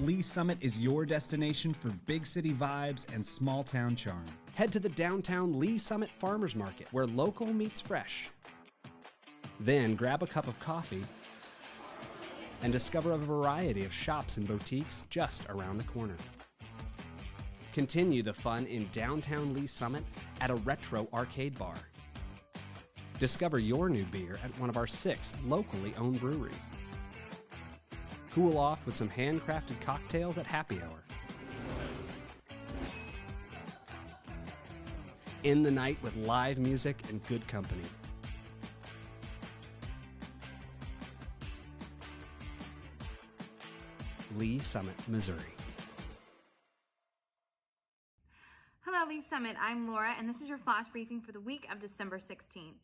Lee Summit is your destination for big city vibes and small town charm. Head to the downtown Lee Summit Farmers Market, where local meets fresh. Then grab a cup of coffee and discover a variety of shops and boutiques just around the corner. Continue the fun in downtown Lee Summit at a retro arcade bar. Discover your new beer at one of our 6 locally owned breweries. Cool off with some handcrafted cocktails at happy hour. End the night with live music and good company. Lee Summit, Missouri. Hello, Lee Summit. I'm Laura, and this is your flash briefing for the week of December 16th.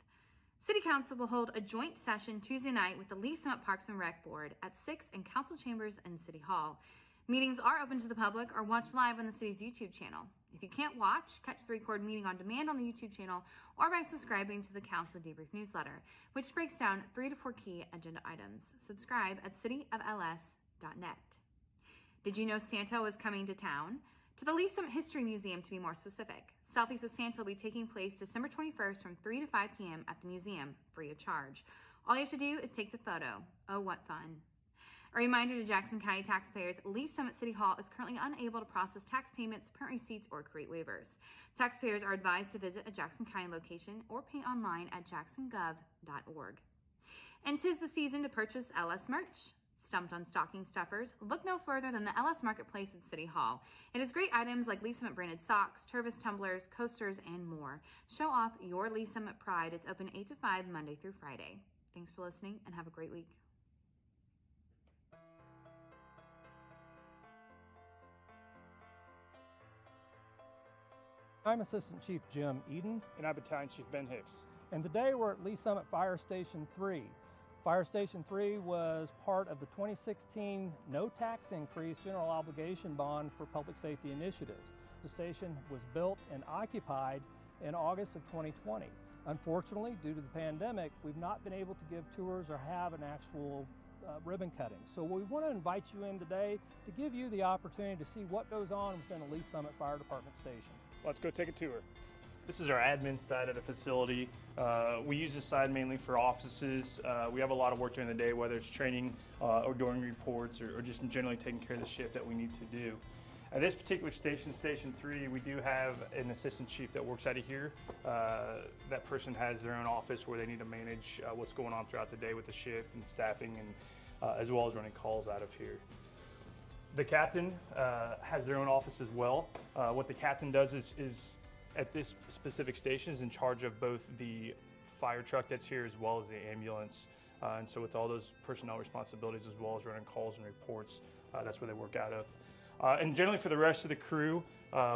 City Council will hold a joint session Tuesday night with the Lee Summit Parks and Rec Board at 6 in Council Chambers and City Hall. Meetings are open to the public or watch live on the city's YouTube channel. If you can't watch, catch the recorded meeting on demand on the YouTube channel or by subscribing to the Council Debrief newsletter, which breaks down 3 to 4 key agenda items. Subscribe at cityofls.net. Did you know Santa was coming to town? To the Lee Summit History Museum, to be more specific. Selfies with Santa will be taking place December 21st from 3 to 5 p.m. at the museum, free of charge. All you have to do is take the photo. Oh, what fun. A reminder to Jackson County taxpayers, Lee Summit City Hall is currently unable to process tax payments, print receipts, or create waivers. Taxpayers are advised to visit a Jackson County location or pay online at jacksongov.org. And 'tis the season to purchase LS merch. Stumped on stocking stuffers? Look no further than the LS Marketplace at City Hall. It has great items like Lee Summit branded socks, Tervis tumblers, coasters, and more. Show off your Lee Summit pride. It's open 8 to 5 Monday through Friday. Thanks for listening and have a great week. I'm Assistant Chief Jim Eden. And I'm Battalion Chief Ben Hicks. And today we're at Lee Summit Fire Station 3. Fire Station 3 was part of the 2016 no tax increase general obligation bond for public safety initiatives. The station was built and occupied in August of 2020. Unfortunately, due to the pandemic, we've not been able to give tours or have an actual ribbon cutting. So we want to invite you in today to give you the opportunity to see what goes on within a Lee Summit Fire Department station. Let's go take a tour. This is our admin side of the facility. We use this side mainly for offices. We have a lot of work during the day, whether it's training or doing reports or just generally taking care of the shift that we need to do. At this particular station, Station 3, we do have an assistant chief that works out of here. That person has their own office where they need to manage what's going on throughout the day with the shift and staffing, and as well as running calls out of here. The captain has their own office as well. What the captain does is at this specific station is in charge of both the fire truck that's here as well as the ambulance. And so with all those personnel responsibilities as well as running calls and reports, that's where they work out of. And generally for the rest of the crew,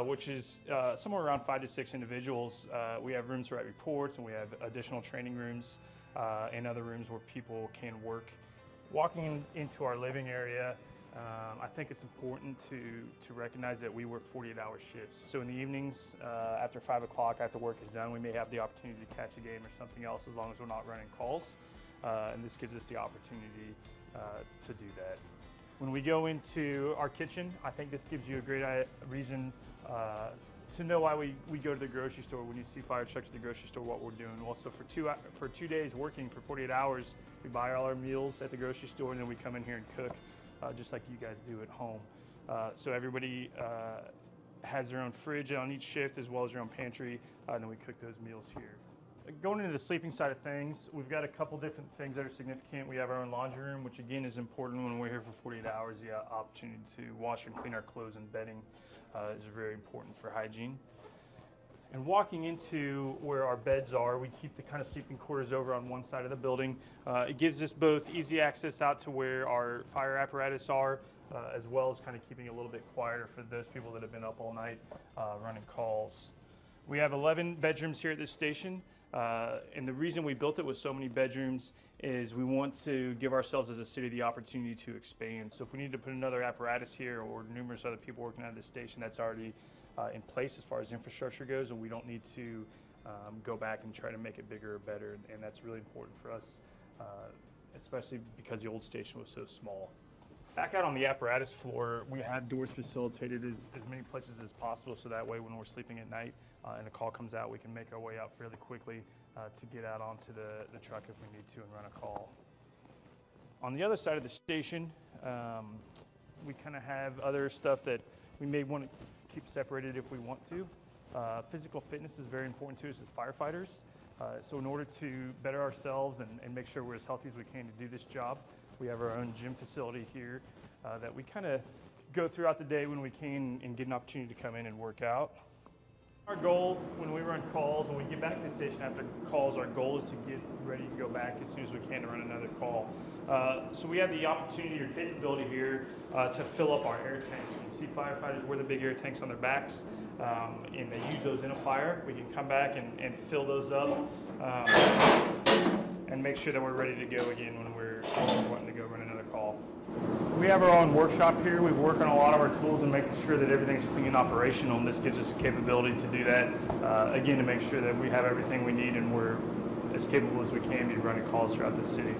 which is somewhere around 5 to 6 individuals, we have rooms to write reports, and we have additional training rooms and other rooms where people can work. Walking into our living area, I think it's important to recognize that we work 48-hour shifts. So in the evenings, after 5 o'clock, after work is done, we may have the opportunity to catch a game or something else as long as we're not running calls. And this gives us the opportunity to do that. When we go into our kitchen, I think this gives you a great reason to know why we go to the grocery store. When you see fire trucks at the grocery store, what we're doing. Also for 2 days working for 48 hours, we buy all our meals at the grocery store, and then we come in here and cook. Just like you guys do at home. So everybody has their own fridge on each shift as well as their own pantry, and then we cook those meals here. Going into the sleeping side of things, we've got a couple different things that are significant. We have our own laundry room, which again is important when we're here for 48 hours. The opportunity to wash and clean our clothes and bedding is very important for hygiene. And walking into where our beds are, we keep the kind of sleeping quarters over on one side of the building. It gives us both easy access out to where our fire apparatus are, as well as kind of keeping it a little bit quieter for those people that have been up all night running calls. We have 11 bedrooms here at this station, and the reason we built it with so many bedrooms is we want to give ourselves as a city the opportunity to expand. So if we need to put another apparatus here or numerous other people working at this station, that's already in place as far as infrastructure goes, and we don't need to go back and try to make it bigger or better, and that's really important for us, especially because the old station was so small. Back out on the apparatus floor, we have doors facilitated as many places as possible, so that way when we're sleeping at night and a call comes out, we can make our way out fairly quickly to get out onto the truck if we need to and run a call. On the other side of the station, we kind of have other stuff that we may want to keep separated if we want to. Physical fitness is very important to us as firefighters. So in order to better ourselves and make sure we're as healthy as we can to do this job, we have our own gym facility here that we kind of go throughout the day when we can and get an opportunity to come in and work out. Our goal when we run calls, when we get back to the station after calls, our goal is to get ready to go back as soon as we can to run another call. So we have the opportunity or capability here to fill up our air tanks. You see firefighters wear the big air tanks on their backs and they use those in a fire. We can come back and fill those up and make sure that we're ready to go again when we're wanting to go run another call. We have our own workshop here. We work on a lot of our tools and making sure that everything's clean and operational, and this gives us the capability to do that, again, to make sure that we have everything we need and we're as capable as we can be running calls throughout the city.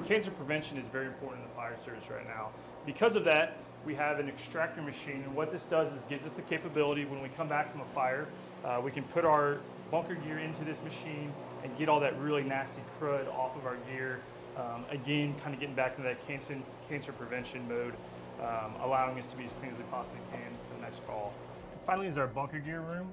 Cancer prevention is very important in the fire service right now. Because of that, we have an extractor machine, and what this does is gives us the capability when we come back from a fire, we can put our bunker gear into this machine and get all that really nasty crud off of our gear. Again, kind of getting back to that cancer prevention mode, allowing us to be as clean as we possibly can for the next call. And finally is our bunker gear room.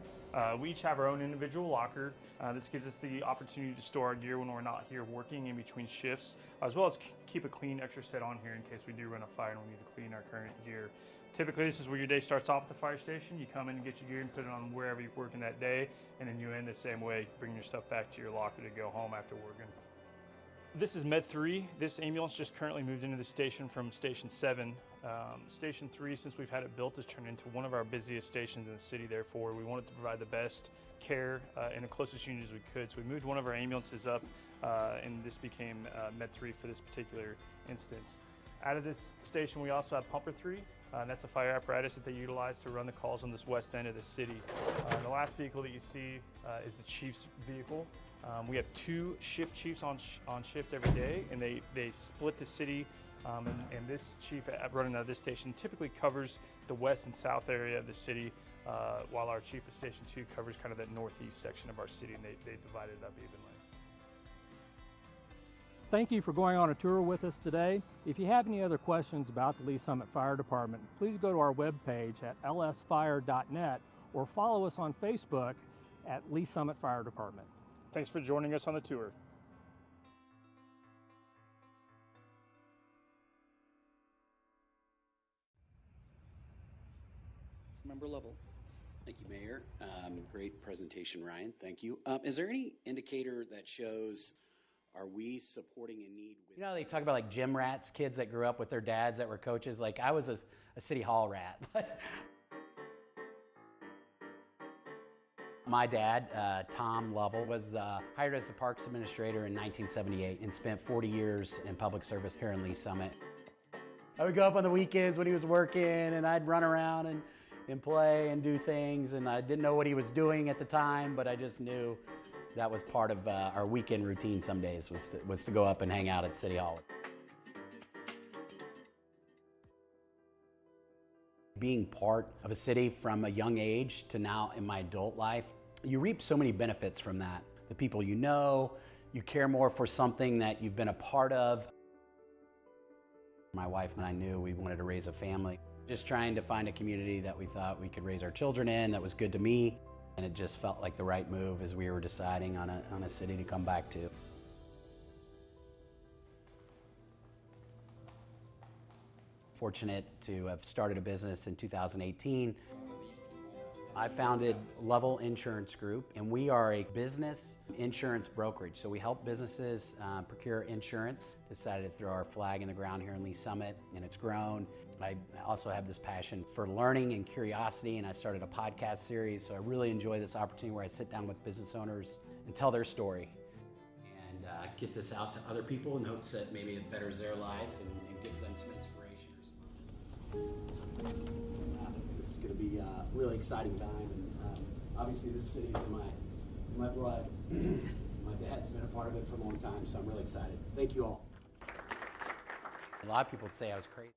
We each have our own individual locker. This gives us the opportunity to store our gear when we're not here working in between shifts, as well as keep a clean extra set on here in case we do run a fire and we need to clean our current gear. Typically, this is where your day starts off at the fire station. You come in and get your gear and put it on wherever you're working that day, and then you end the same way, bring your stuff back to your locker to go home after working. This is Med 3. This ambulance just currently moved into the station from Station 7. Station 3, since we've had it built, has turned into one of our busiest stations in the city. Therefore, we wanted to provide the best care in the closest unit as we could. So we moved one of our ambulances up, and this became Med 3 for this particular instance. Out of this station, we also have Pumper 3. That's a fire apparatus that they utilize to run the calls on this west end of the city. The last vehicle that you see is the chief's vehicle. We have 2 shift chiefs on shift every day, and they split the city, and this chief running out of this station typically covers the west and south area of the city, while our chief of Station 2 covers kind of that northeast section of our city, and they divide it up evenly. Thank you for going on a tour with us today. If you have any other questions about the Lee Summit Fire Department, please go to our webpage at lsfire.net or follow us on Facebook at Lee Summit Fire Department. Thanks for joining us on the tour. It's member level. Thank you, Mayor. Great presentation, Ryan. Thank you. Is there any indicator that shows, are we supporting a need? You know, they talk about like gym rats, kids that grew up with their dads that were coaches. Like I was a city hall rat. My dad, Tom Lovell, was hired as the Parks Administrator in 1978 and spent 40 years in public service here in Lee Summit. I would go up on the weekends when he was working, and I'd run around and play and do things, and I didn't know what he was doing at the time, but I just knew that was part of our weekend routine some days, was to go up and hang out at City Hall. Being part of a city from a young age to now in my adult life, you reap so many benefits from that. The people you know, you care more for something that you've been a part of. My wife and I knew we wanted to raise a family. Just trying to find a community that we thought we could raise our children in, that was good to me. And it just felt like the right move as we were deciding on a city to come back to. Fortunate to have started a business in 2018. I founded Level Insurance Group, and we are a business insurance brokerage. So we help businesses procure insurance. Decided to throw our flag in the ground here in Lee Summit, and it's grown. I also have this passion for learning and curiosity, and I started a podcast series. So I really enjoy this opportunity where I sit down with business owners and tell their story, and get this out to other people in hopes that maybe it betters their life and gives them some inspiration. It's going to be a really exciting time, and obviously this city is in my blood. My dad's been a part of it for a long time, so I'm really excited. Thank you all. A lot of people would say I was crazy.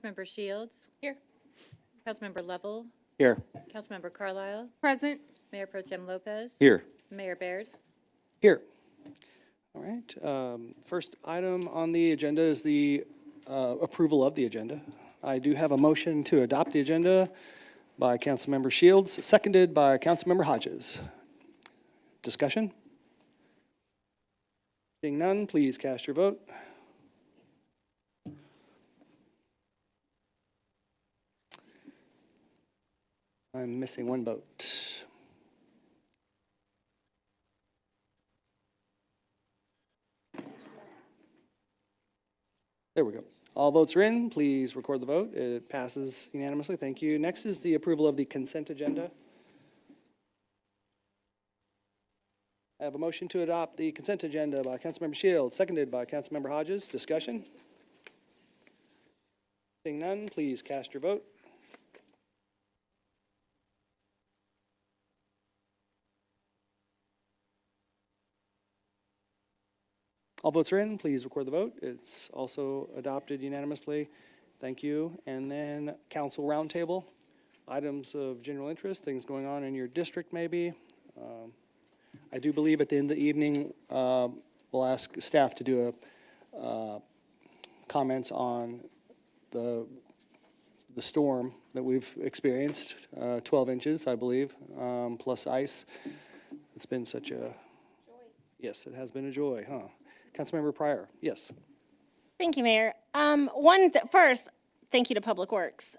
Councilmember Shields. Here. Councilmember Lovell. Here. Councilmember Carlisle. Present. Mayor Pro Tem Lopez. Here. Mayor Baird. Here. All right. First item on the agenda is the approval of the agenda. I do have a motion to adopt the agenda by Councilmember Shields, seconded by Councilmember Hodges. Discussion? Seeing none, please cast your vote. I'm missing one vote. There we go. All votes are in. Please record the vote. It passes unanimously. Thank you. Next is the approval of the consent agenda. I have a motion to adopt the consent agenda by Councilmember Shields, seconded by Councilmember Hodges. Discussion? Seeing none, please cast your vote. All votes are in. Please record the vote. It's also adopted unanimously. Thank you. And then council roundtable, items of general interest, things going on in your district maybe. I do believe at the end of the evening, we'll ask staff to do comments on the storm that we've experienced, 12 inches, I believe, plus ice. It's been such a joy. Yes, it has been a joy, huh? Councilmember Pryor, yes. Thank you, Mayor. First, thank you to Public Works.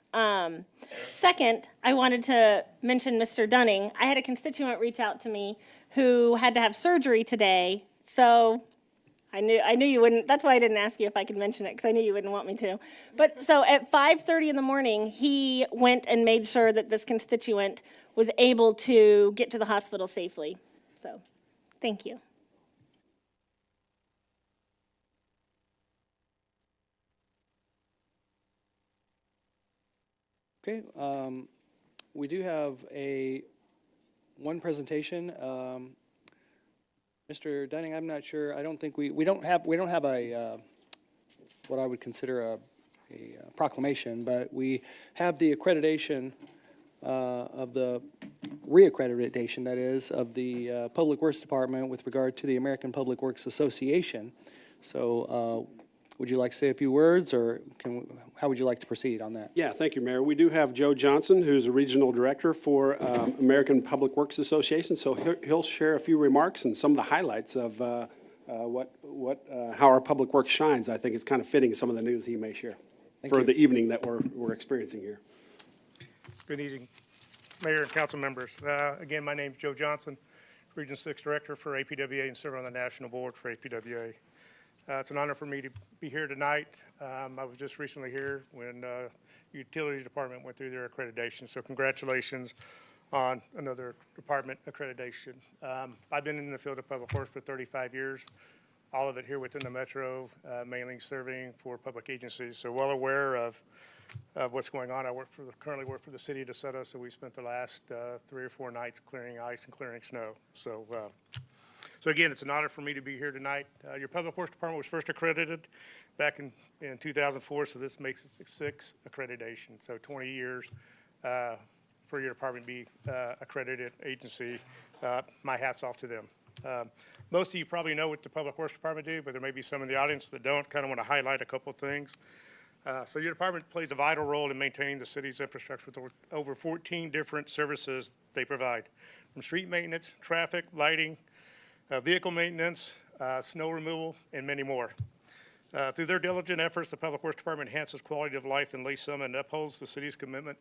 Second, I wanted to mention Mr. Dunning. I had a constituent reach out to me who had to have surgery today, so I knew you wouldn't. That's why I didn't ask you if I could mention it, because I knew you wouldn't want me to. But so at 5:30 in the morning, he went and made sure that this constituent was able to get to the hospital safely. So, thank you. Okay, we do have one presentation. Mr. Dunning, I'm not sure. I don't think we don't have a what I would consider a proclamation, but we have the accreditation of the re-accreditation, that is, of the Public Works Department with regard to the American Public Works Association. So would you like to say a few words, or how would you like to proceed on that? Yeah, thank you, Mayor. We do have Joe Johnson, who's a regional director for American Public Works Association, so he'll share a few remarks and some of the highlights of how our public works shines. I think it's kind of fitting some of the news he may share for the evening that we're experiencing here. Good evening, Mayor and council members. Again, my name is Joe Johnson, Region 6 Director for APWA and serve on the National Board for APWA. It's an honor for me to be here tonight. I was just recently here when the Utilities Department went through their accreditation, so congratulations on another department accreditation. I've been in the field of public works for 35 years, all of it here within the metro, mainly serving for public agencies, so well aware of what's going on. I currently work for the city of DeSoto, so we spent the last 3 or 4 nights clearing ice and clearing snow. So again, it's an honor for me to be here tonight. Your Public Works Department was first accredited back in 2004, so this makes it 6th accreditation. So 20 years for your department to be accredited agency. My hat's off to them. Most of you probably know what the Public Works Department do, but there may be some in the audience that don't. Kind of want to highlight a couple of things. So your department plays a vital role in maintaining the city's infrastructure with over 14 different services they provide, from street maintenance, traffic, lighting, vehicle maintenance, snow removal, and many more. Through their diligent efforts, the Public Works Department enhances quality of life in Lee Summit and upholds the city's commitment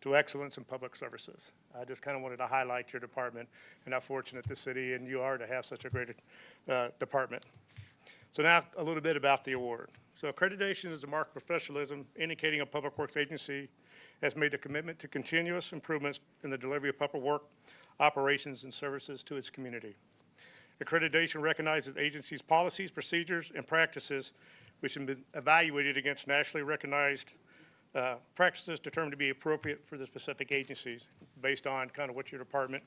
to excellence in public services. I just kind of wanted to highlight your department and how fortunate the city and you are to have such a great department. So now a little bit about the award. So accreditation is a mark of professionalism indicating a public works agency has made the commitment to continuous improvements in the delivery of public work operations and services to its community. Accreditation recognizes the agency's policies, procedures, and practices which have been evaluated against nationally recognized practices determined to be appropriate for the specific agencies based on kind of what your department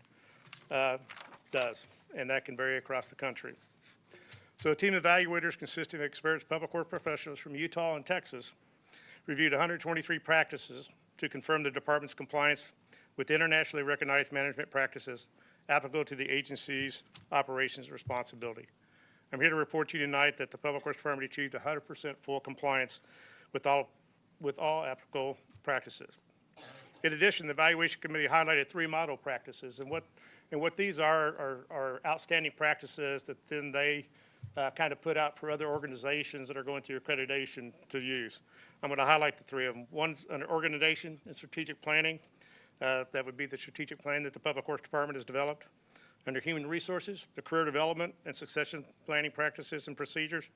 does, and that can vary across the country. So a team of evaluators consisting of experienced public work professionals from Utah and Texas reviewed 123 practices to confirm the department's compliance with internationally recognized management practices applicable to the agency's operations responsibility. I'm here to report to you tonight that the Public Works Department achieved 100% full compliance with all applicable practices. In addition, the Evaluation Committee highlighted 3 model practices, and what these are outstanding practices that then they kind of put out for other organizations that are going through accreditation to use. I'm going to highlight the 3 of them. One's under organization and strategic planning. That would be the strategic plan that the Public Works Department has developed. Under human resources, the career development and succession planning practices and procedures.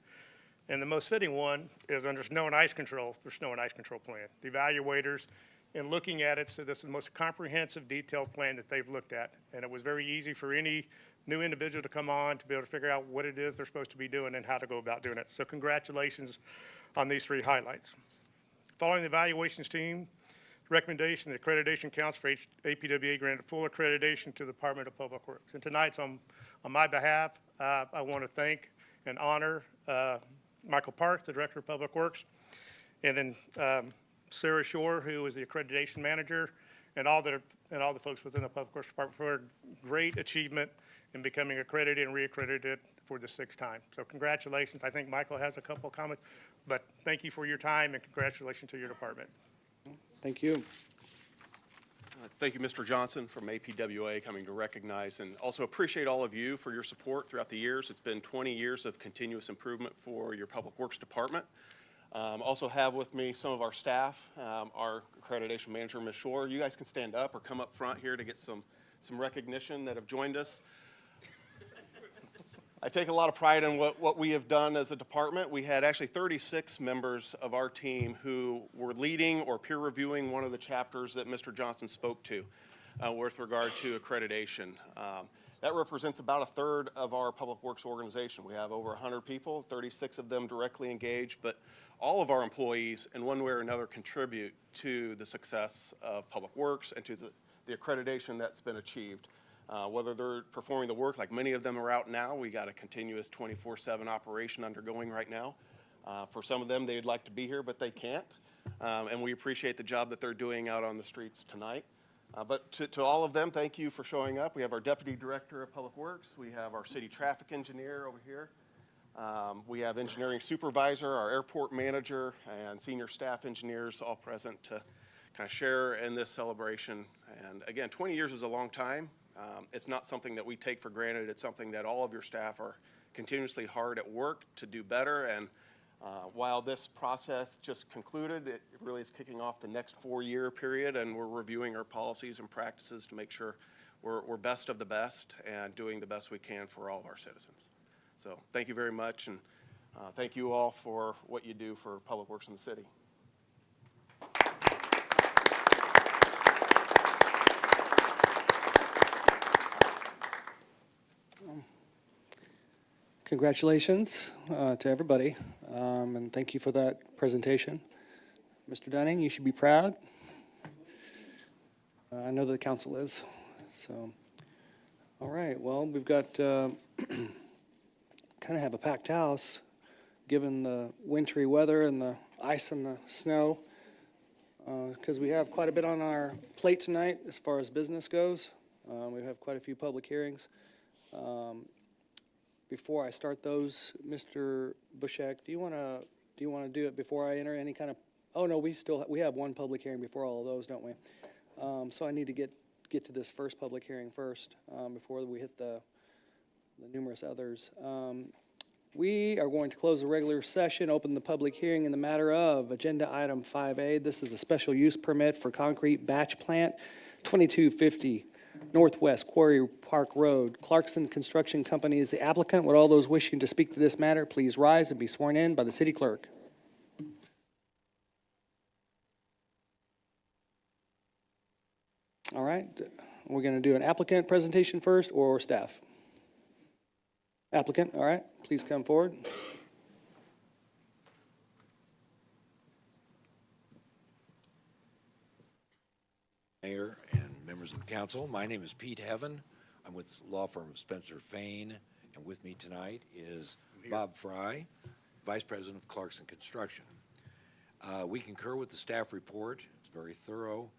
And the most fitting one is under snow and ice control, the snow and ice control plan. The evaluators, in looking at it, so this is the most comprehensive, detailed plan that they've looked at. And it was very easy for any new individual to come on to be able to figure out what it is they're supposed to be doing and how to go about doing it. So congratulations on these 3 highlights. Following the evaluations team, recommendation, the Accreditation Council for APWA granted full accreditation to the Department of Public Works. And tonight, on my behalf, I want to thank and honor Michael Park, the Director of Public Works, and then Sarah Shore, who is the accreditation manager, and all the folks within the Public Works Department for a great achievement in becoming accredited and reaccredited for the 6th time. So congratulations. I think Michael has a couple of comments, but thank you for your time and congratulations to your department. Thank you. Thank you, Mr. Johnson from APWA, coming to recognize and also appreciate all of you for your support throughout the years. It's been 20 years of continuous improvement for your Public Works Department. Also have with me some of our staff, our accreditation manager, Ms. Shore. You guys can stand up or come up front here to get some recognition that have joined us. I take a lot of pride in what we have done as a department. We had actually 36 members of our team who were leading or peer reviewing one of the chapters that Mr. Johnson spoke to with regard to accreditation. That represents about 1/3 of our Public Works organization. We have over 100 people, 36 of them directly engaged, but all of our employees in one way or another contribute to the success of Public Works and to the accreditation that's been achieved. Whether they're performing the work, like many of them are out now. We got a continuous 24/7 operation undergoing right now. For some of them, they'd like to be here, but they can't. And we appreciate the job that they're doing out on the streets tonight. But to all of them, thank you for showing up. We have our Deputy Director of Public Works. We have our City Traffic Engineer over here. We have Engineering Supervisor, our Airport Manager, and Senior Staff Engineers all present to kind of share in this celebration. And again, 20 years is a long time. It's not something that we take for granted. It's something that all of your staff are continuously hard at work to do better. And while this process just concluded, it really is kicking off the next 4-year period, and we're reviewing our policies and practices to make sure we're best of the best and doing the best we can for all of our citizens. So thank you very much, and thank you all for what you do for Public Works in the city. Congratulations to everybody, and thank you for that presentation. Mr. Dunning, you should be proud. I know the council is. So, all right, well, we've got kind of have a packed house given the wintry weather and the ice and the snow, because we have quite a bit on our plate tonight as far as business goes. We have quite a few public hearings. Before I start those, Mr. Bushek, do you want to do it before I enter any kind of? Oh no, we have one public hearing before all of those, don't we? So I need to get to this first public hearing first before we hit the numerous others. We are going to close the regular session, open the public hearing in the matter of Agenda Item 5A. This is a special use permit for concrete batch plant, 2250 Northwest Quarry Park Road. Clarkson Construction Company is the applicant. Would all those wishing to speak to this matter please rise and be sworn in by the city clerk? All right, we're going to do an applicant presentation first or staff? Applicant, all right, please come forward. Mayor and members of the council, my name is Pete Heaven. I'm with law firm Spencer Fain, and with me tonight is Bob Fry, Vice President of Clarkson Construction. We concur with the staff report. It's very thorough,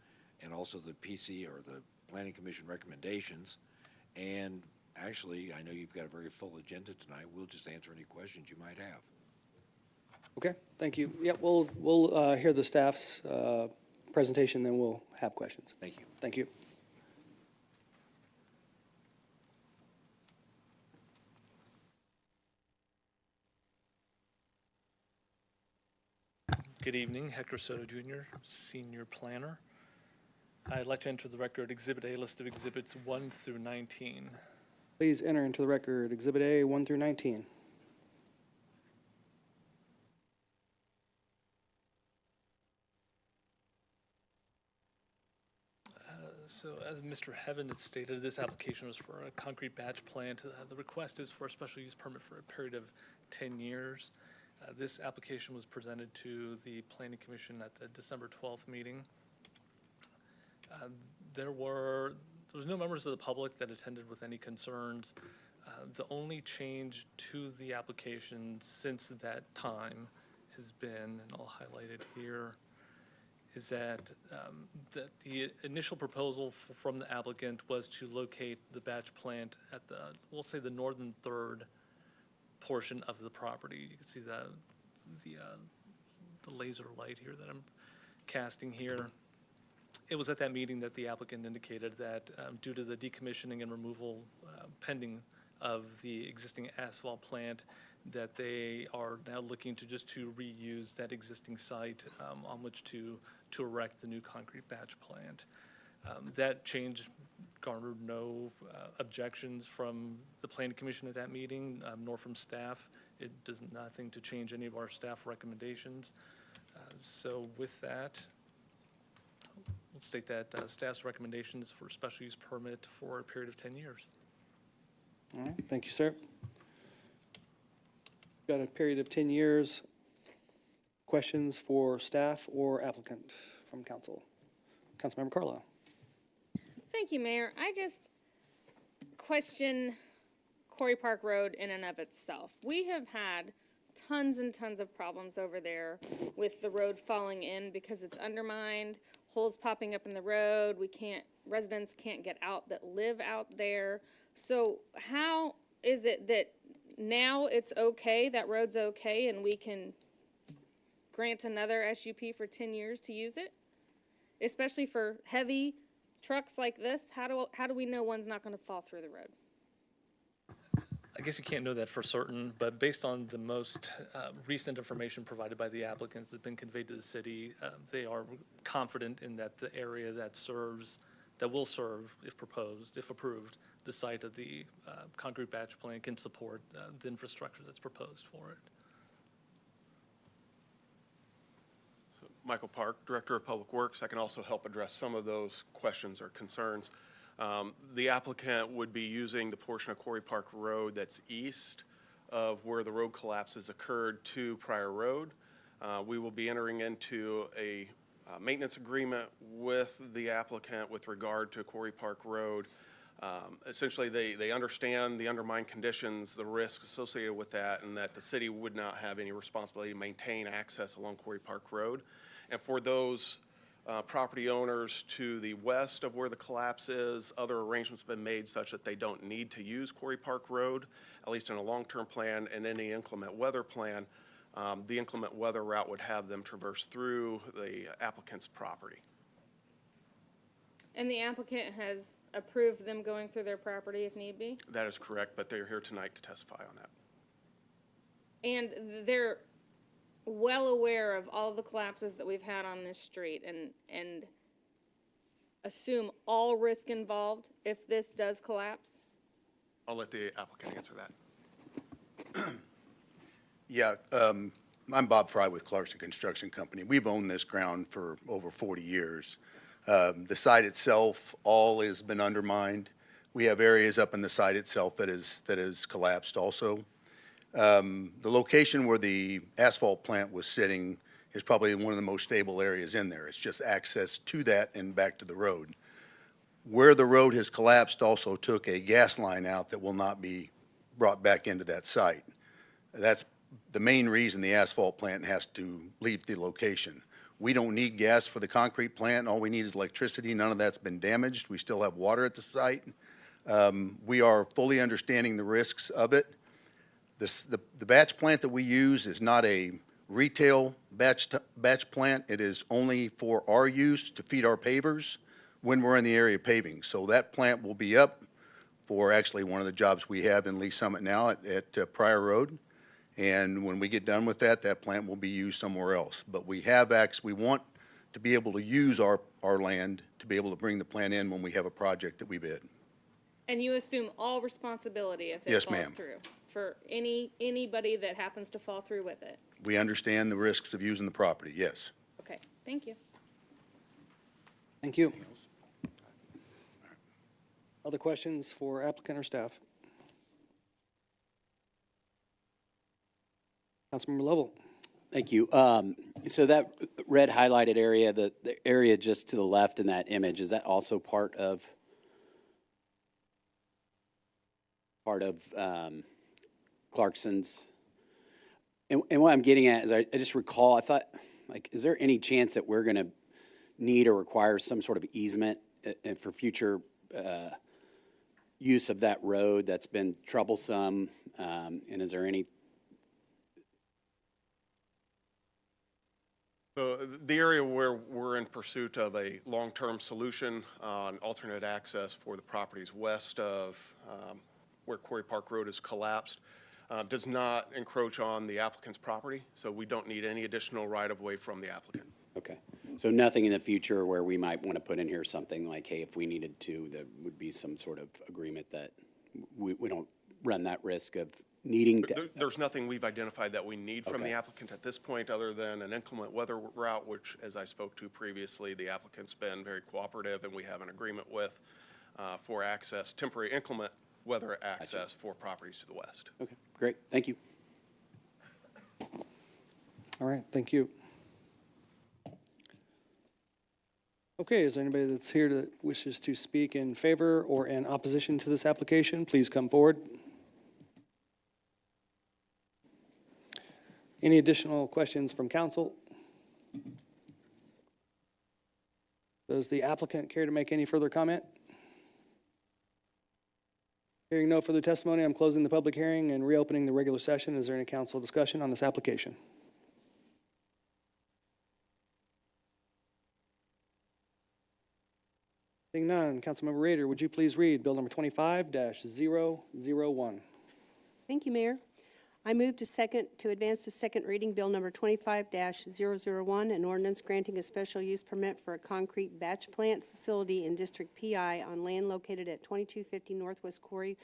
and also the PC, or the Planning Commission recommendations. And actually, I know you've got a very full agenda tonight. We'll just answer any questions you might have. Okay, thank you. Yep, we'll hear the staff's presentation, then we'll have questions. Thank you. Thank you. Good evening, Hector Soto Jr., Senior Planner. I'd like to enter the record Exhibit A, list of exhibits 1 through 19. Please enter into the record Exhibit A 1 through 19. So as Mr. Heaven had stated, this application was for a concrete batch plant. The request is for a special use permit for a period of 10 years. This application was presented to the Planning Commission at the December 12th meeting. There was no members of the public that attended with any concerns. The only change to the application since that time has been, and I'll highlight it here, is that the initial proposal from the applicant was to locate the batch plant at the, we'll say, the northern third portion of the property. You can see the laser light here that I'm casting here. It was at that meeting that the applicant indicated that due to the decommissioning and removal pending of the existing asphalt plant, that they are now looking to reuse that existing site on which to erect the new concrete batch plant. That change garnered no objections from the Planning Commission at that meeting, nor from staff. It does nothing to change any of our staff recommendations. So with that, we'll state that staff's recommendation is for a special use permit for a period of 10 years. All right, thank you, sir. Got a period of 10 years. Questions for staff or applicant from council? Councilmember Carlisle. Thank you, Mayor. I just question Quarry Park Road in and of itself. We have had tons and tons of problems over there with the road falling in because it's undermined, holes popping up in the road. Residents can't get out that live out there. So how is it that now it's okay, that road's okay, and we can grant another SUP for 10 years to use it? Especially for heavy trucks like this, how do we know one's not going to fall through the road? I guess you can't know that for certain, but based on the most recent information provided by the applicants that's been conveyed to the city, they are confident in that the area that will serve, if proposed, if approved, the site of the concrete batch plant can support the infrastructure that's proposed for it. Michael Park, Director of Public Works. I can also help address some of those questions or concerns. The applicant would be using the portion of Quarry Park Road that's east of where the road collapses occurred to Pryor Road. We will be entering into a maintenance agreement with the applicant with regard to Quarry Park Road. Essentially, they understand the undermined conditions, the risk associated with that, and that the city would not have any responsibility to maintain access along Quarry Park Road. And for those property owners to the west of where the collapse is, other arrangements have been made such that they don't need to use Quarry Park Road, at least in a long-term plan and any inclement weather plan. The inclement weather route would have them traverse through the applicant's property. And the applicant has approved them going through their property if need be? That is correct, but they're here tonight to testify on that. And they're well aware of all the collapses that we've had on this street and assume all risk involved if this does collapse? I'll let the applicant answer that. Yeah, I'm Bob Fry with Clarkson Construction Company. We've owned this ground for over 40 years. The site itself, all has been undermined. We have areas up in the site itself that is collapsed also. The location where the asphalt plant was sitting is probably one of the most stable areas in there. It's just access to that and back to the road. Where the road has collapsed also took a gas line out that will not be brought back into that site. That's the main reason the asphalt plant has to leave the location. We don't need gas for the concrete plant. All we need is electricity. None of that's been damaged. We still have water at the site. We are fully understanding the risks of it. The batch plant that we use is not a retail batch plant. It is only for our use to feed our pavers when we're in the area paving. So that plant will be up for actually one of the jobs we have in Lee Summit now at Pryor Road. And when we get done with that, that plant will be used somewhere else. But we want to be able to use our land to be able to bring the plant in when we have a project that we bid. And you assume all responsibility if it Yes, falls ma'am. through for anybody that happens to fall through with it? We understand the risks of using the property, yes. Okay, thank you. Thank you. Other questions for applicant or staff? Councilmember Lovell. Thank you. So that red highlighted area, the area just to the left in that image, is that also part of Clarkson's? And what I'm getting at is I just recall, I thought, like, is there any chance that we're going to need or require some sort of easement for future use of that road that's been troublesome? And is there any? So the area where we're in pursuit of a long-term solution on alternate access for the properties west of where Quarry Park Road is collapsed does not encroach on the applicant's property, so we don't need any additional right-of-way from the applicant. Okay. So nothing in the future where we might want to put in here something like, hey, if we needed to, there would be some sort of agreement that we don't run that risk of needing to. There's nothing we've identified that we need from Okay. the applicant at this point other than an inclement weather route, which, as I spoke to previously, the applicant's been very cooperative and we have an agreement with for access, temporary inclement weather access for properties to the west. Okay, great. Thank you. All right, thank you. Okay, is there anybody that's here that wishes to speak in favor or in opposition to this application? Please come forward. Any additional questions from council? Does the applicant care to make any further comment? Hearing no further testimony, I'm closing the public hearing and reopening the regular session. Is there any council discussion on this application? Seeing none, Councilmember Rader, would you please read Bill number 25-001? Thank you, Mayor. I move to advance to second reading Bill number 25-001, an ordinance granting a special use permit for a concrete batch plant facility in District PI on land located at 2250 Northwest Quarry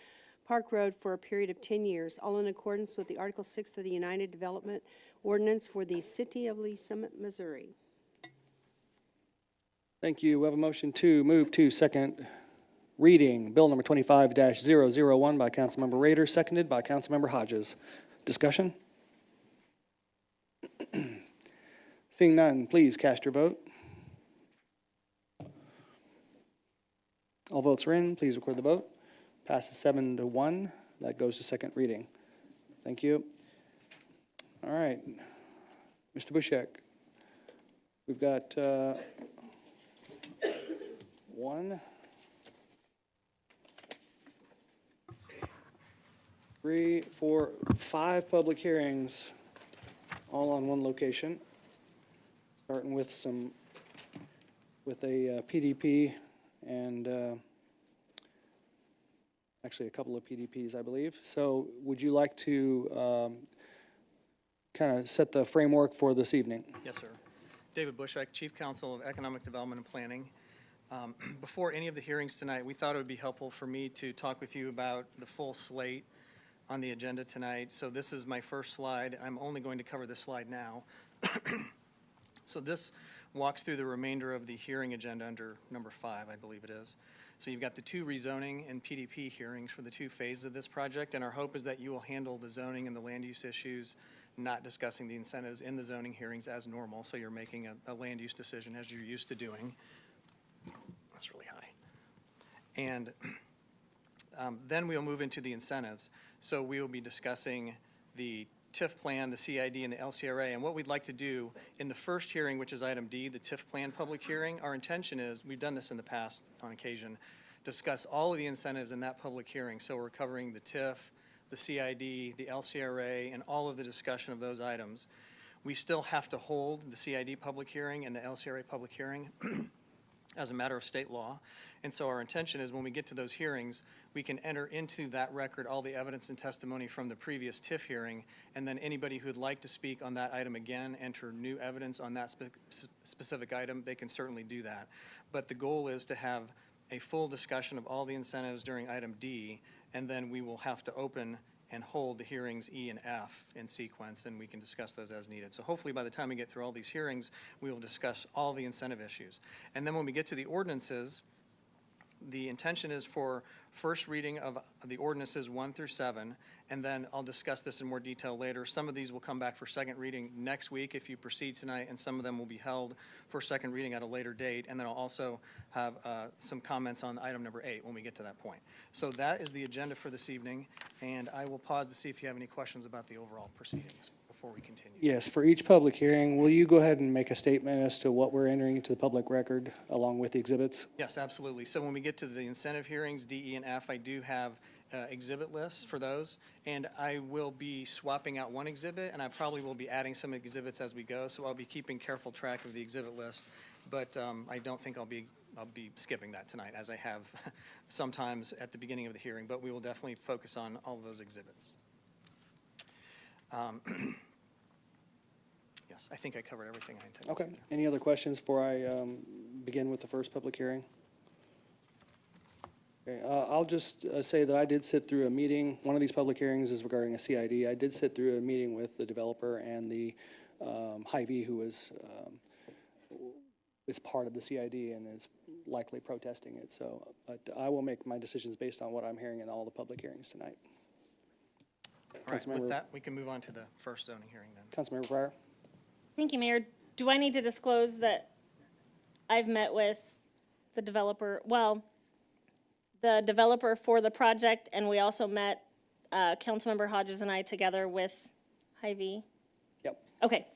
Park Road for a period of 10 years, all in accordance with the Article 6 of the Unified Development Ordinance for the City of Lee Summit, Missouri. Thank you. We have a motion to move to second reading Bill number 25-001 by Councilmember Rader, seconded by Councilmember Hodges. Discussion? Seeing none, please cast your vote. All votes are in. Please record the vote. Passes 7-1. That goes to second reading. Thank you. All right. Mr. Bushek, we've got 1, 3, 4, 5 public hearings, all on one location, starting with a PDP and actually a couple of PDPs, I believe. So would you like to kind of set the framework for this evening? Yes, sir. David Bushek, Chief Counsel of Economic Development and Planning. Before any of the hearings tonight, we thought it would be helpful for me to talk with you about the full slate on the agenda tonight. So this is my first slide. I'm only going to cover this slide now. So this walks through the remainder of the hearing agenda under number 5, I believe it is. So you've got the 2 rezoning and PDP hearings for the 2 phases of this project, and our hope is that you will handle the zoning and the land use issues, not discussing the incentives in the zoning hearings as normal, so you're making a land use decision as you're used to doing. That's really high. And then we'll move into the incentives. So we will be discussing the TIF plan, the CID, and the LCRA. And what we'd like to do in the first hearing, which is item D, the TIF plan public hearing, our intention is, we've done this in the past on occasion, discuss all of the incentives in that public hearing. So we're covering the TIF, the CID, the LCRA, and all of the discussion of those items. We still have to hold the CID public hearing and the LCRA public hearing as a matter of state law. And so our intention is when we get to those hearings, we can enter into that record all the evidence and testimony from the previous TIF hearing, and then anybody who'd like to speak on that item again, enter new evidence on that specific item, they can certainly do that. But the goal is to have a full discussion of all the incentives during item D, and then we will have to open and hold the hearings E and F in sequence, and we can discuss those as needed. So hopefully by the time we get through all these hearings, we will discuss all the incentive issues. And then when we get to the ordinances, the intention is for first reading of the ordinances 1 through 7, and then I'll discuss this in more detail later. Some of these will come back for second reading next week if you proceed tonight, and some of them will be held for second reading at a later date. And then I'll also have some comments on item number 8 when we get to that point. So that is the agenda for this evening, and I will pause to see if you have any questions about the overall proceedings before we continue. Yes, for each public hearing, will you go ahead and make a statement as to what we're entering into the public record along with the exhibits? Yes, absolutely. So when we get to the incentive hearings, D, E, and F, I do have exhibit lists for those, and I will be swapping out one exhibit, and I probably will be adding some exhibits as we go, so I'll be keeping careful track of the exhibit list, but I don't think I'll be skipping that tonight, as I have sometimes at the beginning of the hearing, but we will definitely focus on all of those exhibits. Yes, I think I covered everything I intended to. Okay. Any other questions before I begin with the first public hearing? Okay, I'll just say that I did sit through a meeting. One of these public hearings is regarding a CID. I did sit through a meeting with the developer and the Hy-Vee, who is part of the CID and is likely protesting it. So, but I will make my decisions based on what I'm hearing in all the public hearings tonight. All right, with that, we can move on to the first zoning hearing then. Councilmember Pryor. Thank you, Mayor. Do I need to disclose that I've met with the developer, well, the developer for the project, and we also met, Councilmember Hodges and I together with Hy-Vee? Yep. Okay,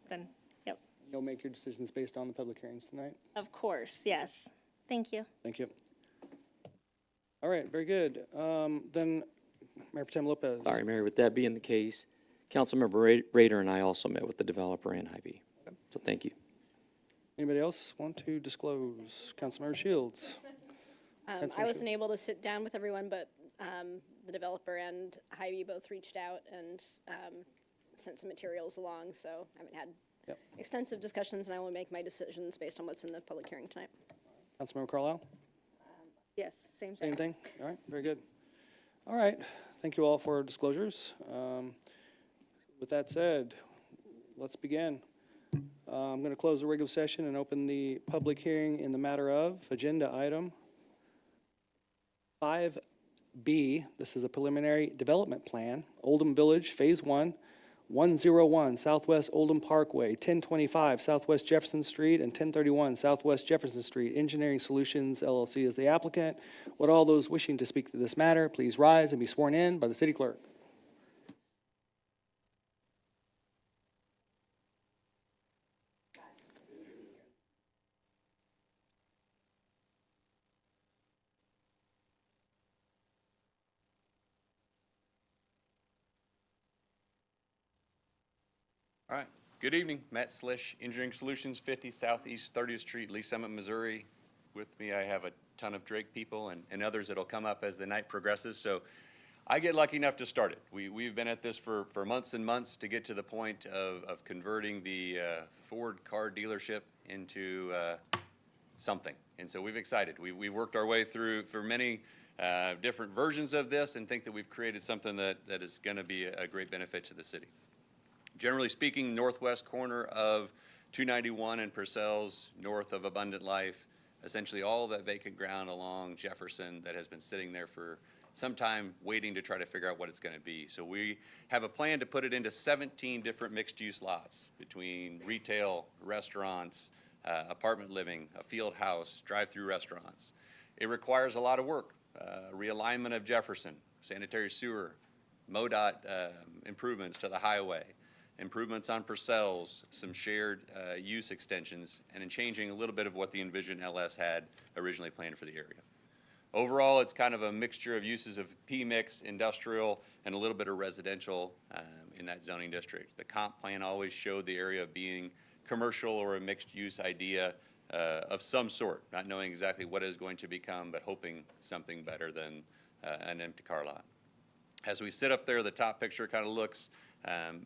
then, yep. You'll make your decisions based on the public hearings tonight? Of course, yes. Thank you. Thank you. All right, very good. Then Mayor Pro Tem Lopez. Sorry, Mayor, with that being the case, Councilmember Rader and I also met with the developer and Hy-Vee. Okay. So thank you. Anybody else want to disclose? Councilmember Shields. I wasn't able to sit down with everyone, but the developer and Hy-Vee both reached out and sent some materials along, so I haven't had extensive discussions, and I will make my decisions based on what's in the public hearing tonight. Councilmember Carlisle? Yes, same thing. Same thing? All right, very good. All right, thank you all for disclosures. With that said, let's begin. I'm going to close the regular session and open the public hearing in the matter of agenda item 5B. This is a preliminary development plan, Oldham Village Phase 1, 101 Southwest Oldham Parkway, 1025 Southwest Jefferson Street, and 1031 Southwest Jefferson Street. Engineering Solutions, LLC is the applicant. Would all those wishing to speak to this matter please rise and be sworn in by the city clerk. All right. Good evening. Matt Slish, Engineering Solutions, 50 Southeast 30th Street, Lee Summit, Missouri. With me, I have a ton of Drake people and others that'll come up as the night progresses. So I get lucky enough to start it. We've been at this for months and months to get to the point of converting the Ford car dealership into something. And so we've excited. We've worked our way through for many different versions of this and think that we've created something that is going to be a great benefit to the city. Generally speaking, northwest corner of 291 and Purcell's, north of Abundant Life, essentially all that vacant ground along Jefferson that has been sitting there for some time waiting to try to figure out what it's going to be. So we have a plan to put it into 17 different mixed-use lots between retail, restaurants, apartment living, a field house, drive-through restaurants. It requires a lot of work, realignment of Jefferson, sanitary sewer, MoDOT improvements to the highway, improvements on Purcell's, some shared use extensions, and in changing a little bit of what the Envision LS had originally planned for the area. Overall, it's kind of a mixture of uses of PMIX, industrial, and a little bit of residential in that zoning district. The comp plan always showed the area being commercial or a mixed-use idea of some sort, not knowing exactly what it is going to become, but hoping something better than an empty car lot. As we sit up there, the top picture kind of looks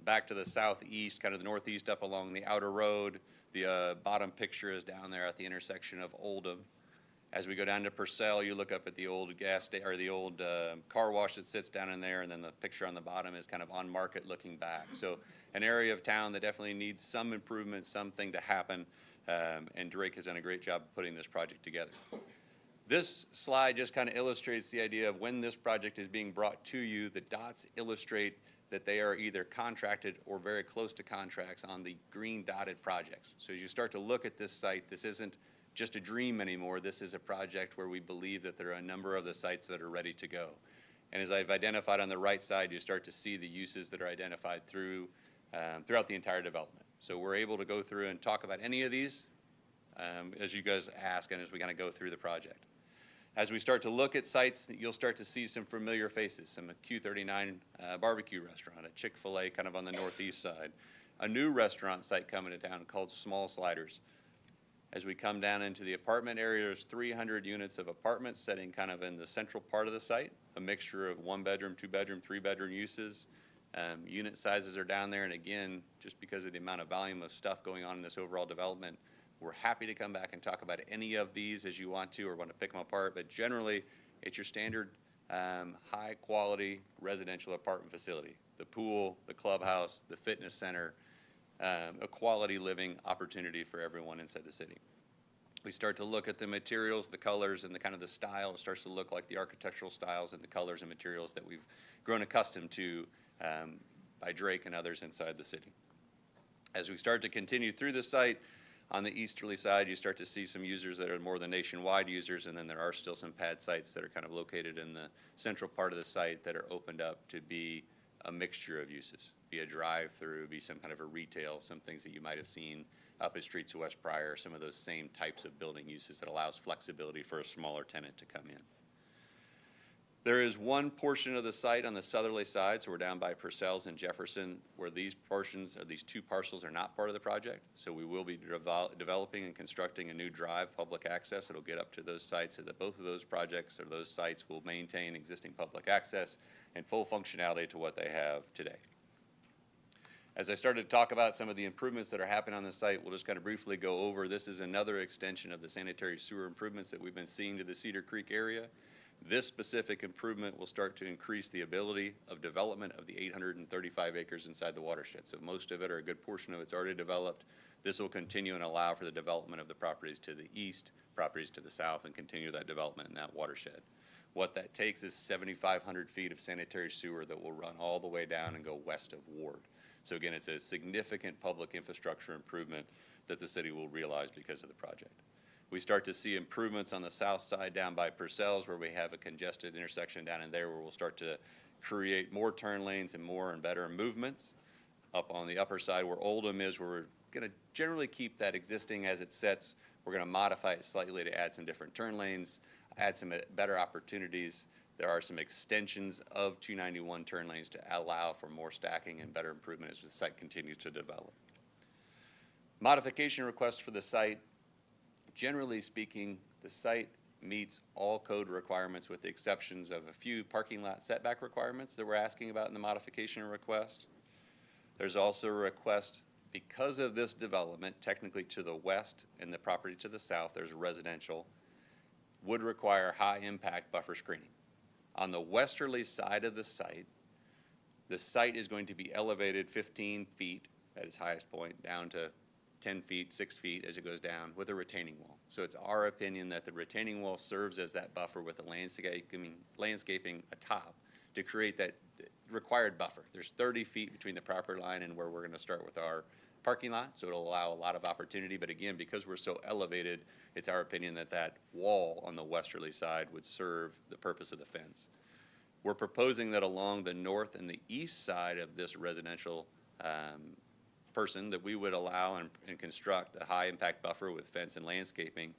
back to the southeast, kind of the northeast up along the outer road. The bottom picture is down there at the intersection of Oldham. As we go down to Purcell, you look up at the old the old car wash that sits down in there, and then the picture on the bottom is kind of on Market looking back. So an area of town that definitely needs some improvement, something to happen, and Drake has done a great job of putting this project together. This slide just kind of illustrates the idea of when this project is being brought to you. The dots illustrate that they are either contracted or very close to contracts on the green dotted projects. So as you start to look at this site, this isn't just a dream anymore. This is a project where we believe that there are a number of the sites that are ready to go. And as I've identified on the right side, you start to see the uses that are identified throughout the entire development. So we're able to go through and talk about any of these as you guys ask and as we kind of go through the project. As we start to look at sites, you'll start to see some familiar faces, some Q39 barbecue restaurant, a Chick-fil-A kind of on the northeast side, a new restaurant site coming to town called Small Sliders. As we come down into the apartment area, there's 300 units of apartments sitting kind of in the central part of the site, a mixture of 1-bedroom, 2-bedroom, 3-bedroom uses. Unit sizes are down there, and again, just because of the amount of volume of stuff going on in this overall development, we're happy to come back and talk about any of these as you want to or want to pick them apart, but generally, it's your standard high-quality residential apartment facility. The pool, the clubhouse, the fitness center, a quality living opportunity for everyone inside the city. We start to look at the materials, the colors, and the kind of the style. It starts to look like the architectural styles and the colors and materials that we've grown accustomed to by Drake and others inside the city. As we start to continue through the site, on the easterly side, you start to see some users that are more the nationwide users, and then there are still some pad sites that are kind of located in the central part of the site that are opened up to be a mixture of uses, be a drive-through, be some kind of a retail, some things that you might have seen up at Streets of West Pryor, some of those same types of building uses that allows flexibility for a smaller tenant to come in. There is one portion of the site on the southerly side, so we're down by Purcell's and Jefferson, where these portions, or these two parcels, are not part of the project. So we will be developing and constructing a new drive, public access. It'll get up to those sites so that both of those projects or those sites will maintain existing public access and full functionality to what they have today. As I started to talk about some of the improvements that are happening on the site, we'll just kind of briefly go over. This is another extension of the sanitary sewer improvements that we've been seeing to the Cedar Creek area. This specific improvement will start to increase the ability of development of the 835 acres inside the watershed. So most of it, or a good portion of it's already developed. This will continue and allow for the development of the properties to the east, properties to the south, and continue that development in that watershed. What that takes is 7,500 feet of sanitary sewer that will run all the way down and go west of Ward. So again, it's a significant public infrastructure improvement that the city will realize because of the project. We start to see improvements on the south side down by Purcell's, where we have a congested intersection down in there where we'll start to create more turn lanes and more and better movements. Up on the upper side where Oldham is, where we're going to generally keep that existing as it sets. We're going to modify it slightly to add some different turn lanes, add some better opportunities. There are some extensions of 291 turn lanes to allow for more stacking and better improvement as the site continues to develop. Modification requests for the site. Generally speaking, the site meets all code requirements with the exceptions of a few parking lot setback requirements that we're asking about in the modification request. There's also a request, because of this development, technically to the west and the property to the south, there's residential, would require high impact buffer screening. On the westerly side of the site is going to be elevated 15 feet at its highest point down to 10 feet, 6 feet as it goes down with a retaining wall. So it's our opinion that the retaining wall serves as that buffer with the landscaping atop to create that required buffer. There's 30 feet between the property line and where we're going to start with our parking lot, so it'll allow a lot of opportunity. But again, because we're so elevated, it's our opinion that that wall on the westerly side would serve the purpose of the fence. We're proposing that along the north and the east side of this residential person that we would allow and construct a high impact buffer with fence and landscaping.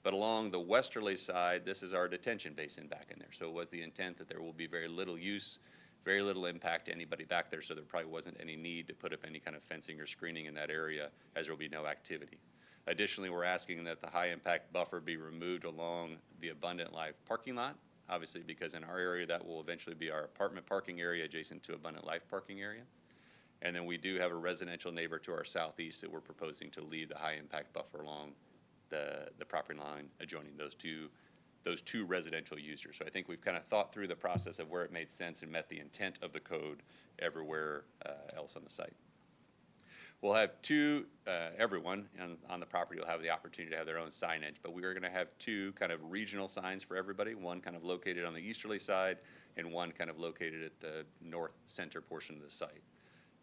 But along the westerly side, this is our detention basin back in there. So it was the intent that there will be very little use, very little impact to anybody back there, so there probably wasn't any need to put up any kind of fencing or screening in that area, as there will be no activity. Additionally, we're asking that the high impact buffer be removed along the Abundant Life parking lot, obviously because in our area that will eventually be our apartment parking area adjacent to Abundant Life parking area. And then we do have a residential neighbor to our southeast that we're proposing to leave the high impact buffer along the property line adjoining those two residential users. So I think we've kind of thought through the process of where it made sense and met the intent of the code everywhere else on the site. We'll have everyone on the property will have the opportunity to have their own signage, but we are going to have two kind of regional signs for everybody, one kind of located on the easterly side and one kind of located at the north center portion of the site.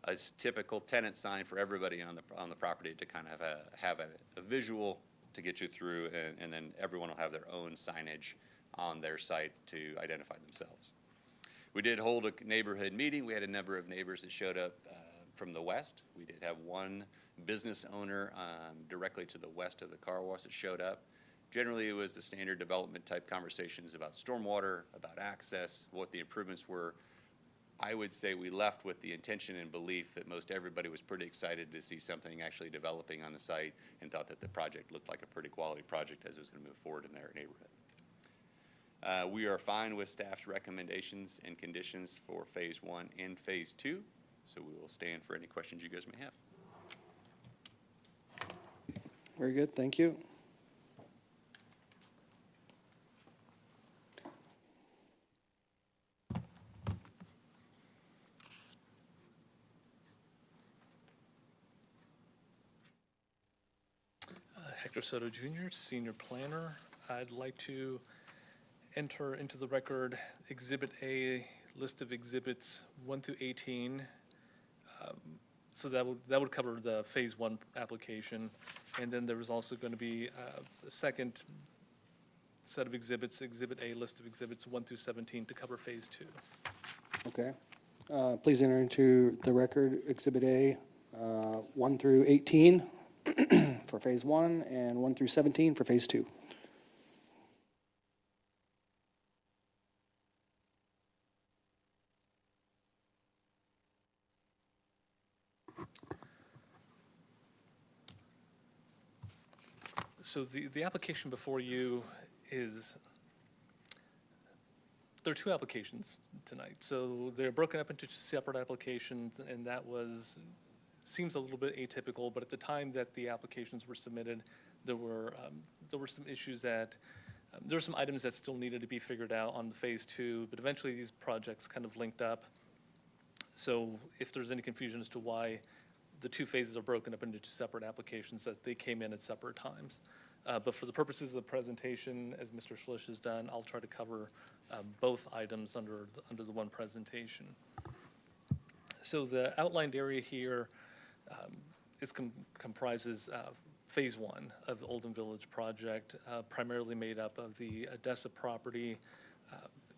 A typical tenant sign for everybody on the property to kind of have a visual to get you through, and then everyone will have their own signage on their site to identify themselves. We did hold a neighborhood meeting. We had a number of neighbors that showed up from the west. We did have one business owner directly to the west of the car wash that showed up. Generally, it was the standard development type conversations about stormwater, about access, what the improvements were. I would say we left with the intention and belief that most everybody was pretty excited to see something actually developing on the site and thought that the project looked like a pretty quality project as it was going to move forward in their neighborhood. We are fine with staff's recommendations and conditions for Phase 1 and Phase 2, so we will stand for any questions you guys may have. Very good, thank you. Hector Soto Jr., Senior Planner. I'd like to enter into the record Exhibit A, list of exhibits 1 through 18. So that would cover the Phase 1 application. And then there was also going to be a second set of exhibits, Exhibit A, list of exhibits 1 through 17 to cover Phase 2. Okay. Please enter into the record Exhibit A, 1 through 18 for Phase 1 and 1 through 17 for Phase 2. So the application before you is, there are two applications tonight. So they're broken up into two separate applications, and that seems a little bit atypical, but at the time that the applications were submitted, there were some issues that, there were some items that still needed to be figured out on the Phase 2, but eventually these projects kind of linked up. So if there's any confusion as to why the two phases are broken up into two separate applications, that they came in at separate times. But for the purposes of the presentation, as Mr. Schlish has done, I'll try to cover both items under the one presentation. So the outlined area here comprises Phase 1 of the Oldham Village project, primarily made up of the Odessa property.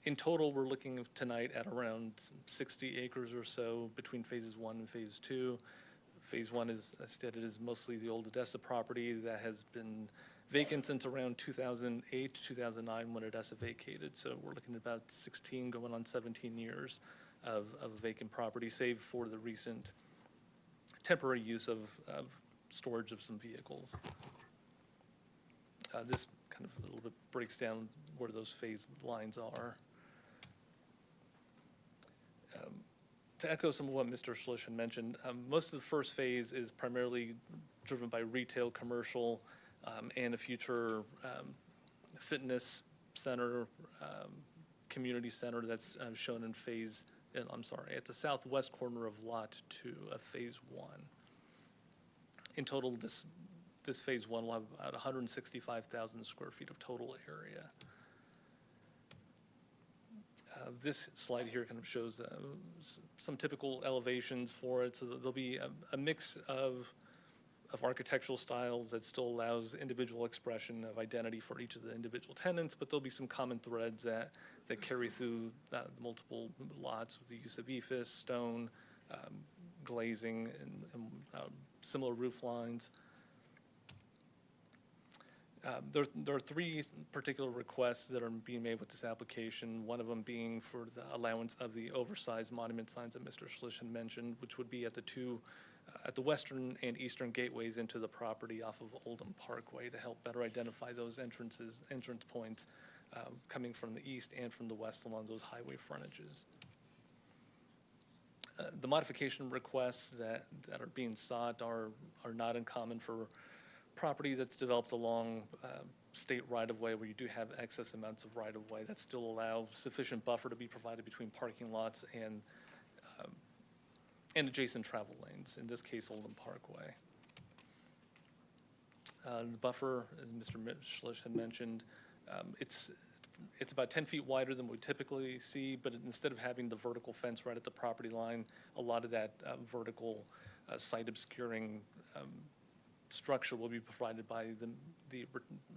In total, we're looking tonight at around 60 acres or so between Phases 1 and Phase 2. Phase 1 is, as stated, is mostly the old Odessa property that has been vacant since around 2008 to 2009 when Odessa vacated. So we're looking at about 16 going on 17 years of vacant property, save for the recent temporary use of storage of some vehicles. This kind of a little bit breaks down where those phase lines are. To echo some of what Mr. Schlish had mentioned, most of the first phase is primarily driven by retail, commercial, and a future fitness center, community center that's shown in at the southwest corner of Lot 2 of Phase 1. In total, this Phase 1 will have about 165,000 square feet of total area. This slide here kind of shows some typical elevations for it. So there'll be a mix of of architectural styles that still allows individual expression of identity for each of the individual tenants, but there'll be some common threads that carry through the multiple lots with the use of ephes, stone, glazing, and similar roof lines. There are three particular requests that are being made with this application, one of them being for the allowance of the oversized monument signs that Mr. Schlish had mentioned, which would be at the western and eastern gateways into the property off of Oldham Parkway to help better identify those entrance points coming from the east and from the west along those highway frontages. The modification requests that are being sought are not uncommon for property that's developed along state right-of-way where you do have excess amounts of right-of-way that still allow sufficient buffer to be provided between parking lots and adjacent travel lanes, in this case Oldham Parkway. The buffer, as Mr. Schlish had mentioned, it's about 10 feet wider than we typically see, but instead of having the vertical fence right at the property line, a lot of that vertical site obscuring structure will be provided by the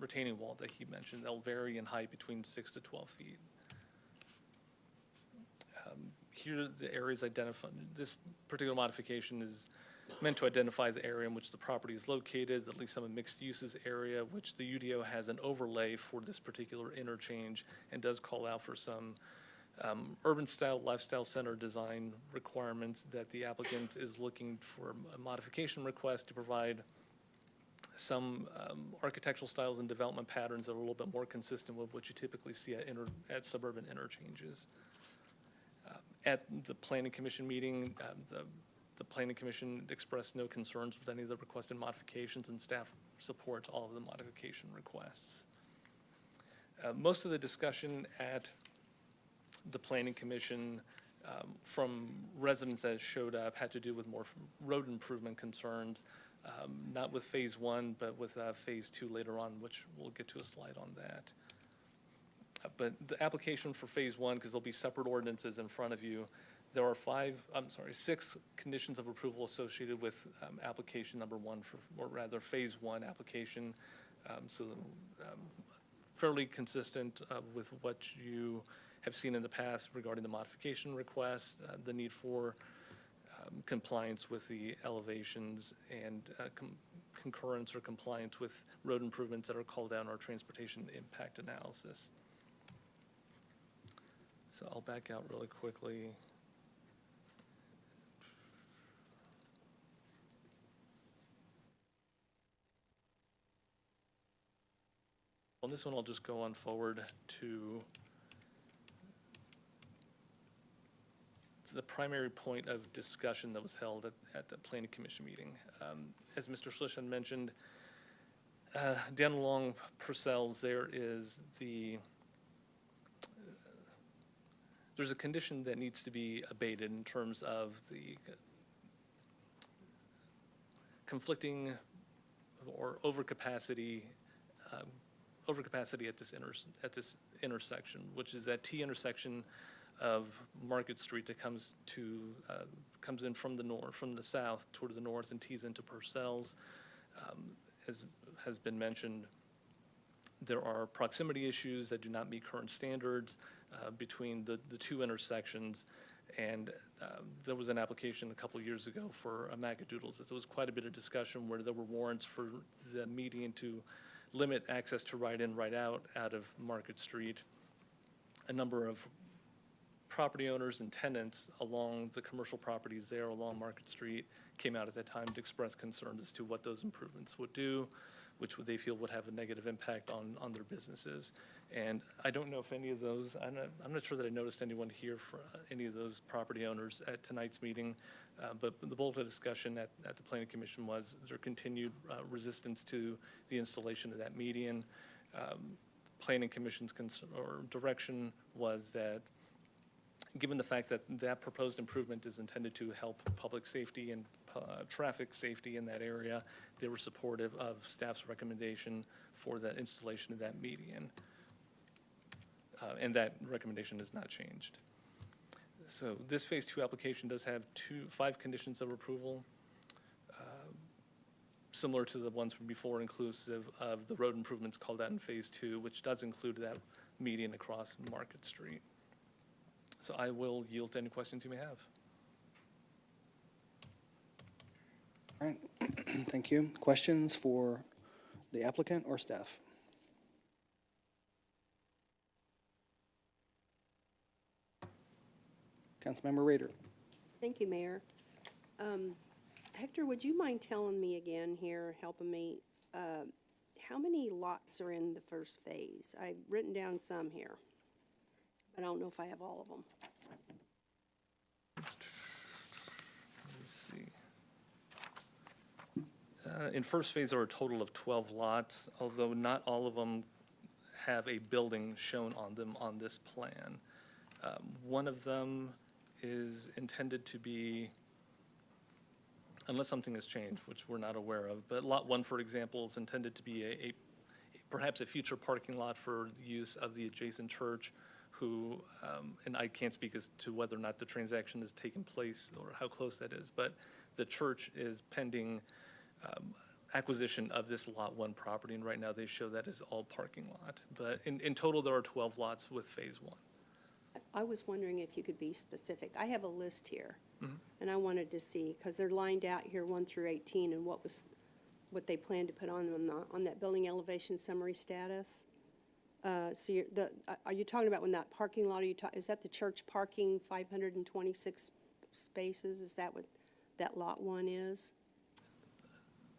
retaining wall that he mentioned. They'll vary in height between 6 to 12 feet. Here the areas identified. This particular modification is meant to identify the area in which the property is located, at least some mixed uses area, which the UDO has an overlay for this particular interchange and does call out for some urban style, lifestyle center design requirements that the applicant is looking for a modification request to provide some architectural styles and development patterns that are a little bit more consistent with what you typically see at suburban interchanges. At the Planning Commission meeting, the Planning Commission expressed no concerns with any of the requested modifications, and staff supports all of the modification requests. Most of the discussion at the Planning Commission from residents that showed up had to do with more road improvement concerns, not with phase one, but with phase two later on, which we'll get to a slide on that. But the application for phase one, because there'll be separate ordinances in front of you, there are 6 conditions of approval associated with application number one, or rather phase one application. Fairly consistent with what you have seen in the past regarding the modification request, the need for compliance with the elevations, and concurrence or compliance with road improvements that are called out in our transportation impact analysis. So I'll back out really quickly. On this one, I'll just go on forward to the primary point of discussion that was held at the Planning Commission meeting. As Mr. Schlish had mentioned, down along Purcell's, there's a condition that needs to be abated in terms of the conflicting or overcapacity at this intersection, which is that T intersection of Market Street that comes in from the south toward the north and tees into Purcell's. As has been mentioned, there are proximity issues that do not meet current standards between the two intersections, and there was an application a couple years ago for a Magadoodles. There was quite a bit of discussion where there were warrants for the median to limit access to right in, right out of Market Street. A number of property owners and tenants along the commercial properties there along Market Street came out at that time to express concern as to what those improvements would do, which they feel would have a negative impact on their businesses. And I don't know if any of those, I'm not sure that I noticed anyone here for any of those property owners at tonight's meeting, but the bulk of the discussion at the Planning Commission was there continued resistance to the installation of that median. Planning Commission's direction was that given the fact that that proposed improvement is intended to help public safety and traffic safety in that area, they were supportive of staff's recommendation for the installation of that median. And that recommendation has not changed. So this phase two application does have 5 conditions of approval. similar to the ones from before, inclusive of the road improvements called out in Phase 2, which does include that median across Market Street. So I will yield to any questions you may have. All right, thank you. Questions for the applicant or staff? Councilmember Rader. Thank you, Mayor. Hector, would you mind telling me again here, helping me, how many lots are in the first phase? I've written down some here, but I don't know if I have all of them. Let's see. In first phase, there are a total of 12 lots, although not all of them have a building shown on them on this plan. One of them is intended to be, unless something has changed, which we're not aware of, but Lot 1, for example, is intended to be perhaps a future parking lot for use of the adjacent church, who, and I can't speak as to whether or not the transaction has taken place or how close that is, but the church is pending acquisition of this Lot 1 property, and right now they show that as all parking lot. But in total, there are 12 lots with Phase 1. I was wondering if you could be specific. I have a list here, and I wanted to see, because they're lined out here 1 through 18, and what they plan to put on them on that building elevation summary status. So are you talking about when that parking lot, is that the church parking 526 spaces? Is that what that Lot 1 is?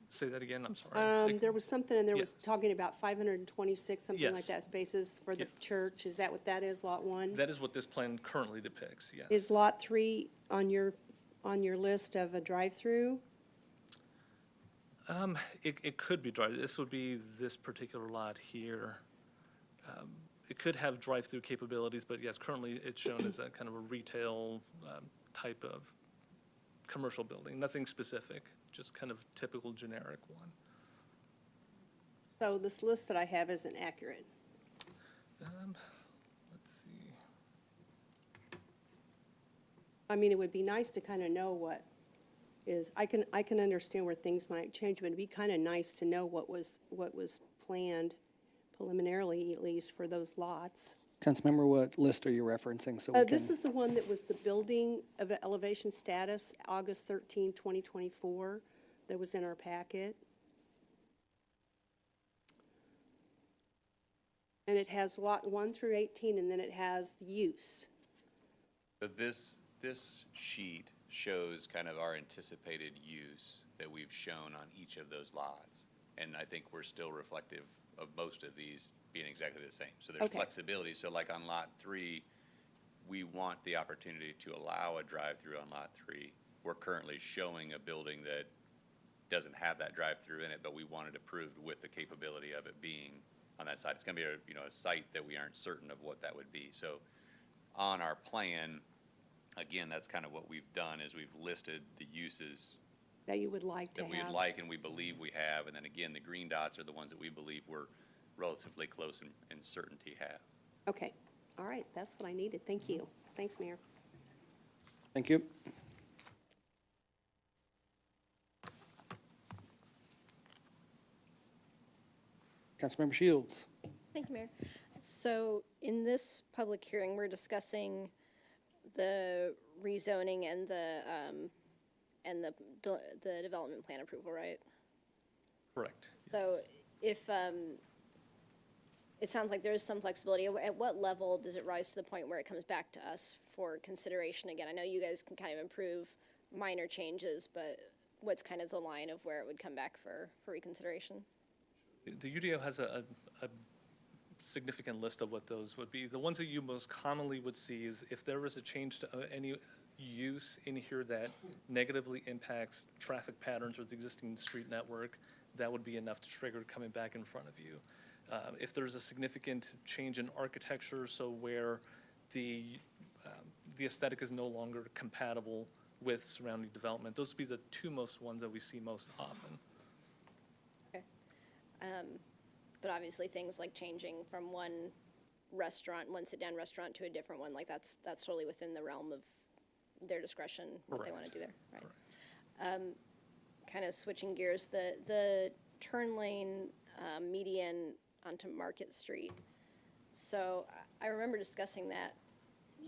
Say that again, I'm sorry. There was something, and there was Yes. talking about 526, something like Yes. that, spaces for the Yes. church. Is that what that is, Lot 1? That is what this plan currently depicts, yes. Is Lot 3 on your list of a drive-through? It could be drive. This would be this particular lot here. It could have drive-through capabilities, but yes, currently it's shown as a kind of a retail type of commercial building. Nothing specific, just kind of typical generic one. So this list that I have isn't accurate. Let's see. I mean, it would be nice to kind of know what is, I can understand where things might change, but it'd be kind of nice to know what was planned preliminarily, at least, for those lots. Councilmember, what list are you referencing? So we can. This is the one that was the building of elevation status, August 13, 2024, that was in our packet. And it has Lot 1 through 18, and then it has the use. So this sheet shows kind of our anticipated use that we've shown on each of those lots. And I think we're still reflective of most of these being exactly the same. So there's Okay. flexibility. So like on Lot 3, we want the opportunity to allow a drive-through on Lot 3. We're currently showing a building that doesn't have that drive-through in it, but we want it approved with the capability of it being on that side. It's going to be a site that we aren't certain of what that would be. So on our plan, again, that's kind of what we've done, is we've listed the uses That you would like to that have. we like and we believe we have. And then again, the green dots are the ones that we believe we're relatively close in certainty have. Okay, all right, that's what I needed. Thank you. Thanks, Mayor. Thank you. Councilmember Shields. Thank you, Mayor. So in this public hearing, we're discussing the rezoning and the development plan approval, right? Correct. So if, it sounds like there is some flexibility. At what level does it rise to the point where it comes back to us for consideration again? I know you guys can kind of improve minor changes, but what's kind of the line of where it would come back for reconsideration? The UDO has a significant list of what those would be. The ones that you most commonly would see is if there was a change to any use in here that negatively impacts traffic patterns or the existing street network, that would be enough to trigger coming back in front of you. If there's a significant change in architecture, so where the aesthetic is no longer compatible with surrounding development, those would be the two most ones that we see most often. Okay. But obviously things like changing from one sit-down restaurant to a different one, like that's totally within the realm of their discretion, what they want to do there, right? kind of switching gears, the turn lane median onto Market Street. So I remember discussing that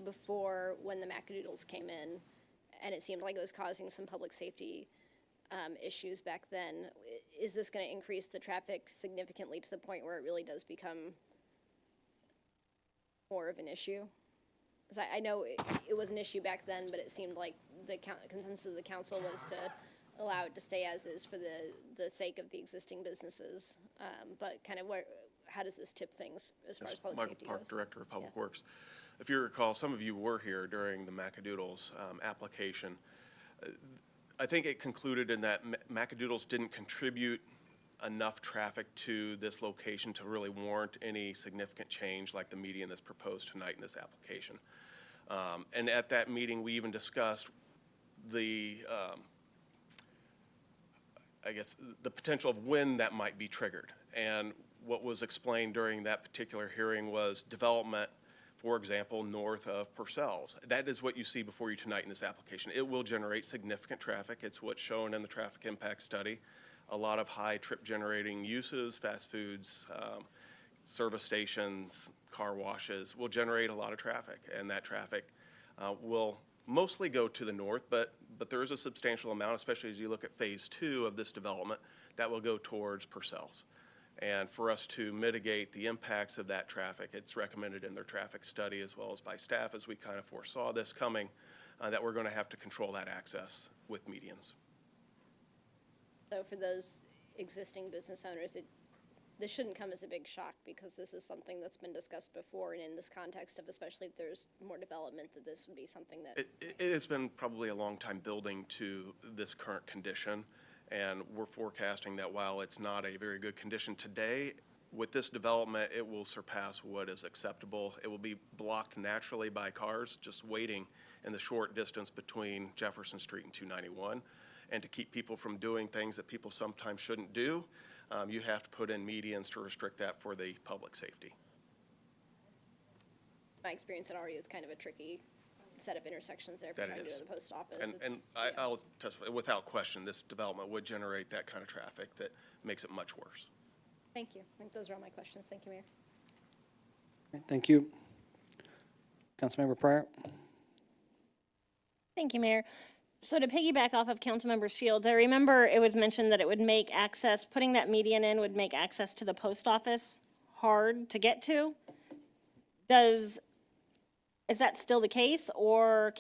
before when the Macadoodles came in, and it seemed like it was causing some public safety issues back then. Is this going to increase the traffic significantly to the point where it really does become more of an issue? Because I know it was an issue back then, but it seemed like the consensus of the council was to allow it to stay as is for the sake of the existing businesses. But kind of how does this tip things as far as public safety goes? Park Director of Public Works. If you recall, some of you were here during the Macadoodles application. I think it concluded in that Macadoodles didn't contribute enough traffic to this location to really warrant any significant change like the median that's proposed tonight in this application. And at that meeting, we even discussed the, I guess, the potential of when that might be triggered. And what was explained during that particular hearing was development, for example, north of Purcell's. That is what you see before you tonight in this application. It will generate significant traffic. It's what's shown in the traffic impact study. A lot of high trip generating uses, fast foods, service stations, car washes will generate a lot of traffic, and that traffic will mostly go to the north, but there is a substantial amount, especially as you look at phase 2 of this development, that will go towards Purcell's. And for us to mitigate the impacts of that traffic, it's recommended in their traffic study as well as by staff as we kind of foresaw this coming, that we're going to have to control that access with medians. So for those existing business owners, this shouldn't come as a big shock because this is something that's been discussed before, and in this context of especially if there's more development, that this would be something that... It has been probably a long time building to this current condition, and we're forecasting that while it's not a very good condition today, with this development, it will surpass what is acceptable. It will be blocked naturally by cars just waiting in the short distance between Jefferson Street and 291. And to keep people from doing things that people sometimes shouldn't do, you have to put in medians to restrict that for the public safety. My experience, it already is kind of a tricky set of intersections there for trying to go to the post office. And I'll testify, without question, this development would generate that kind of traffic that makes it much worse. Thank you. I think those are all my questions. Thank you, Mayor. Thank you. Councilmember Pryor. Thank you, Mayor. So to piggyback off of Councilmember Shields, I remember it was mentioned that it would make access, putting that median in would make access to the post office hard to get to. Is that still the case, or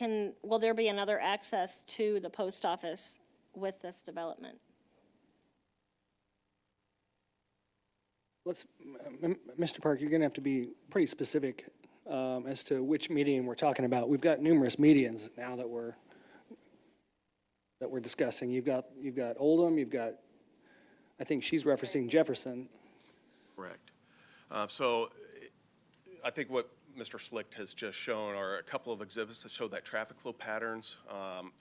will there be another access to the post office with this development? Mr. Park, you're going to have to be pretty specific as to which median we're talking about. We've got numerous medians now that we're discussing. You've got Oldham, you've got, I think she's referencing Jefferson. Correct. So I think what Mr. Slick has just shown are a couple of exhibits that show that traffic flow patterns.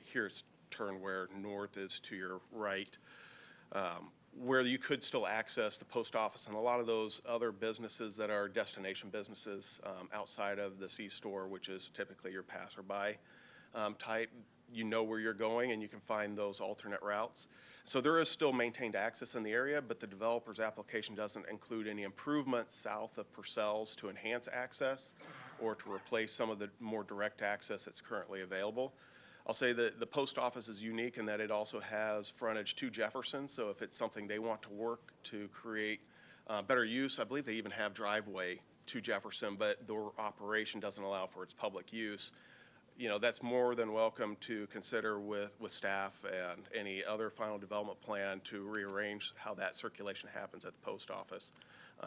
Here's turn where north is to your right, where you could still access the post office and a lot of those other businesses that are destination businesses outside of the C-store, which is typically your passerby type. You know where you're going and you can find those alternate routes. So there is still maintained access in the area, but the developer's application doesn't include any improvements south of Purcell's to enhance access or to replace some of the more direct access that's currently available. I'll say that the post office is unique in that it also has frontage to Jefferson, so if it's something they want to work to create better use, I believe they even have driveway to Jefferson, but their operation doesn't allow for its public use. You know, that's more than welcome to consider with staff and any other final development plan to rearrange how that circulation happens at the post office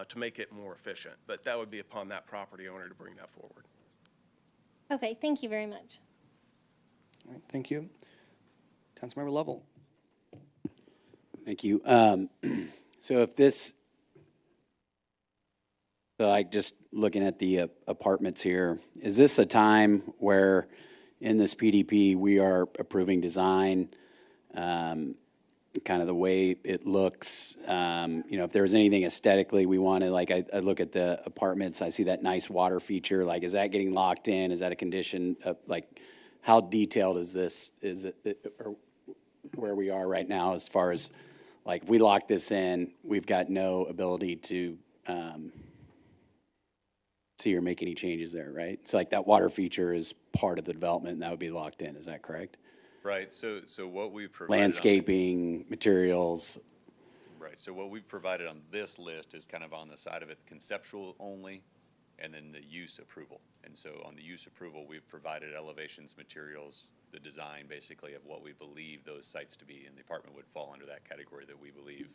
to make it more efficient. But that would be upon that property owner to bring that forward. Okay, thank you very much. All right, thank you. Councilmember Lovell. Thank you. So if this, so like just looking at the apartments here, is this a time where in this PDP we are approving design, kind of the way it looks? You know, if there's anything aesthetically we want to, like I look at the apartments, I see that nice water feature, like is that getting locked in? Is that a condition of, like, how detailed is this? Is it, or where we are right now as far as, like, if we lock this in, we've got no ability to see or make any changes there, right? So like that water feature is part of the development and that would be locked in, is that correct? Right, so what we've provided. Landscaping, materials. Right, so what we've provided on this list is kind of on the side of it, conceptual only, and then the use approval. And so on the use approval, we've provided elevations, materials, the design basically of what we believe those sites to be, and the apartment would fall under that category that we believe,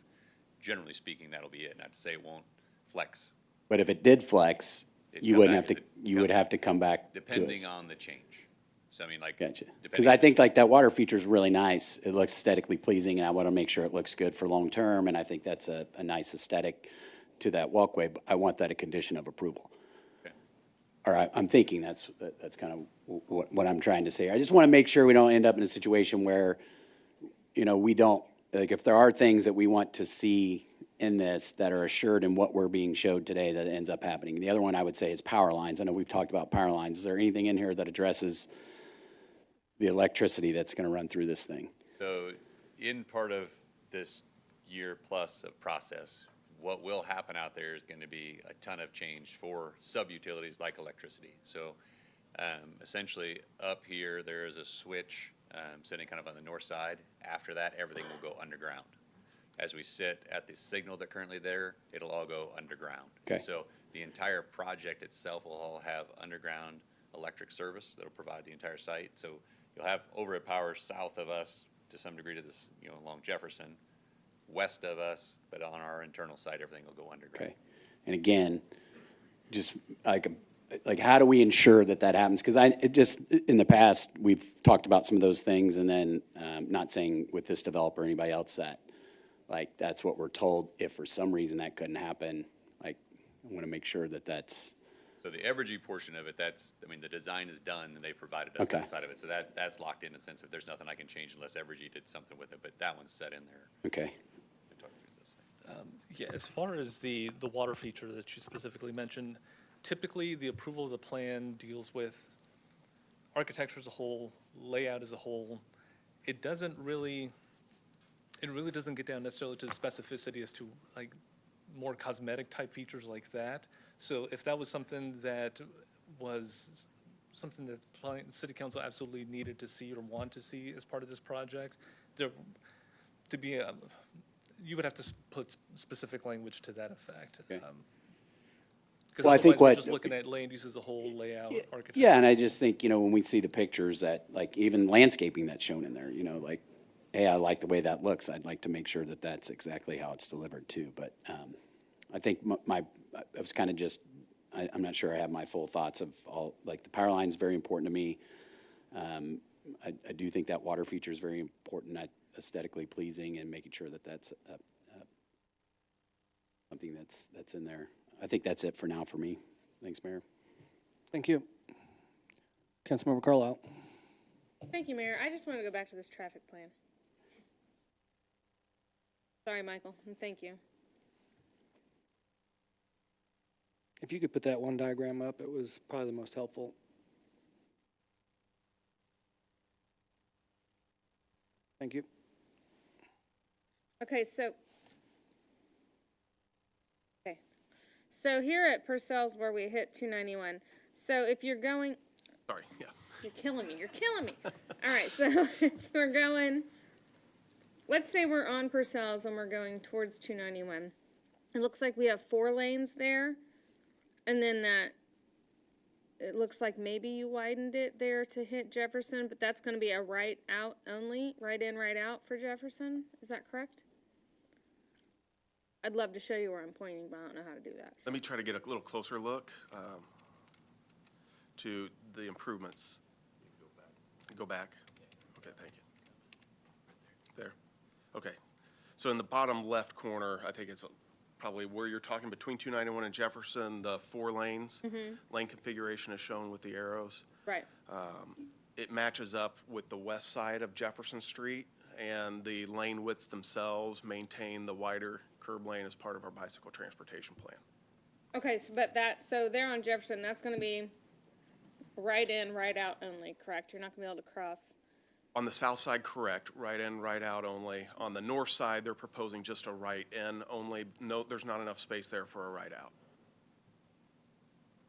generally speaking, that'll be it. Not to say it won't flex. But if it did flex, you wouldn't have to, you would have to come back to us. Depending on the change. So I mean, like. Gotcha. Because depending I on- think like that water feature is really nice. It looks aesthetically pleasing, and I want to make sure it looks good for long-term, and I think that's a nice aesthetic to that walkway. But I want that a condition of approval. Okay. All right, I'm thinking that's kind of what I'm trying to say. I just want to make sure we don't end up in a situation where, you know, we don't, like, if there are things that we want to see in this that are assured in what we're being showed today, that ends up happening. The other one I would say is power lines. I know we've talked about power lines. Is there anything in here that addresses the electricity that's going to run through this thing? So in part of this year plus of process, what will happen out there is going to be a ton of change for sub-utilities like electricity. So essentially up here, there is a switch sitting kind of on the north side. After that, everything will go underground. As we sit at the signal that currently there, it'll all go underground. Okay. So the entire project itself will all have underground electric service that'll provide the entire site. So you'll have overhead power south of us to some degree to this, you know, along Jefferson, west of us, but on our internal site, everything will go underground. Okay. And again, just like how do we ensure that that happens? Because in the past, we've talked about some of those things, and then not saying with this developer or anybody else that, like, that's what we're told. If for some reason that couldn't happen, like, I want to make sure that that's. So the Evergy portion of it, that's, I mean, the design is done and they provided us Okay. that side of it. So that's locked in the sense of there's nothing I can change unless Evergy did something with it, but that one's set in there. Okay. Yeah, as far as the water feature that you specifically mentioned, typically the approval of the plan deals with architecture as a whole, layout as a whole. It really doesn't get down necessarily to the specificity as to like more cosmetic type features like that. So if that was something that City Council absolutely needed to see or want to see as part of this project, you would have to put specific language to that effect. Okay. Because Well, I think we're just looking at land use as a whole, layout, architecture. Yeah, and I just think, you know, when we see the pictures that, like, even landscaping that's shown in there, you know, like, hey, I like the way that looks. I'd like to make sure that that's exactly how it's delivered too. But I think I was kind of just, I'm not sure I have my full thoughts of all, like, the power line is very important to me. I do think that water feature is very important, aesthetically pleasing, and making sure that that's something that's in there. I think that's it for now for me. Thanks, Mayor. Thank you. Councilmember Carlisle. Thank you, Mayor. I just want to go back to this traffic plan. Sorry, Michael, and thank you. If you could put that one diagram up, it was probably the most helpful. Thank you. Okay, so here at Purcell's where we hit 291. So if you're going, Sorry, yeah. you're killing me. All right, so if we're going, let's say we're on Purcell's and we're going towards 291. It looks like we have 4 lanes there, and then it looks like maybe you widened it there to hit Jefferson, but that's going to be a right out only, right in, right out for Jefferson. Is that correct? I'd love to show you where I'm pointing, but I don't know how to do that. Let me try to get a little closer look to the improvements. Go back. Okay, thank you. There. Okay. So in the bottom left corner, I think it's probably where you're talking between 291 and Jefferson, the 4 lanes. Lane configuration is shown with the arrows. Right. It matches up with the west side of Jefferson Street, and the lane widths themselves maintain the wider curb lane as part of our bicycle transportation plan. Okay, so there on Jefferson, that's going to be right in, right out only, correct? You're not going to be able to cross. On the south side, correct, right in, right out only. On the north side, they're proposing just a right in only. No, there's not enough space there for a right out.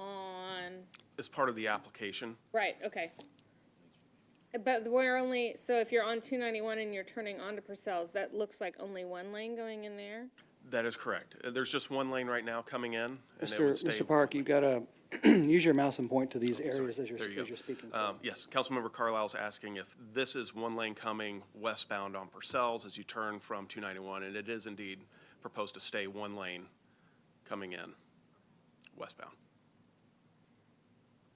On, As part of the application, right, okay. But we're only, so if you're on 291 and you're turning onto Purcell's, that looks like only one lane going in there? that is correct. There's just one lane right now coming in, and it would stay. Mr. Park, you've got to use your mouse and point to these areas as you're There you go. speaking. Yes, Councilmember Carlisle's asking if this is one lane coming westbound on Purcell's as you turn from 291, and it is indeed proposed to stay one lane coming in westbound.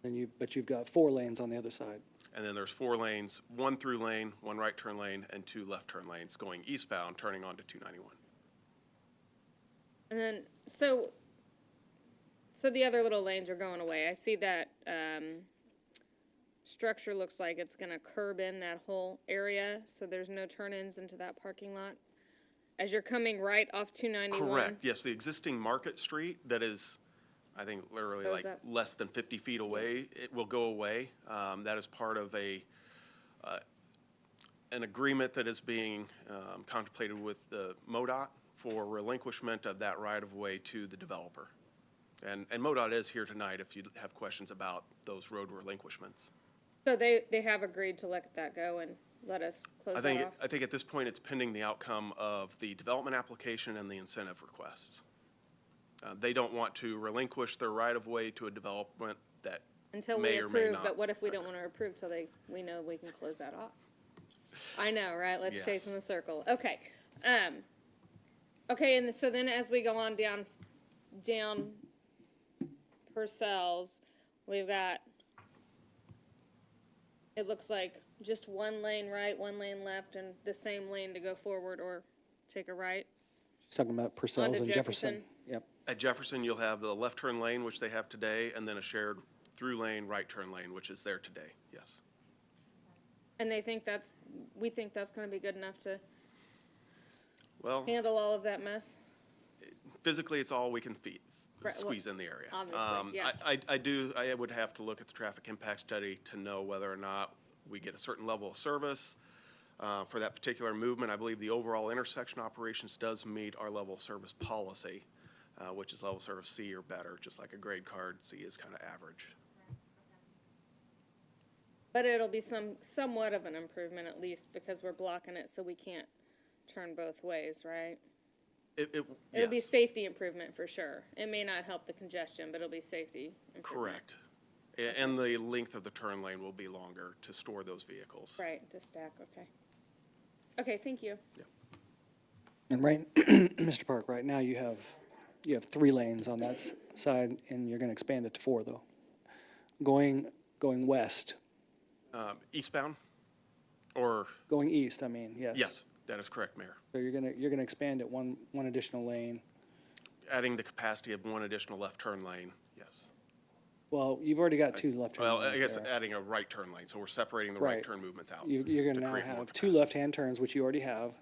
But you've got 4 lanes on the other side. And then there's 4 lanes, 1 through lane, 1 right turn lane, and 2 left turn lanes going eastbound, turning onto 291. And then, so the other little lanes are going away. I see that, structure looks like it's gonna curb in that whole area, so there's no turn-ins into that parking lot. As you're coming right off 291. Correct, yes, the existing Market Street that is, I think, literally Goes like up. less than 50 feet away, it will go away. That is part of an agreement that is being contemplated with the MoDOT for relinquishment of that right-of-way to the developer. And MoDOT is here tonight if you have questions about those road relinquishments. So they have agreed to let that go and let us close that off? I think at this point, it's pending the outcome of the development application and the incentive requests. They don't want to relinquish their right-of-way to a development that Until we may or may approve, not. but what if we don't want to approve till we know we can close that off? I know, right? Let's Yes. chase in the circle. Okay. Okay, and so then as we go on down Purcell's, we've got, it looks like just 1 lane right, 1 lane left, and the same lane to go forward or take a right. He's talking about Purcell's Onto and Jefferson. Jefferson. Yep. At Jefferson, you'll have the left turn lane, which they have today, and then a shared through lane, right turn lane, which is there today, yes. And we think that's gonna be good enough to Well, handle all of that mess? physically, it's all we can Right, squeeze in the area. Obviously, yeah. I would have to look at the traffic impact study to know whether or not we get a certain level of service for that particular movement. I believe the overall intersection operations does meet our level of service policy, which is level service C or better, just like a grade card. C is kind of average. But it'll be somewhat of an improvement at least because we're blocking it so we can't turn both ways, right? It'll be Yes. safety improvement for sure. It may not help the congestion, but it'll be safety improvement. Correct. And the length of the turn lane will be longer to store those vehicles. Right, the stack, okay. Okay, thank you. And right, Mr. Park, right now you have 3 lanes on that side, and you're going to expand it to 4, though. Going west, Eastbound or? going east, I mean, yes. Yes, that is correct, Mayor. So you're going to expand it one additional lane. Adding the capacity of 1 additional left turn lane, yes. Well, you've already got 2 left turn Well, lanes I guess there. adding a right turn lane, so we're separating the right Right. turn movements out. You're going to now create more have 2 capacity. left-hand turns, which you already have.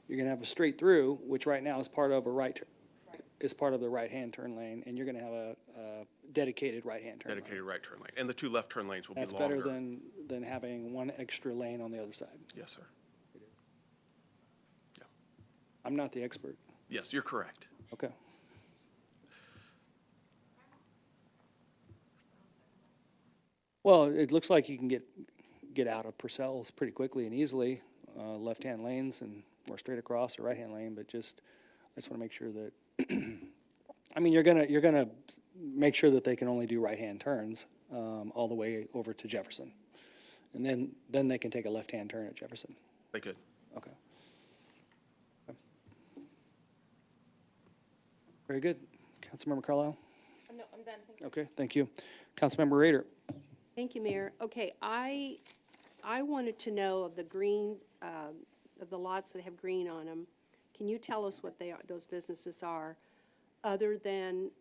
You're going to have a straight through, which right now is part of the right-hand turn lane, and you're going to have a dedicated right-hand turn lane. Dedicated right turn lane. And the 2 left turn lanes will be That's longer. better than having 1 extra lane on the other side. Yes, sir. I'm not the expert. Yes, you're correct. Okay. Well, it looks like you can get out of Purcell's pretty quickly and easily, left-hand lanes or straight across or right-hand lane, but I just want to make sure that, I mean, you're gonna make sure that they can only do right-hand turns, all the way over to Jefferson. And then they can take a left-hand turn at Jefferson. They could. Okay. Very good. Councilmember Carlisle? No, I'm done, thank you. Okay, thank you. Councilmember Rader? Thank you, Mayor. Okay, I wanted to know of the green, of the lots that have green on them. Can you tell us what those businesses are, other than,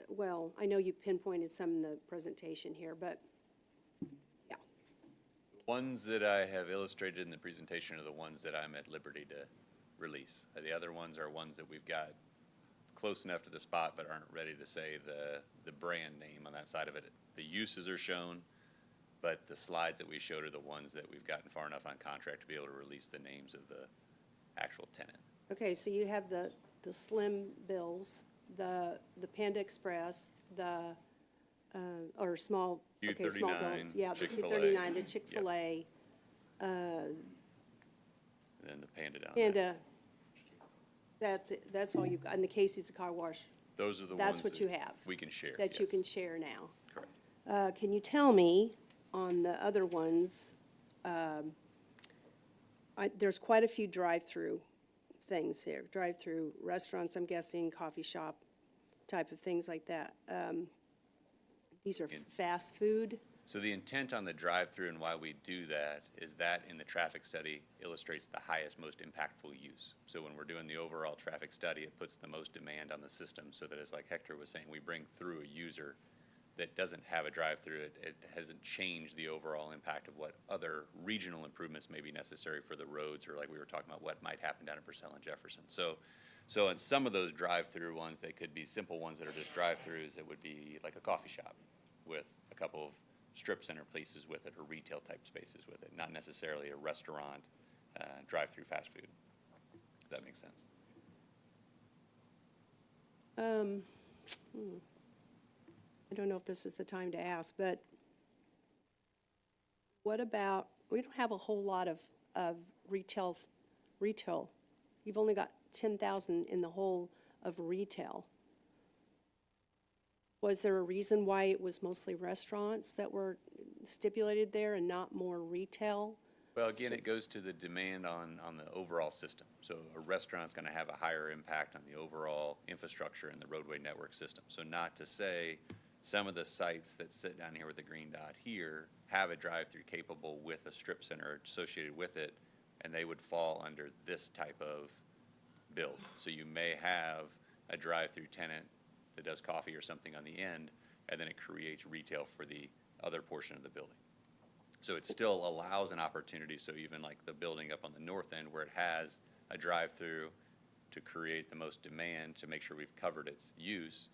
well, I know you pinpointed some in the presentation here, but, yeah. Ones that I have illustrated in the presentation are the ones that I'm at liberty to release. The other ones are ones that we've got close enough to the spot but aren't ready to say the brand name on that side of it. The uses are shown, but the slides that we showed are the ones that we've gotten far enough on contract to be able to release the names of the actual tenant. Okay, so you have the Slim Bills, the Panda Express, the, or small, okay, small Q39, buildings. Yeah, the Chick-fil-A. Q39, the Chick-fil-A, And then the Panda down there. Panda. That's it, that's all you've got, and the Casey's, the car wash. Those are the ones That's what that you have. we can share. That you yes. can share now. Correct. Can you tell me on the other ones, there's quite a few drive-through things here, drive-through restaurants, I'm guessing, coffee shop type of things like that. These are fast food. So the intent on the drive-through and why we do that is that in the traffic study illustrates the highest, most impactful use. So when we're doing the overall traffic study, it puts the most demand on the system so that, as like Hector was saying, we bring through a user that doesn't have a drive-through. It hasn't changed the overall impact of what other regional improvements may be necessary for the roads, or like we were talking about what might happen down in Purcell and Jefferson. So in some of those drive-through ones, they could be simple ones that are just drive-throughs. It would be like a coffee shop with a couple of strip center places with it, or retail type spaces with it, not necessarily a restaurant, drive-through fast food, if that makes sense. I don't know if this is the time to ask, but what about, we don't have a whole lot of retail. You've only got 10,000 in the whole of retail. Was there a reason why it was mostly restaurants that were stipulated there and not more retail? Well, again, it goes to the demand on the overall system. So a restaurant's going to have a higher impact on the overall infrastructure and the roadway network system. So not to say some of the sites that sit down here with the green dot here have a drive-through capable with a strip center associated with it, and they would fall under this type of build. So you may have a drive-through tenant that does coffee or something on the end, and then it creates retail for the other portion of the building. So it still allows an opportunity, so even like the building up on the north end where it has a drive-through to create the most demand to make sure we've covered its use,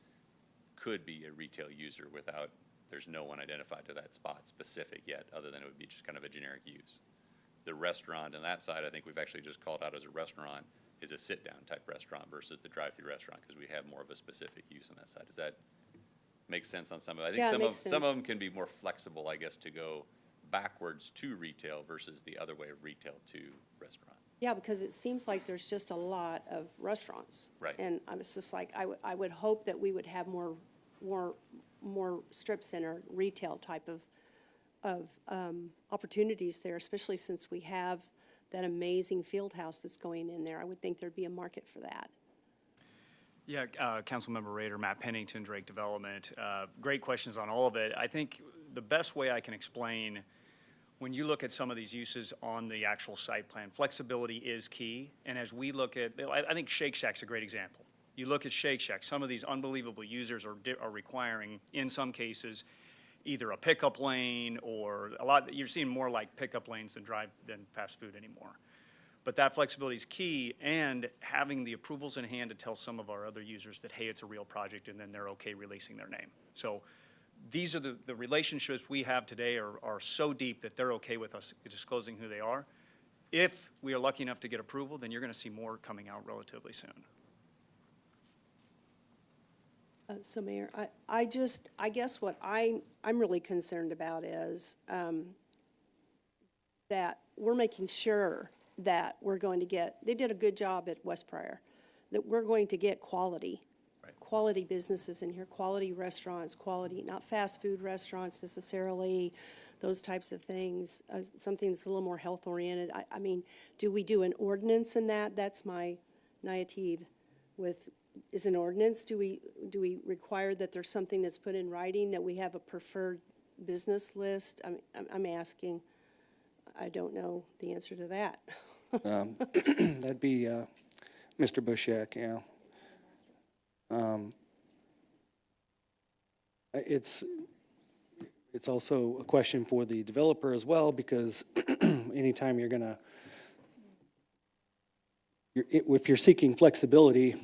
could be a retail user without, there's no one identified to that spot specific yet, other than it would be just kind of a generic use. The restaurant on that side, I think we've actually just called out as a restaurant, is a sit-down type restaurant versus the drive-through restaurant, because we have more of a specific use on that side. Does that make sense on some of it? I think some of them can be more flexible, I guess, to go backwards to retail versus the other way of retail to restaurant. Yeah, because it seems like there's just a lot of restaurants. Right. And it's just like, I would hope that we would have more strip center retail type of opportunities there, especially since we have that amazing field house that's going in there. I would think there'd be a market for that. Yeah, Councilmember Rader, Matt Pennington, Drake Development. Great questions on all of it. I think the best way I can explain, when you look at some of these uses on the actual site plan, flexibility is key. And as we look at, I think Shake Shack's a great example. You look at Shake Shack, some of these unbelievable users are requiring, in some cases, either a pickup lane or you're seeing more like pickup lanes than fast food anymore. But that flexibility is key, and having the approvals in hand to tell some of our other users that, hey, it's a real project, and then they're okay releasing their name. So these are the relationships we have today are so deep that they're okay with us disclosing who they are. If we are lucky enough to get approval, then you're going to see more coming out relatively soon. So Mayor, I guess what I'm really concerned about is that we're making sure that we're going to get, they did a good job at West Pryor, that we're going to get quality, quality businesses in here, quality restaurants, quality, not fast food restaurants necessarily, those types of things, something that's a little more health oriented. I mean, do we do an ordinance in that? That's my naivete with, is an ordinance, do we require that there's something that's put in writing, that we have a preferred business list? I'm asking. I don't know the answer to that. That'd be Mr. Bushek, yeah. It's also a question for the developer as well, because anytime you're gonna, if you're seeking flexibility,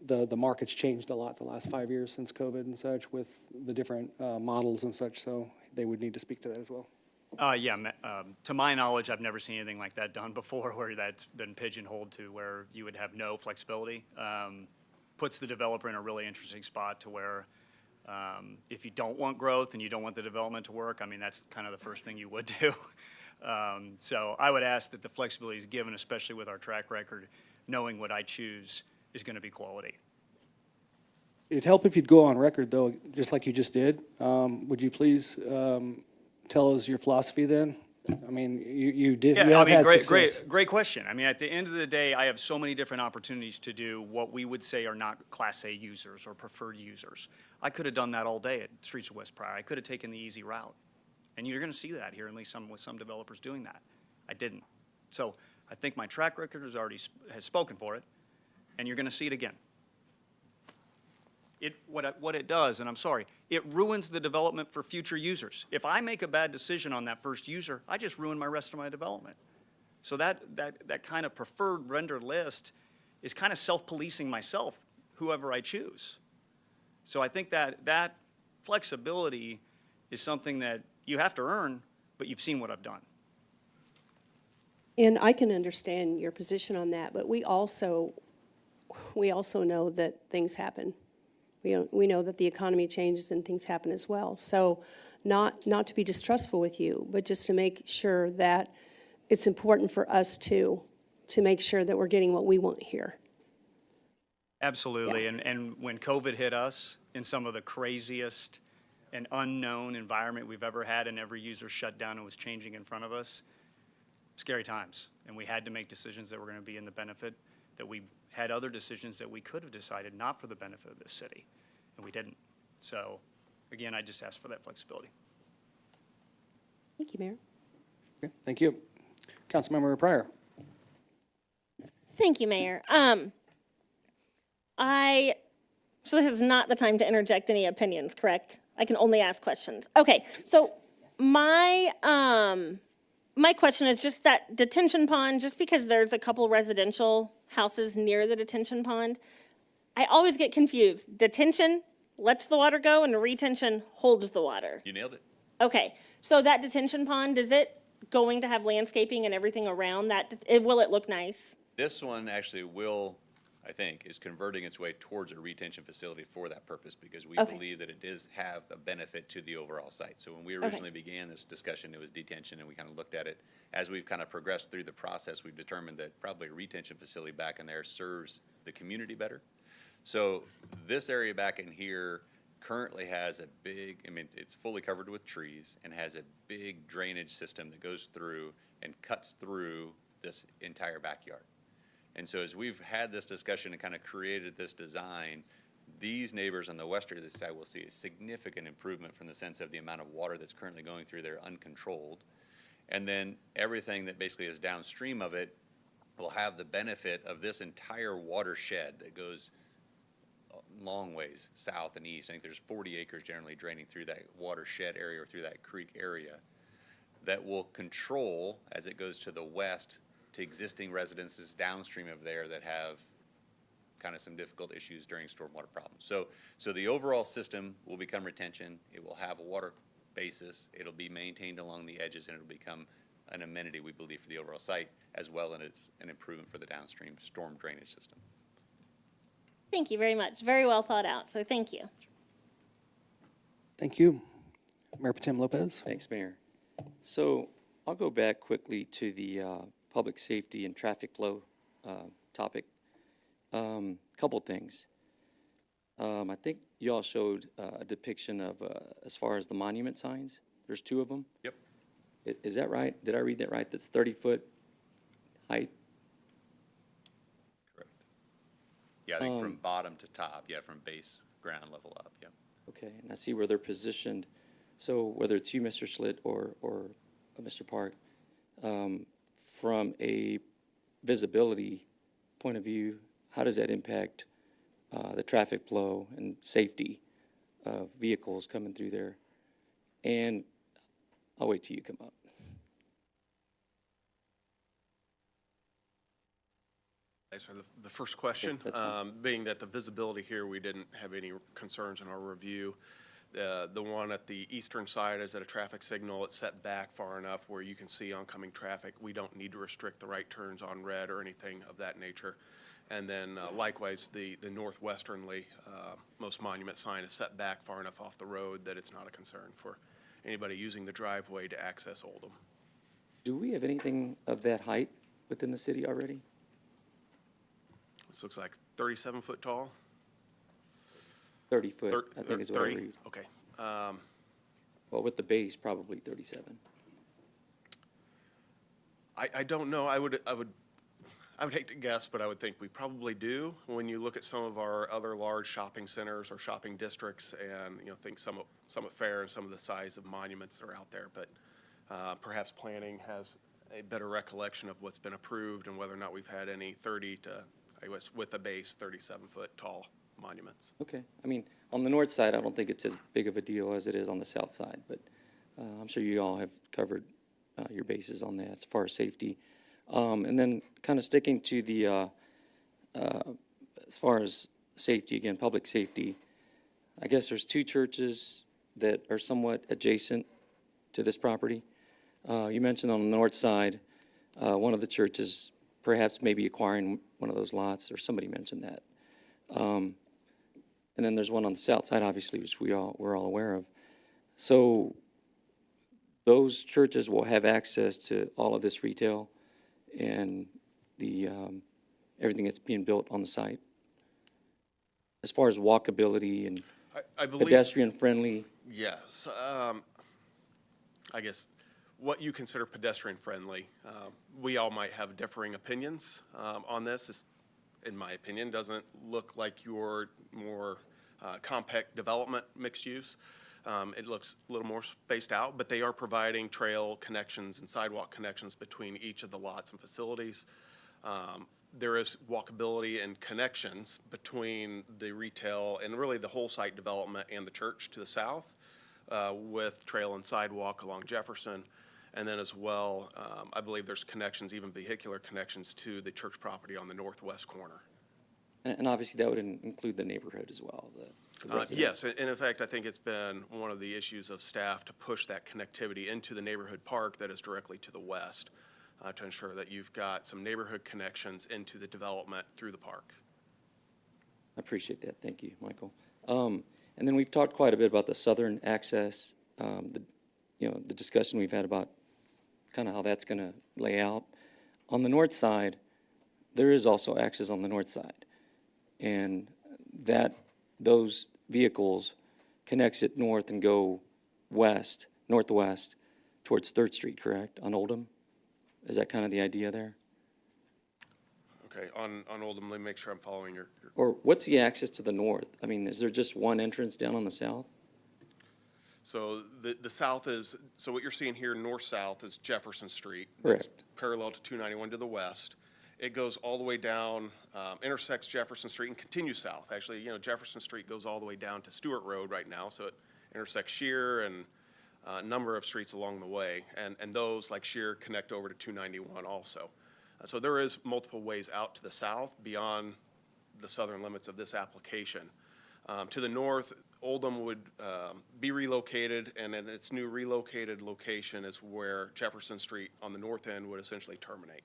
the market's changed a lot the last 5 years since COVID and such with the different models and such, so they would need to speak to that as well. To my knowledge, I've never seen anything like that done before, where that's been pigeonholed to where you would have no flexibility. Puts the developer in a really interesting spot to where if you don't want growth and you don't want the development to work, I mean, that's kind of the first thing you would do. So I would ask that the flexibility is given, especially with our track record, knowing what I choose is going to be quality. It'd help if you'd go on record, though, just like you just did. Would you please tell us your philosophy then? I mean, you did. Yeah, you have had great, success. great question. I mean, at the end of the day, I have so many different opportunities to do what we would say are not Class A users or preferred users. I could have done that all day at Streets of West Pryor. I could have taken the easy route. And you're going to see that here, at least with some developers doing that. I didn't. So I think my track record has spoken for it, and you're going to see it again. What it does, and I'm sorry, it ruins the development for future users. If I make a bad decision on that first user, I just ruin my rest of my development. So that kind of preferred render list is kind of self-policing myself, whoever I choose. So I think that flexibility is something that you have to earn, but you've seen what I've done. And I can understand your position on that, but we also know that things happen. We know that the economy changes and things happen as well. So not to be distrustful with you, but just to make sure that it's important for us to make sure that we're getting what we want here. Absolutely. Yeah. And when COVID hit us in some of the craziest and unknown environment we've ever had, and every user shut down and was changing in front of us, scary times. And we had to make decisions that were going to be in the benefit, that we had other decisions that we could have decided not for the benefit of this city, and we didn't. So, again, I just asked for that flexibility. Thank you, Mayor. Okay, thank you. Councilmember Pryor. Thank you, Mayor. So this is not the time to interject any opinions, correct? I can only ask questions. Okay, so my question is just that detention pond, just because there's a couple residential houses near the detention pond, I always get confused. Detention lets the water go and retention holds the water. You nailed it. Okay, so that detention pond, is it going to have landscaping and everything around that? Will it look nice? This one actually will, I think, is converting its way towards a retention facility for that purpose, because we believe that it does have a benefit to the overall site. So when we originally began this discussion, it was detention, and we kind of looked at it. As we've kind of progressed through the process, we've determined that probably a retention facility back in there serves the community better. So this area back in here currently has a big, I mean, it's fully covered with trees and has a big drainage system that goes through and cuts through this entire backyard. And so as we've had this discussion and kind of created this design, these neighbors on the westerly side will see a significant improvement from the sense of the amount of water that's currently going through there uncontrolled. And then everything that basically is downstream of it will have the benefit of this entire watershed that goes long ways south and east. I think there's 40 acres generally draining through that watershed area or through that creek area that will control, as it goes to the west, to existing residences downstream of there that have kind of some difficult issues during stormwater problems. So the overall system will become retention. It will have a water basis. It'll be maintained along the edges, and it'll become an amenity, we believe, for the overall site, as well as an improvement for the downstream storm drainage system. Thank you very much. Very well thought out, so thank you. Thank you. Mayor Potem Lopez. Thanks, Mayor. So I'll go back quickly to the public safety and traffic flow topic. Couple things. I think y'all showed a depiction of, as far as the monument signs, there's 2 of them? Yep. Is that right? Did I read that right? That's 30-foot height? Correct. Yeah, I think from bottom to top, from base ground level up, Okay, and I see where they're positioned. So whether it's you, Mr. Schlitt, or Mr. Park, from a visibility point of view, how does that impact the traffic flow and safety of vehicles coming through there? And I'll wait till you come up. So the first question, that's fine. being that the visibility here, we didn't have any concerns in our review. The one at the eastern side is at a traffic signal. It's set back far enough where you can see oncoming traffic. We don't need to restrict the right turns on red or anything of that nature. And then likewise, the northwesternly most monument sign is set back far enough off the road that it's not a concern for anybody using the driveway to access Oldham. Do we have anything of that height within the city already? This looks like 37 foot tall. 30 foot, I think is what I 30? read. Okay. Well, with the base, probably 37. I don't know. I would hate to guess, but I would think we probably do. When you look at some of our other large shopping centers or shopping districts, and think Summit Fair and some of the size of monuments that are out there, but perhaps planning has a better recollection of what's been approved and whether or not we've had any 30 to, I guess, with a base 37 foot tall monuments. Okay. I mean, on the north side, I don't think it's as big of a deal as it is on the south side, but I'm sure you all have covered your bases on that as far as safety. And then kind of sticking to the, as far as safety, again, public safety, I guess there's two churches that are somewhat adjacent to this property. You mentioned on the north side, one of the churches perhaps maybe acquiring one of those lots, or somebody mentioned that. And then there's one on the south side, obviously, which we're all aware of. So those churches will have access to all of this retail and the everything that's being built on the site, as far as walkability and I believe, pedestrian friendly. Yes. I guess what you consider pedestrian friendly, we all might have differing opinions on this. This, in my opinion, doesn't look like your more compact development mixed use. It looks a little more spaced out, but they are providing trail connections and sidewalk connections between each of the lots and facilities. There is walkability and connections between the retail and really the whole site development and the church to the south, with trail and sidewalk along Jefferson. And then as well, I believe there's connections, even vehicular connections, to the church property on the northwest corner. And obviously that would include the neighborhood as well. The residents. Yes, and in fact, I think it's been one of the issues of staff to push that connectivity into the neighborhood park that is directly to the west, to ensure that you've got some neighborhood connections into the development through the park. I appreciate that. Thank you, Michael. And then we've talked quite a bit about the southern access, the discussion we've had about kind of how that's going to lay out. On the north side, there is also access on the north side. And those vehicles can exit north and go northwest towards 3rd Street, correct, on Oldham? Is that kind of the idea there? Okay, on Oldham, let me make sure I'm following your Or what's the access to the north? I mean, is there just one entrance down on the south? So the south is, so what you're seeing here north-south is Jefferson Street. Correct. That's parallel to 291 to the west. It goes all the way down, intersects Jefferson Street and continues south. Actually, Jefferson Street goes all the way down to Stewart Road right now, so it intersects Shear and a number of streets along the way. And those, like Shear, connect over to 291 also. So there is multiple ways out to the south beyond the southern limits of this application. To the north, Oldham would be relocated, and then its new relocated location is where Jefferson Street on the north end would essentially terminate.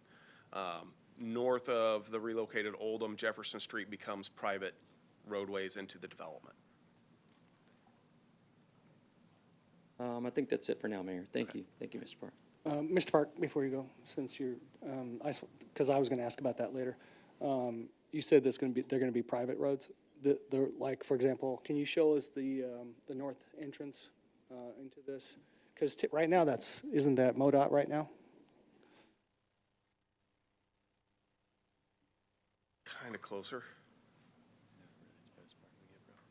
North of the relocated Oldham, Jefferson Street becomes private roadways into the development. I think that's it for now, Mayor. Thank you. Thank you, Mr. Park. Mr. Park, before you go, since you're, because I was going to ask about that later. You said they're going to be private roads. Like, for example, can you show us the north entrance into this? Because right now isn't that MoDOT right now? Kind of closer.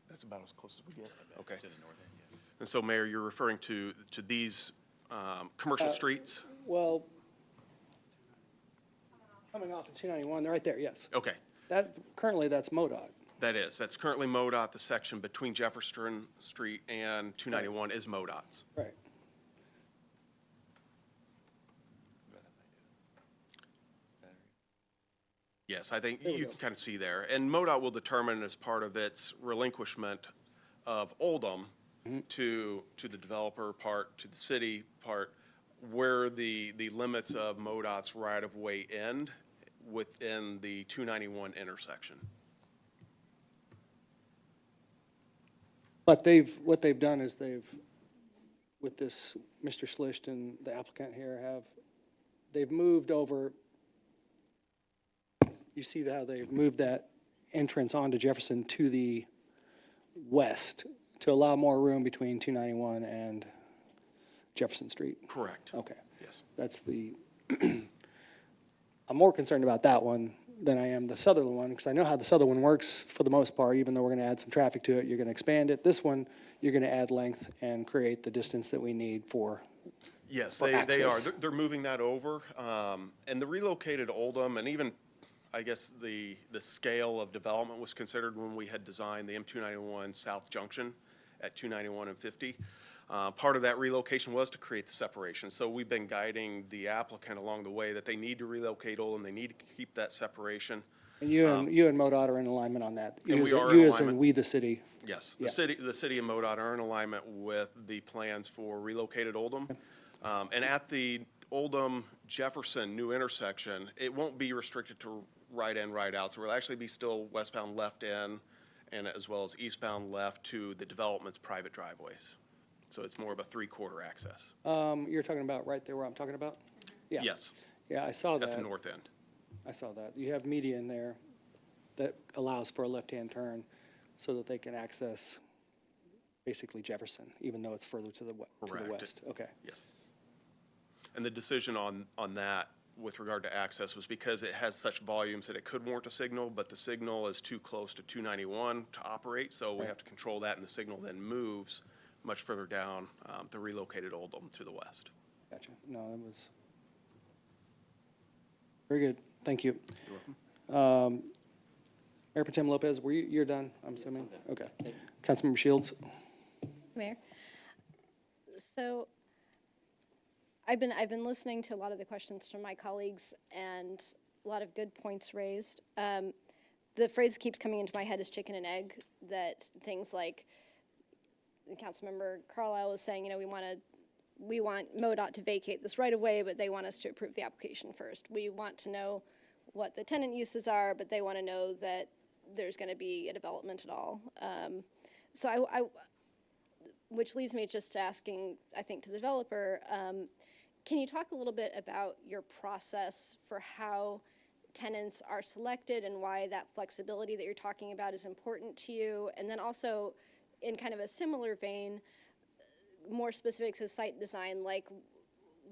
That's about as close as we get. Okay. To the north end, yeah. And so, Mayor, you're referring to these commercial streets? Well, coming off of 291, they're right there, yes. Okay. Currently, that's MoDOT. That's currently MoDOT. The section between Jefferson Street and 291 is MoDOT's. Right. Yes, I think you can kind of see there. And MoDOT will determine as part of its relinquishment of Oldham to the developer part, to the city part, where the limits of MoDOT's right-of-way end within the 291 intersection. But what they've done is with this, Mr. Schlicht and the applicant here they've moved over, you see how they've moved that entrance onto Jefferson to the west to allow more room between 291 and Jefferson Street? Correct. Okay. Yes. That's I'm more concerned about that one than I am the Sutherland one, because I know how the Sutherland one works for the most part. Even though we're going to add some traffic to it, you're going to expand it. This one, you're going to add length and create the distance that we need for Yes, for they are. access. They're moving that over. And the relocated Oldham, and even, I guess, the scale of development was considered when we had designed the M291 South Junction at 291 and 50. Part of that relocation was to create the separation. So we've been guiding the applicant along the way that they need to relocate Oldham, they need to keep that separation. And you and MoDOT are in alignment on that. And we are You in as in alignment. we, the city. Yes, Yeah. the city and MoDOT are in alignment with the plans for relocated Oldham. And at the Oldham Jefferson new intersection, it won't be restricted to right in, right out. So it'll actually be still westbound left in, and as well as eastbound left to the development's private driveways. So it's more of a three-quarter access. You're talking about right there where I'm talking about? Yeah. Yes, Yeah, I saw that. at the north end. I saw that. You have median there that allows for a left-hand turn so that they can access basically Jefferson, even though it's further to the Correct. west. Okay. Yes. And the decision on that with regard to access was because it has such volumes that it could warrant a signal, but the signal is too close to 291 to operate, so we have to control that, and the signal then moves much further down the relocated Oldham to the west. Gotcha. No, that was very good. Thank you. You're welcome. Mayor Pro Tem Lopez, you're done, I'm assuming? Okay. Councilmember Shields? Mayor. So I've been listening to a lot of the questions from my colleagues and a lot of good points raised. The phrase that keeps coming into my head is chicken and egg, that things like Councilmember Carlisle was saying, we want MoDOT to vacate this right of way, but they want us to approve the application first. We want to know what the tenant uses are, but they want to know that there's going to be a development at all. Which leads me just to asking, I think, to the developer, can you talk a little bit about your process for how tenants are selected and why that flexibility that you're talking about is important to you? And then also, in kind of a similar vein, more specifics of site design, like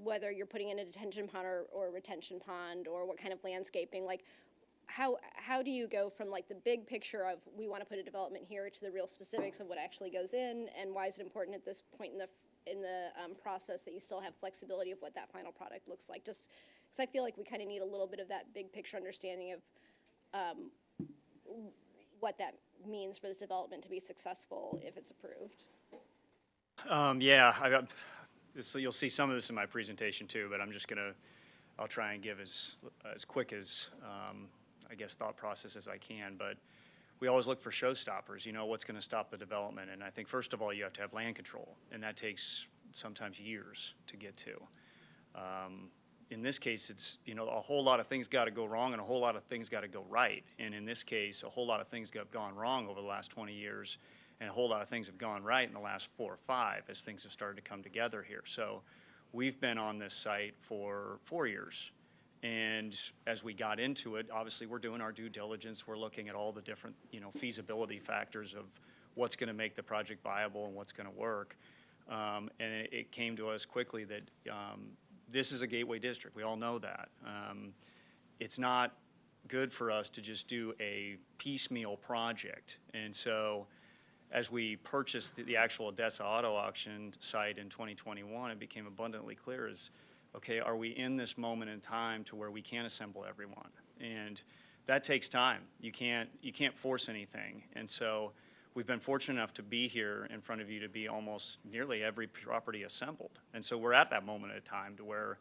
whether you're putting in a detention pond or a retention pond, or what kind of landscaping, like how do you go from like the big picture of we want to put a development here to the real specifics of what actually goes in, and why is it important at this point in the process that you still have flexibility of what that final product looks like? Just because I feel like we kind of need a little bit of that big picture understanding of what that means for this development to be successful if it's approved. So you'll see some of this in my presentation too, but I'll try and give as quick as, I guess, thought process as I can. But we always look for showstoppers, what's going to stop the development. And I think, first of all, you have to have land control, and that takes sometimes years to get to. In this case, it's, a whole lot of things got to go wrong and a whole lot of things got to go right. And in this case, a whole lot of things have gone wrong over the last 20 years, and a whole lot of things have gone right in the last 4 or 5 as things have started to come together here. So we've been on this site for 4 years. And as we got into it, obviously we're doing our due diligence. We're looking at all the different, feasibility factors of what's going to make the project viable and what's going to work. And it came to us quickly that this is a gateway district. We all know that. It's not good for us to just do a piecemeal project. And so as we purchased the actual Odessa Auto Auction site in 2021, it became abundantly clear okay, are we in this moment in time to where we can assemble everyone? And that takes time. You can't force anything. And so we've been fortunate enough to be here in front of you to be almost nearly every property assembled. And so we're at that moment in time to where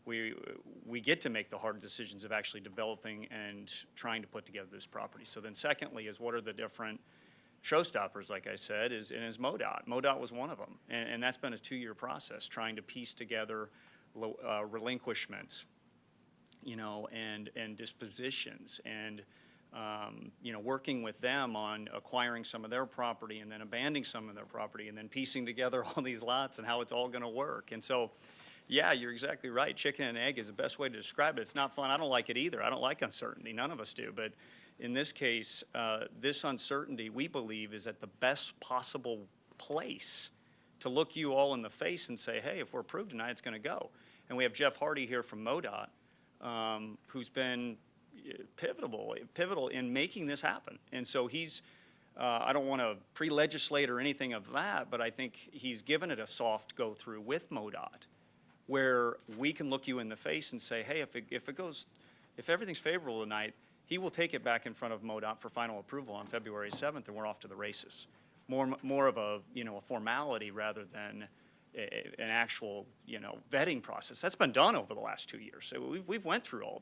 we get to make the hard decisions of actually developing and trying to put together this property. So then secondly is what are the different showstoppers, like I said, is MoDOT. MoDOT was one of them, and that's been a 2-year process, trying to piece together relinquishments, you know, and dispositions, and you know, working with them on acquiring some of their property and then abandoning some of their property and then piecing together all these lots and how it's all going to work. And so, yeah, you're exactly right. Chicken and egg is the best way to describe it. It's not fun. I don't like it either. I don't like uncertainty. None of us do. But in this case, this uncertainty, we believe, is at the best possible place to look you all in the face and say, hey, if we're approved tonight, it's going to go. And we have Jeff Hardy here from MoDOT, who's been pivotal in making this happen. And so he's, I don't want to pre-legislate or anything of that, but I think he's given it a soft go-through with MoDOT, where we can look you in the face and say, hey, if everything's favorable tonight, he will take it back in front of MoDOT for final approval on February 7th, and we're off to the races. More of a, you know, a formality rather than an actual, you know, vetting process. That's been done over the last 2 years. So we've went through all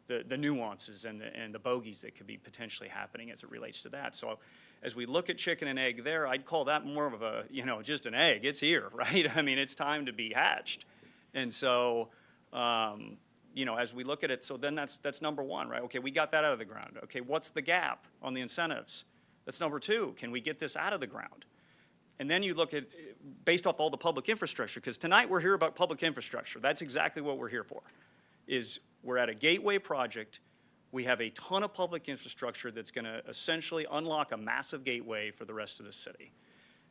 the nuances and the bogeys that could be potentially happening as it relates to that. So as we look at chicken and egg there, I'd call that more of a, you know, just an egg. It's here, right? I mean, it's time to be hatched. And so, you know, as we look at it, so then that's number one, right? Okay, we got that out of the ground. Okay, what's the gap on the incentives? That's number two. Can we get this out of the ground? And then you look at, based off all the public infrastructure, because tonight we're here about public infrastructure. That's exactly what we're here for, is we're at a gateway project. We have a ton of public infrastructure that's going to essentially unlock a massive gateway for the rest of the city.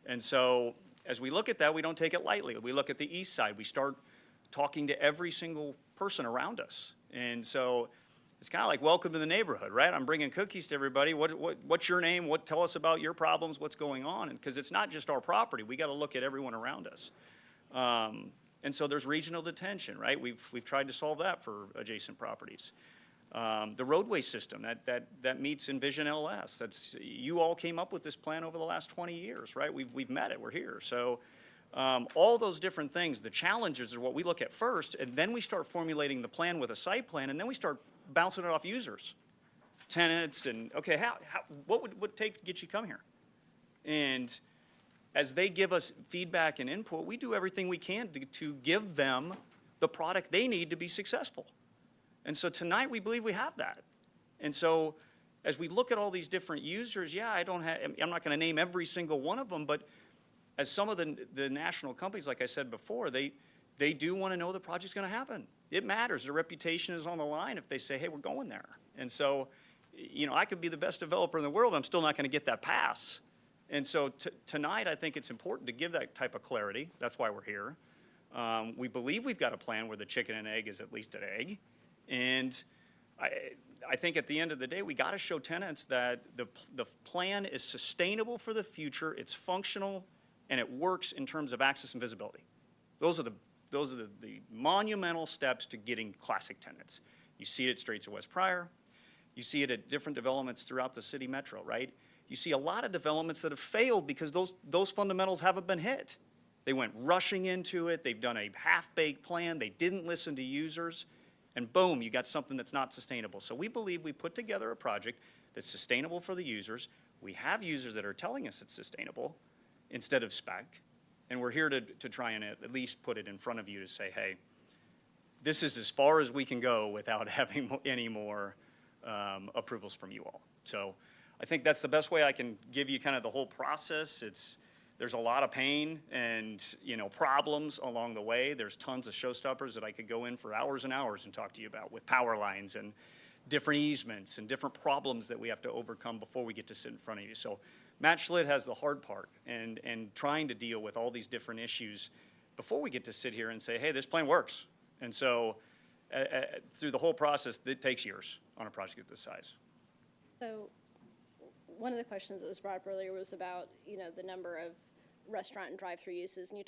And so as we look at that, we don't take it lightly. We look at the east side. We start talking to every single person around us. And so it's kind of like welcome to the neighborhood, right? I'm bringing cookies to everybody. What's your name? Tell us about your problems. What's going on? Because it's not just our property. We got to look at everyone around us. And so there's regional detention, right? We've tried to solve that for adjacent properties. The roadway system that meets Envision LS. You all came up with this plan over the last 20 years, right? We've met it. We're here. So all those different things, the challenges are what we look at first, and then we start formulating the plan with a site plan, and then we start bouncing it off users, tenants, and okay, what would it take to get you to come here? And as they give us feedback and input, we do everything we can to give them the product they need to be successful. And so tonight we believe we have that. And so as we look at all these different users, yeah, I'm not going to name every single one of them, but as some of the national companies, like I said before, they do want to know the project's going to happen. It matters. Their reputation is on the line if they say, hey, we're going there. And so, you know, I could be the best developer in the world. I'm still not going to get that pass. And so tonight, I think it's important to give that type of clarity. That's why we're here. We believe we've got a plan where the chicken and egg is at least an egg. And I think at the end of the day, we got to show tenants that the plan is sustainable for the future, it's functional, and it works in terms of access and visibility. Those are the monumental steps to getting classic tenants. You see it at Straits of West Pryor. You see it at different developments throughout the city metro, right? You see a lot of developments that have failed because those fundamentals haven't been hit. They went rushing into it. They've done a half-baked plan. They didn't listen to users. And boom, you got something that's not sustainable. So we believe we put together a project that's sustainable for the users. We have users that are telling us it's sustainable instead of spec. And we're here to try and at least put it in front of you to say, hey, this is as far as we can go without having any more approvals from you all. So I think that's the best way I can give you kind of the whole process. There's a lot of pain and, you know, problems along the way. There's tons of showstoppers that I could go in for hours and hours and talk to you about with power lines and different easements and different problems that we have to overcome before we get to sit in front of you. So Matt Schlitt has the hard part and trying to deal with all these different issues before we get to sit here and say, hey, this plan works. And so through the whole process, it takes years on a project of this size. So one of the questions that was brought up earlier was about, you know, the number of restaurant and drive-through uses, and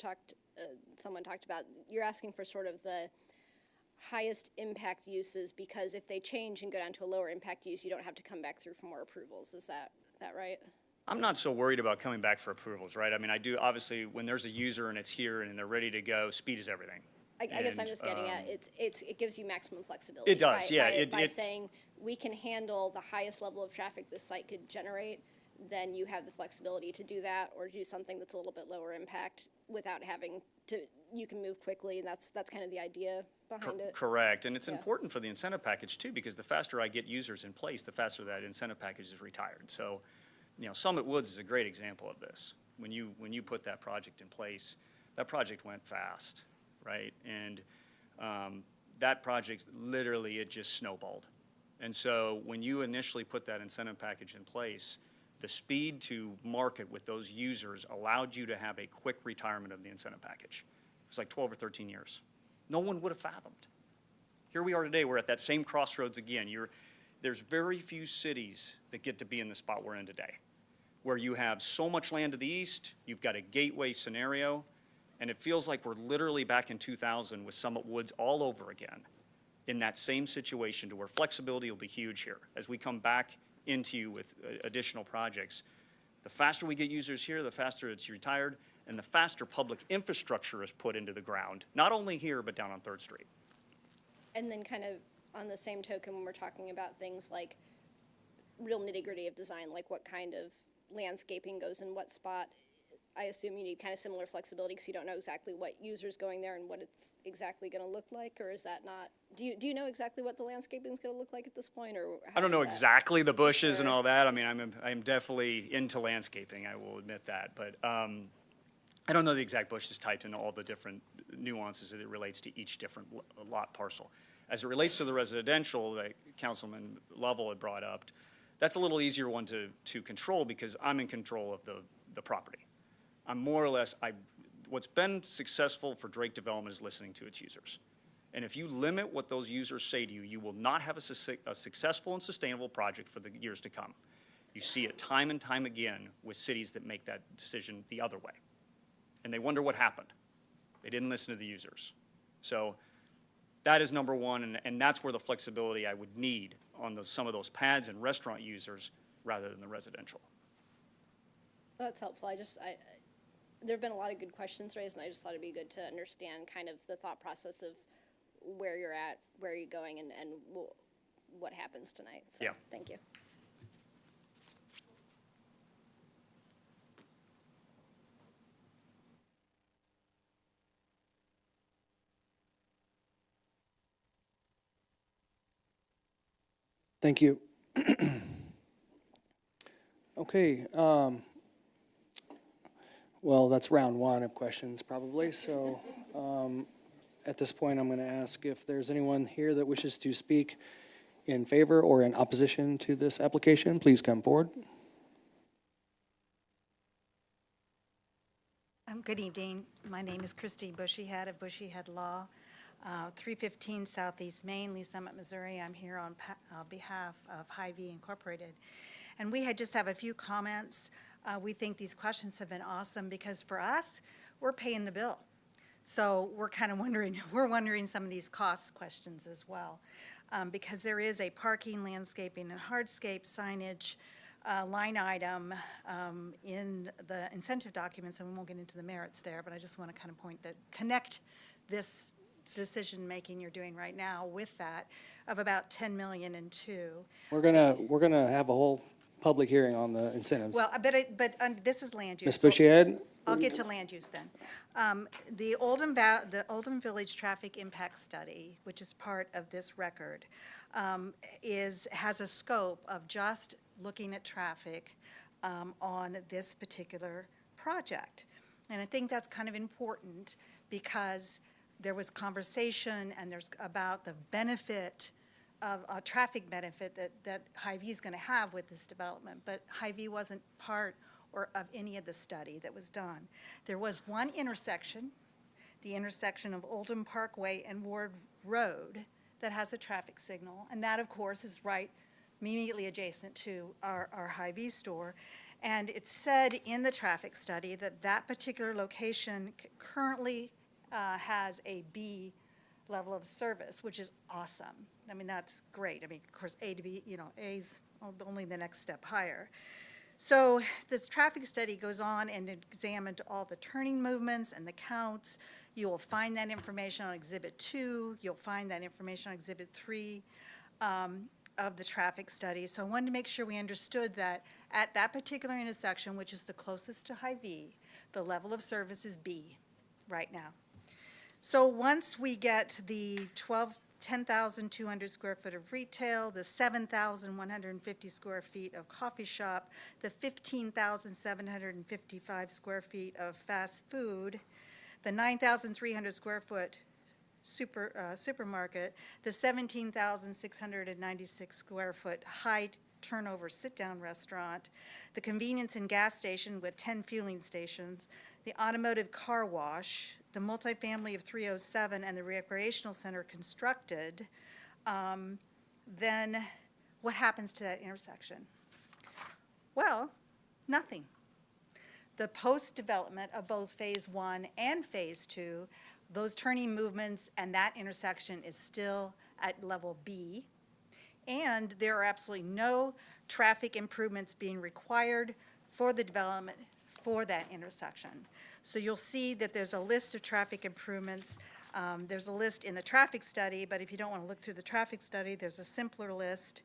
someone talked about, you're asking for sort of the highest impact uses because if they change and go down to a lower impact use, you don't have to come back through for more approvals. Is that right? I'm not so worried about coming back for approvals, right? I mean, I do, obviously, when there's a user and it's here and they're ready to go, speed is everything. I guess I'm And, just getting at, it gives you maximum flexibility. It does, yeah, By saying, we can handle the highest level of traffic this site could generate, then you have the flexibility to do that, or do something that's a little bit lower impact without having to, you can move quickly, and that's kind of the idea behind it. Correct, and it's Yeah. important for the incentive package too, because the faster I get users in place, the faster that incentive package is retired. So, Summit Woods is a great example of this. When you put that project in place, that project went fast, right? And that project, literally, it just snowballed. And so when you initially put that incentive package in place, the speed to market with those users allowed you to have a quick retirement of the incentive package. It was like 12 or 13 years. No one would have fathomed. Here we are today, we're at that same crossroads again. There's very few cities that get to be in the spot we're in today, where you have so much land to the east, you've got a gateway scenario, and it feels like we're literally back in 2000 with Summit Woods all over again, in that same situation to where flexibility will be huge here. As we come back into you with additional projects, the faster we get users here, the faster it's retired, and the faster public infrastructure is put into the ground, not only here, but down on 3rd Street. And then kind of on the same token, when we're talking about things like real nitty-gritty of design, like what kind of landscaping goes in what spot, I assume you need kind of similar flexibility because you don't know exactly what user's going there and what it's exactly going to look like, or is that not? Do you know exactly what the landscaping is going to look like at this point, or? I don't know exactly the bushes and all that. I mean, I'm definitely into landscaping, I will admit that, but I don't know the exact bushes types and all the different nuances as it relates to each different lot parcel. As it relates to the residential that Councilman Lovell had brought up, that's a little easier one to control because I'm in control of the property. I'm more or less, what's been successful for Drake Development is listening to its users. And if you limit what those users say to you, you will not have a successful and sustainable project for the years to come. You see it time and time again with cities that make that decision the other way. And they wonder what happened. They didn't listen to the users. So that is number one, and that's where the flexibility I would need on some of those pads and restaurant users rather than the residential. That's helpful. There have been a lot of good questions raised, and I just thought it'd be good to understand kind of the thought process of where you're at, where you're going, and what happens tonight. So, yeah. Thank you. Thank you. Okay, well, that's round one of questions probably. So at this point, I'm going to ask if there's anyone here that wishes to speak in favor or in opposition to this application. Please come forward. Good evening. My name is Christy Bushyhead of Bushyhead Law, 315 Southeast Main, Lee Summit, Missouri. I'm here on behalf of Hy-Vee Incorporated. And we just have a few comments. We think these questions have been awesome because for us, we're paying the bill. So we're kind of wondering some of these cost questions as well. Because there is a parking, landscaping, and hardscape signage line item in the incentive documents, and we won't get into the merits there, but I just want to kind of connect this decision-making you're doing right now with that of about 10 million and two. We're gonna have a whole public hearing on the incentives. Well, but this is land use. Ms. Bushyhead? I'll get to land use then. The Oldham Village Traffic Impact Study, which is part of this record, has a scope of just looking at traffic on this particular project. And I think that's kind of important because there was conversation and there's about the benefit of a traffic benefit that Hy-Vee is going to have with this development, but Hy-Vee wasn't part of any of the study that was done. There was one intersection, the intersection of Oldham Parkway and Ward Road, that has a traffic signal, and that, of course, is right immediately adjacent to our Hy-Vee store. And it said in the traffic study that that particular location currently has a B level of service, which is awesome. I mean, that's great. I mean, of course, A to B, A's only the next step higher. So this traffic study goes on and examined all the turning movements and the counts. You will find that information on Exhibit 2. You'll find that information on Exhibit 3 of the traffic study. So I wanted to make sure we understood that at that particular intersection, which is the closest to High V, the level of service is B right now. So once we get the 10,200 square foot of retail, the 7,150 square feet of coffee shop, the 15,755 square feet of fast food, the 9,300 square foot supermarket, the 17,696 square foot high turnover sit-down restaurant, the convenience and gas station with 10 fueling stations, the automotive car wash, the multifamily of 307, and the recreational center constructed, then what happens to that intersection? Well, nothing. The post-development of both Phase 1 and Phase 2, those turning movements and that intersection is still at level B, and there are absolutely no traffic improvements being required for the development for that intersection. So you'll see that there's a list of traffic improvements. There's a list in the traffic study, but if you don't want to look through the traffic study, there's a simpler list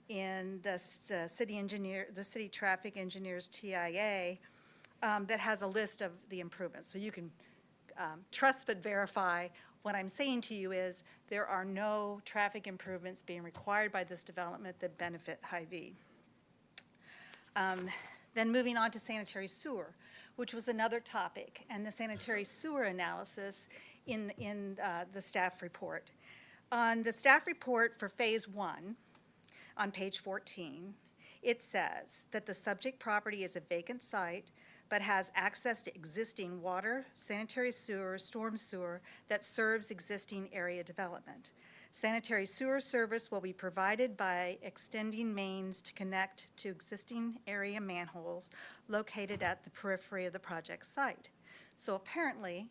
in the city traffic engineer's TIA that has a list of the improvements. So you can trust but verify. What I'm saying to you is there are no traffic improvements being required by this development that benefit High V. Then moving on to sanitary sewer, which was another topic, and the sanitary sewer analysis in the staff report. On the staff report for Phase 1, on page 14, it says that the subject property is a vacant site but has access to existing water, sanitary sewer, storm sewer that serves existing area development. Sanitary sewer service will be provided by extending mains to connect to existing area manholes located at the periphery of the project site. So apparently,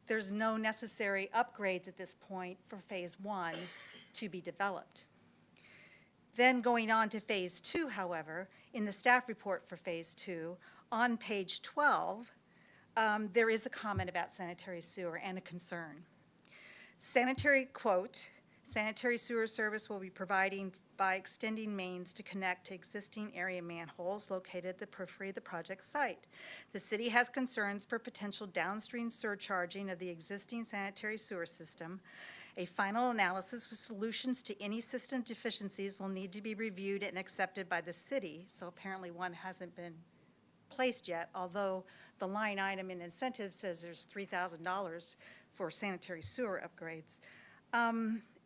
there's no necessary upgrades at this point for Phase 1 to be developed. Then going on to Phase 2, however, in the staff report for Phase 2, on page 12, there is a comment about sanitary sewer and a concern. Sanitary, quote, sanitary sewer service will be providing by extending mains to connect to existing area manholes located at the periphery of the project site. The city has concerns for potential downstream surcharging of the existing sanitary sewer system. A final analysis with solutions to any system deficiencies will need to be reviewed and accepted by the city. So apparently one hasn't been placed yet, although the line item in incentives says there's $3,000 for sanitary sewer upgrades.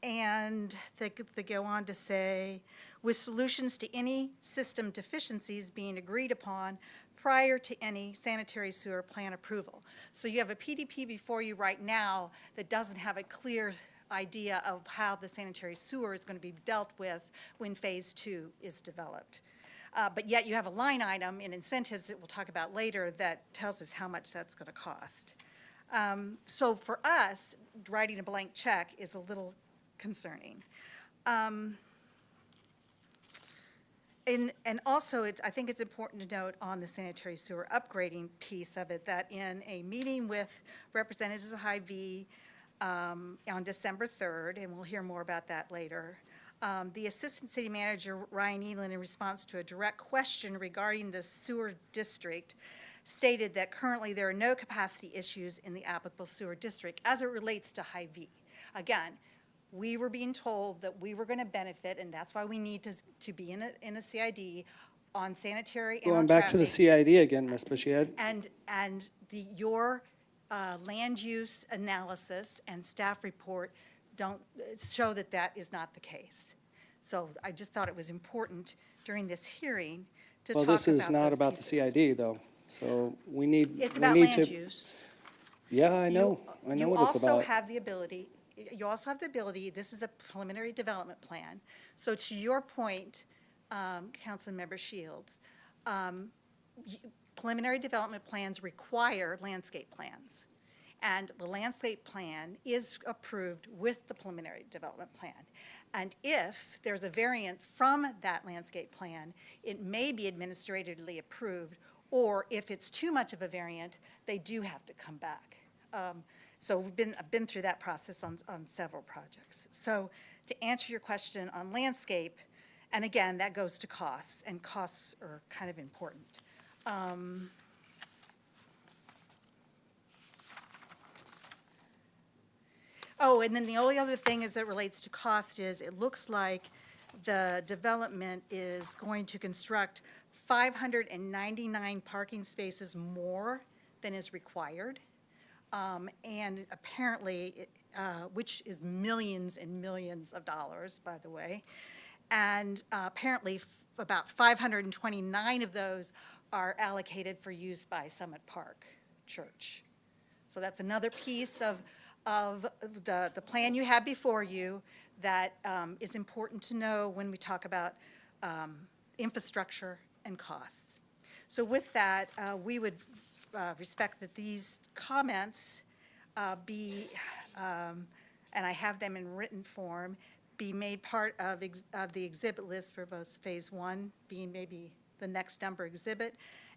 And they go on to say, with solutions to any system deficiencies being agreed upon prior to any sanitary sewer plan approval. So you have a PDP before you right now that doesn't have a clear idea of how the sanitary sewer is going to be dealt with when Phase 2 is developed. But yet you have a line item in incentives that we'll talk about later that tells us how much that's going to cost. So for us, writing a blank check is a little concerning. And also, I think it's important to note on the sanitary sewer upgrading piece of it that in a meeting with representatives of High V on December 3rd, and we'll hear more about that later, the Assistant City Manager, Ryan Elan, in response to a direct question regarding the sewer district, stated that currently there are no capacity issues in the applicable sewer district as it relates to High V. Again, we were being told that we were going to benefit, and that's why we need to be in a CID on sanitary and on Going back to the traffic. CID again, Ms. Bushiad. And your land use analysis and staff report don't show that that is not the case. So I just thought it was important during this hearing to talk Well, about this is not those about the pieces. CID, though, so we need. It's we about need land to- use. Yeah, I know what it's You also about. have the ability, this is a preliminary development plan. So to your point, Councilmember Shields, preliminary development plans require landscape plans. And the landscape plan is approved with the preliminary development plan. And if there's a variant from that landscape plan, it may be administratively approved, or if it's too much of a variant, they do have to come back. So I've been through that process on several projects. So to answer your question on landscape, and again, that goes to costs, and costs are kind of important. Oh, and then the only other thing as it relates to cost is it looks like the development is going to construct 599 parking spaces more than is required. And apparently, which is millions and millions of dollars, by the way. And apparently, about 529 of those are allocated for use by Summit Park Church. So that's another piece of the plan you have before you that is important to know when we talk about infrastructure and costs. So with that, we would respect that these comments be, and I have them in written form, be made part of the exhibit list for both Phase 1, being maybe the next number exhibit,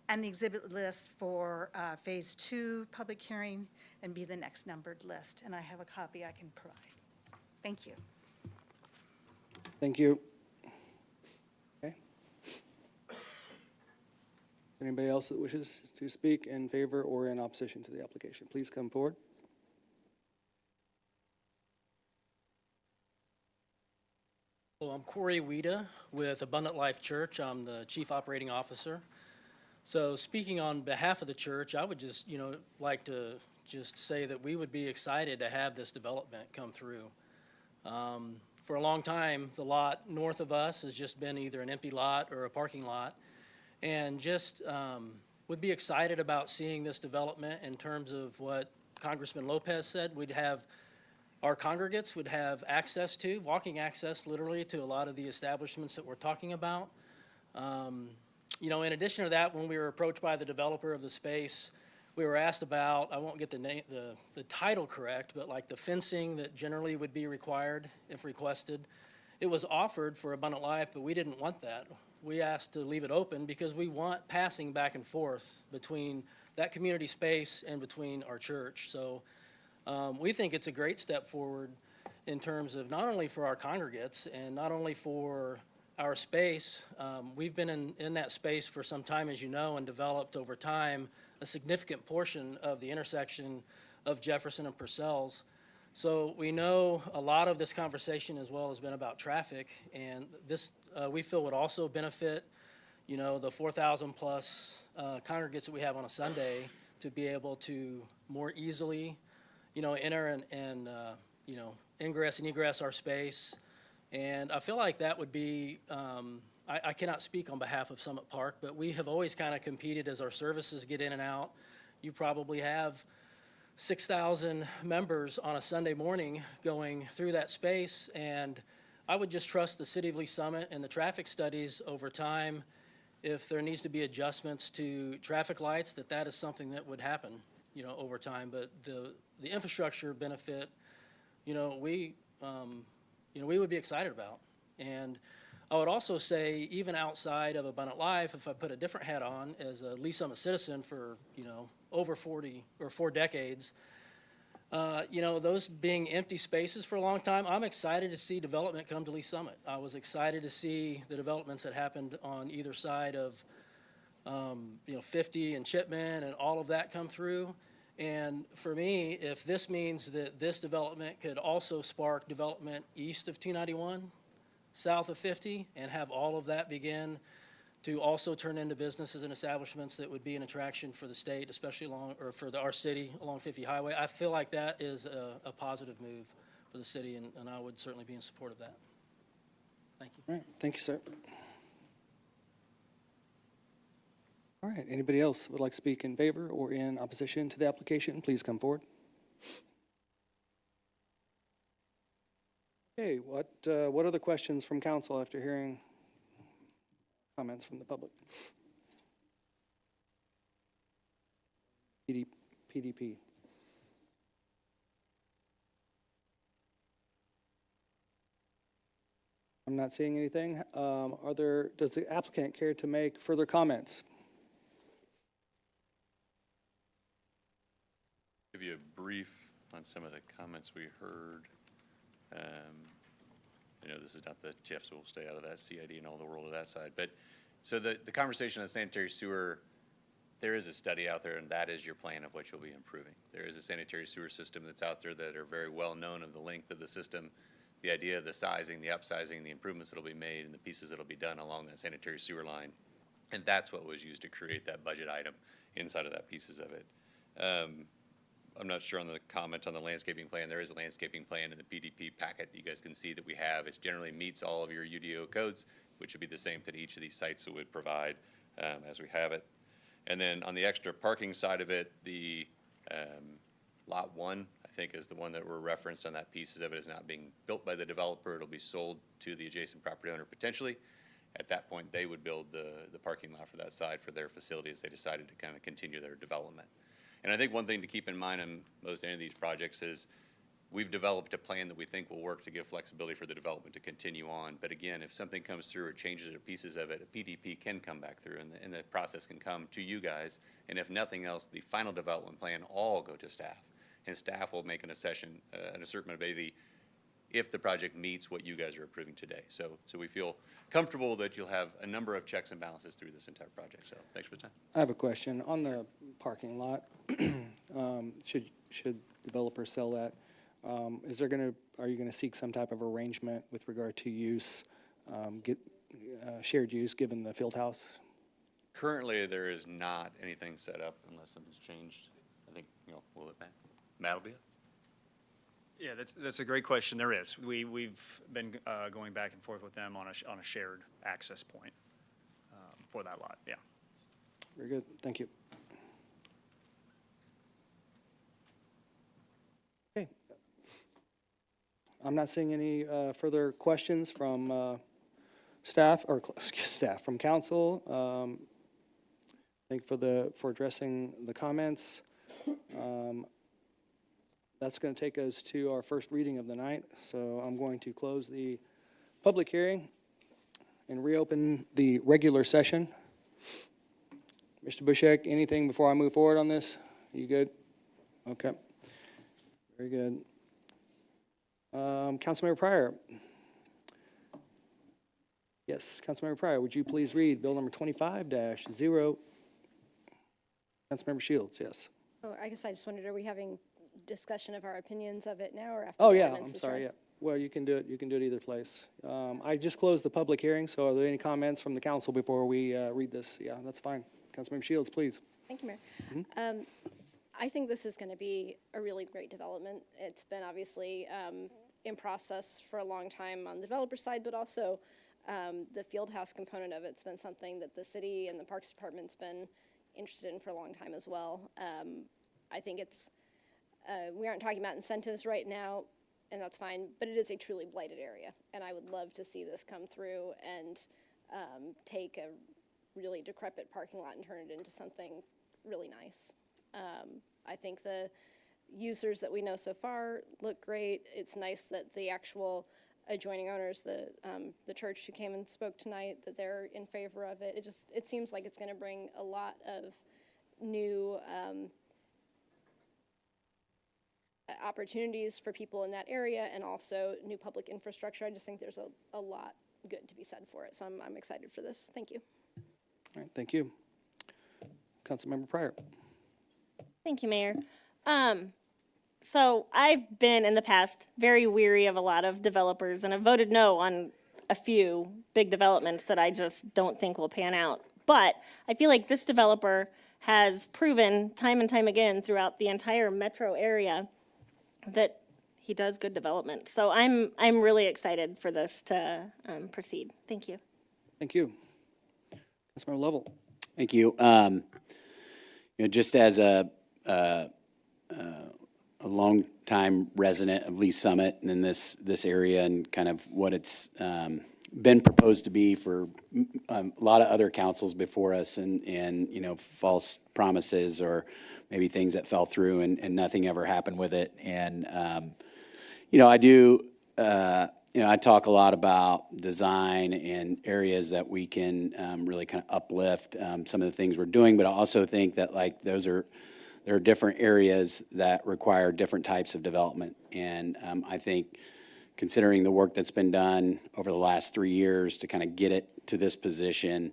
and the exhibit list for Phase 2 public hearing, and be the next numbered list. And I have a copy I can provide. Thank you. Thank you. Okay. Anybody else that wishes to speak in favor or in opposition to the application, please come forward. Hello, I'm Corey Wida with Abundant Life Church. I'm the Chief Operating Officer. So speaking on behalf of the church, I would just, like to just say that we would be excited to have this development come through. For a long time, the lot north of us has just been either an empty lot or a parking lot. And just would be excited about seeing this development in terms of what Congressman Lopez said. We'd have, our congregates would have access to, walking access literally to a lot of the establishments that we're talking about. In addition to that, when we were approached by the developer of the space, we were asked about, I won't get the title correct, but like the fencing that generally would be required if requested. It was offered for Abundant Life, but we didn't want that. We asked to leave it open because we want passing back and forth between that community space and between our church. So we think it's a great step forward in terms of not only for our congregates and not only for our space. We've been in that space for some time, as you know, and developed over time a significant portion of the intersection of Jefferson and Purcell's. So we know a lot of this conversation as well has been about traffic, and this we feel would also benefit, the 4,000 plus congregates that we have on a Sunday to be able to more easily, enter and ingress and egress our space. And I feel like that would be, I cannot speak on behalf of Summit Park, but we have always kind of competed as our services get in and out. You probably have 6,000 members on a Sunday morning going through that space, and I would just trust the City of Lee Summit and the traffic studies over time. If there needs to be adjustments to traffic lights, that is something that would happen, over time. But the infrastructure benefit, we would be excited about. And I would also say, even outside of Abundant Life, if I put a different hat on as a Lee Summit citizen for, over 40 or 4 decades, those being empty spaces for a long time, I'm excited to see development come to Lee Summit. I was excited to see the developments that happened on either side of, 50 and Chipman and all of that come through. And for me, if this means that this development could also spark development east of 291, south of 50, and have all of that begin to also turn into businesses and establishments that would be an attraction for the state, especially for our city along 50 Highway, I feel like that is a positive move for the city, and I would certainly be in support of that. Thank you. All right, thank you, sir. All right, anybody else would like to speak in favor or in opposition to the application, please come forward. Okay, what other questions from council after hearing comments from the public? PDP. I'm not seeing anything. Does the applicant care to make further comments? Give you a brief on some of the comments we heard. I know this is not the TIF, so we'll stay out of that CID and all the world of that side. But so the conversation on sanitary sewer, there is a study out there, and that is your plan of what you'll be improving. There is a sanitary sewer system that's out there that are very well known of the length of the system, the idea of the sizing, the upsizing, the improvements that'll be made, and the pieces that'll be done along that sanitary sewer line. And that's what was used to create that budget item inside of that pieces of it. I'm not sure on the comment on the landscaping plan. There is a landscaping plan in the PDP packet you guys can see that we have. It generally meets all of your UDO codes, which would be the same to each of these sites that would provide as we have it. And then on the extra parking side of it, the lot 1, I think, is the one that were referenced on that pieces of it is not being built by the developer. It'll be sold to the adjacent property owner potentially. At that point, they would build the parking lot for that side for their facility as they decided to kind of continue their development. And I think one thing to keep in mind on most any of these projects is we've developed a plan that we think will work to give flexibility for the development to continue on. But again, if something comes through or changes or pieces of it, a PDP can come back through and the process can come to you guys. And if nothing else, the final development plan all go to staff. And staff will make an assessment of maybe if the project meets what you guys are approving today. So we feel comfortable that you'll have a number of checks and balances through this entire project. So thanks for the time. I have a question. On the parking lot, should developers sell that? Are you gonna seek some type of arrangement with regard to use, shared use, given the field house? Currently, there is not anything set up unless something's changed. I think, we'll let Matt will be up. Yeah, that's a great question. There is. We've been going back and forth with them on a shared access point for that lot, yeah. Very good, thank you. Okay. I'm not seeing any further questions from staff, or from council. Thank you for addressing the comments. That's going to take us to our first reading of the night. So I'm going to close the public hearing and reopen the regular session. Mr. Bushek, anything before I move forward on this? You good? Okay. Very good. Councilmember Pryor. Yes, Councilmember Pryor, would you please read bill number 25-0? Councilmember Shields, yes. Oh, I guess I just wondered, are we having discussion of our opinions of it now or after? Oh, the yeah, ordinance I'm is sorry, read? yeah. Well, you can do it either place. I just closed the public hearing, so are there any comments from the council before we read this? Yeah, that's fine. Councilmember Shields, please. Thank you, Mayor. I think this is going to be a really great development. It's been obviously in process for a long time on the developer side, but also the field house component of it's been something that the city and the Parks Department's been interested in for a long time as well. I think it's, we aren't talking about incentives right now, and that's fine, but it is a truly blighted area, and I would love to see this come through and take a really decrepit parking lot and turn it into something really nice. I think the users that we know so far look great. It's nice that the actual adjoining owners, the church who came and spoke tonight, that they're in favor of it. It seems like it's going to bring a lot of new opportunities for people in that area and also new public infrastructure. I just think there's a lot good to be said for it, so I'm excited for this. Thank you. All right, thank you. Councilmember Pryor. Thank you, Mayor. So I've been in the past very weary of a lot of developers, and I've voted no on a few big developments that I just don't think will pan out. But I feel like this developer has proven time and time again throughout the entire metro area that he does good development. So I'm really excited for this to proceed. Thank you. Thank you. Councilmember Lovell. Thank you. Just as a long-time resident of Lee Summit and in this area and kind of what it's been proposed to be for a lot of other councils before us and false promises or maybe things that fell through and nothing ever happened with it. And, I do I talk a lot about design and areas that we can really kind of uplift some of the things we're doing, but I also think that like there are different areas that require different types of development. And I think considering the work that's been done over the last 3 years to kind of get it to this position,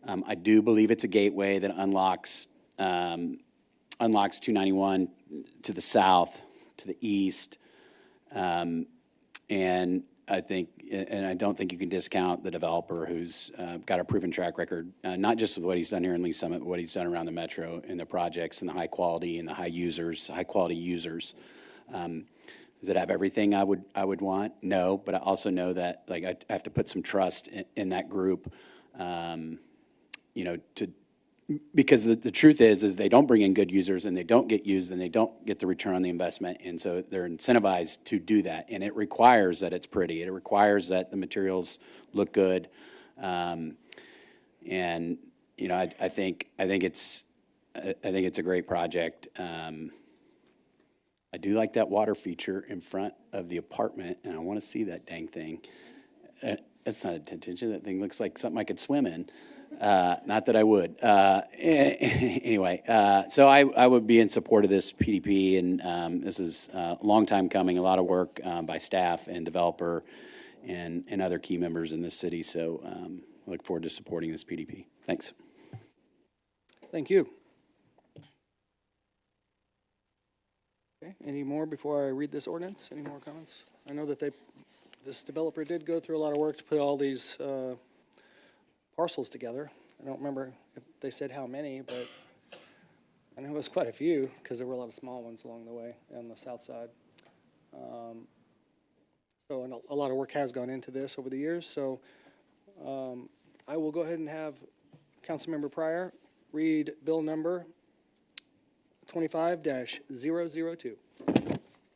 I do believe it's a gateway that unlocks 291 to the south, to the east. And I don't think you can discount the developer who's got a proven track record, not just with what he's done here in Lee Summit, but what he's done around the metro and the projects and the high quality and the high quality users. Does it have everything I would want? No, but I also know that like I have to put some trust in that group, because the truth is they don't bring in good users and they don't get used and they don't get the return on the investment. And so they're incentivized to do that. And it requires that it's pretty. It requires that the materials look good. I think it's a great project. I do like that water feature in front of the apartment, and I want to see that dang thing. That's not attention. That thing looks like something I could swim in. Not that I would. Anyway, so I would be in support of this PDP, and this is a long time coming, a lot of work by staff and developer and other key members in this city. So I look forward to supporting this PDP. Thanks. Thank you. Okay, any more before I read this ordinance? Any more comments? I know that this developer did go through a lot of work to put all these parcels together. I don't remember if they said how many, but I know it was quite a few because there were a lot of small ones along the way on the south side. So a lot of work has gone into this over the years. So I will go ahead and have Councilmember Pryor read bill number 25-002.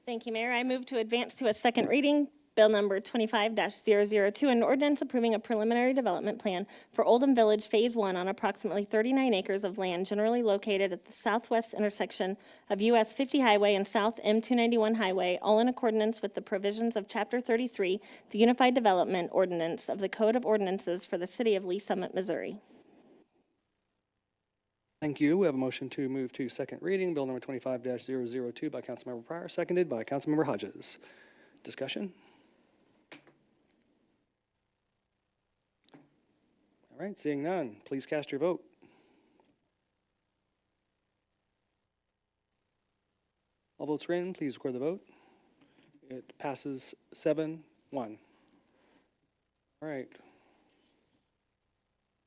Thank you, Mayor. I move to advance to a second reading, Bill number 25-002, an ordinance approving a preliminary development plan for Oldham Village Phase 1 on approximately 39 acres of land generally located at the southwest intersection of US 50 Highway and South M291 Highway, all in accordance with the provisions of Chapter 33, the Unified Development Ordinance of the Code of Ordinances for the City of Lee Summit, Missouri. Thank you. We have a motion to move to second reading, bill number 25-002 by Councilmember Pryor, seconded by Councilmember Hodges. Discussion? All right, seeing none, please cast your vote. All votes are in, please record the vote. It passes 7-1. All right.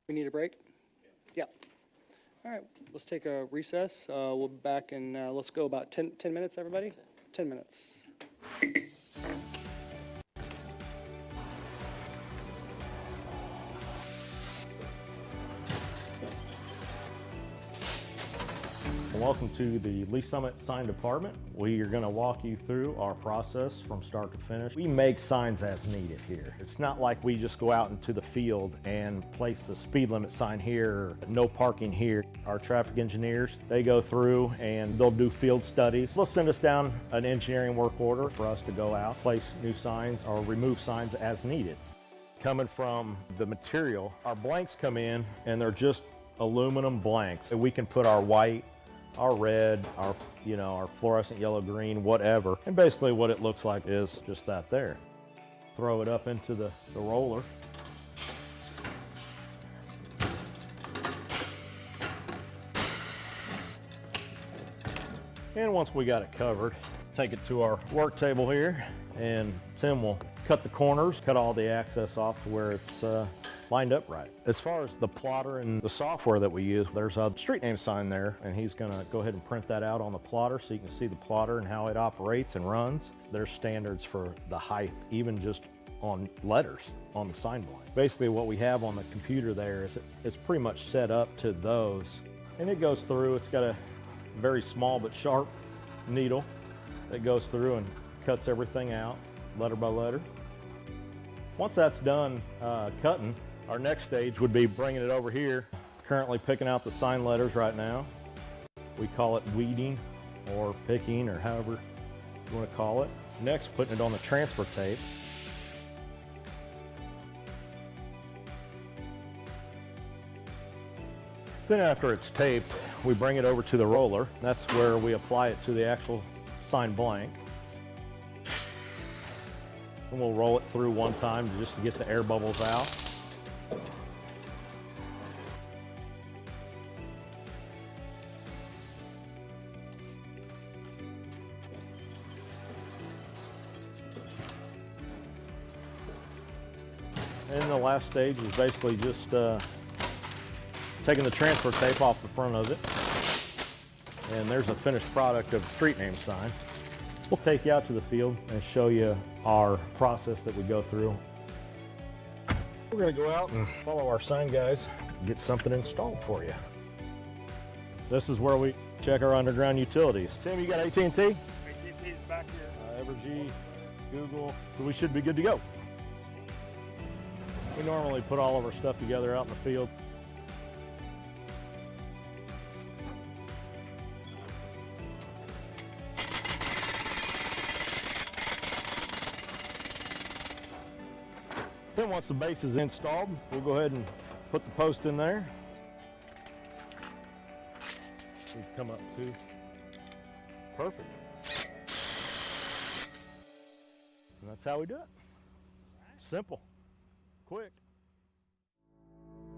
We need a break? Yeah. All right, let's take a recess. We'll be back in, let's go about 10 minutes, everybody? 10 minutes. Welcome to the Lee Summit Sign Department. We are going to walk you through our process from start to finish. We make signs as needed here. It's not like we just go out into the field and place a speed limit sign here, no parking here. Our traffic engineers, they go through and they'll do field studies. They'll send us down an engineering work order for us to go out, place new signs or remove signs as needed. Coming from the material, our blanks come in and they're just aluminum blanks. We can put our white, our red, our fluorescent yellow, green, whatever. And basically what it looks like is just that there. Throw it up into the roller. And once we got it covered, take it to our work table here, and Tim will cut the corners, cut all the access off to where it's lined up right. As far as the plotter and the software that we use, there's a street name sign there, and he's gonna go ahead and print that out on the plotter so you can see the plotter and how it operates and runs. There's standards for the height, even just on letters on the sign blank. Basically what we have on the computer there is it's pretty much set up to those. And it goes through, it's got a very small but sharp needle that goes through and cuts everything out, letter by letter. Once that's done cutting, our next stage would be bringing it over here. Currently picking out the sign letters right now. We call it weeding or picking or however you want to call it. Next, putting it on the transfer tape. Then after it's taped, we bring it over to the roller. That's where we apply it to the actual signed blank. And we'll roll it through one time just to get the air bubbles out. And the last stage is basically just taking the transfer tape off the front of it. And there's a finished product of the street name sign. We'll take you out to the field and show you our process that we go through. We're gonna go out and follow our sign guys, get something installed for you. This is where we check our underground utilities. Tim, you got AT&T? AT&T's back here. Evergy, Google, so we should be good to go. We normally put all of our stuff together out in the field. Then once the base is installed, we'll go ahead and put the post in there. We've come up to perfect. And that's how we do it. Simple. Quick.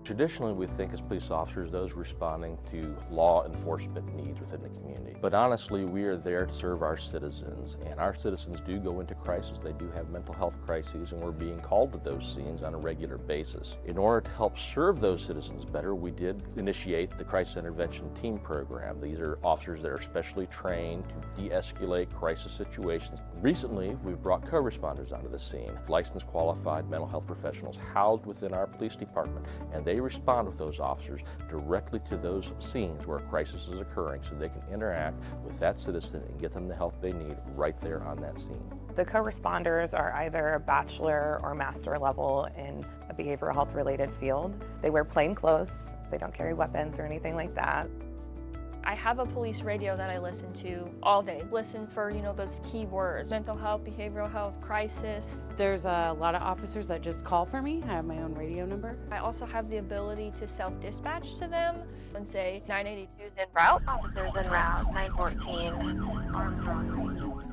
Traditionally, we think as police officers, those responding to law enforcement needs within the community. But honestly, we are there to serve our citizens, and our citizens do go into crisis. They do have mental health crises, and we're being called to those scenes on a regular basis. In order to help serve those citizens better, we did initiate the Crisis Intervention Team Program. These are officers that are specially trained to de-escalate crisis situations. Recently, we've brought co-responders onto the scene, licensed qualified mental health professionals housed within our police department, and they respond with those officers directly to those scenes where a crisis is occurring so they can interact with that citizen and get them the help they need right there on that scene. The co-responders are either a bachelor or master level in a behavioral health related field. They wear plain clothes, they don't carry weapons or anything like that. I have a police radio that I listen to all day. Listen for, those key words: mental health, behavioral health, crisis. There's a lot of officers that just call for me. I have my own radio number. I also have the ability to self-dispatch to them and say 982 is en route. Officers en route, 914, Armstrong.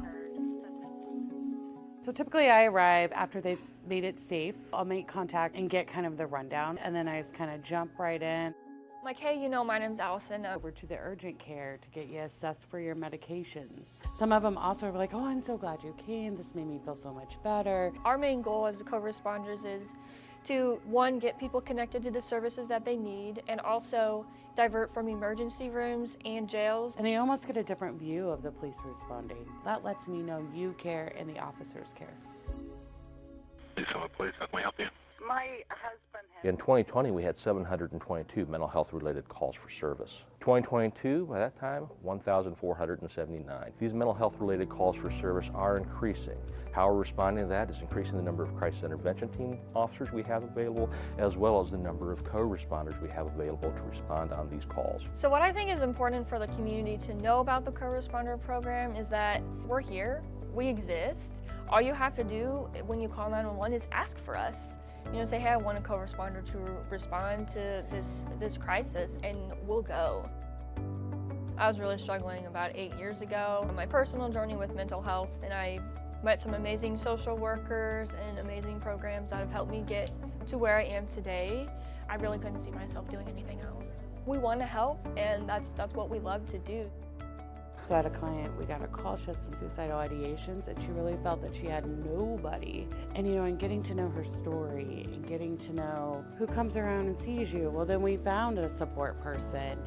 So typically I arrive after they've made it safe. I'll make contact and get kind of the rundown, and then I just kind of jump right in. I'm like, hey, my name's Allison. Over to the urgent care to get you assessed for your medications. Some of them also are like, oh, I'm so glad you came. This made me feel so much better. Our main goal as co-responders is to, one, get people connected to the services that they need, and also divert from emergency rooms and jails. And they almost get a different view of the police responding. That lets me know you care and the officers care. Please, how can we help you? My husband has... In 2020, we had 722 mental health related calls for service. 2022, by that time, 1,479. These mental health related calls for service are increasing. How we're responding to that is increasing the number of crisis intervention team officers we have available, as well as the number of co-responders we have available to respond on these calls. So what I think is important for the community to know about the co-responder program is that we're here, we exist. All you have to do when you call 911 is ask for us. Say, hey, I want a co-responder to respond to this crisis, and we'll go. I was really struggling about 8 years ago on my personal journey with mental health, and I met some amazing social workers and amazing programs that have helped me get to where I am today. I really couldn't see myself doing anything else. We want to help, and that's what we love to do. So I had a client, we got a call, she had some suicidal ideations, and she really felt that she had nobody. And and getting to know her story and getting to know who comes around and sees you, well then we found a support person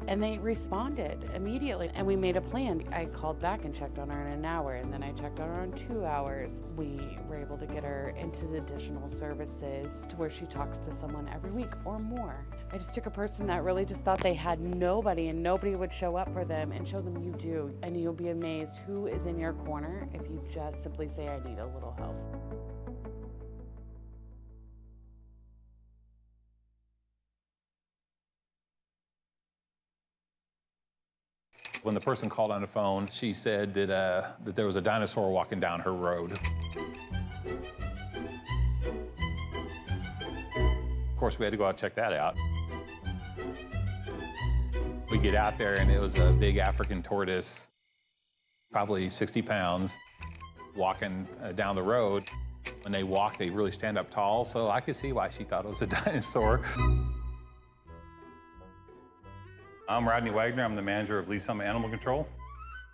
and they responded immediately and we made a plan. I called back and checked on her in an hour, and then I checked on her in 2 hours. We were able to get her into the additional services to where she talks to someone every week or more. I just took a person that really just thought they had nobody and nobody would show up for them, and show them you do. And you'll be amazed who is in your corner if you just simply say, I need a little help. When the person called on the phone, she said that there was a dinosaur walking down her road. Of course, we had to go out and check that out. We get out there and it was a big African tortoise, probably 60 pounds, walking down the road. When they walk, they really stand up tall, so I could see why she thought it was a dinosaur. I'm Rodney Wagner. I'm the manager of Lee Summit Animal Control.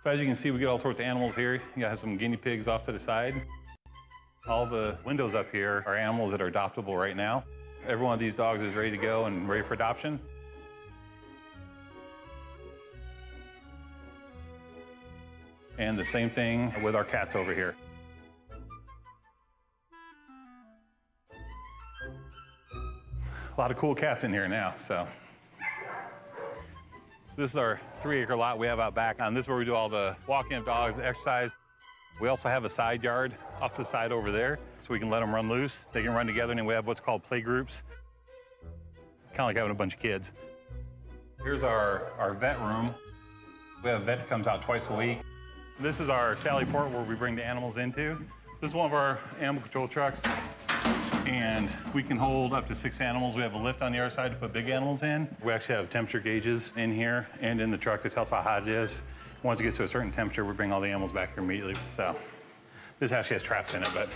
So as you can see, we get all sorts of animals here. You got some guinea pigs off to the side. All the windows up here are animals that are adoptable right now. Every one of these dogs is ready to go and ready for adoption. And the same thing with our cats over here. A lot of cool cats in here now, so this is our 3-acre lot we have out back. This is where we do all the walking of dogs, exercise. We also have a side yard off to the side over there, so we can let them run loose. They can run together, and we have what's called play groups. Kind of like having a bunch of kids. Here's our vet room. We have a vet that comes out twice a week. This is our Sally Port where we bring the animals into. This is one of our animal control trucks, and we can hold up to 6 animals. We have a lift on the other side to put big animals in. We actually have temperature gauges in here and in the truck to tell us how hot it is. Once it gets to a certain temperature, we bring all the animals back here immediately. So this actually has traps in it, but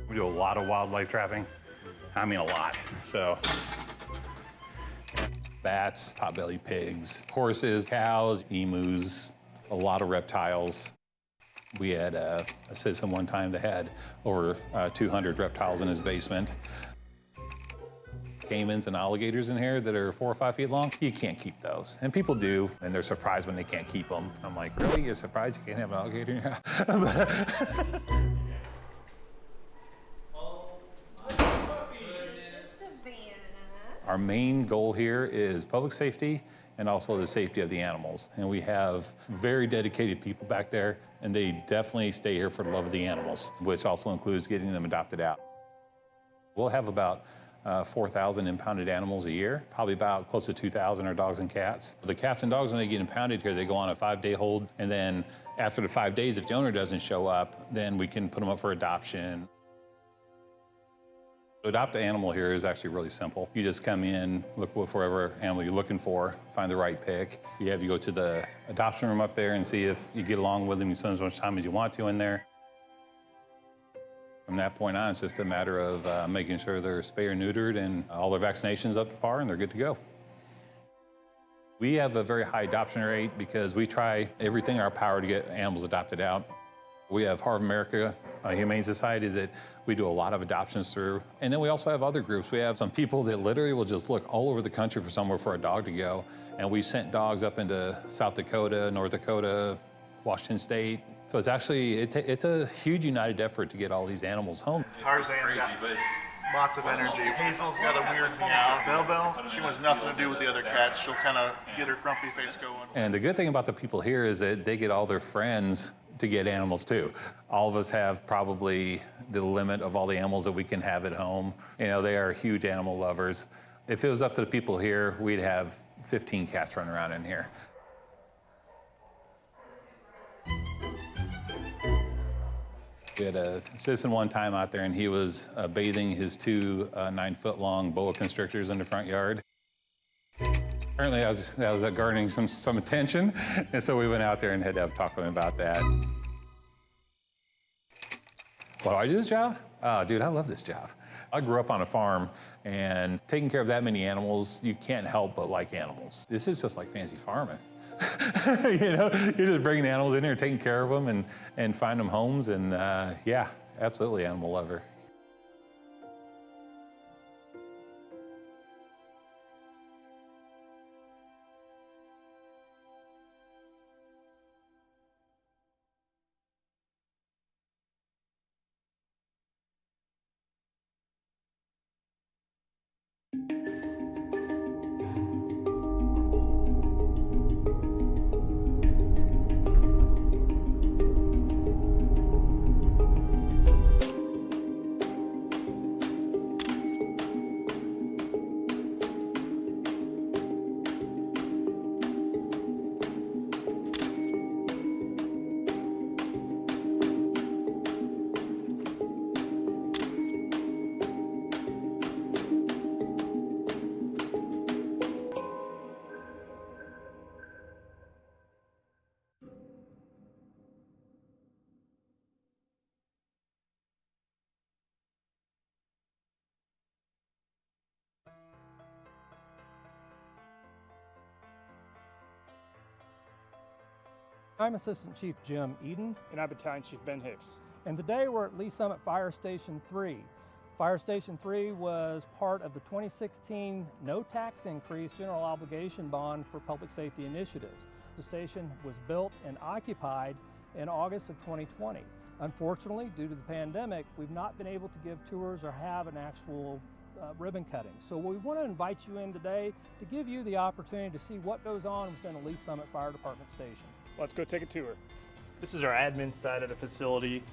we do a lot of wildlife trapping. I mean, a lot. So bats, potbelly pigs, horses, cows, emus, a lot of reptiles. We had a citizen one time that had over 200 reptiles in his basement. Caimans and alligators in here that are 4 or 5 feet long. You can't keep those. And people do, and they're surprised when they can't keep them. I'm like, really? You're surprised you can't have an alligator in your house? Our main goal here is public safety and also the safety of the animals. And we have very dedicated people back there, and they definitely stay here for the love of the animals, which also includes getting them adopted out. We'll have about 4,000 impounded animals a year. Probably about close to 2,000 are dogs and cats. The cats and dogs, when they get impounded here, they go on a 5-day hold. And then after the 5 days, if the owner doesn't show up, then we can put them up for adoption. To adopt an animal here is actually really simple. You just come in, look for whatever animal you're looking for, find the right pick. You go to the adoption room up there and see if you get along with them. You spend as much time as you want to in there. From that point on, it's just a matter of making sure they're spayed or neutered and all their vaccinations up to par and they're good to go. We have a very high adoption rate because we try everything in our power to get animals adopted out. We have Heart of America, a Humane Society that we do a lot of adoptions through. And then we also have other groups. We have some people that literally will just look all over the country for somewhere for a dog to go. And we sent dogs up into South Dakota, North Dakota, Washington State. So it's actually, it's a huge united effort to get all these animals home. Tarzan's got lots of energy. Hazel's got a weird meow. Belle, she wants nothing to do with the other cats. She'll kind of get her grumpy face going. And the good thing about the people here is that they get all their friends to get animals too. All of us have probably the limit of all the animals that we can have at home. You know, they are huge animal lovers. If it was up to the people here, we'd have 15 cats running around in here. We had a citizen one time out there and he was bathing his 2 9-foot-long boa constrictors in the front yard. Apparently that was garnering some attention, and so we went out there and had to have a talk with him about that. Why do I do this job? Oh, dude, I love this job. I grew up on a farm, and taking care of that many animals, you can't help but like animals. This is just like fancy farming. You know, you're just bringing animals in here, taking care of them, and find them homes, and yeah, absolutely animal lover. I'm Assistant Chief Jim Eden. And I'm Battalion Chief Ben Hicks. And today we're at Lee Summit Fire Station 3. Fire Station 3 was part of the 2016 no tax increase general obligation bond for public safety initiatives. The station was built and occupied in August of 2020. Unfortunately, due to the pandemic, we've not been able to give tours or have an actual ribbon cutting. So we want to invite you in today to give you the opportunity to see what goes on within a Lee Summit Fire Department station. Let's go take a tour. This is our admin side of the facility.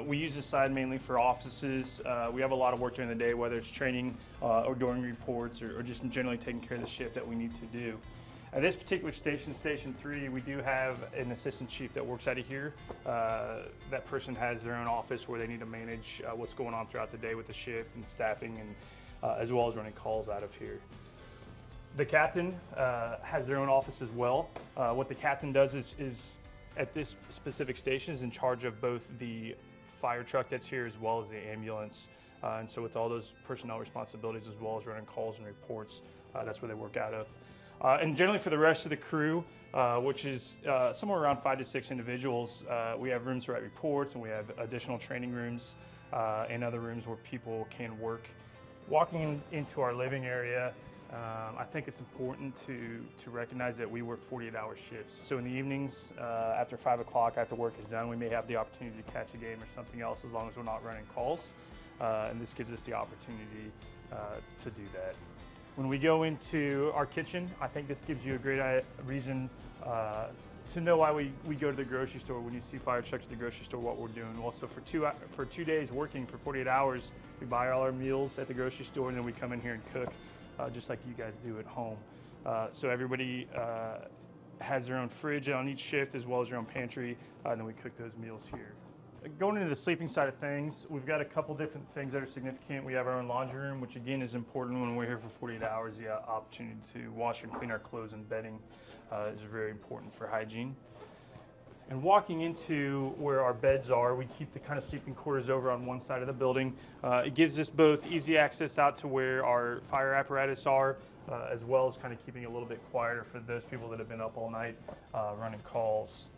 We use this side mainly for offices. We have a lot of work during the day, whether it's training or doing reports or just generally taking care of the shift that we need to do. At this particular station, Station 3, we do have an assistant chief that works out of here. That person has their own office where they need to manage what's going on throughout the day with the shift and staffing, and as well as running calls out of here. The captain has their own office as well. What the captain does is at this specific station is in charge of both the fire truck that's here as well as the ambulance. And so with all those personnel responsibilities as well as running calls and reports, that's where they work out of. And generally for the rest of the crew, which is somewhere around 5 to 6 individuals, we have rooms to write reports, and we have additional training rooms and other rooms where people can work. Walking into our living area, I think it's important to recognize that we work 48-hour shifts. So in the evenings, after 5 o'clock, after work is done, we may have the opportunity to catch a game or something else as long as we're not running calls. And this gives us the opportunity to do that. When we go into our kitchen, I think this gives you a great reason to know why we go to the grocery store. When you see fire trucks at the grocery store, what we're doing. Also, for 2 days working for 48 hours, we buy all our meals at the grocery store, and then we come in here and cook, just like you guys do at home. So everybody has their own fridge on each shift, as well as their own pantry, and then we cook those meals here. Going into the sleeping side of things, we've got a couple different things that are significant. We have our own laundry room, which again is important when we're here for 48 hours. The opportunity to wash and clean our clothes and bedding is very important for hygiene. And walking into where our beds are, we keep the kind of sleeping quarters over on one side of the building. It gives us both easy access out to where our fire apparatus are, as well as kind of keeping it a little bit quieter for those people that have been up all night running calls.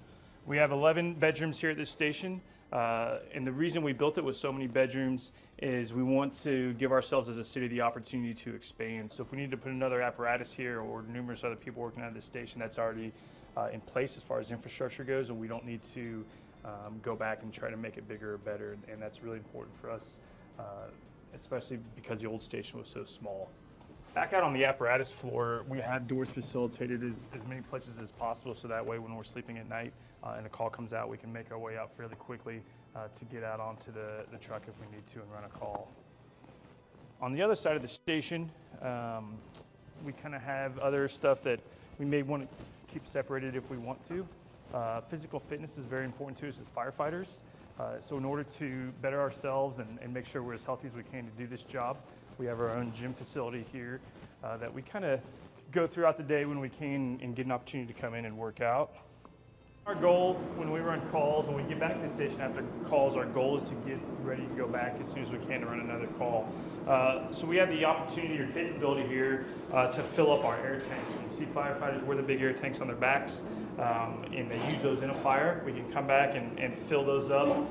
We have 11 bedrooms here at this station. And the reason we built it with so many bedrooms is we want to give ourselves as a city the opportunity to expand. So if we need to put another apparatus here or numerous other people working at this station, that's already in place as far as infrastructure goes, and we don't need to go back and try to make it bigger or better. And that's really important for us, especially because the old station was so small. Back out on the apparatus floor, we have doors facilitated as many places as possible, so that way when we're sleeping at night and a call comes out, we can make our way out fairly quickly to get out onto the truck if we need to and run a call. On the other side of the station, we kind of have other stuff that we may want to keep separated if we want to. Physical fitness is very important to us as firefighters. So in order to better ourselves and make sure we're as healthy as we can to do this job, we have our own gym facility here that we kind of go throughout the day when we can and get an opportunity to come in and work out. Our goal when we run calls, when we get back to the station after calls, our goal is to get ready to go back as soon as we can to run another call. So we have the opportunity or capability here to fill up our air tanks. You see firefighters wear the big air tanks on their backs and they use those in a fire. We can come back and fill those up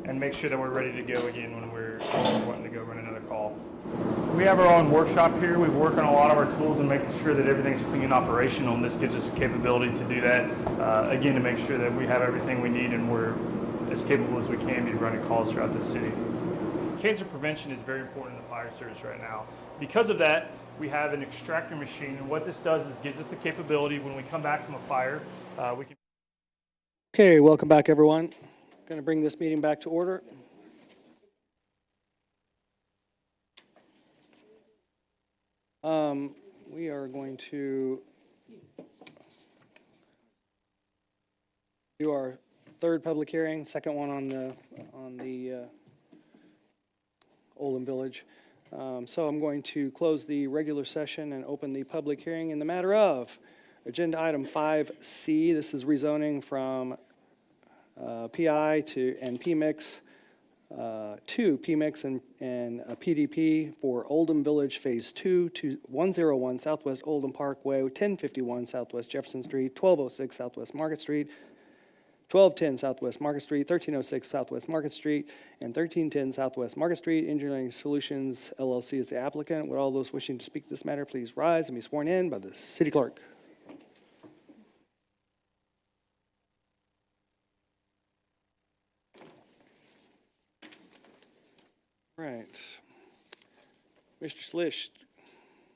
and make sure that we're ready to go again when we're wanting to go run another call. We have our own workshop here. We work on a lot of our tools and making sure that everything's clean and operational, and this gives us the capability to do that, again, to make sure that we have everything we need and we're as capable as we can be running calls throughout the city. Cancer prevention is very important in the fire service right now. Because of that, we have an extractor machine, and what this does is gives us the capability when we come back from a fire, we can... Okay, welcome back, everyone. Going to bring this meeting back to order. We are going to do our third public hearing, second one on the Oldham Village. So I'm going to close the regular session and open the public hearing in the matter of agenda item 5C. This is rezoning from PI and PMIX 2 PMIX and a PDP for Oldham Village Phase 2, 101 Southwest Oldham Parkway, 1051 Southwest Jefferson Street, 1206 Southwest Market Street, 1210 Southwest Market Street, 1306 Southwest Market Street, and 1310 Southwest Market Street. Engineering Solutions LLC is the applicant. Would all those wishing to speak to this matter please rise and be sworn in by the city clerk? Right. Mr. Slish.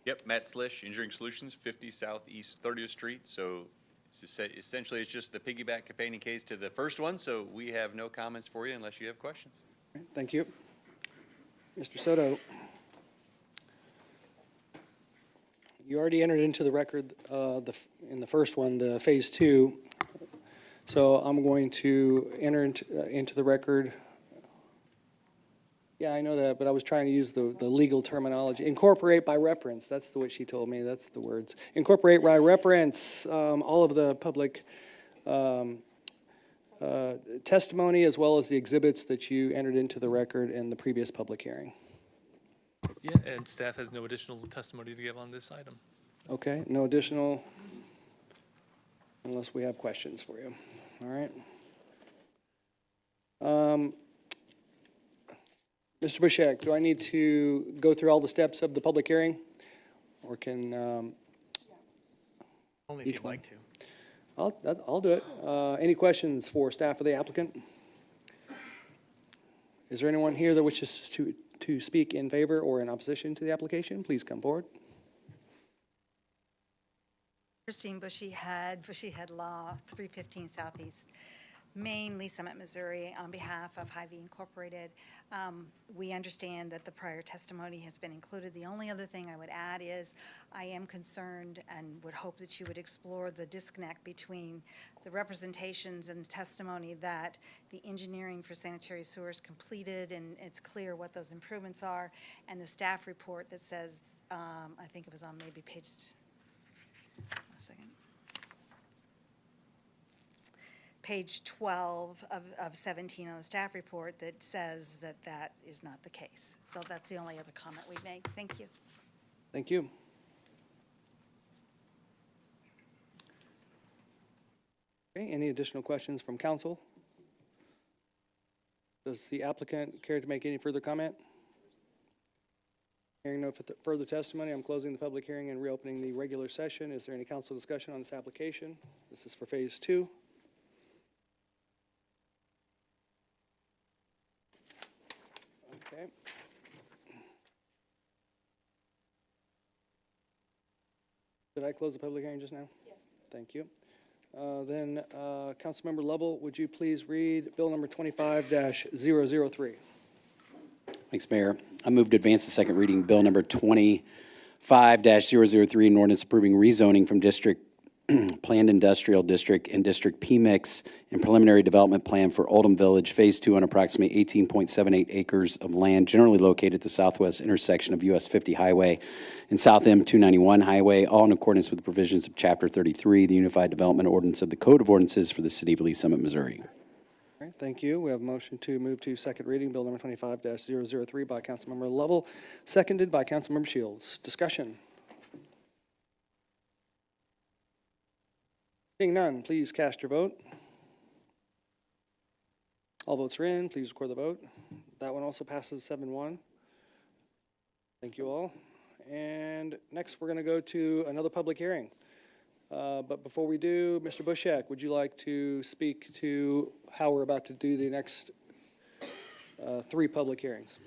Yep, Matt Slish, Engineering Solutions, 50 Southeast 30th Street. So essentially, it's just the piggyback companion case to the first one, so we have no comments for you unless you have questions. Thank you. Mr. Soto. You already entered into the record in the first one, the Phase 2. So I'm going to enter into the record. Yeah, I know that, but I was trying to use the legal terminology. Incorporate by reference, that's what she told me, that's the words. Incorporate by reference all of the public testimony as well as the exhibits that you entered into the record in the previous public hearing. Yeah, and staff has no additional testimony to give on this item. Okay, no additional, unless we have questions for you. All right. Mr. Bushek, do I need to go through all the steps of the public hearing? Or can Only if you'd like to. I'll do it. Any questions for staff or the applicant? Is there anyone here that wishes to speak in favor or in opposition to the application? Please come forward. Christine Bushyhead Law, 315 Southeast Main, Lee Summit, Missouri, on behalf of Hy-Vee Incorporated. We understand that the prior testimony has been included. The only other thing I would add is I am concerned and would hope that you would explore the disconnect between the representations and testimony that the engineering for sanitary sewers completed, and it's clear what those improvements are, and the staff report that says, I think it was on maybe page, page 12 of 17 on the staff report that says that that is not the case. So that's the only other comment we make. Thank you. Thank you. Okay, any additional questions from council? Does the applicant care to make any further comment? Hearing no further testimony, I'm closing the public hearing and reopening the regular session. Is there any council discussion on this application? This is for Phase 2. Okay. Did I close the public hearing just now? Yes. Thank you. Then, Councilmember Lovell, would you please read Bill number 25-003? Thanks, Mayor. I move to advance the second reading, Bill number 25-003, an ordinance approving rezoning from District Planned Industrial District and District PMIX and Preliminary Development Plan for Oldham Village Phase 2 on approximately 18.78 acres of land generally located at the southwest intersection of US 50 Highway and South M291 Highway, all in accordance with the provisions of Chapter 33, the Unified Development Ordinance of the Code of Ordinances for the City of Lee Summit, Missouri. All right, thank you. We have a motion to move to second reading, Bill number 25-003 by Councilmember Lovell, seconded by Councilmember Shields. Discussion. Seeing none, please cast your vote. All votes are in. Please record the vote. That one also passes 7-1. Thank you all. And next, we're going to go to another public hearing. But before we do, Mr. Bushek, would you like to speak to how we're about to do the next 3 public hearings?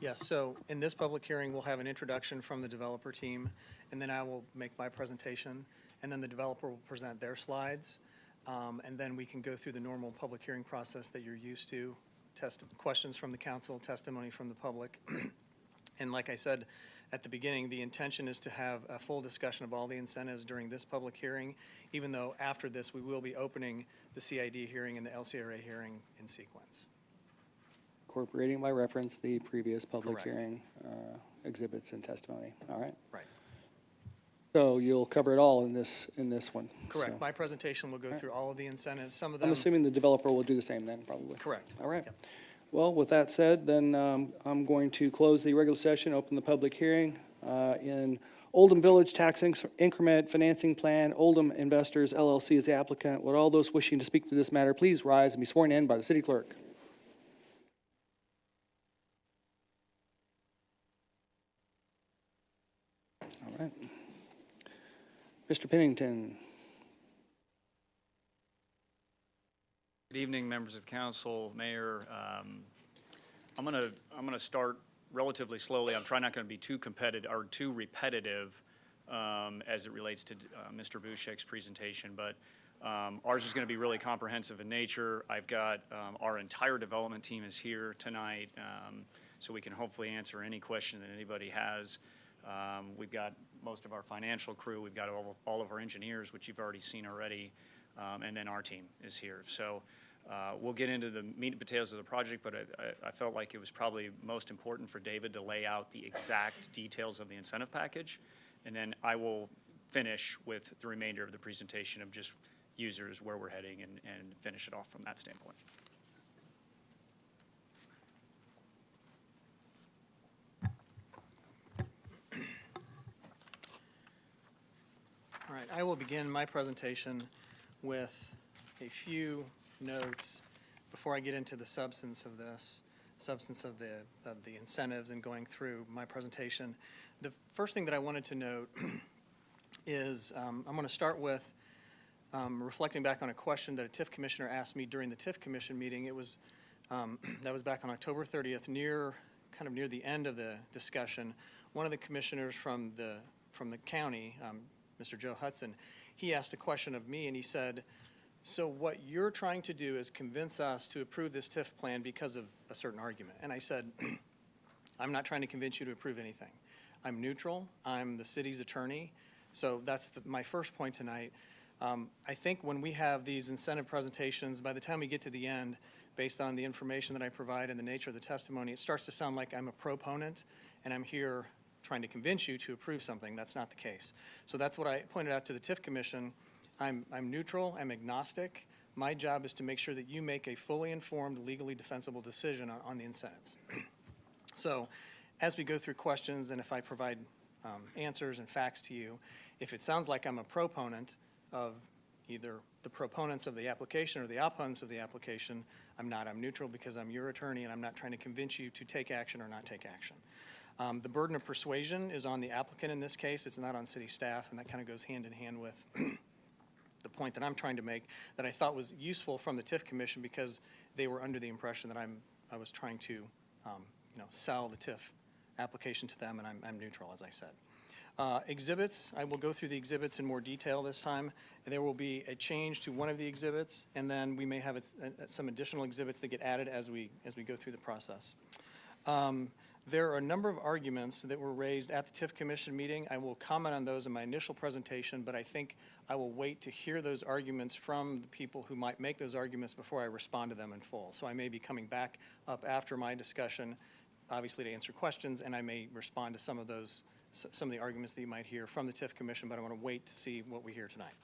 Yes, so in this public hearing, we'll have an introduction from the developer team, and then I will make my presentation, and then the developer will present their slides, and then we can go through the normal public hearing process that you're used to, questions from the council, testimony from the public. And like I said at the beginning, the intention is to have a full discussion of all the incentives during this public hearing, even though after this we will be opening the CID hearing and the LCRA hearing in sequence. Incorporating by reference the previous public Correct. hearing exhibits and testimony. All right. Right. So you'll cover it all in this one. Correct. So. My presentation will go through all of the incentives. Some of them. I'm assuming the developer will do the same then, probably. Correct. All right. Yep. Well, with that said, then I'm going to close the regular session, open the public hearing in Oldham Village Tax Increment Financing Plan. Oldham Investors LLC is the applicant. Would all those wishing to speak to this matter please rise and be sworn in by the city clerk? All right. Mr. Pennington. Good evening, members of the council, mayor. I'm gonna start relatively slowly. I'm trying not going to be too competitive or too repetitive as it relates to Mr. Bouchek's presentation, but ours is going to be really comprehensive in nature. I've got our entire development team is here tonight, so we can hopefully answer any question that anybody has. We've got most of our financial crew. We've got all of our engineers, which you've already seen already, and then our team is here. So we'll get into the meat and potatoes of the project, but I felt like it was probably most important for David to lay out the exact details of the incentive package, and then I will finish with the remainder of the presentation of just users, where we're heading, and finish it off from that standpoint. All right, I will begin my presentation with a few notes before I get into the substance of this, of the incentives and going through my presentation. The first thing that I wanted to note is I'm going to start with reflecting back on a question that a TIF commissioner asked me during the TIF commission meeting. It was that was back on October 30th, kind of near the end of the discussion. One of the commissioners from the county, Mr. Joe Hudson, he asked a question of me, and he said, so what you're trying to do is convince us to approve this TIF plan because of a certain argument. And I said, I'm not trying to convince you to approve anything. I'm neutral. I'm the city's attorney. So that's my first point tonight. I think when we have these incentive presentations, by the time we get to the end, based on the information that I provide and the nature of the testimony, it starts to sound like I'm a proponent and I'm here trying to convince you to approve something. That's not the case. So that's what I pointed out to the TIF Commission. I'm neutral, I'm agnostic. My job is to make sure that you make a fully informed, legally defensible decision on the incentives. So as we go through questions and if I provide answers and facts to you, if it sounds like I'm a proponent of either the proponents of the application or the opponents of the application, I'm not. I'm neutral because I'm your attorney and I'm not trying to convince you to take action or not take action. The burden of persuasion is on the applicant in this case. It's not on city staff, and that kind of goes hand in hand with the point that I'm trying to make that I thought was useful from the TIF Commission because they were under the impression that I was trying to sell the TIF application to them, and I'm neutral, as I said. Exhibits, I will go through the exhibits in more detail this time. There will be a change to one of the exhibits, and then we may have some additional exhibits that get added as we go through the process. There are a number of arguments that were raised at the TIF Commission meeting. I will comment on those in my initial presentation, but I think I will wait to hear those arguments from the people who might make those arguments before I respond to them in full. So I may be coming back up after my discussion, obviously to answer questions, and I may respond to some of the arguments that you might hear from the TIF Commission, but I want to wait to see what we hear tonight.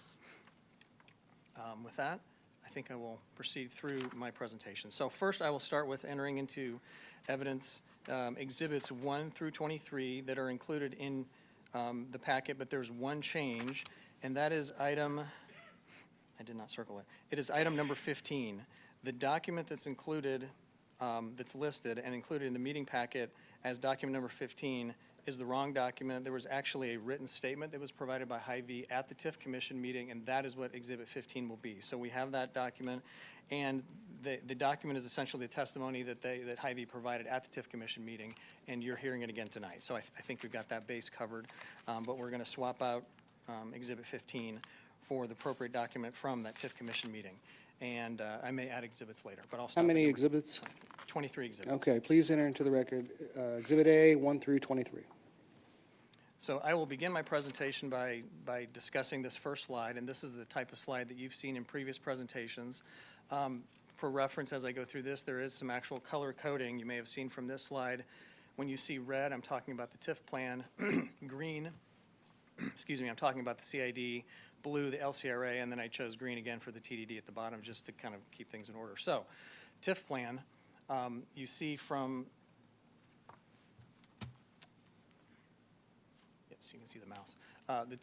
With that, I think I will proceed through my presentation. So first, I will start with entering into evidence exhibits 1 through 23 that are included in the packet, but there's one change, and that is item, I did not circle it. It is item number 15. The document that's included, that's listed and included in the meeting packet as document number 15 is the wrong document. There was actually a written statement that was provided by Hy-Vee at the TIF Commission meeting, and that is what Exhibit 15 will be. So we have that document, and the document is essentially the testimony that Hy-Vee provided at the TIF Commission meeting, and you're hearing it again tonight. So I think we've got that base covered, but we're going to swap out Exhibit 15 for the appropriate document from that TIF Commission meeting. And I may add exhibits later, but I'll stop. How many exhibits? 23 exhibits. Okay, please enter into the record Exhibit A, 1 through 23. So I will begin my presentation by discussing this first slide, and this is the type of slide that you've seen in previous presentations. For reference, as I go through this, there is some actual color coding you may have seen from this slide. When you see red, I'm talking about the TIF plan. Green, I'm talking about the CID. Blue, the LCRA, and then I chose green again for the TDD at the bottom just to kind of keep things in order. So, TIF plan. You see from, yes, you can see the mouse. The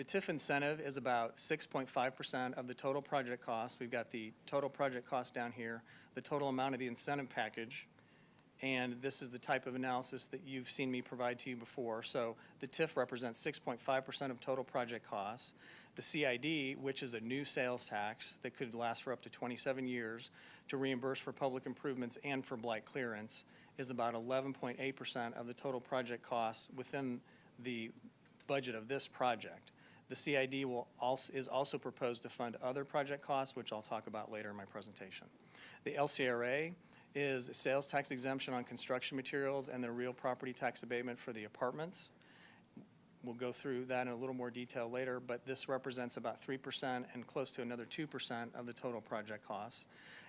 TIF incentive is about 6.5% of the total project cost. We've got the total project cost down here, the total amount of the incentive package, and this is the type of analysis that you've seen me provide to you before. So the TIF represents 6.5% of total project costs. The CID, which is a new sales tax that could last for up to 27 years to reimburse for public improvements and for blight clearance, is about 11.8% of the total project costs within the budget of this project. The CID is also proposed to fund other project costs, which I'll talk about later in my presentation. The LCRA is a sales tax exemption on construction materials and the real property tax abatement for the apartments. We'll go through that in a little more detail later, but this represents about 3% and close to another 2% of the total project costs.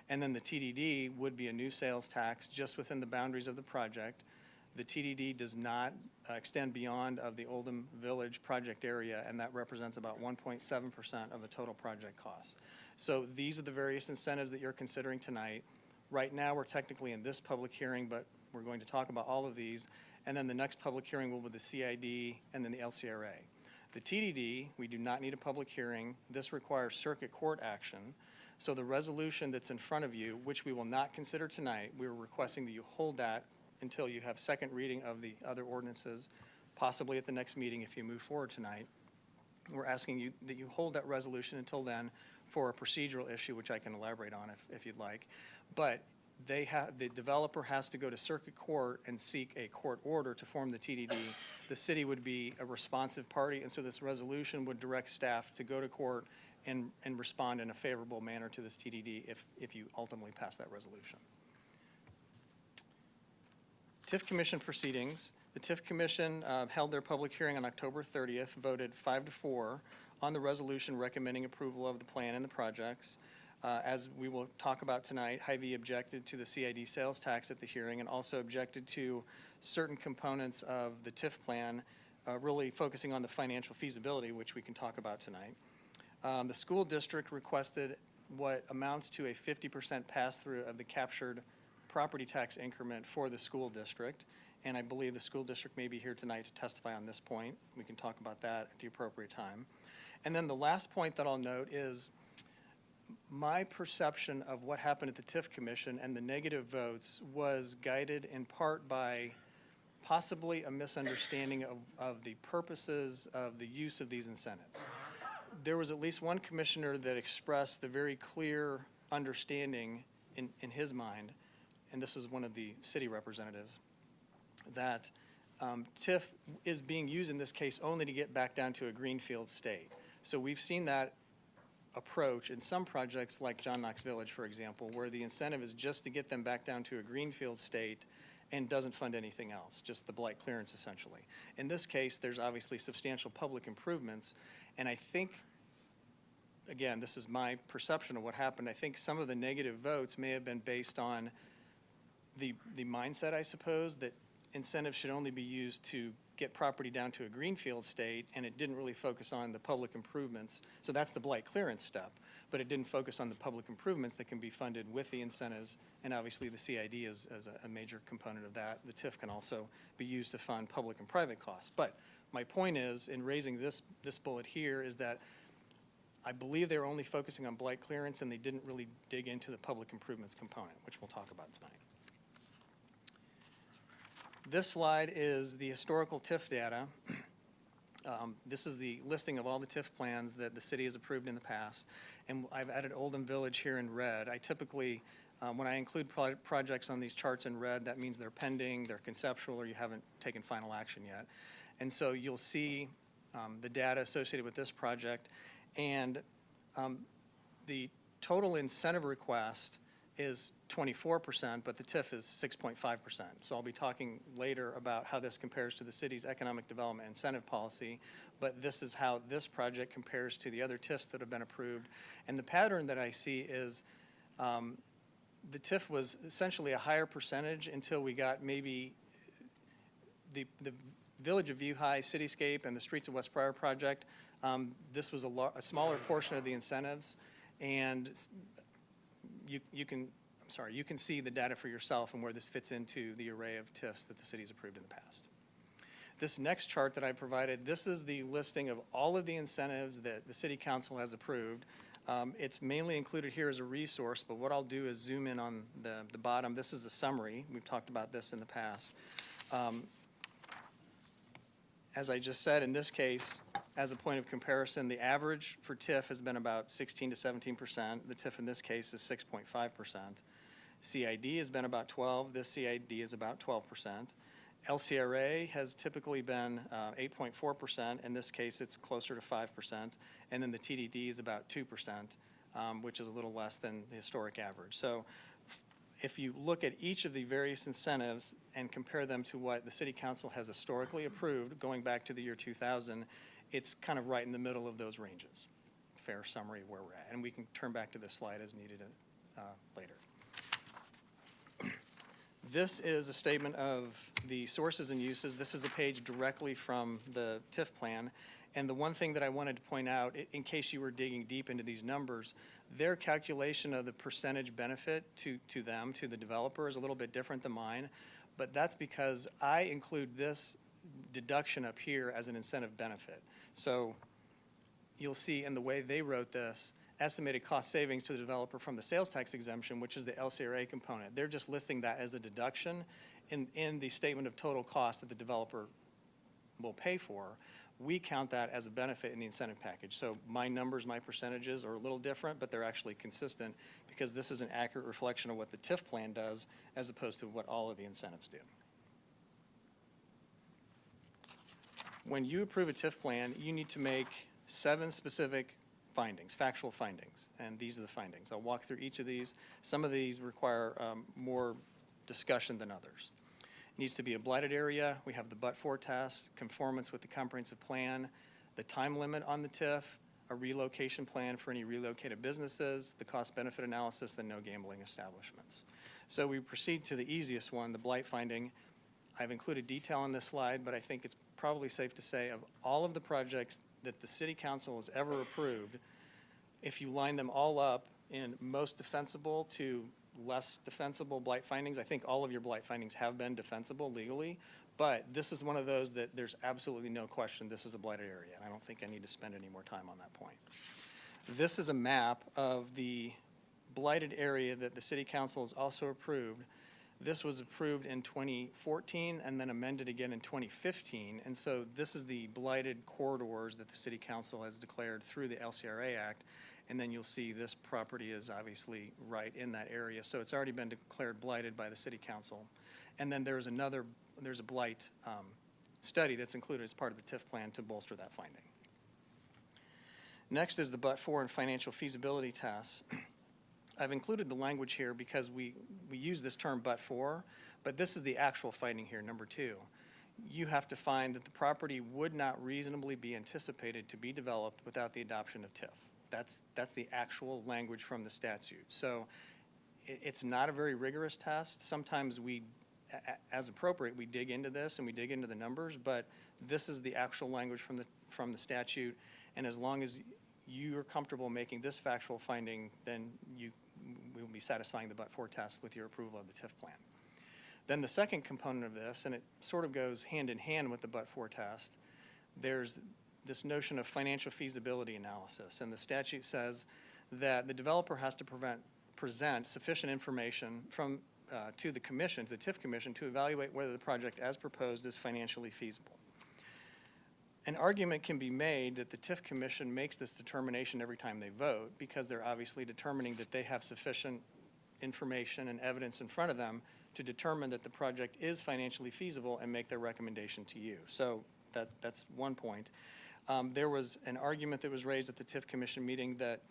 And then the TDD would be a new sales tax just within the boundaries of the project. The TDD does not extend beyond of the Oldham Village project area, and that represents about 1.7% of the total project costs. So these are the various incentives that you're considering tonight. Right now, we're technically in this public hearing, but we're going to talk about all of these. And then the next public hearing will be the CID and then the LCRA. The TDD, we do not need a public hearing. This requires circuit court action. So the resolution that's in front of you, which we will not consider tonight, we're requesting that you hold that until you have second reading of the other ordinances, possibly at the next meeting if you move forward tonight. We're asking you that you hold that resolution until then for a procedural issue, which I can elaborate on if you'd like. But the developer has to go to circuit court and seek a court order to form the TDD. The city would be a responsive party, and so this resolution would direct staff to go to court and respond in a favorable manner to this TDD if you ultimately pass that resolution. TIF Commission proceedings. The TIF Commission held their public hearing on October 30th, voted 5-4 on the resolution recommending approval of the plan and the projects. As we will talk about tonight, Hy-Vee objected to the CID sales tax at the hearing and also objected to certain components of the TIF plan, really focusing on the financial feasibility, which we can talk about tonight. The school district requested what amounts to a 50% pass-through of the captured property tax increment for the school district, and I believe the school district may be here tonight to testify on this point. We can talk about that at the appropriate time. And then the last point that I'll note is my perception of what happened at the TIF Commission and the negative votes was guided in part by possibly a misunderstanding of the purposes of the use of these incentives. There was at least one commissioner that expressed the very clear understanding in his mind, and this was one of the city representatives, that TIF is being used in this case only to get back down to a greenfield state. So we've seen that approach in some projects like John Knox Village, for example, where the incentive is just to get them back down to a greenfield state and doesn't fund anything else, just the blight clearance essentially. In this case, there's obviously substantial public improvements, and I think, again, this is my perception of what happened, I think some of the negative votes may have been based on the mindset, I suppose, that incentives should only be used to get property down to a greenfield state, and it didn't really focus on the public improvements. So that's the blight clearance step, but it didn't focus on the public improvements that can be funded with the incentives, and obviously the CID is a major component of that. The TIF can also be used to fund public and private costs. But my point is, in raising this bullet here, is that I believe they were only focusing on blight clearance, and they didn't really dig into the public improvements component, which we'll talk about tonight. This slide is the historical TIF data. This is the listing of all the TIF plans that the city has approved in the past. And I've added Oldham Village here in red. I typically, when I include projects on these charts in red, that means they're pending, they're conceptual, or you haven't taken final action yet. And so you'll see the data associated with this project. And the total incentive request is 24%, but the TIF is 6.5%. So I'll be talking later about how this compares to the city's economic development incentive policy, but this is how this project compares to the other TIFs that have been approved. And the pattern that I see is the TIF was essentially a higher percentage until we got maybe the Village of View High, Cityscape, and the Streets of West Prior project. This was a smaller portion of the incentives, and you can sorry, you can see the data for yourself and where this fits into the array of TIFs that the city's approved in the past. This next chart that I provided, this is the listing of all of the incentives that the city council has approved. It's mainly included here as a resource, but what I'll do is zoom in on the bottom. This is a summary. We've talked about this in the past. As I just said, in this case, as a point of comparison, the average for TIF has been about 16 to 17%. The TIF in this case is 6.5%. CID has been about 12. This CID is about 12%. LCRA has typically been 8.4%. In this case, it's closer to 5%. And then the TDD is about 2%, which is a little less than the historic average. So if you look at each of the various incentives and compare them to what the city council has historically approved, going back to the year 2000, it's kind of right in the middle of those ranges. Fair summary of where we're at. And we can turn back to this slide as needed later. This is a statement of the sources and uses. This is a page directly from the TIF plan. And the one thing that I wanted to point out, in case you were digging deep into these numbers, their calculation of the percentage benefit to them, to the developer, is a little bit different than mine. But that's because I include this deduction up here as an incentive benefit. So you'll see in the way they wrote this, estimated cost savings to the developer from the sales tax exemption, which is the LCRA component. They're just listing that as a deduction in the statement of total cost that the developer will pay for. We count that as a benefit in the incentive package. So my numbers, my percentages are a little different, but they're actually consistent because this is an accurate reflection of what the TIF plan does as opposed to what all of the incentives do. When you approve a TIF plan, you need to make 7 specific findings, factual findings, and these are the findings. I'll walk through each of these. Some of these require more discussion than others. It needs to be a blighted area. We have the but-for test, conformance with the comprehensive plan, the time limit on the TIF, a relocation plan for any relocated businesses, the cost-benefit analysis, then no gambling establishments. So we proceed to the easiest one, the blight finding. I've included detail on this slide, but I think it's probably safe to say of all of the projects that the city council has ever approved, if you line them all up in most defensible to less defensible blight findings, I think all of your blight findings have been defensible legally, but this is one of those that there's absolutely no question this is a blighted area, and I don't think I need to spend any more time on that point. This is a map of the blighted area that the city council has also approved. This was approved in 2014 and then amended again in 2015. And so this is the blighted corridors that the city council has declared through the LCRA Act. And then you'll see this property is obviously right in that area. So it's already been declared blighted by the city council. And then there's a blight study that's included as part of the TIF plan to bolster that finding. Next is the but-for and financial feasibility tests. I've included the language here because we use this term but-for, but this is the actual finding here, number 2. You have to find that the property would not reasonably be anticipated to be developed without the adoption of TIF. That's the actual language from the statute. So it's not a very rigorous test. Sometimes we, as appropriate, we dig into this and we dig into the numbers, but this is the actual language from the statute, and as long as you are comfortable making this factual finding, then we will be satisfying the but-for test with your approval of the TIF plan. Then the second component of this, and it sort of goes hand in hand with the but-for test, there's this notion of financial feasibility analysis. And the statute says that the developer has to present sufficient information to the commission, to the TIF commission, to evaluate whether the project as proposed is financially feasible. An argument can be made that the TIF commission makes this determination every time they vote because they're obviously determining that they have sufficient information and evidence in front of them to determine that the project is financially feasible and make their recommendation to you. So that's one point. There was an argument that was raised at the TIF commission meeting that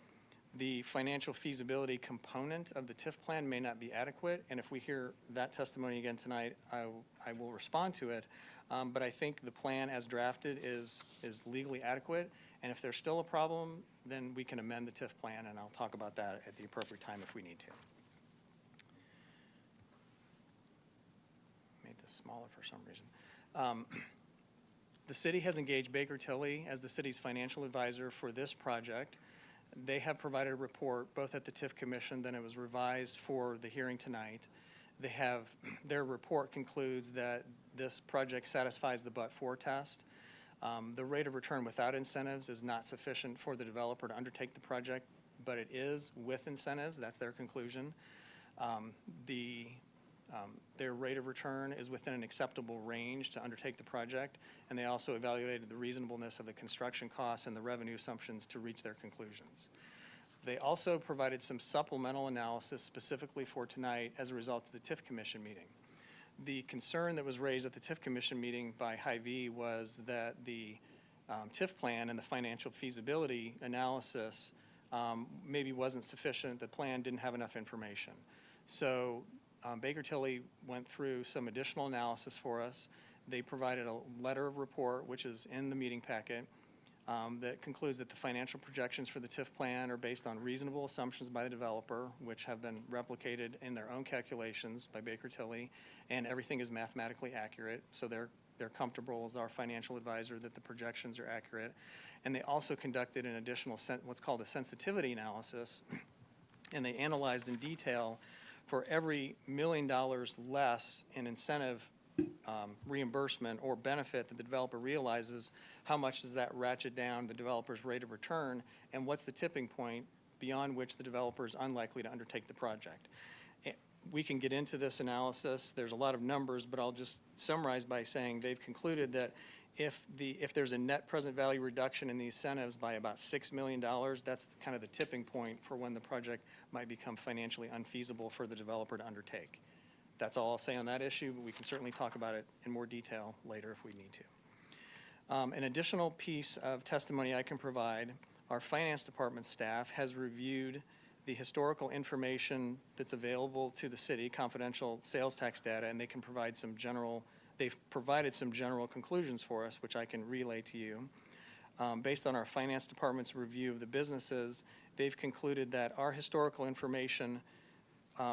the financial feasibility component of the TIF plan may not be adequate, and if we hear that testimony again tonight, I will respond to it. But I think the plan as drafted is legally adequate, and if there's still a problem, then we can amend the TIF plan, and I'll talk about that at the appropriate time if we need to. Made this smaller for some reason. The city has engaged Baker Tilly as the city's financial advisor for this project. They have provided a report both at the TIF Commission, then it was revised for the hearing tonight. Their report concludes that this project satisfies the but-for test. The rate of return without incentives is not sufficient for the developer to undertake the project, but it is with incentives. That's their conclusion. Their rate of return is within an acceptable range to undertake the project, and they also evaluated the reasonableness of the construction costs and the revenue assumptions to reach their conclusions. They also provided some supplemental analysis specifically for tonight as a result of the TIF Commission meeting. The concern that was raised at the TIF Commission meeting by Hy-Vee was that the TIF plan and the financial feasibility analysis maybe wasn't sufficient. The plan didn't have enough information. So Baker Tilly went through some additional analysis for us. They provided a letter of report, which is in the meeting packet, that concludes that the financial projections for the TIF plan are based on reasonable assumptions by the developer, which have been replicated in their own calculations by Baker Tilly, and everything is mathematically accurate, so they're comfortable as our financial advisor that the projections are accurate. And they also conducted an additional what's called a sensitivity analysis, and they analyzed in detail for every $1 million less in incentive reimbursement or benefit that the developer realizes, how much does that ratchet down the developer's rate of return, and what's the tipping point beyond which the developer is unlikely to undertake the project. We can get into this analysis. There's a lot of numbers, but I'll just summarize by saying they've concluded that if there's a net present value reduction in the incentives by about $6 million, that's kind of the tipping point for when the project might become financially unfeasible for the developer to undertake. That's all I'll say on that issue, but we can certainly talk about it in more detail later if we need to. An additional piece of testimony I can provide, our finance department staff has reviewed the historical information that's available to the city, confidential sales tax data, and they can provide they've provided some general conclusions for us, which I can relay to you. Based on our finance department's review of the businesses, they've concluded that our historical information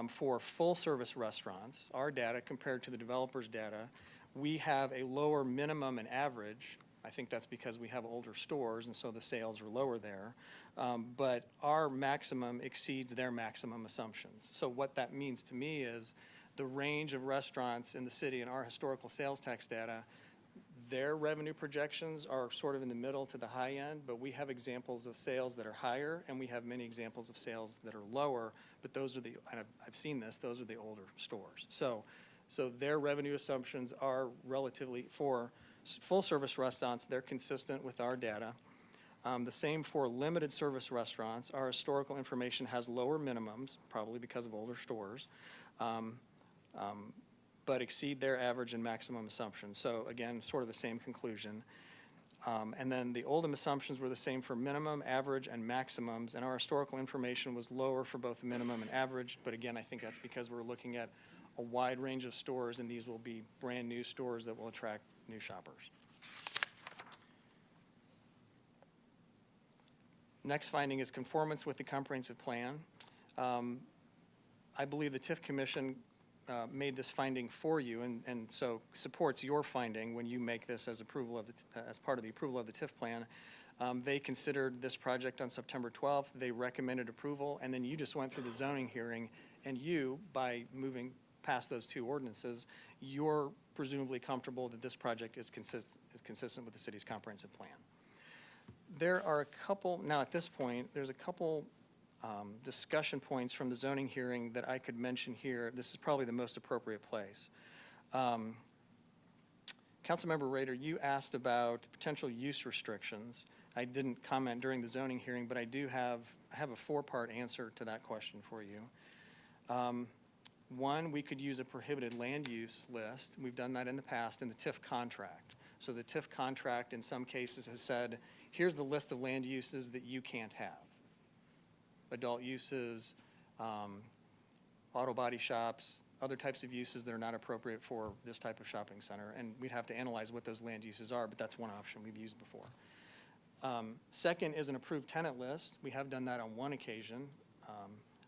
for full-service restaurants, our data compared to the developer's data, we have a lower minimum and average. I think that's because we have older stores, and so the sales are lower there. But our maximum exceeds their maximum assumptions. So what that means to me is the range of restaurants in the city in our historical sales tax data, their revenue projections are sort of in the middle to the high end, but we have examples of sales that are higher, and we have many examples of sales that are lower, but those are I've seen this, those are the older stores. So their revenue assumptions are relatively, for full-service restaurants, they're consistent with our data. The same for limited service restaurants. Our historical information has lower minimums, probably because of older stores, but exceed their average and maximum assumptions. So again, sort of the same conclusion. And then the Oldham assumptions were the same for minimum, average, and maximums, and our historical information was lower for both minimum and average, but again, I think that's because we're looking at a wide range of stores, and these will be brand new stores that will attract new shoppers. Next finding is conformance with the comprehensive plan. I believe the TIF Commission made this finding for you, and so supports your finding when you make this as approval of as part of the approval of the TIF plan. They considered this project on September 12th. They recommended approval, and then you just went through the zoning hearing, and you, by moving past those two ordinances, you're presumably comfortable that this project is consistent with the city's comprehensive plan. There are a couple, now at this point, there's a couple discussion points from the zoning hearing that I could mention here. This is probably the most appropriate place. Councilmember Rader, you asked about potential use restrictions. I didn't comment during the zoning hearing, but I have a four-part answer to that question for you. One, we could use a prohibited land use list. We've done that in the past in the TIF contract. So the TIF contract in some cases has said, here's the list of land uses that you can't have. Adult uses, auto body shops, other types of uses that are not appropriate for this type of shopping center. And we'd have to analyze what those land uses are, but that's one option we've used before. Second is an approved tenant list. We have done that on one occasion.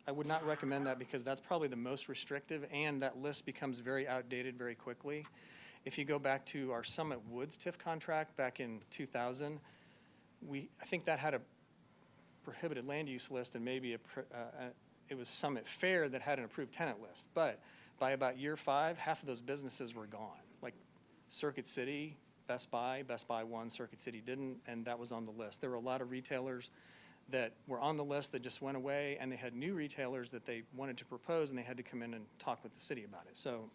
I would not recommend that because that's probably the most restrictive, and that list becomes very outdated very quickly. If you go back to our Summit Woods TIF contract back in 2000, I think that had prohibited land use list and maybe it was Summit Fair that had an approved tenant list. But by about year 5, half of those businesses were gone. Like Circuit City, Best Buy won, Circuit City didn't, and that was on the list. There were a lot of retailers that were on the list that just went away, and they had new retailers that they wanted to propose, and they had to come in and talk with the city about it. So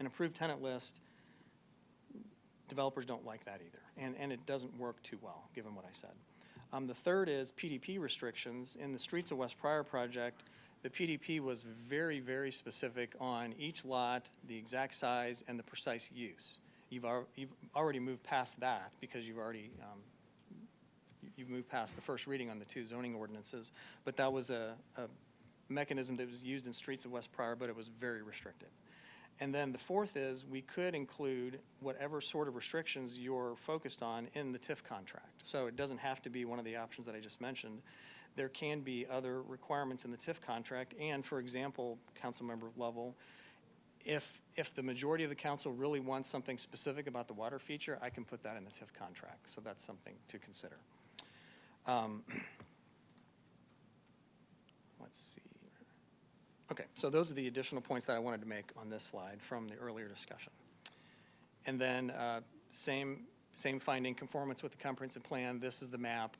an approved tenant list, developers don't like that either, and it doesn't work too well, given what I said. The third is PDP restrictions. In the Streets of West Pryor project, the PDP was very, very specific on each lot, the exact size, and the precise use. You've already moved past that because you've moved past the first reading on the 2 zoning ordinances, but that was a mechanism that was used in Streets of West Pryor, but it was very restricted. And then the fourth is we could include whatever sort of restrictions you're focused on in the TIF contract. So it doesn't have to be one of the options that I just mentioned. There can be other requirements in the TIF contract, and for example, council member level, if the majority of the council really wants something specific about the water feature, I can put that in the TIF contract. So that's something to consider. Let's see. Okay, so those are the additional points that I wanted to make on this slide from the earlier discussion. And then same finding, conformance with the comprehensive plan. This is the map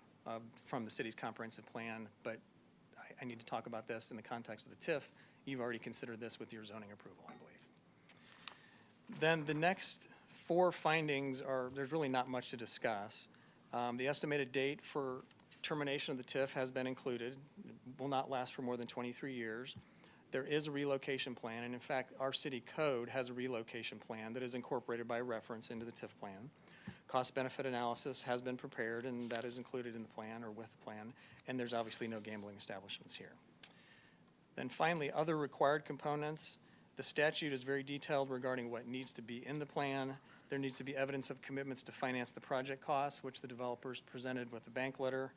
from the city's comprehensive plan, but I need to talk about this in the context of the TIF. You've already considered this with your zoning approval, I believe. Then the next 4 findings are, there's really not much to discuss. The estimated date for termination of the TIF has been included. It will not last for more than 23 years. There is a relocation plan, and in fact, our city code has a relocation plan that is incorporated by reference into the TIF plan. Cost-benefit analysis has been prepared, and that is included in the plan or with the plan, and there's obviously no gambling establishments here. Then finally, other required components. The statute is very detailed regarding what needs to be in the plan. There needs to be evidence of commitments to finance the project costs, which the developers presented with the bank letter,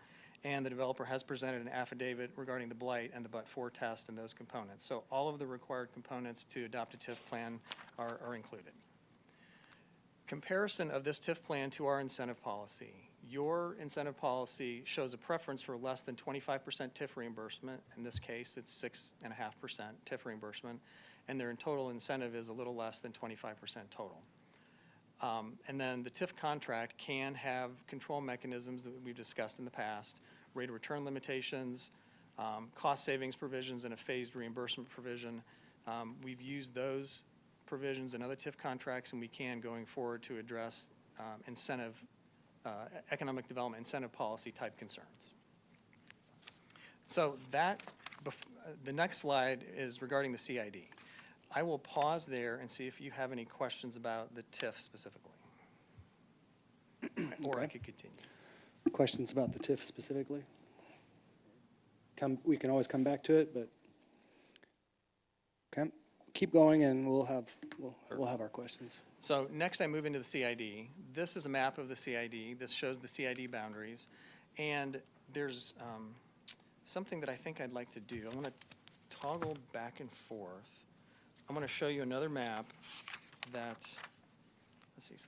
and the developer has presented an affidavit regarding the blight and the but-for test and those components. So all of the required components to adopt a TIF plan are included. Comparison of this TIF plan to our incentive policy. Your incentive policy shows a preference for less than 25% TIF reimbursement. In this case, it's 6.5% TIF reimbursement, and their total incentive is a little less than 25% total. And then the TIF contract can have control mechanisms that we've discussed in the past, rate of return limitations, cost savings provisions, and a phased reimbursement provision. We've used those provisions in other TIF contracts, and we can going forward to address economic development incentive policy type concerns. So the next slide is regarding the CID. I will pause there and see if you have any questions about the TIF specifically. Or I could continue. Questions about the TIF specifically? We can always come back to it, but okay, keep going and we'll have our questions. So next I move into the CID. This is a map of the CID. This shows the CID boundaries. And there's something that I think I'd like to do. I want to toggle back and forth. I'm going to show you another map that, let's see. It's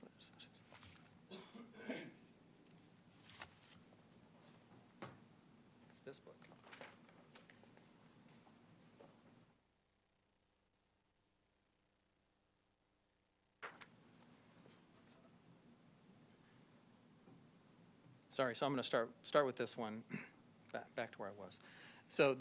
this book. Sorry, so I'm going to start with this one, back to where I was. So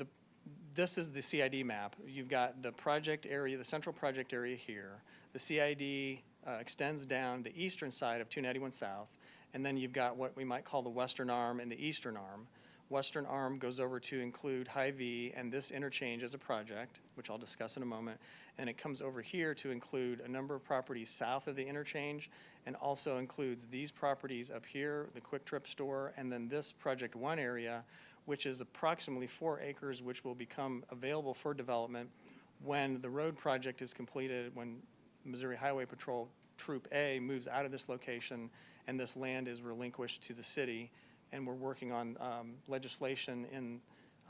this is the CID map. You've got the project area, the central project area here. The CID extends down the eastern side of 291 South, and then you've got what we might call the western arm and the eastern arm. Western arm goes over to include Hy-Vee and this interchange as a project, which I'll discuss in a moment, and it comes over here to include a number of properties south of the interchange, and also includes these properties up here, the Quick Trip store, and then this Project 1 area, which is approximately 4 acres, which will become available for development when the road project is completed, when Missouri Highway Patrol Troop A moves out of this location and this land is relinquished to the city. And we're working on legislation in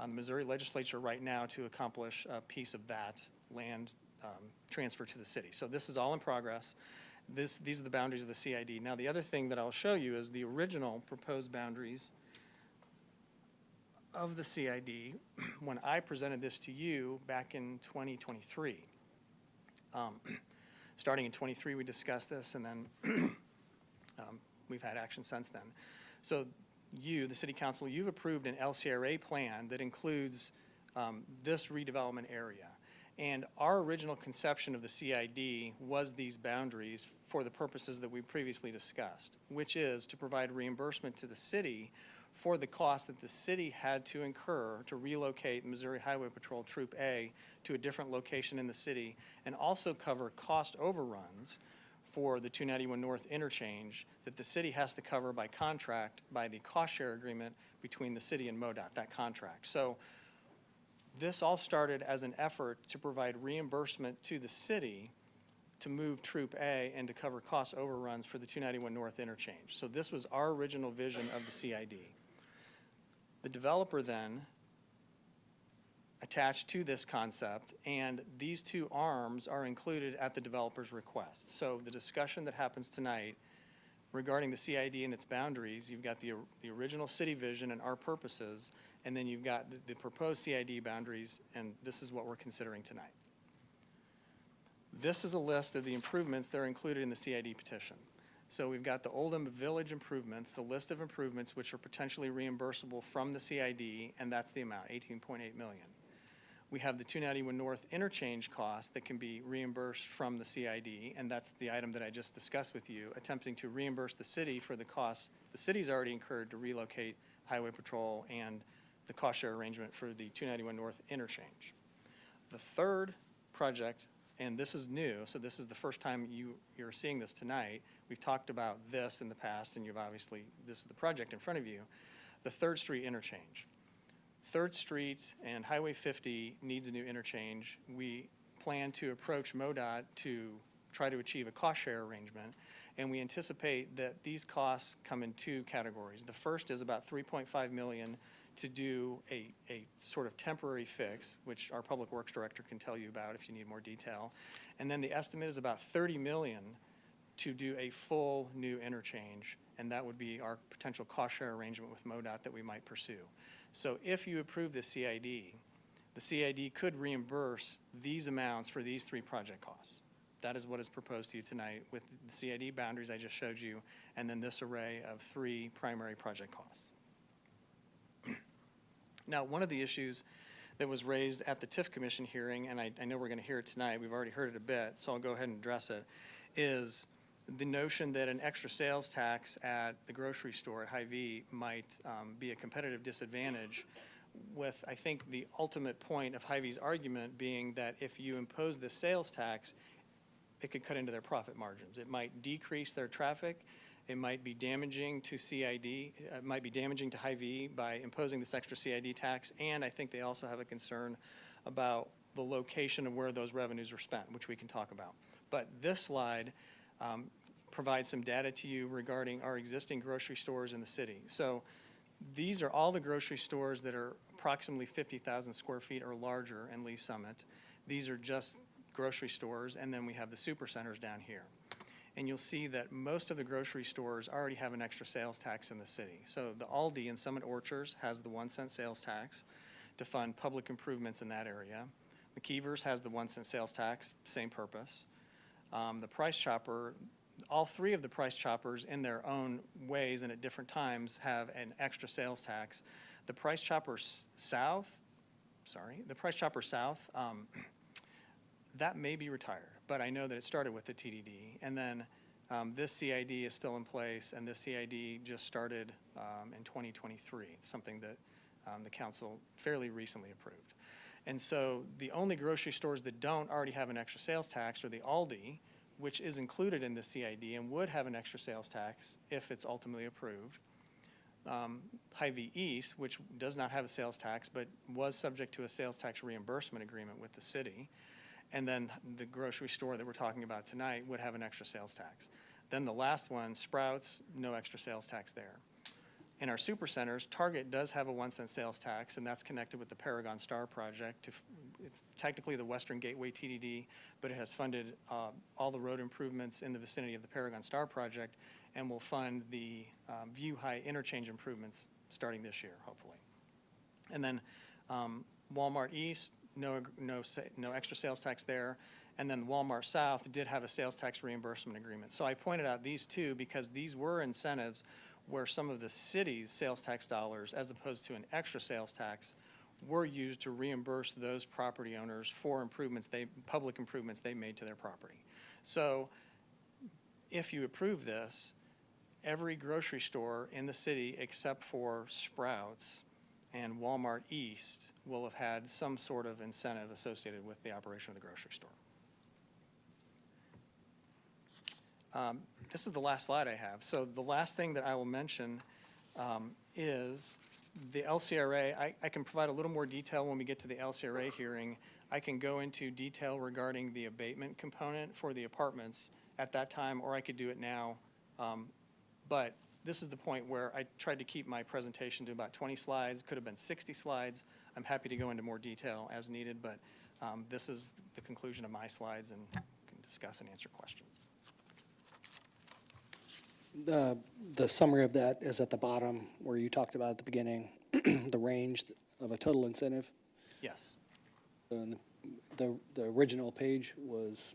the Missouri legislature right now to accomplish a piece of that land transfer to the city. So this is all in progress. These are the boundaries of the CID. Now the other thing that I'll show you is the original proposed boundaries of the CID, when I presented this to you back in 2023, starting in 23, we discussed this, and then we've had action since then. So you, the City Council, you've approved an LCRA plan that includes this redevelopment area. And our original conception of the CID was these boundaries for the purposes that we previously discussed, which is to provide reimbursement to the city for the cost that the city had to incur to relocate Missouri Highway Patrol Troop A to a different location in the city, and also cover cost overruns for the 291 North interchange that the city has to cover by contract by the cost share agreement between the city and MoDOT, that contract. So this all started as an effort to provide reimbursement to the city to move Troop A and to cover cost overruns for the 291 North interchange. So this was our original vision of the CID. The developer then attached to this concept, and these two arms are included at the developer's request. So the discussion that happens tonight regarding the CID and its boundaries, you've got the original city vision and our purposes, and then you've got the proposed CID boundaries, and this is what we're considering tonight. This is a list of the improvements that are included in the CID petition. So we've got the Oldham Village improvements, the list of improvements which are potentially reimbursable from the CID, and that's the amount, $18.8 million. We have the 291 North interchange cost that can be reimbursed from the CID, and that's the item that I just discussed with you, attempting to reimburse the city for the costs the city's already incurred to relocate Highway Patrol and the cost share arrangement for the 291 North interchange. The third project, and this is new, so this is the first time you're seeing this tonight. We've talked about this in the past, and you've obviously, this is the project in front of you, the 3rd Street interchange. 3rd Street and Highway 50 needs a new interchange. We plan to approach MoDOT to try to achieve a cost share arrangement, and we anticipate that these costs come in 2 categories. The first is about $3.5 million to do a sort of temporary fix, which our Public Works Director can tell you about if you need more detail. And then the estimate is about $30 million to do a full new interchange, and that would be our potential cost share arrangement with MoDOT that we might pursue. So if you approve the CID could reimburse these amounts for these 3 project costs. That is what is proposed to you tonight with the CID boundaries I just showed you, and then this array of 3 primary project costs. Now, one of the issues that was raised at the TIF Commission hearing, and I know we're going to hear it tonight, we've already heard it a bit, so I'll go ahead and address it, is the notion that an extra sales tax at the grocery store at Hy-Vee might be a competitive disadvantage, with, I think, the ultimate point of Hy-Vee's argument being that if you impose this sales tax, it could cut into their profit margins. It might decrease their traffic. It might be damaging to CID. It might be damaging to Hy-Vee by imposing this extra CID tax, and I think they also have a concern about the location of where those revenues are spent, which we can talk about. But this slide provides some data to you regarding our existing grocery stores in the city. So these are all the grocery stores that are approximately 50,000 square feet or larger in Lee Summit. These are just grocery stores, and then we have the super centers down here. And you'll see that most of the grocery stores already have an extra sales tax in the city. So the Aldi in Summit Orchards has the 1-cent sales tax to fund public improvements in that area. McKeever's has the 1-cent sales tax, same purpose. The Price Chopper, all 3 of the Price Choppers in their own ways and at different times have an extra sales tax. The Price Chopper South, that may be retired, but I know that it started with the TDD. And then this CID is still in place, and this CID just started in 2023, something that the council fairly recently approved. And so the only grocery stores that don't already have an extra sales tax are the Aldi, which is included in the CID and would have an extra sales tax if it's ultimately approved. Hy-Vee East, which does not have a sales tax but was subject to a sales tax reimbursement agreement with the city. And then the grocery store that we're talking about tonight would have an extra sales tax. Then the last one, Sprouts, no extra sales tax there. In our super centers, Target does have a 1-cent sales tax, and that's connected with the Paragon Star project. It's technically the Western Gateway TDD, but it has funded all the road improvements in the vicinity of the Paragon Star project, and will fund the View High interchange improvements starting this year, hopefully. And then Walmart East, no extra sales tax there. And then Walmart South did have a sales tax reimbursement agreement. So I pointed out these two because these were incentives where some of the city's sales tax dollars, as opposed to an extra sales tax, were used to reimburse those property owners for public improvements they made to their property. So if you approve this, every grocery store in the city except for Sprouts and Walmart East will have had some sort of incentive associated with the operation of the grocery store. This is the last slide I have. So the last thing that I will mention is the LCRA. I can provide a little more detail when we get to the LCRA hearing. I can go into detail regarding the abatement component for the apartments at that time, or I could do it now. But this is the point where I tried to keep my presentation to about 20 slides. Could have been 60 slides. I'm happy to go into more detail as needed, but this is the conclusion of my slides, and can discuss and answer questions. The summary of that is at the bottom where you talked about at the beginning, the range of a total incentive. Yes. The original page was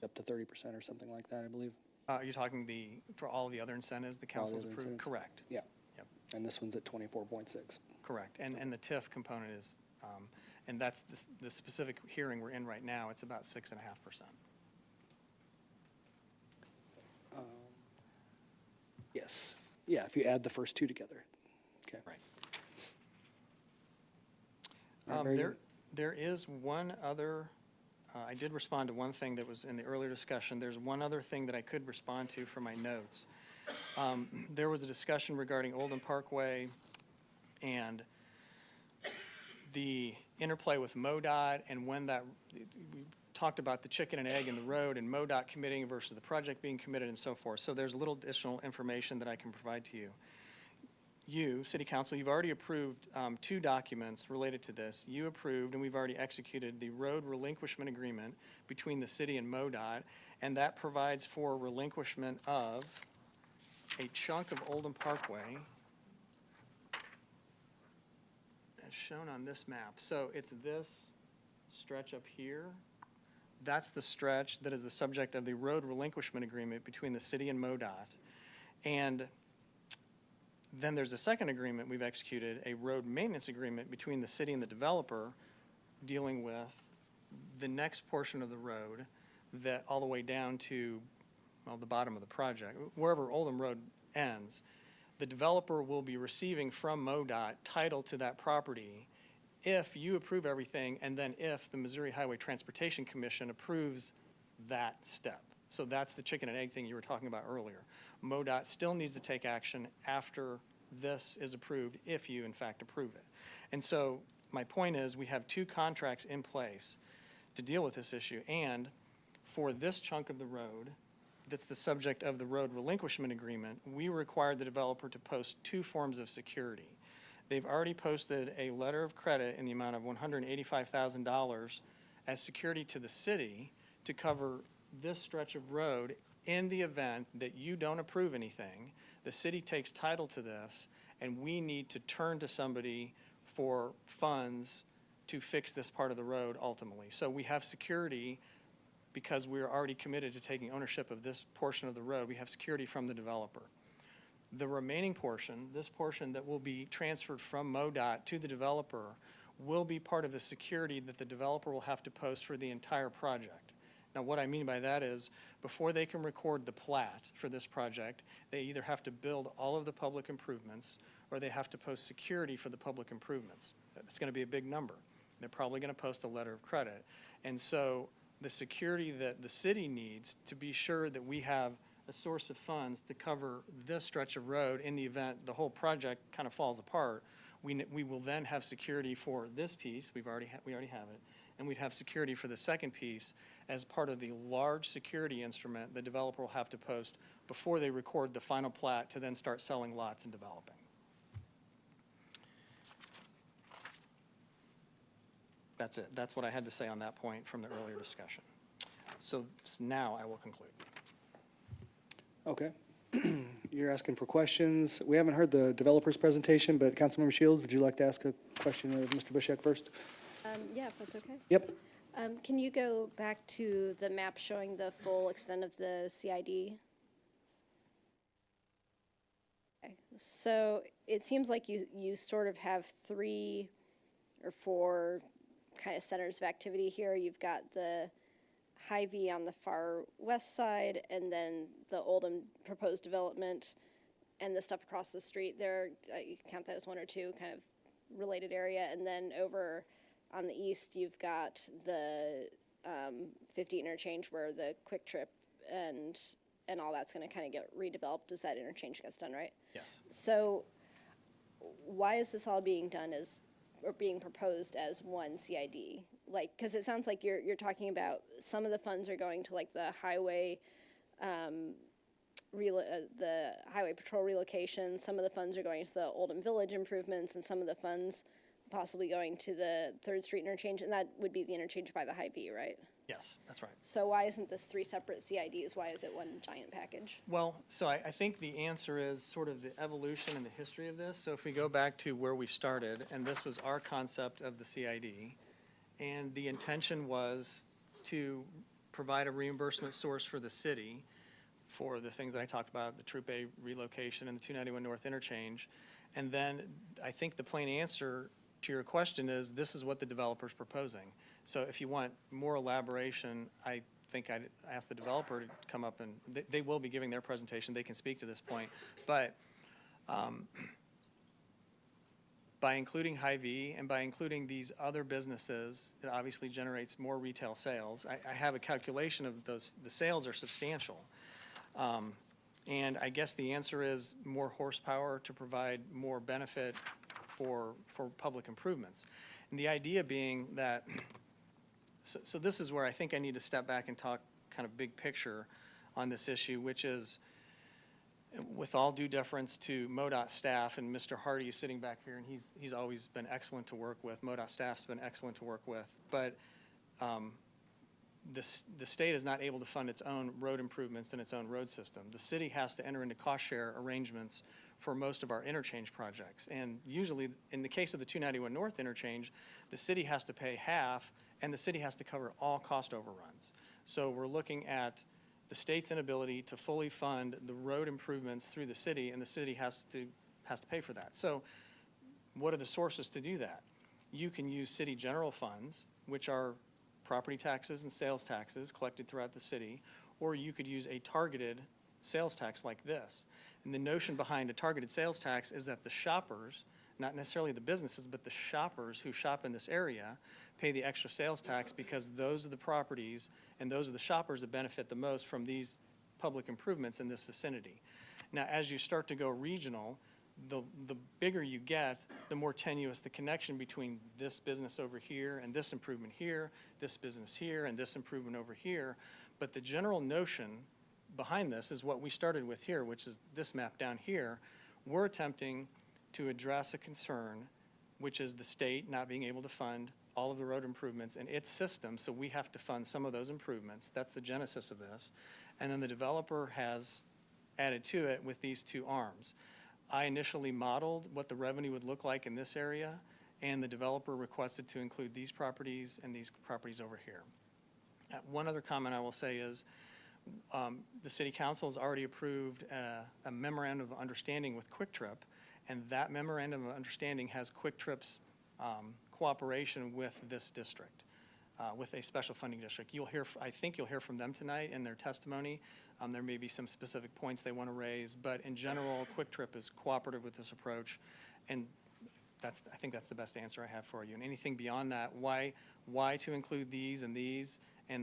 up to 30% or something like that, I believe. Are you talking for all the other incentives the council's approved? Incentives. Correct. Yeah. Yep. And this one's at 24.6. Correct. And the TIF component is, and that's the specific hearing we're in right now, it's about 6.5%. Yes. Yeah, if you add the first two together. Okay. Right. Very good. There is one other, I did respond to one thing that was in the earlier discussion. There's one other thing that I could respond to for my notes. There was a discussion regarding Oldham Parkway and the interplay with MoDOT and when that, we talked about the chicken and egg in the road and MoDOT committing versus the project being committed and so forth. So there's a little additional information that I can provide to you. You, City Council, you've already approved two documents related to this. You approved, and we've already executed, the road relinquishment agreement between the city and MoDOT, and that provides for relinquishment of a chunk of Oldham Parkway as shown on this map. So it's this stretch up here. That's the stretch that is the subject of the road relinquishment agreement between the city and MoDOT. And then there's a second agreement we've executed, a road maintenance agreement between the city and the developer dealing with the next portion of the road that all the way down to, well, the bottom of the project, wherever Oldham Road ends. The developer will be receiving from MoDOT title to that property if you approve everything, and then if the Missouri Highway Transportation Commission approves that step. So that's the chicken and egg thing you were talking about earlier. MoDOT still needs to take action after this is approved, if you in fact approve it. And so my point is, we have two contracts in place to deal with this issue, and for this chunk of the road that's the subject of the road relinquishment agreement, we required the developer to post two forms of security. They've already posted a letter of credit in the amount of $185,000 as security to the city to cover this stretch of road in the event that you don't approve anything. The city takes title to this, and we need to turn to somebody for funds to fix this part of the road ultimately. So we have security because we're already committed to taking ownership of this portion of the road. We have security from the developer. The remaining portion, this portion that will be transferred from MoDOT to the developer, will be part of the security that the developer will have to post for the entire project. Now, what I mean by that is, before they can record the plat for this project, they either have to build all of the public improvements, or they have to post security for the public improvements. It's going to be a big number. They're probably going to post a letter of credit. And so the security that the city needs to be sure that we have a source of funds to cover this stretch of road in the event the whole project kind of falls apart, we will then have security for this piece. We already have it. And we'd have security for the second piece as part of the large security instrument the developer will have to post before they record the final plat to then start selling lots and developing. That's it. That's what I had to say on that point from the earlier discussion. So now I will conclude. Okay. you're asking for questions. We haven't heard the developer's presentation, but Councilmember Shields, would you like to ask a question of Mr. Bishek first? Yeah, if that's okay. Yep. Can you go back to the map showing the full extent of the CID? Okay. So it seems like you sort of have 3 or 4 kind of centers of activity here. You've got the Hy-Vee on the far west side, and then the Oldham proposed development, and the stuff across the street there. You can count that as 1 or 2 kind of related area, and then over on the east, you've got the 50 interchange where the Quick Trip and all that's going to kind of get redeveloped as that interchange gets done, right? Yes. So why is this all being done or being proposed as one CID? Like, because it sounds like you're talking about some of the funds are going to like the highway, the highway patrol relocation. Some of the funds are going to the Oldham Village improvements, and some of the funds possibly going to the 3rd Street interchange, and that would be the interchange by the Hy-Vee, right? Yes, that's right. So why isn't this 3 separate CIDs? Why is it one giant package? Well, so I think the answer is sort of the evolution and the history of this. So if we go back to where we started, and this was our concept of the CID, and the intention was to provide a reimbursement source for the city for the things that I talked about, the Troop A relocation and the 291 North interchange. And then I think the plain answer to your question is this is what the developer's proposing. So if you want more elaboration, I think I'd ask the developer to come up, and they will be giving their presentation. They can speak to this point. But by including Hy-Vee and by including these other businesses, it obviously generates more retail sales. I have a calculation of those. The sales are substantial. And I guess the answer is more horsepower to provide more benefit for public improvements. And the idea being that, so this is where I think I need to step back and talk kind of big picture on this issue, which is, with all due deference to MoDOT staff, and Mr. Hardy is sitting back here, and he's always been excellent to work with. MoDOT staff's been excellent to work with. But the state is not able to fund its own road improvements and its own road system. The city has to enter into cost share arrangements for most of our interchange projects. And usually, in the case of the 291 North interchange, the city has to pay half, and the city has to cover all cost overruns. So we're looking at the state's inability to fully fund the road improvements through the city, and the city has to pay for that. So what are the sources to do that? You can use city general funds, which are property taxes and sales taxes collected throughout the city, or you could use a targeted sales tax like this. And the notion behind a targeted sales tax is that the shoppers, not necessarily the businesses, but the shoppers who shop in this area pay the extra sales tax because those are the properties and those are the shoppers that benefit the most from these public improvements in this vicinity. Now, as you start to go regional, the bigger you get, the more tenuous the connection between this business over here and this improvement here, this business here and this improvement over here. But the general notion behind this is what we started with here, which is this map down here. We're attempting to address a concern, which is the state not being able to fund all of the road improvements in its system, so we have to fund some of those improvements. That's the genesis of this. And then the developer has added to it with these 2 arms. I initially modeled what the revenue would look like in this area, and the developer requested to include these properties and these properties over here. One other comment I will say is the City Council has already approved a memorandum of understanding with Quick Trip, and that memorandum of understanding has Quick Trip's cooperation with this district, with a special funding district. I think you'll hear from them tonight in their testimony. There may be some specific points they want to raise, but in general, Quick Trip is cooperative with this approach, and I think that's the best answer I have for you. And anything beyond that, why to include these and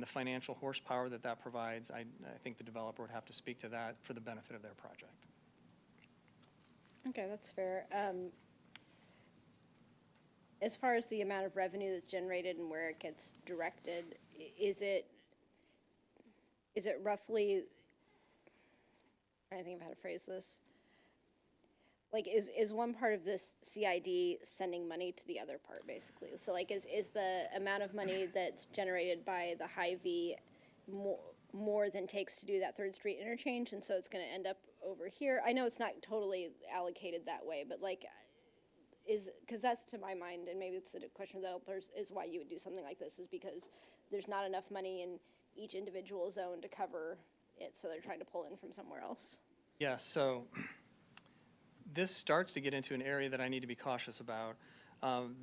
the financial horsepower that provides, I think the developer would have to speak to that for the benefit of their project. Okay, that's fair. As far as the amount of revenue that's generated and where it gets directed, is it roughly, I'm trying to think of how to phrase this. Like, is one part of this CID sending money to the other part, basically? So, like, is the amount of money that's generated by the Hy-Vee more, more than takes to do that 3rd Street interchange, and so it's gonna end up over here. I know it's not totally allocated that way, but like, because that's to my mind, and maybe it's a question of developers, is why you would do something like this, is because there's not enough money in each individual zone to cover it, so they're trying to pull in from somewhere else. Yeah, so this starts to get into an area that I need to be cautious about.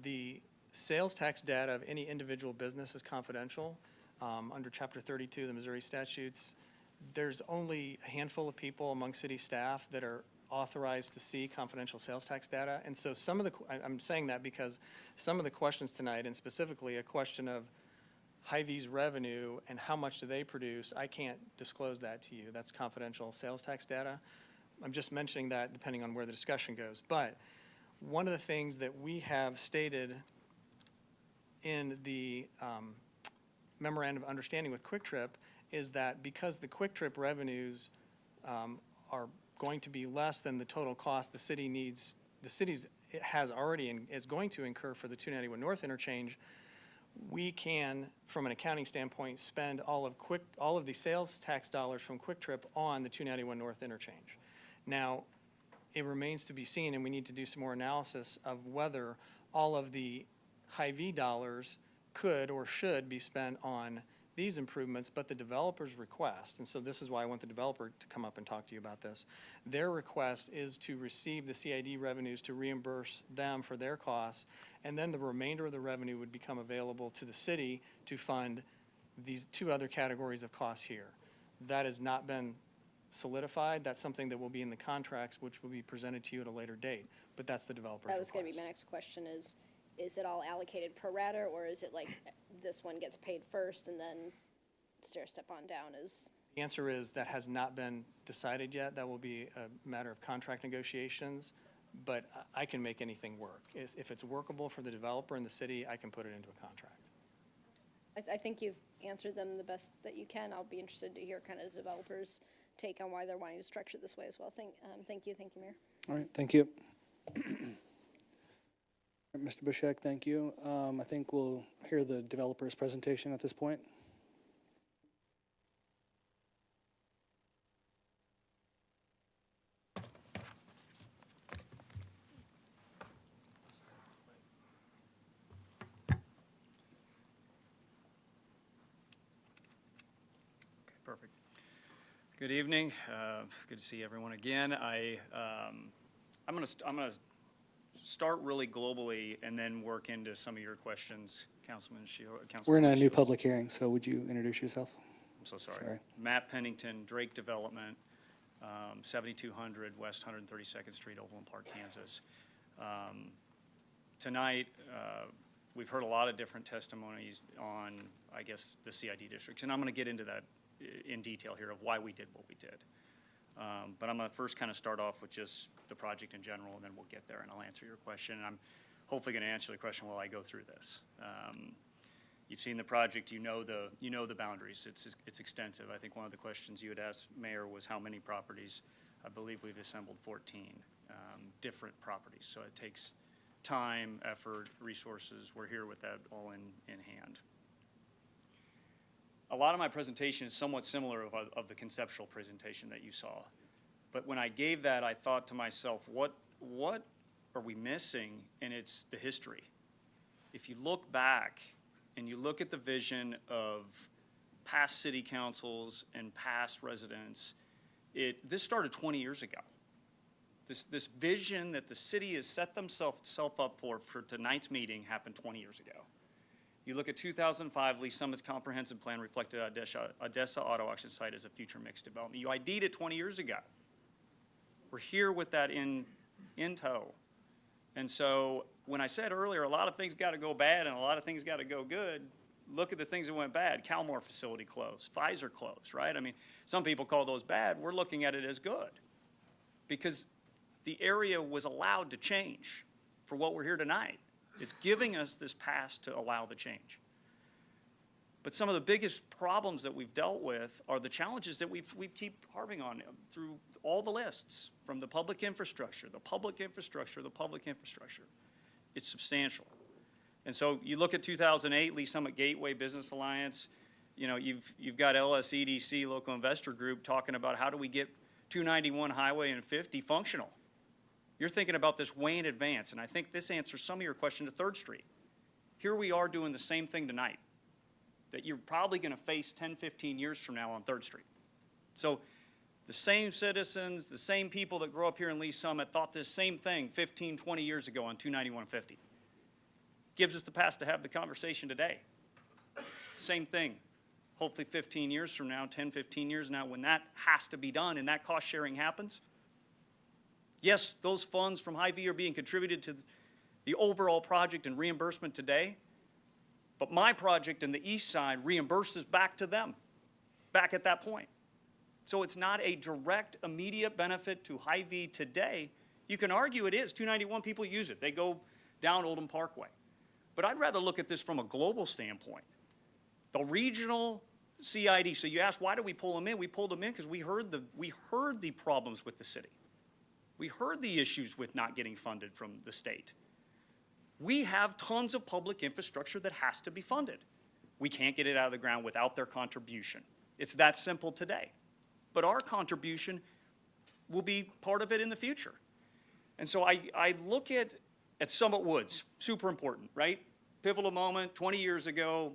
The sales tax data of any individual business is confidential. Under Chapter 32 of the Missouri statutes, there's only a handful of people among city staff that are authorized to see confidential sales tax data. And so I'm saying that because some of the questions tonight, and specifically a question of Hy-Vee's revenue and how much do they produce, I can't disclose that to you. That's confidential sales tax data. I'm just mentioning that depending on where the discussion goes. But one of the things that we have stated in the memorandum of understanding with Quick Trip is that because the Quick Trip revenues are going to be less than the total cost the city's has already and is going to incur for the 291 North interchange, we can, from an accounting standpoint, spend all of the sales tax dollars from Quick Trip on the 291 North interchange. Now, it remains to be seen, and we need to do some more analysis of whether all of the Hy-Vee dollars could or should be spent on these improvements, but the developer's request, and so this is why I want the developer to come up and talk to you about this, their request is to receive the CID revenues to reimburse them for their costs, and then the remainder of the revenue would become available to the city to fund these 2 other categories of costs here. That has not been solidified. That's something that will be in the contracts, which will be presented to you at a later date, but that's the developer's request. That was gonna be my next question is it all allocated pro rata, or is it like this one gets paid first and then stair step on down is? The answer is that has not been decided yet. That will be a matter of contract negotiations, but I can make anything work. If it's workable for the developer and the city, I can put it into a contract. I think you've answered them the best that you can. I'll be interested to hear kind of the developers' take on why they're wanting to structure it this way as well. Thank you, Mayor. All right, thank you. Mr. Bushek, thank you. I think we'll hear the developer's presentation at this point. Perfect. Good evening. Good to see everyone again. I'm going to start really globally and then work into some of your questions, Councilman Shields. We're in a new public hearing, so would you introduce yourself? I'm so sorry. Matt Pennington, Drake Development, 7200 West 132nd Street, Overland Park, Kansas. Tonight, we've heard a lot of different testimonies on, I guess, the CID districts, and I'm going to get into that in detail here of why we did what we did. But I'm going to first kind of start off with just the project in general, and then we'll get there and I'll answer your question. And I'm hopefully going to answer the question while I go through this. You've seen the project, you know the boundaries. It's extensive. I think one of the questions you had asked, Mayor, was how many properties. I believe we've assembled 14 different properties. So it takes time, effort, resources. We're here with that all in hand. A lot of my presentation is somewhat similar of the conceptual presentation that you saw. But when I gave that, I thought to myself, what are we missing? And it's the history. If you look back and you look at the vision of past city councils and past residents, this started 20 years ago. This vision that the city has set themselves up for tonight's meeting happened 20 years ago. You look at 2005, Lee Summit's comprehensive plan reflected Odessa Auto Auction Site as a future mixed development. You ID'd it 20 years ago. We're here with that in tow. And so when I said earlier, a lot of things got to go bad and a lot of things got to go good, look at the things that went bad. Calmore facility closed, Pfizer closed, right? I mean, some people call those bad. We're looking at it as good because the area was allowed to change for what we're here tonight. It's giving us this pass to allow the change. But some of the biggest problems that we've dealt with are the challenges that we keep harping on through all the lists, from the public infrastructure, the public infrastructure, the public infrastructure. It's substantial. And so you look at 2008, Lee Summit Gateway Business Alliance, You know, you've got LSEDC, Local Investor Group, talking about how do we get 291 Highway and 50 functional. You're thinking about this way in advance, and I think this answers some of your question to 3rd Street. Here we are doing the same thing tonight that you're probably going to face 10, 15 years from now on 3rd Street. So the same citizens, the same people that grew up here in Lee Summit thought this same thing 15, 20 years ago on 291-50. Gives us the pass to have the conversation today. Same thing. Hopefully 15 years from now, 10, 15 years now, when that has to be done and that cost sharing happens. Yes, those funds from Hy-Vee are being contributed to the overall project and reimbursement today, but my project in the east side reimburses back to them, back at that point. So it's not a direct, immediate benefit to Hy-Vee today. You can argue it is. 291 people use it. They go down Oldham Parkway. But I'd rather look at this from a global standpoint. The regional CID, so you ask, why do we pull them in? We pulled them in because we heard the problems with the city. We heard the issues with not getting funded from the state. We have tons of public infrastructure that has to be funded. We can't get it out of the ground without their contribution. It's that simple today. But our contribution will be part of it in the future. And so I look at Summit Woods, super important, right? Pivotal moment, 20 years ago,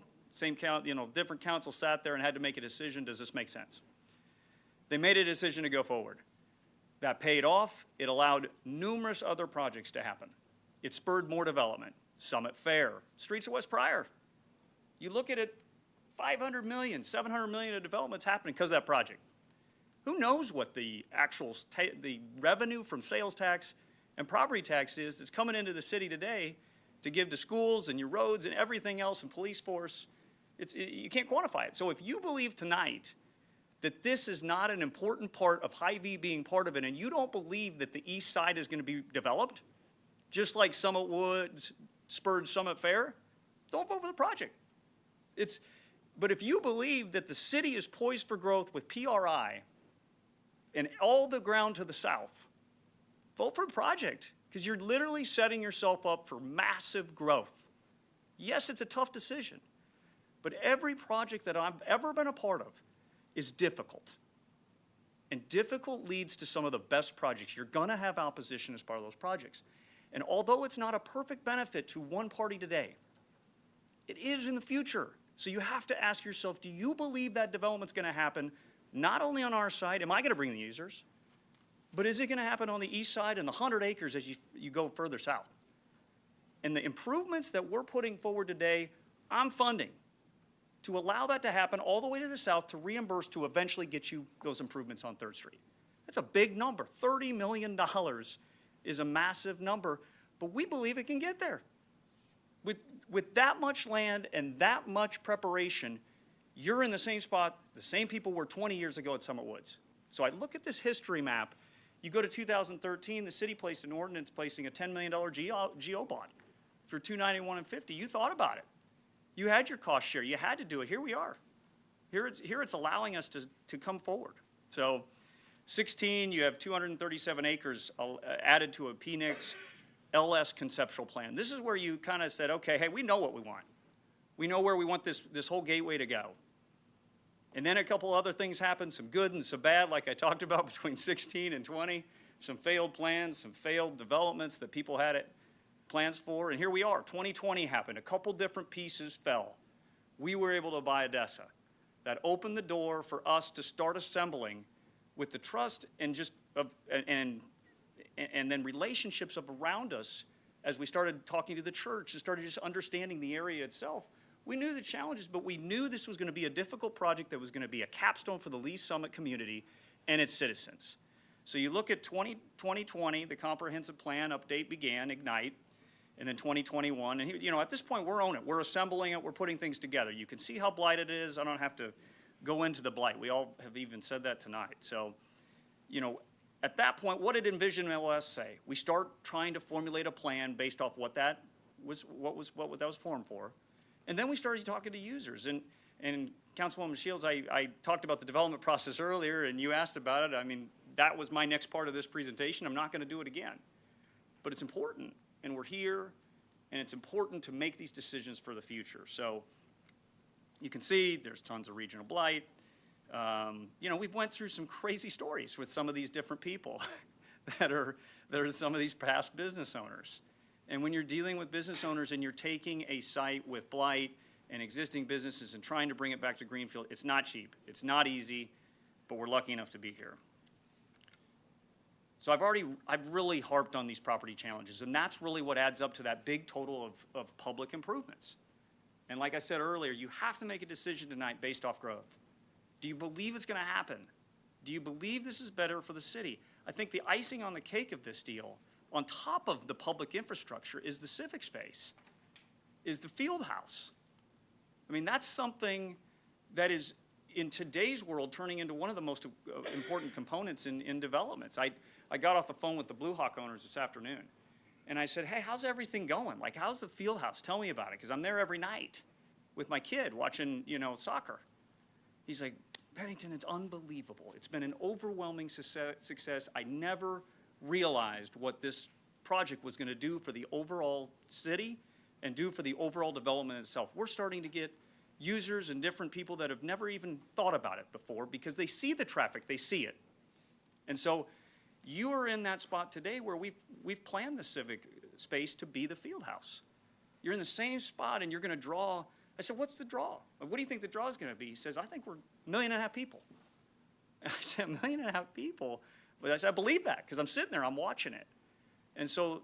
different council sat there and had to make a decision, does this make sense? They made a decision to go forward. That paid off. It allowed numerous other projects to happen. It spurred more development. Summit Fair, Streets of West Pryor. You look at it, 500 million, 700 million of development's happening because of that project. Who knows what the actual the revenue from sales tax and property tax is that's coming into the city today to give to schools and your roads and everything else and police force. You can't quantify it. So if you believe tonight that this is not an important part of Hy-Vee being part of it, and you don't believe that the east side is going to be developed, just like Summit Woods spurred Summit Fair, don't vote for the project. But if you believe that the city is poised for growth with PRI and all the ground to the south, vote for the project, because you're literally setting yourself up for massive growth. Yes, it's a tough decision, but every project that I've ever been a part of is difficult. And difficult leads to some of the best projects. You're going to have opposition as part of those projects. And although it's not a perfect benefit to one party today, it is in the future. So you have to ask yourself, do you believe that development's going to happen not only on our side, am I going to bring the users, but is it going to happen on the east side and the 100 acres as you go further south? And the improvements that we're putting forward today, I'm funding to allow that to happen all the way to the south to reimburse to eventually get you those improvements on 3rd Street. That's a big number. $30 million is a massive number, but we believe it can get there. With that much land and that much preparation, you're in the same spot the same people were 20 years ago at Summit Woods. So I look at this history map. You go to 2013, the city placed an ordinance placing a $10 million GO bond for 291 and 50. You thought about it. You had your cost share. You had to do it. Here we are. Here it's allowing us to come forward. So 16, you have 237 acres added to a PMIX LS conceptual plan. This is where you kind of said, okay, hey, we know what we want. We know where we want this whole gateway to go. And then a couple other things happened, some good and some bad, like I talked about between 16 and 20. Some failed plans, some failed developments that people had plans for. And here we are, 2020 happened. A couple different pieces fell. We were able to buy Odessa. That opened the door for us to start assembling with the trust and then relationships around us as we started talking to the church and started just understanding the area itself. We knew the challenges, but we knew this was going to be a difficult project that was going to be a capstone for the Lee Summit community and its citizens. So you look at 2020, the comprehensive plan update began, Ignite, and then 2021. And at this point, we're on it. We're assembling it. We're putting things together. You can see how blighted it is. I don't have to go into the blight. We all have even said that tonight. So, at that point, what did Envision LS say? We start trying to formulate a plan based off what that was formed for. And then we started talking to users. And Councilwoman Shields, I talked about the development process earlier, and you asked about it. I mean, that was my next part of this presentation. I'm not going to do it again. But it's important, and we're here, and it's important to make these decisions for the future. So You can see there's tons of regional blight. You know, we've went through some crazy stories with some of these different people that are some of these past business owners. And when you're dealing with business owners and you're taking a site with blight and existing businesses and trying to bring it back to Greenfield, it's not cheap, it's not easy, but we're lucky enough to be here. So I've really harped on these property challenges, and that's really what adds up to that big total of public improvements. And like I said earlier, you have to make a decision tonight based off growth. Do you believe it's gonna happen? Do you believe this is better for the city? I think the icing on the cake of this deal, on top of the public infrastructure, is the civic space, is the field house. I mean, that's something that is, in today's world, turning into one of the most important components in developments. I got off the phone with the Blue Hawk owners this afternoon, and I said, hey, how's everything going? Like, how's the field house? Tell me about it, because I'm there every night with my kid watching, you know, soccer. He's like, Pennington, it's unbelievable. It's been an overwhelming success. I never realized what this project was going to do for the overall city and do for the overall development itself. We're starting to get users and different people that have never even thought about it before because they see the traffic, they see it. And so you are in that spot today where we've planned the civic space to be the field house. You're in the same spot and you're going to draw. I said, what's the draw? What do you think the draw is going to be? He says, I think we're 1.5 million people. And I said, 1.5 million people? But I said, I believe that because I'm sitting there, I'm watching it. And so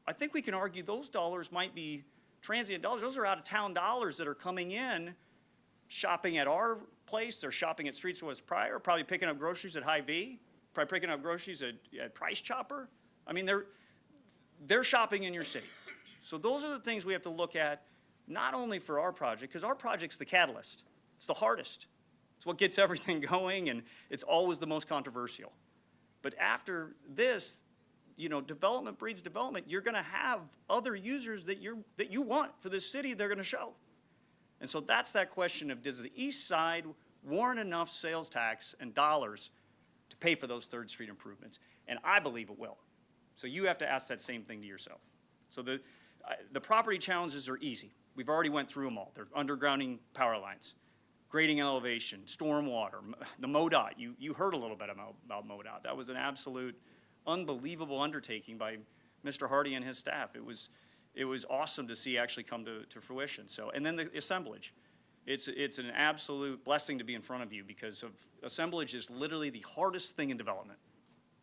I think we can argue those dollars might be transient dollars. Those are out-of-town dollars that are coming in, shopping at our place. They're shopping at Streets West Prior, probably picking up groceries at Hy-Vee, probably picking up groceries at Price Chopper. I mean, they're shopping in your city. So those are the things we have to look at, not only for our project, because our project's the catalyst. It's the hardest. It's what gets everything going, and it's always the most controversial. But after this, you know, development breeds development. You're going to have other users that you want for this city they're going to show. And so that's that question of, does the east side warrant enough sales tax and dollars to pay for those 3rd Street improvements? And I believe it will. So you have to ask that same thing to yourself. So the property challenges are easy. We've already went through them all. They're undergrounding power lines, grading and elevation, stormwater, the MoDOT. You heard a little bit about MoDOT. That was an absolute unbelievable undertaking by Mr. Hardy and his staff. It was awesome to see actually come to fruition. So, and then the assemblage. It's an absolute blessing to be in front of you because assemblage is literally the hardest thing in development.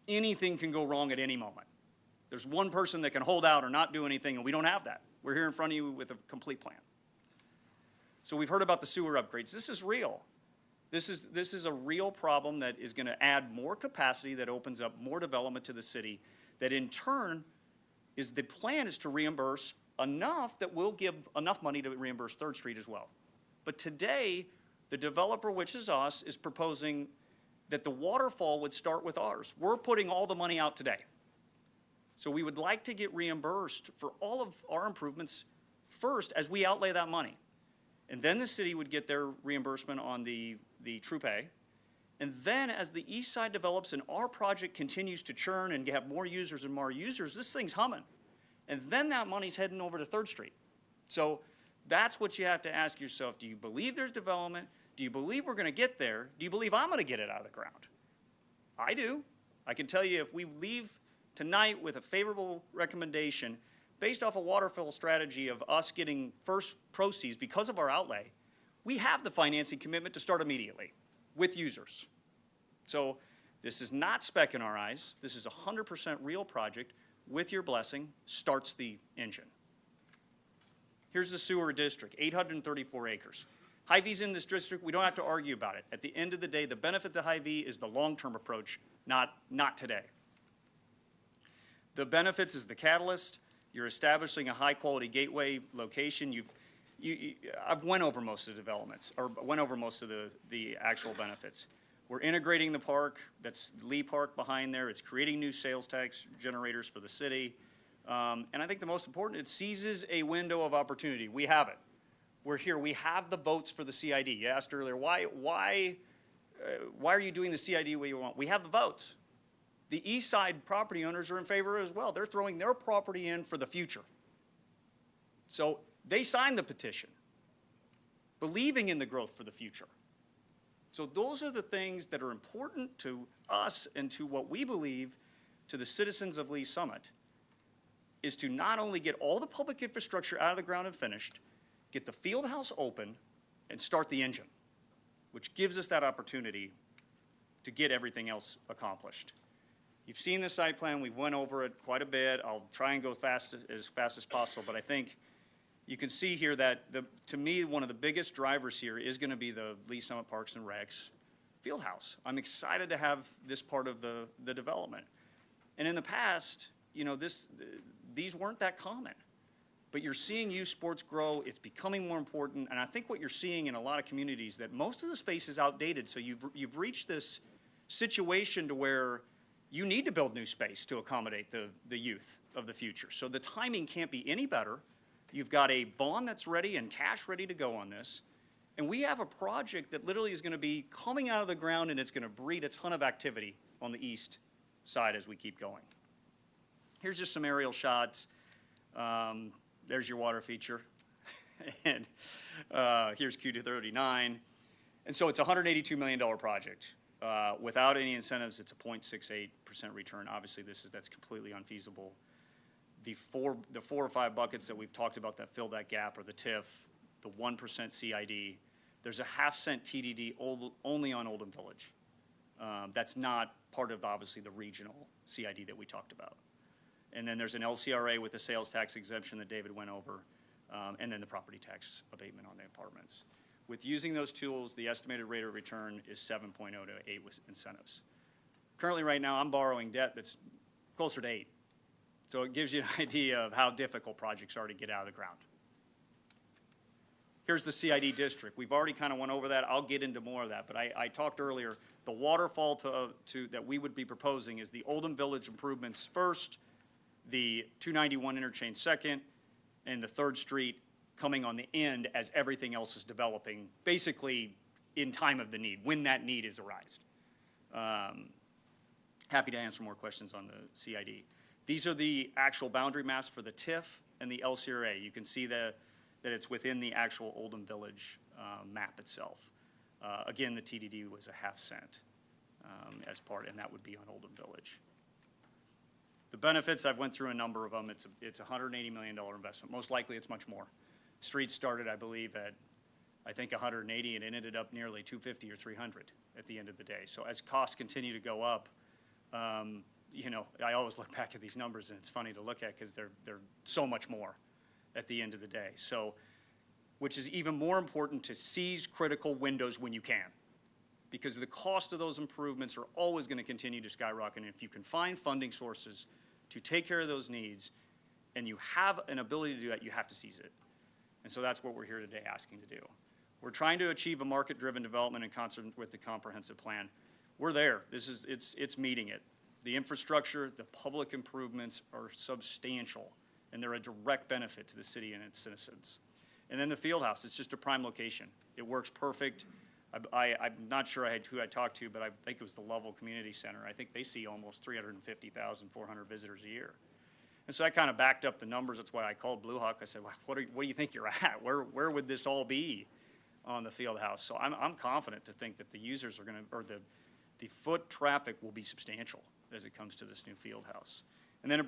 Anything can go wrong at any moment. There's one person that can hold out or not do anything, and we don't have that. We're here in front of you with a complete plan. So we've heard about the sewer upgrades. This is real. This is a real problem that is going to add more capacity, that opens up more development to the city, that in turn the plan is to reimburse enough that we'll give enough money to reimburse 3rd Street as well. But today, the developer, which is us, is proposing that the waterfall would start with ours. We're putting all the money out today. So we would like to get reimbursed for all of our improvements first as we outlay that money. And then the city would get their reimbursement on the true pay. And then as the east side develops and our project continues to churn and have more users and more users, this thing's humming. And then that money's heading over to 3rd Street. So that's what you have to ask yourself. Do you believe there's development? Do you believe we're gonna get there? Do you believe I'm gonna get it out of the ground? I do. I can tell you if we leave tonight with a favorable recommendation based off a waterfall strategy of us getting first proceeds because of our outlay, we have the financing commitment to start immediately with users. So this is not spec in our eyes. This is a 100% real project. With your blessing, starts the engine. Here's the sewer district, 834 acres. Hy-Vee's in this district. We don't have to argue about it. At the end of the day, the benefit to Hy-Vee is the long-term approach, not today. The benefits is the catalyst. You're establishing a high-quality gateway location. I've went over most of the developments, or went over most of the actual benefits. We're integrating the park. That's Lee Park behind there. It's creating new sales tax generators for the city. And I think the most important, it seizes a window of opportunity. We have it. We're here. We have the votes for the CID. You asked earlier, why are you doing the CID way you want? We have the votes. The east side property owners are in favor as well. They're throwing their property in for the future. So they signed the petition. believing in the growth for the future. So those are the things that are important to us and to what we believe to the citizens of Lee Summit, is to not only get all the public infrastructure out of the ground and finished, get the field house open, and start the engine, which gives us that opportunity to get everything else accomplished. You've seen the site plan. We've went over it quite a bit. I'll try and go as fast as possible, but I think you can see here that, to me, one of the biggest drivers here is going to be the Lee Summit Parks and Recs field house. I'm excited to have this part of the development. And in the past, you know, these weren't that common. But you're seeing youth sports grow. It's becoming more important. And I think what you're seeing in a lot of communities, that most of the space is outdated. So you've reached this situation to where you need to build new space to accommodate the youth of the future. So the timing can't be any better. You've got a bond that's ready and cash ready to go on this. And we have a project that literally is going to be coming out of the ground, and it's going to breed a ton of activity on the east side as we keep going. Here's just some aerial shots. There's your water feature. And here's Q239. And so it's a $182 million project. Without any incentives, it's a 0.68% return. Obviously, that's completely unfeasible. The four or five buckets that we've talked about that fill that gap are the TIF, the 1% CID. There's a half-cent TDD only on Oldham Village. That's not part of, obviously, the regional CID that we talked about. And then there's an LCRA with the sales tax exemption that David went over, and then the property tax abatement on the apartments. With using those tools, the estimated rate of return is 7.0 to 8 with incentives. Currently, right now, I'm borrowing debt that's closer to 8. So it gives you an idea of how difficult projects are to get out of the ground. Here's the CID district. We've already kind of went over that. I'll get into more of that, but I talked earlier, the waterfall that we would be proposing is the Oldham Village improvements first, the 291 interchange second, and the 3rd Street coming on the end as everything else is developing, basically in time of the need, when that need is arised. Happy to answer more questions on the CID. These are the actual boundary maps for the TIF and the LCRA. You can see that it's within the actual Oldham Village map itself. Again, the TDD was a half-cent as part, and that would be on Oldham Village. The benefits, I've went through a number of them. It's a $180 million investment. Most likely it's much more. Streets started, I believe, at I think 180, and it ended up nearly 250 or 300 at the end of the day. So as costs continue to go up, you know, I always look back at these numbers, and it's funny to look at because they're so much more at the end of the day. So, which is even more important to seize critical windows when you can, because the cost of those improvements are always going to continue to skyrocket. And if you can find funding sources to take care of those needs, and you have an ability to do that, you have to seize it. And so that's what we're here today asking to do. We're trying to achieve a market-driven development in concert with the comprehensive plan. We're there. It's meeting it. The infrastructure, the public improvements are substantial, and they're a direct benefit to the city and its citizens. And then the field house, it's just a prime location. It works perfect. I'm not sure who I talked to, but I think it was the Lovell Community Center. I think they see almost 350,400 visitors a year. And so I kind of backed up the numbers. That's why I called Blue Hawk. I said, well, what do you think you're at? Where would this all be on the field house? So I'm confident to think that the users are going to, or the foot traffic will be substantial as it comes to this new field house. And then it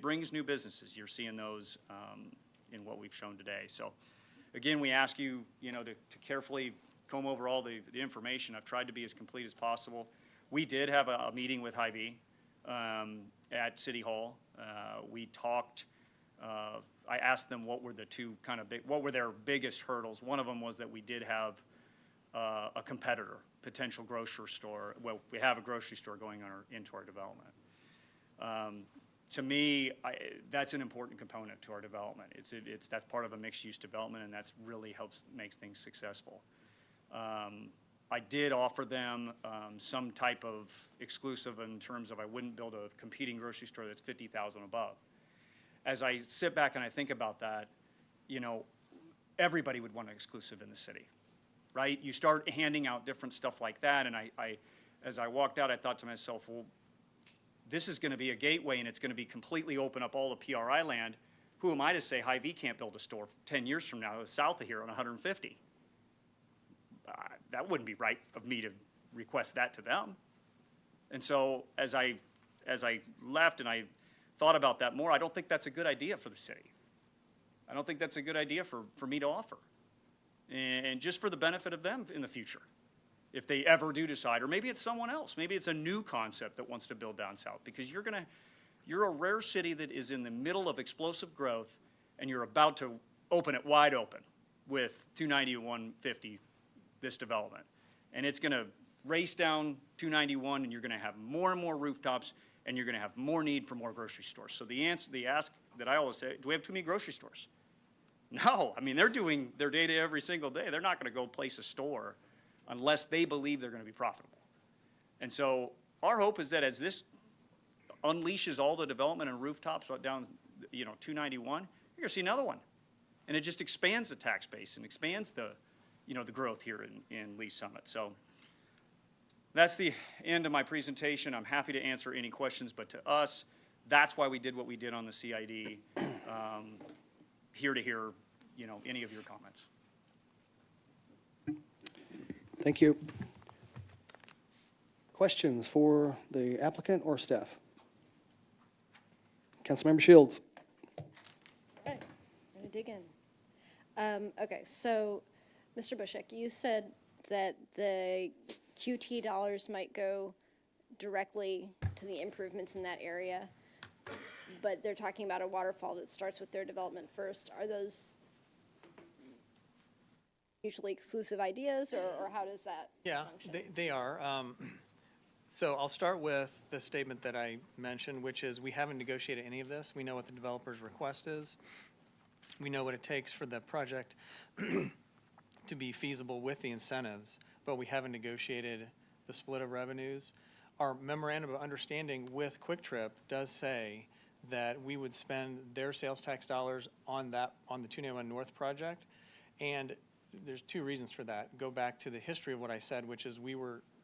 brings new businesses. You're seeing those in what we've shown today. So again, we ask you, to carefully comb over all the information. I've tried to be as complete as possible. We did have a meeting with Hy-Vee at City Hall. We talked, I asked them what were the two what were their biggest hurdles. One of them was that we did have a competitor, potential grocery store. Well, we have a grocery store going into our development. To me, that's an important component to our development. That's part of a mixed-use development, and that's really helps make things successful. I did offer them some type of exclusive in terms of I wouldn't build a competing grocery store that's 50,000 above. As I sit back and I think about that, everybody would want an exclusive in the city, right? You start handing out different stuff like that, and as I walked out, I thought to myself, well, this is going to be a gateway, and it's going to be completely open up all the PRI land. Who am I to say Hy-Vee can't build a store 10 years from now south of here on 150? that wouldn't be right of me to request that to them. And so as I left and I thought about that more, I don't think that's a good idea for the city. I don't think that's a good idea for me to offer. And just for the benefit of them in the future, if they ever do decide, or maybe it's someone else, maybe it's a new concept that wants to build down south, because you're a rare city that is in the middle of explosive growth, and you're about to open it wide open with 290 and 150, this development. And it's gonna race down 291, and you're gonna have more and more rooftops, and you're gonna have more need for more grocery stores. So the ask that I always say, do we have too many grocery stores? No, I mean, they're doing their data every single day. They're not gonna go place a store unless they believe they're gonna be profitable. And so our hope is that as this unleashes all the development and rooftops down, 291, you're gonna see another one. And it just expands the tax base and expands the growth here in Lee Summit. So that's the end of my presentation. I'm happy to answer any questions, but to us, that's why we did what we did on the CID. Here to hear, any of your comments. Thank you. Questions for the applicant or staff? Councilmember Shields. Okay, I'm gonna dig in. Okay, so, Mr. Bushek, you said that the QT dollars might go directly to the improvements in that area, but they're talking about a waterfall that starts with their development first. Are those mutually exclusive ideas, or how does that function? They are. So I'll start with the statement that I mentioned, which is we haven't negotiated any of this. We know what the developer's request is. We know what it takes for the project to be feasible with the incentives, but we haven't negotiated the split of revenues. Our memorandum of understanding with Quick Trip does say that we would spend their sales tax dollars on the 291 North project, and there's two reasons for that. Go back to the history of what I said, which is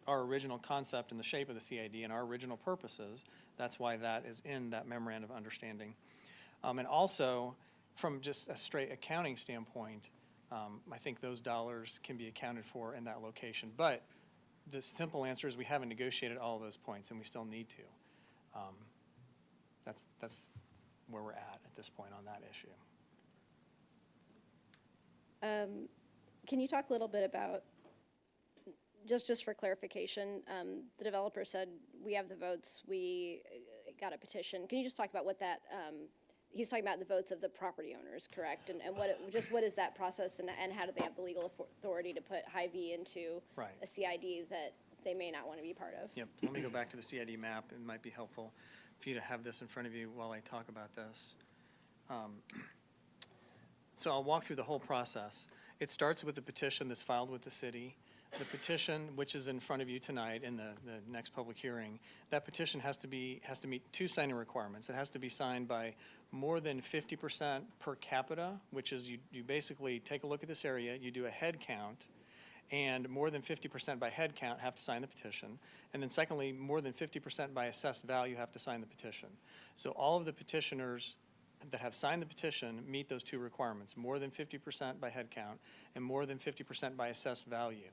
our original concept and the shape of the CID and our original purposes. That's why that is in that memorandum of understanding. And also, from just a straight accounting standpoint, I think those dollars can be accounted for in that location. But the simple answer is we haven't negotiated all of those points, and we still need to. That's where we're at this point on that issue. Can you talk a little bit about, just for clarification, the developer said, we have the votes, we got a petition. Can you just talk about what that, he's talking about the votes of the property owners, correct? And what is that process, and how do they have the legal authority to put Hy-Vee into a CID that they may not want to be part of? Yep, let me go back to the CID map. It might be helpful for you to have this in front of you while I talk about this. So I'll walk through the whole process. It starts with the petition that's filed with the city. The petition, which is in front of you tonight in the next public hearing, that petition has to meet two signing requirements. It has to be signed by more than 50% per capita, which is you basically take a look at this area, you do a head count, and more than 50% by head count have to sign the petition. And then secondly, more than 50% by assessed value have to sign the petition. So all of the petitioners that have signed the petition meet those two requirements, more than 50% by head count and more than 50% by assessed value.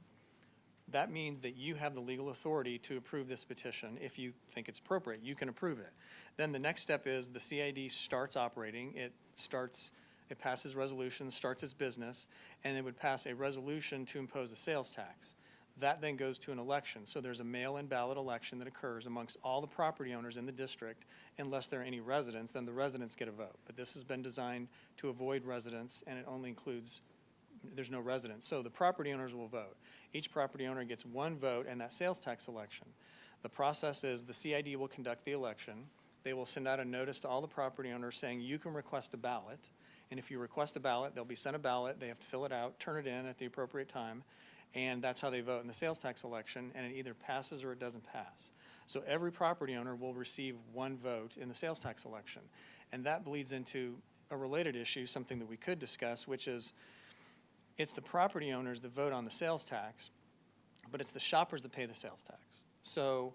That means that you have the legal authority to approve this petition if you think it's appropriate. You can approve it. Then the next step is the CID starts operating. It passes resolution, starts its business, and it would pass a resolution to impose a sales tax. That then goes to an election. So there's a mail-in ballot election that occurs amongst all the property owners in the district. Unless there are any residents, then the residents get a vote. But this has been designed to avoid residents, and it only includes, there's no residents. So the property owners will vote. Each property owner gets one vote in that sales tax election. The process is the CID will conduct the election. They will send out a notice to all the property owners saying you can request a ballot. And if you request a ballot, they'll be sent a ballot. They have to fill it out, turn it in at the appropriate time. And that's how they vote in the sales tax election, and it either passes or it doesn't pass. So every property owner will receive one vote in the sales tax election. And that bleeds into a related issue, something that we could discuss, which is it's the property owners that vote on the sales tax, but it's the shoppers that pay the sales tax. So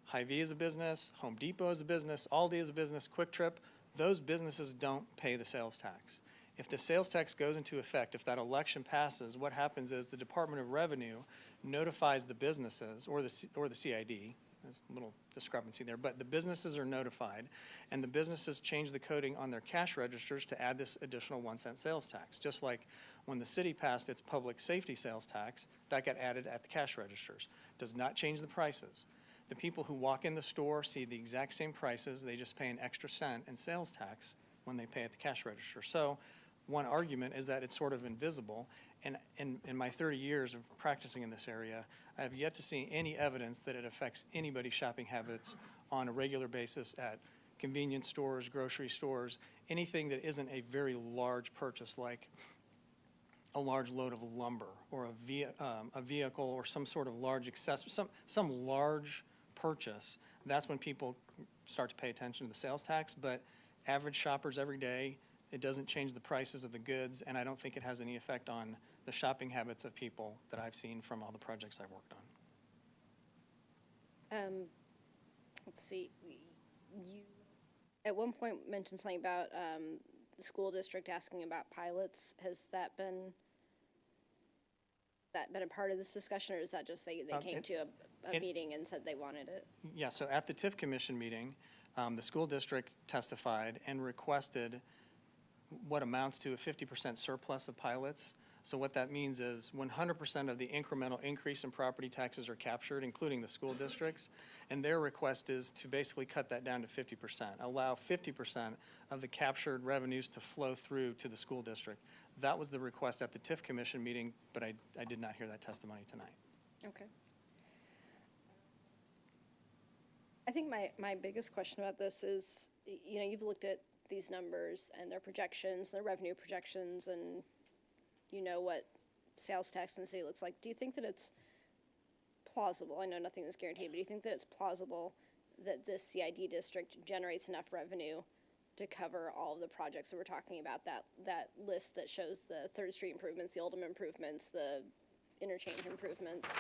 Hy-Vee is a business, Home Depot is a business, Aldi is a business, Quick Trip, those businesses don't pay the sales tax. If the sales tax goes into effect, if that election passes, what happens is the Department of Revenue notifies the businesses, or the CID, there's a little discrepancy there, but the businesses are notified, and the businesses change the coding on their cash registers to add this additional 1 cent sales tax. Just like when the city passed its public safety sales tax, that got added at the cash registers. Does not change the prices. The people who walk in the store see the exact same prices, they just pay an extra cent in sales tax when they pay at the cash register. So one argument is that it's sort of invisible, and in my 30 years of practicing in this area, I have yet to see any evidence that it affects anybody's shopping habits on a regular basis at convenience stores, grocery stores, anything that isn't a very large purchase like a large load of lumber or a vehicle or some sort of large accessory, some large purchase. That's when people start to pay attention to the sales tax, but average shoppers every day, it doesn't change the prices of the goods, and I don't think it has any effect on the shopping habits of people that I've seen from all the projects I've worked on. Let's see, you at one point mentioned something about the school district asking about pilots. Has that been a part of this discussion, or is that just they came to a meeting and said they wanted it? Yeah, so at the TIF Commission meeting, the school district testified and requested what amounts to a 50% surplus of pilots. So what that means is 100% of the incremental increase in property taxes are captured, including the school districts, and their request is to basically cut that down to 50%, allow 50% of the captured revenues to flow through to the school district. That was the request at the TIF Commission meeting, but I did not hear that testimony tonight. Okay. I think my biggest question about this is, you know, you've looked at these numbers and their projections, their revenue projections, and you know what sales tax in the city looks like. Do you think that it's plausible? I know nothing is guaranteed, but do you think that it's plausible that this CID district generates enough revenue to cover all of the projects that we're talking about, that list that shows the 3rd Street improvements, the Oldham improvements, the interchange improvements?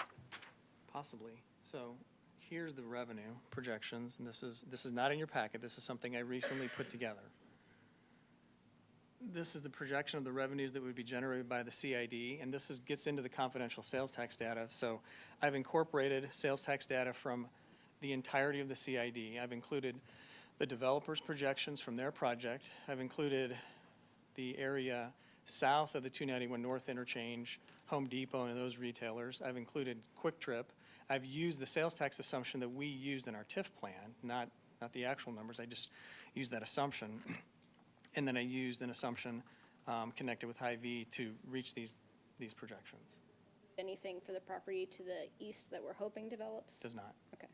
Possibly. So here's the revenue projections, and this is not in your packet. This is something I recently put together. This is the projection of the revenues that would be generated by the CID, and this gets into the confidential sales tax data. So I've incorporated sales tax data from the entirety of the CID. I've included the developers' projections from their project. I've included the area south of the 291 North interchange, Home Depot and those retailers. I've included Quick Trip. I've used the sales tax assumption that we used in our TIF plan, not the actual numbers. I just used that assumption. And then I used an assumption connected with Hy-Vee to reach these projections. Anything for the property to the east that we're hoping develops? Does not. Okay.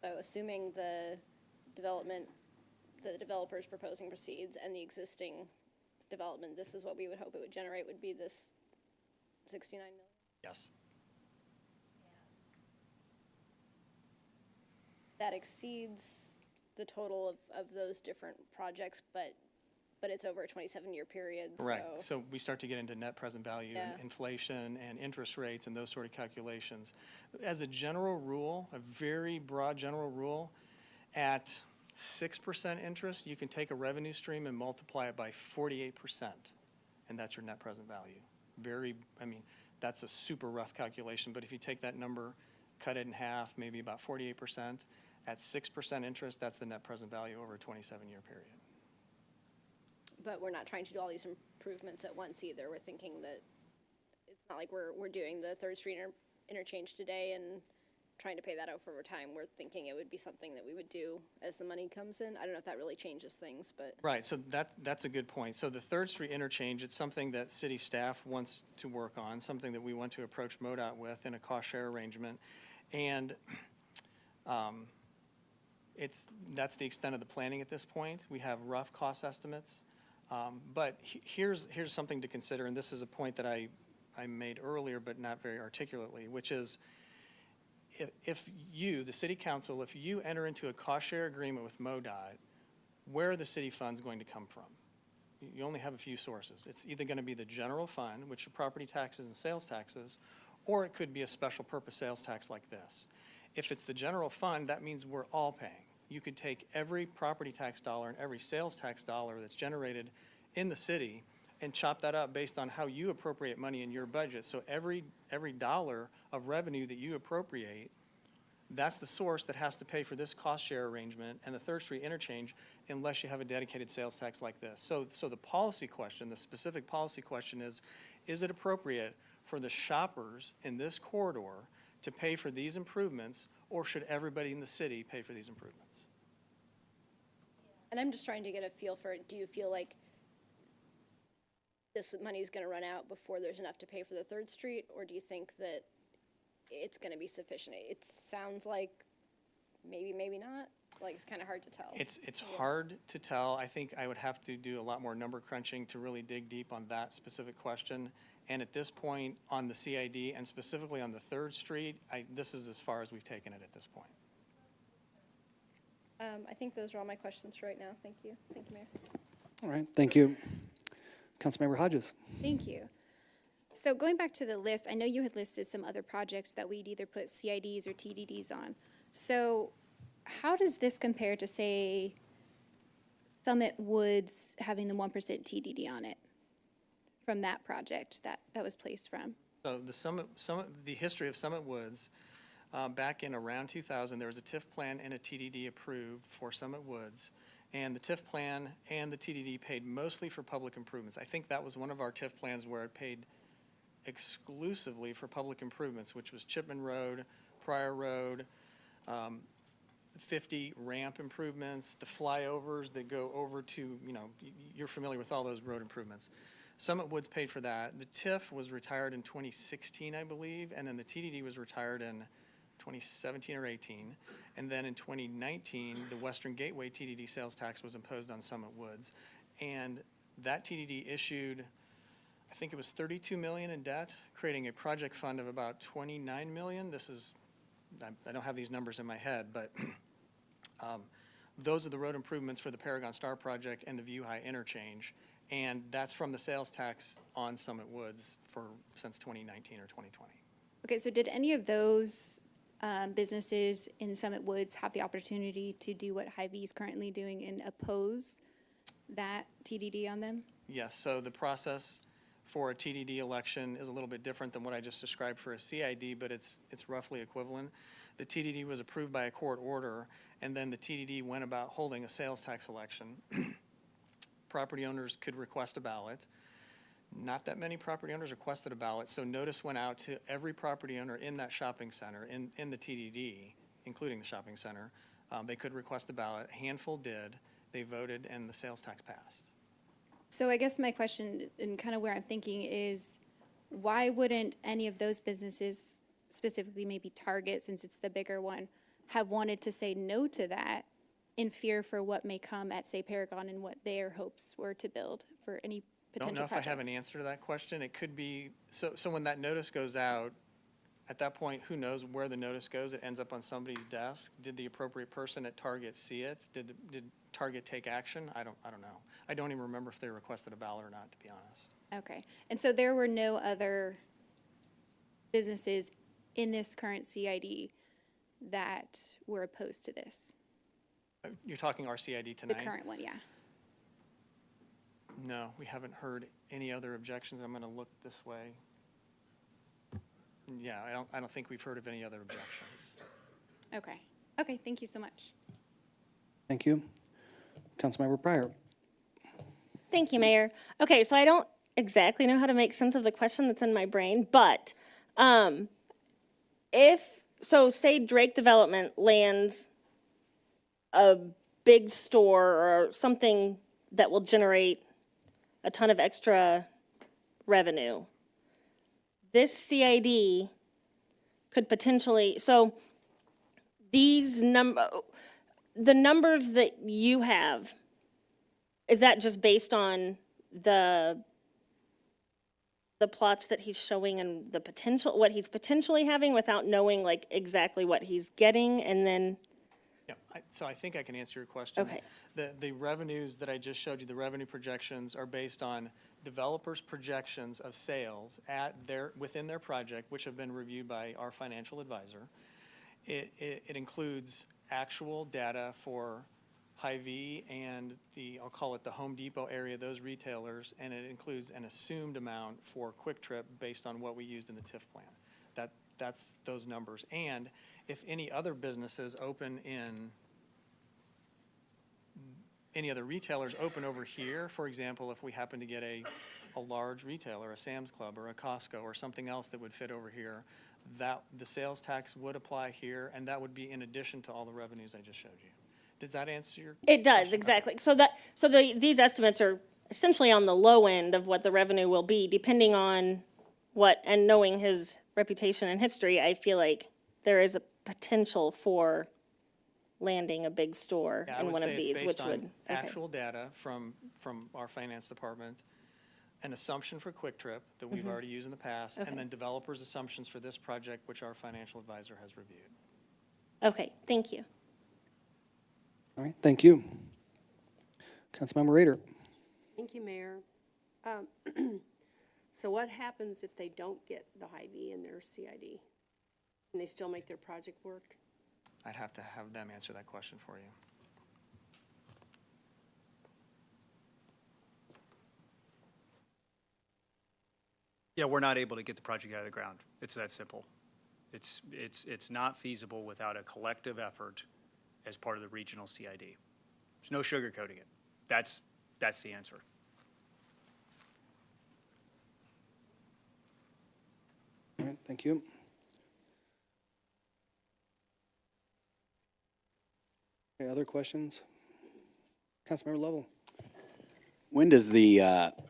So assuming the developer's proposing proceeds and the existing development, this is what we would hope it would generate, would be this 69 million? Yes. That exceeds the total of those different projects, but it's over a 27-year period. Right. So we start to get into net present value, Yeah. and inflation and interest rates and those sort of calculations. As a general rule, a very broad general rule, at 6% interest, you can take a revenue stream and multiply it by 48%, and that's your net present value. That's a super rough calculation, but if you take that number, cut it in half, maybe about 48%, at 6% interest, that's the net present value over a 27-year period. But we're not trying to do all these improvements at once either. We're thinking that it's not like we're doing the 3rd Street interchange today and trying to pay that off over time. We're thinking it would be something that we would do as the money comes in. I don't know if that really changes things, but. Right, so that's a good point. So the 3rd Street interchange, it's something that city staff wants to work on, something that we want to approach MoDOT with in a cost share arrangement. And that's the extent of the planning at this point. We have rough cost estimates. But here's something to consider, and this is a point that I made earlier but not very articulately, which is if you, the city council, if you enter into a cost share agreement with MoDOT, where are the city funds going to come from? You only have a few sources. It's either going to be the general fund, which are property taxes and sales taxes, or it could be a special purpose sales tax like this. If it's the general fund, that means we're all paying. You could take every property tax dollar and every sales tax dollar that's generated in the city and chop that up based on how you appropriate money in your budget. So every dollar of revenue that you appropriate, that's the source that has to pay for this cost share arrangement and the Third Street interchange unless you have a dedicated sales tax like this. So the policy question, the specific policy question is it appropriate for the shoppers in this corridor to pay for these improvements, or should everybody in the city pay for these improvements? And I'm just trying to get a feel for it. Do you feel like this money is going to run out before there's enough to pay for the Third Street, or do you think that it's going to be sufficient? It sounds like maybe, maybe not. Like, it's kind of hard to tell. It's hard to tell. I think I would have to do a lot more number crunching to really dig deep on that specific question. And at this point, on the CID and specifically on the Third Street, this is as far as we've taken it at this point. I think those are all my questions for right now. Thank you. Thank you, Mayor. All right, thank you. Councilmember Hodges. Thank you. So going back to the list, I know you had listed some other projects that we'd either put CIDs or TDDs on. So how does this compare to, say, Summit Woods having the 1% TDD on it from that project that was placed from? So the history of Summit Woods, back in around 2000, there was a TIF plan and a TDD approved for Summit Woods. And the TIF plan and the TDD paid mostly for public improvements. I think that was one of our TIF plans where it paid exclusively for public improvements, which was Chipman Road, Pryor Road, 50 ramp improvements, the flyovers that go over to, you're familiar with all those road improvements. Summit Woods paid for that. The TIF was retired in 2016, I believe, and then the TDD was retired in 2017 or 18. And then in 2019, the Western Gateway TDD sales tax was imposed on Summit Woods. And that TDD issued, I think it was $32 million in debt, creating a project fund of about $29 million. I don't have these numbers in my head, but those are the road improvements for the Paragon Star project and the View High interchange. And that's from the sales tax on Summit Woods since 2019 or 2020. Okay, so did any of those businesses in Summit Woods have the opportunity to do what Hy-Vee is currently doing and oppose that TDD on them? Yes, so the process for a TDD election is a little bit different than what I just described for a CID, but it's roughly equivalent. The TDD was approved by a court order, and then the TDD went about holding a sales tax election. Property owners could request a ballot. Not that many property owners requested a ballot, so notice went out to every property owner in that shopping center, in the TDD, including the shopping center. They could request a ballot. A handful did. They voted, and the sales tax passed. So I guess my question, and kind of where I'm thinking, is why wouldn't any of those businesses, specifically maybe Target, since it's the bigger one, have wanted to say no to that in fear for what may come at, say, Paragon and what their hopes were to build for any potential projects? I don't know if I have an answer to that question. It could be, so when that notice goes out, at that point, who knows where the notice goes? It ends up on somebody's desk. Did the appropriate person at Target see it? Did Target take action? I don't know. I don't even remember if they requested a ballot or not, to be honest. Okay, and so there were no other businesses in this current CID that were opposed to this? You're talking our CID tonight? The current one, yeah. No, we haven't heard any other objections. I'm going to look this way. Yeah, I don't think we've heard of any other objections. Okay. Okay, thank you so much. Thank you. Councilmember Pryor. Thank you, Mayor. Okay, so I don't exactly know how to make sense of the question that's in my brain, but say Drake Development lands a big store or something that will generate a ton of extra revenue, this CID could potentially, so these the numbers that you have, is that just based on the plots that he's showing and the potential, what he's potentially having without knowing like exactly what he's getting, and then? Yeah, so I think I can answer your question. Okay. The revenues that I just showed you, the revenue projections are based on developers' projections of sales within their project, which have been reviewed by our financial advisor. It includes actual data for Hy-Vee and I'll call it the Home Depot area, those retailers, and it includes an assumed amount for Quick Trip based on what we used in the TIF plan. That's those numbers. And if any other businesses open in, any other retailers open over here, for example, if we happen to get a large retailer, a Sam's Club or a Costco or something else that would fit over here, that the sales tax would apply here, and that would be in addition to all the revenues I just showed you. Does that answer your question? It does, exactly. These estimates are essentially on the low end of what the revenue will be, depending on what, and knowing his reputation and history, I feel like there is a potential for landing a big store Yeah, in one of these, which would. I would say it's based on actual data from our finance department, an assumption for Quick Trip that we've already used in the past, and then developers' assumptions for this project, which our financial advisor has reviewed. Okay, thank you. All right, thank you. Councilmember Rader. Thank you, Mayor. So what happens if they don't get the Hy-Vee in their CID? Can they still make their project work? I'd have to have them answer that question for you. Yeah, we're not able to get the project out of the ground. It's that simple. It's not feasible without a collective effort as part of the regional CID. There's no sugarcoating it. That's the answer. All right, thank you. Okay, other questions? Councilmember Lovell. When does the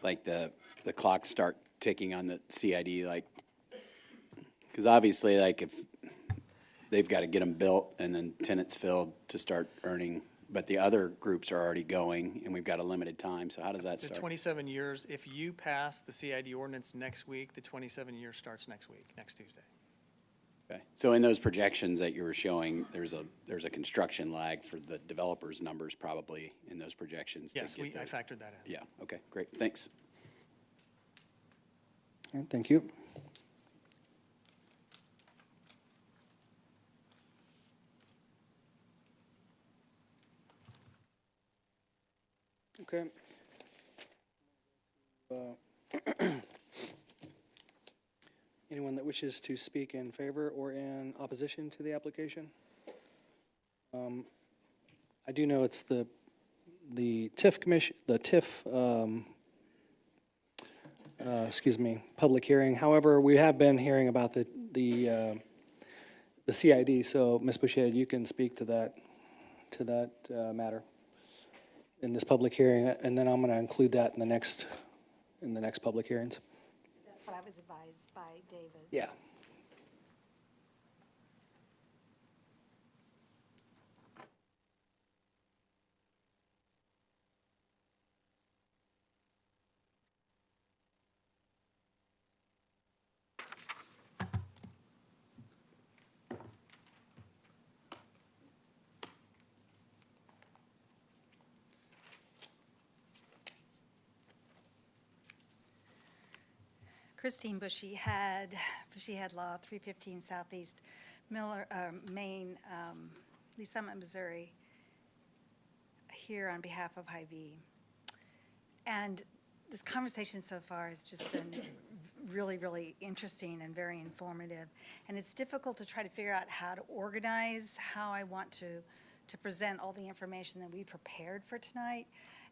the clock start ticking on the CID? Like, because obviously, like, if they've got to get them built and then tenants filled to start earning, but the other groups are already going, and we've got a limited time. So how does that The start? 27 years, if you pass the CID ordinance next week, the 27 years starts next week, next Tuesday. Okay. So in those projections that you were showing, there's a construction lag for the developers' numbers probably in those projections. Yes, to get I factored that in. Yeah. Okay. Great. Thanks. All right, thank you. Okay. Anyone that wishes to speak in favor or in opposition to the application? I do know it's the TIF commission, the TIF, public hearing. However, we have been hearing about the CID, so Ms. Boucher, you can speak to that matter in this public hearing, and then I'm going to include that in the next public hearings. That's what I was advised by David. Yeah. Christine Bushy had Law, 315 Southeast Main, Lee Summit, Missouri, here on behalf of Hy-Vee. And this conversation so far has just been really, really interesting and very informative. And it's difficult to try to figure out how to organize how I want to present all the information that we prepared for tonight.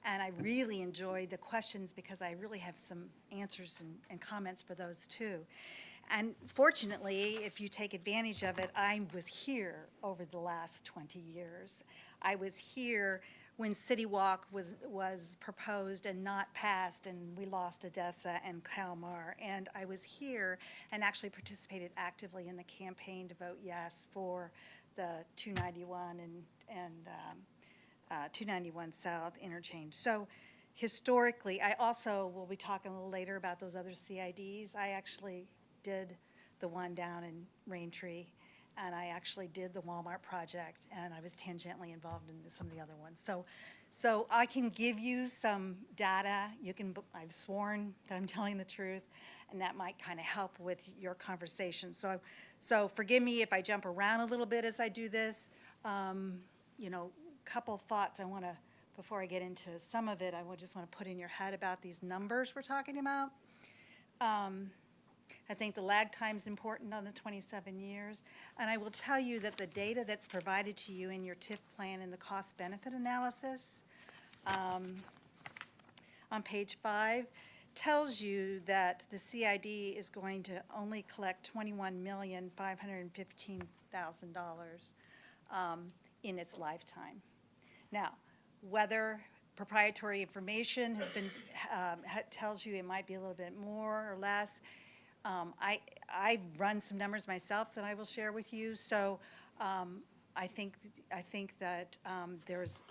And I really enjoyed the questions because I really have some answers and comments for those too. And fortunately, if you take advantage of it, I was here over the last 20 years. I was here when City Walk was proposed and not passed, and we lost Odessa and Kalmar. And I was here and actually participated actively in the campaign to vote yes for the 291 and 291 South interchange. So historically, I also will be talking a little later about those other CIDs. I actually did the one down in Raintree, and I actually did the Walmart project, and I was tangentially involved in some of the other ones. So I can give you some data. I've sworn that I'm telling the truth, and that might kind of help with your conversation. So forgive me if I jump around a little bit as I do this. couple thoughts I want to, before I get into some of it, just want to put in your head about these numbers we're talking about. I think the lag time is important on the 27 years. And I will tell you that the data that's provided to you in your TIF plan and the cost-benefit analysis on page 5 tells you that the CID is going to only collect $21,515,000 in its lifetime. Now, whether proprietary information has been, tells you it might be a little bit more or less, I run some numbers myself that I will share with you. So I think that there's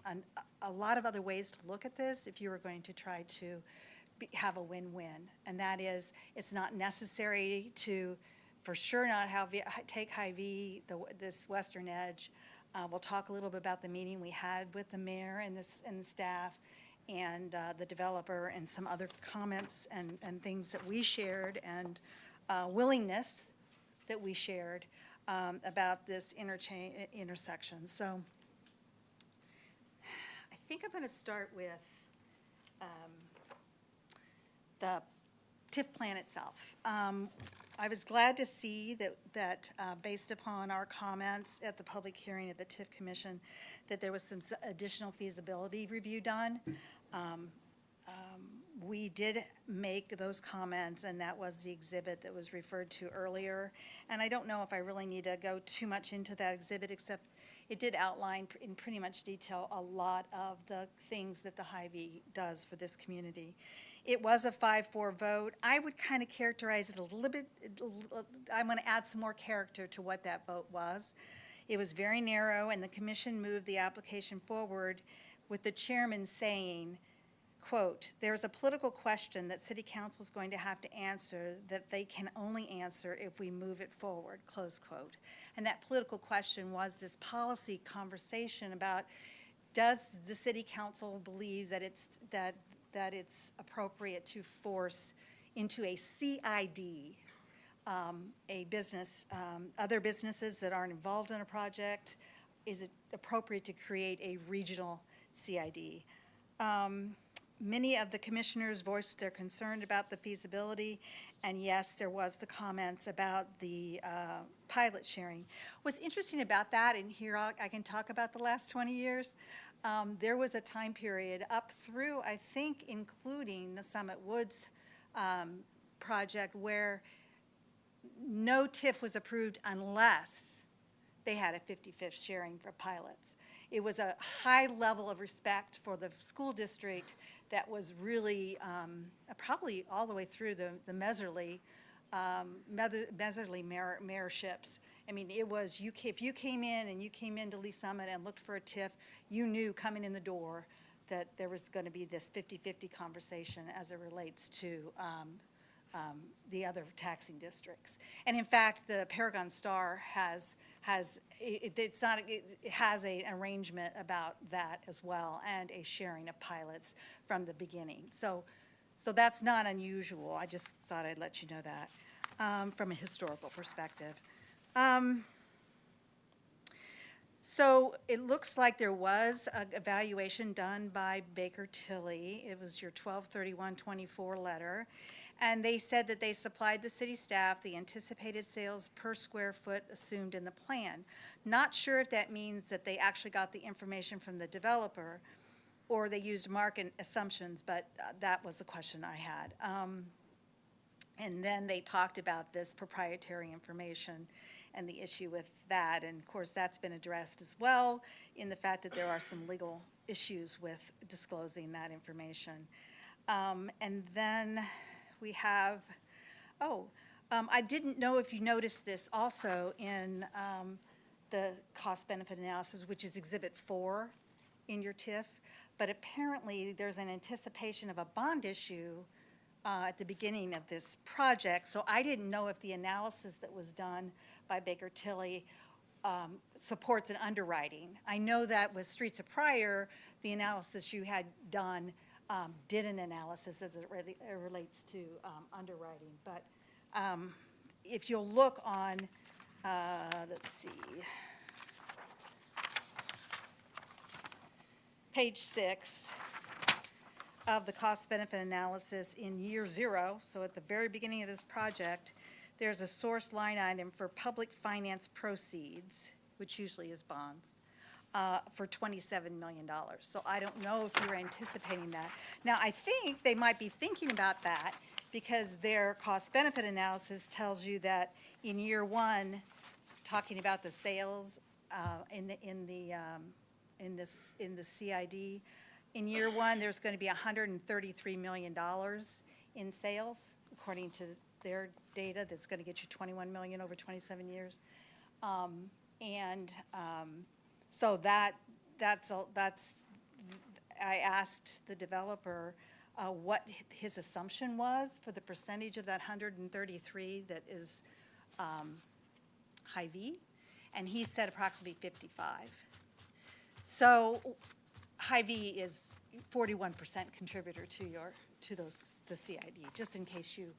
a lot of other ways to look at this if you were going to try to have a win-win. And that is, it's not necessary to, for sure not take Hy-Vee, this western edge. We'll talk a little bit about the meeting we had with the mayor and the staff and the developer and some other comments and things that we shared and willingness that we shared about this intersection. So I think I'm going to start with the TIF plan itself. I was glad to see that based upon our comments at the public hearing at the TIF Commission, that there was some additional feasibility review done. We did make those comments, and that was the exhibit that was referred to earlier. And I don't know if I really need to go too much into that exhibit, except it did outline in pretty much detail a lot of the things that the Hy-Vee does for this community. It was a 5-4 vote. I would kind of characterize it a little bit. I'm going to add some more character to what that vote was. It was very narrow, and the commission moved the application forward with the chairman saying, quote, "There's a political question that city council is going to have to answer that they can only answer if we move it forward," close quote. And that political question was this policy conversation about, does the city council believe that it's appropriate to force into a CID a business, other businesses that aren't involved in a project? Is it appropriate to create a regional CID? Many of the commissioners voiced their concern about the feasibility, and yes, there was the comments about the pilot sharing. What's interesting about that, and here I can talk about the last 20 years, there was a time period up through, I think, including the Summit Woods project, where no TIF was approved unless they had a 50-50 sharing for pilots. It was a high level of respect for the school district that was really probably all the way through the Meserly mayorships. I mean, it was, if you came in and you came into Lee Summit and looked for a TIF, you knew coming in the door that there was going to be this 50-50 conversation as it relates to the other taxing districts. And in fact, the Paragon Star has an arrangement about that as well, and a sharing of pilots from the beginning. So that's not unusual. I just thought I'd let you know that from a historical perspective. So it looks like there was an evaluation done by Baker Tilly. It was your 12/31/24 letter. And they said that they supplied the city staff the anticipated sales per square foot assumed in the plan. Not sure if that means that they actually got the information from the developer or they used market assumptions, but that was the question I had. And then they talked about this proprietary information and the issue with that. And of course, that's been addressed as well in the fact that there are some legal issues with disclosing that information. And then we have, I didn't know if you noticed this also in the cost-benefit analysis, which is Exhibit 4 in your TIF, but apparently there's an anticipation of a bond issue at the beginning of this project, so I didn't know if the analysis that was done by Baker Tilly supports an underwriting. I know that with Streets of Prior, the analysis you had done did an analysis as it relates to underwriting. But if you'll look on, let's see. page 6 of the cost-benefit analysis in year 0, so at the very beginning of this project, there's a source line item for public finance proceeds, which usually is bonds, for $27 million. So I don't know if you're anticipating that. Now, I think they might be thinking about that because their cost-benefit analysis tells you that in year 1, talking about the sales in the CID, in year 1, there's going to be $133 million in sales, according to their data. That's going to get you $21 million over 27 years. So that's I asked the developer what his assumption was for the percentage of that 133 that is high V, and he said approximately 55. So high V is 41% contributor to the CID, just in case you,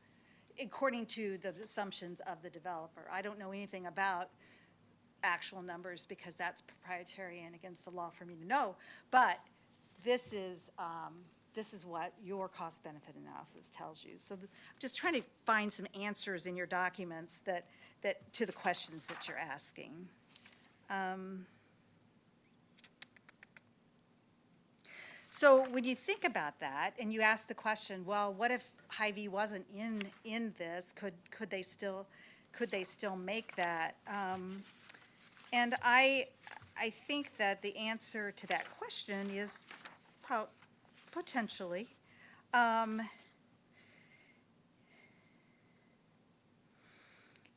according to the assumptions of the developer. I don't know anything about actual numbers because that's proprietary and against the law for me to know, but this is what your cost-benefit analysis tells you. So I'm just trying to find some answers in your documents that to the questions that you're asking. So when you think about that and you ask the question, well, what if Hy-Vee wasn't in this? Could they still make that? And I think that the answer to that question is potentially.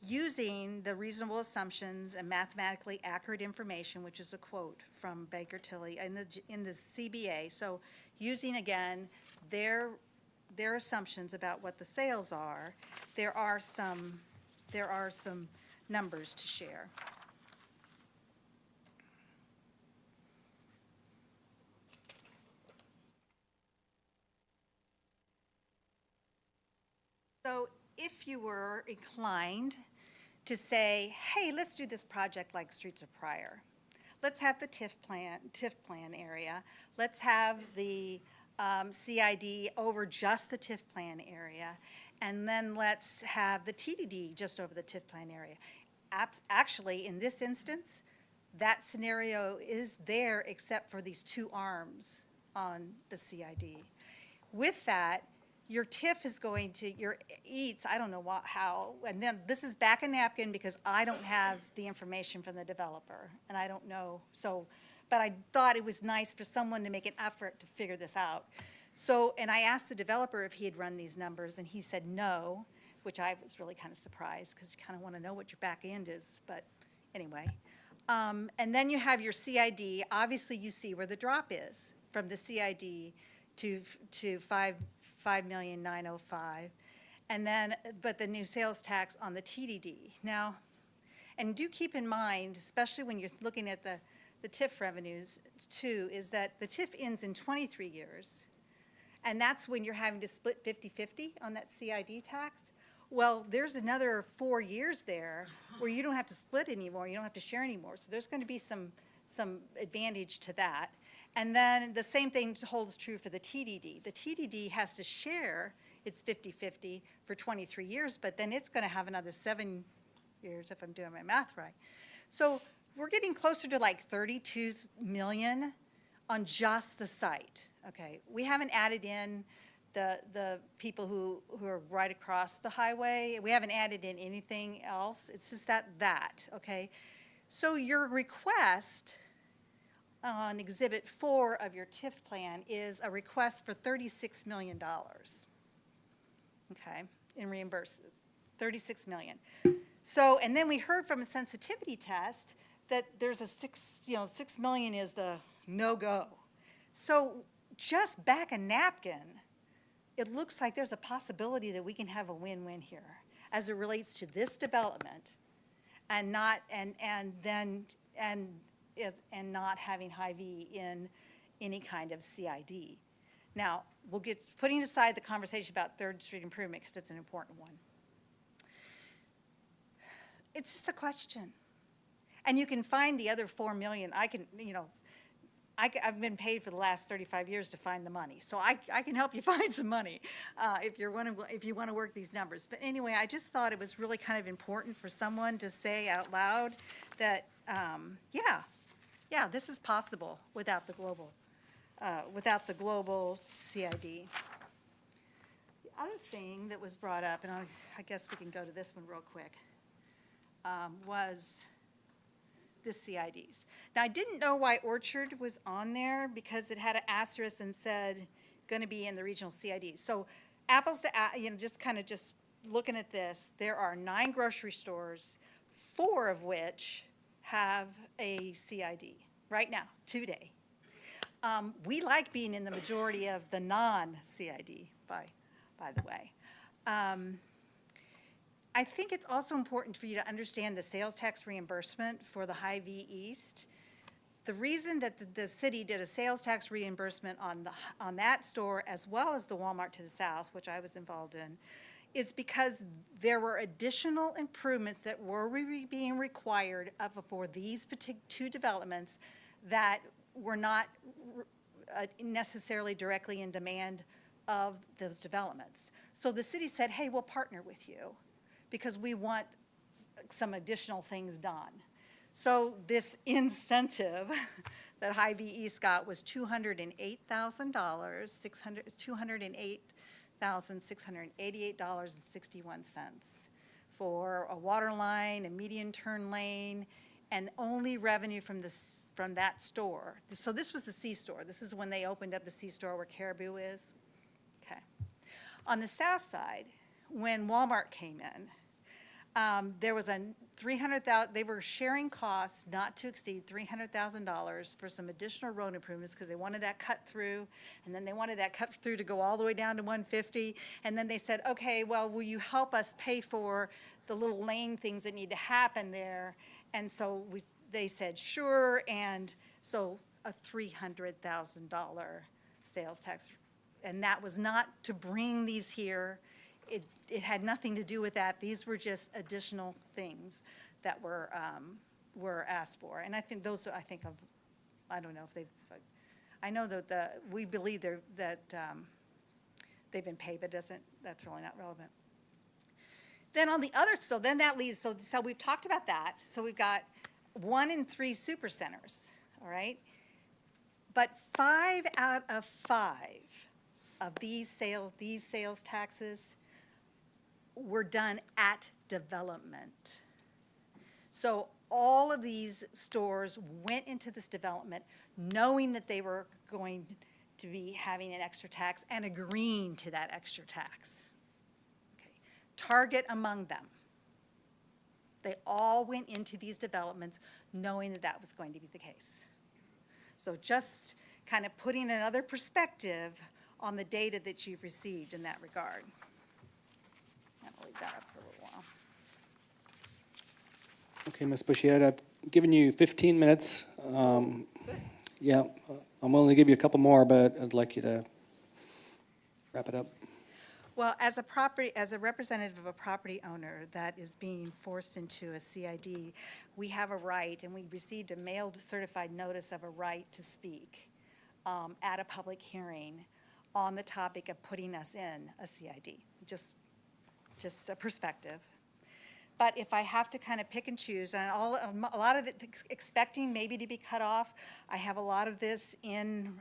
Using the reasonable assumptions and mathematically accurate information, which is a quote from Baker Tilly in the CBA. So using, again, their assumptions about what the sales are, there are some numbers to share. So if you were inclined to say, hey, let's do this project like Streets of Pryor. Let's have the TIF plan area. Let's have the CID over just the TIF plan area. And then let's have the TDD just over the TIF plan area. Actually, in this instance, that scenario is there except for these two arms on the CID. With that, your TIF is going to, your EATS, I don't know how, and then this is back a napkin because I don't have the information from the developer, and I don't know, so, but I thought it was nice for someone to make an effort to figure this out. So, and I asked the developer if he had run these numbers, and he said no, which I was really kind of surprised because you kind of want to know what your back end is, but anyway. And then you have your CID. Obviously, you see where the drop is from the CID to 5,905,000, and then, but the new sales tax on the TDD. Now, and do keep in mind, especially when you're looking at the TIF revenues too, is that the TIF ends in 23 years, and that's when you're having to split 50-50 on that CID tax. Well, there's another 4 years there where you don't have to split anymore, you don't have to share anymore, so there's going to be some advantage to that. And then the same thing holds true for the TDD. The TDD has to share its 50-50 for 23 years, but then it's going to have another 7 years if I'm doing my math right. So we're getting closer to like 32 million on just the site. Okay, we haven't added in the people who are right across the highway. We haven't added in anything else. It's just that, okay? So your request on Exhibit 4 of your TIF plan is a request for $36 million, okay, in reimbursement, $36 million. So, and then we heard from a sensitivity test that there's a 6 million is the no-go. So just back a napkin, it looks like there's a possibility that we can have a win-win here as it relates to this development and not, and not having Hy-Vee in any kind of CID. Now, we'll get, putting aside the conversation about 3rd Street improvement because it's an important one. It's just a question. And you can find the other 4 million. I can, I've been paid for the last 35 years to find the money, so I can help you find some money if you want to work these numbers. But anyway, I just thought it was really kind of important for someone to say out loud that, yeah, this is possible without the global CID. The other thing that was brought up, and I guess we can go to this one real quick, was the CIDs. Now, I didn't know why Orchard was on there because it had an asterisk and said going to be in the regional CID. So apples to, just looking at this, there are 9 grocery stores, 4 of which have a CID right now, today. We like being in the majority of the non-CID, by the way. I think it's also important for you to understand the sales tax reimbursement for the Hy-Vee East. The reason that the city did a sales tax reimbursement on that store as well as the Walmart to the south, which I was involved in, is because there were additional improvements that were being required for these two developments that were not necessarily directly in demand of those developments. So the city said, hey, we'll partner with you because we want some additional things done. So this incentive that Hy-Vee East got was $208,000, $208,688.61 for a water line, a median turn lane, and only revenue from that store. So this was the C store. This is when they opened up the C store where Caribou is. Okay. On the south side, when Walmart came in, there was a $300,000, they were sharing costs not to exceed $300,000 for some additional road improvements because they wanted that cut through, and then they wanted that cut through to go all the way down to 150, and then they said, okay, well, will you help us pay for the little lane things that need to happen there? And so they said, sure, and so a $300,000 sales tax, and that was not to bring these here. It had nothing to do with that. These were just additional things that were asked for. And I think those, I don't know if they've, I know that we believe that they've been paid, but that's really not relevant. Then on the other, so then that leaves, so we've talked about that. So we've got 1 in 3 super centers, all right? But 5 out of 5 of these sales taxes were done at development. So all of these stores went into this development knowing that they were going to be having an extra tax and agreeing to that extra tax. Okay. Target among them. They all went into these developments knowing that that was going to be the case. So just kind of putting another perspective on the data that you've received in that regard. I'll leave that up for a little while. Okay, Ms. Bushiette, I've given you 15 minutes. Yeah, I'm willing to give you a couple more, but I'd like you to wrap it up. Well, as a representative of a property owner that is being forced into a CID, we have a right, and we received a mailed certified notice of a right to speak at a public hearing on the topic of putting us in a CID. Just a perspective. But if I have to kind of pick and choose, and a lot of it expecting maybe to be cut off, I have a lot of this in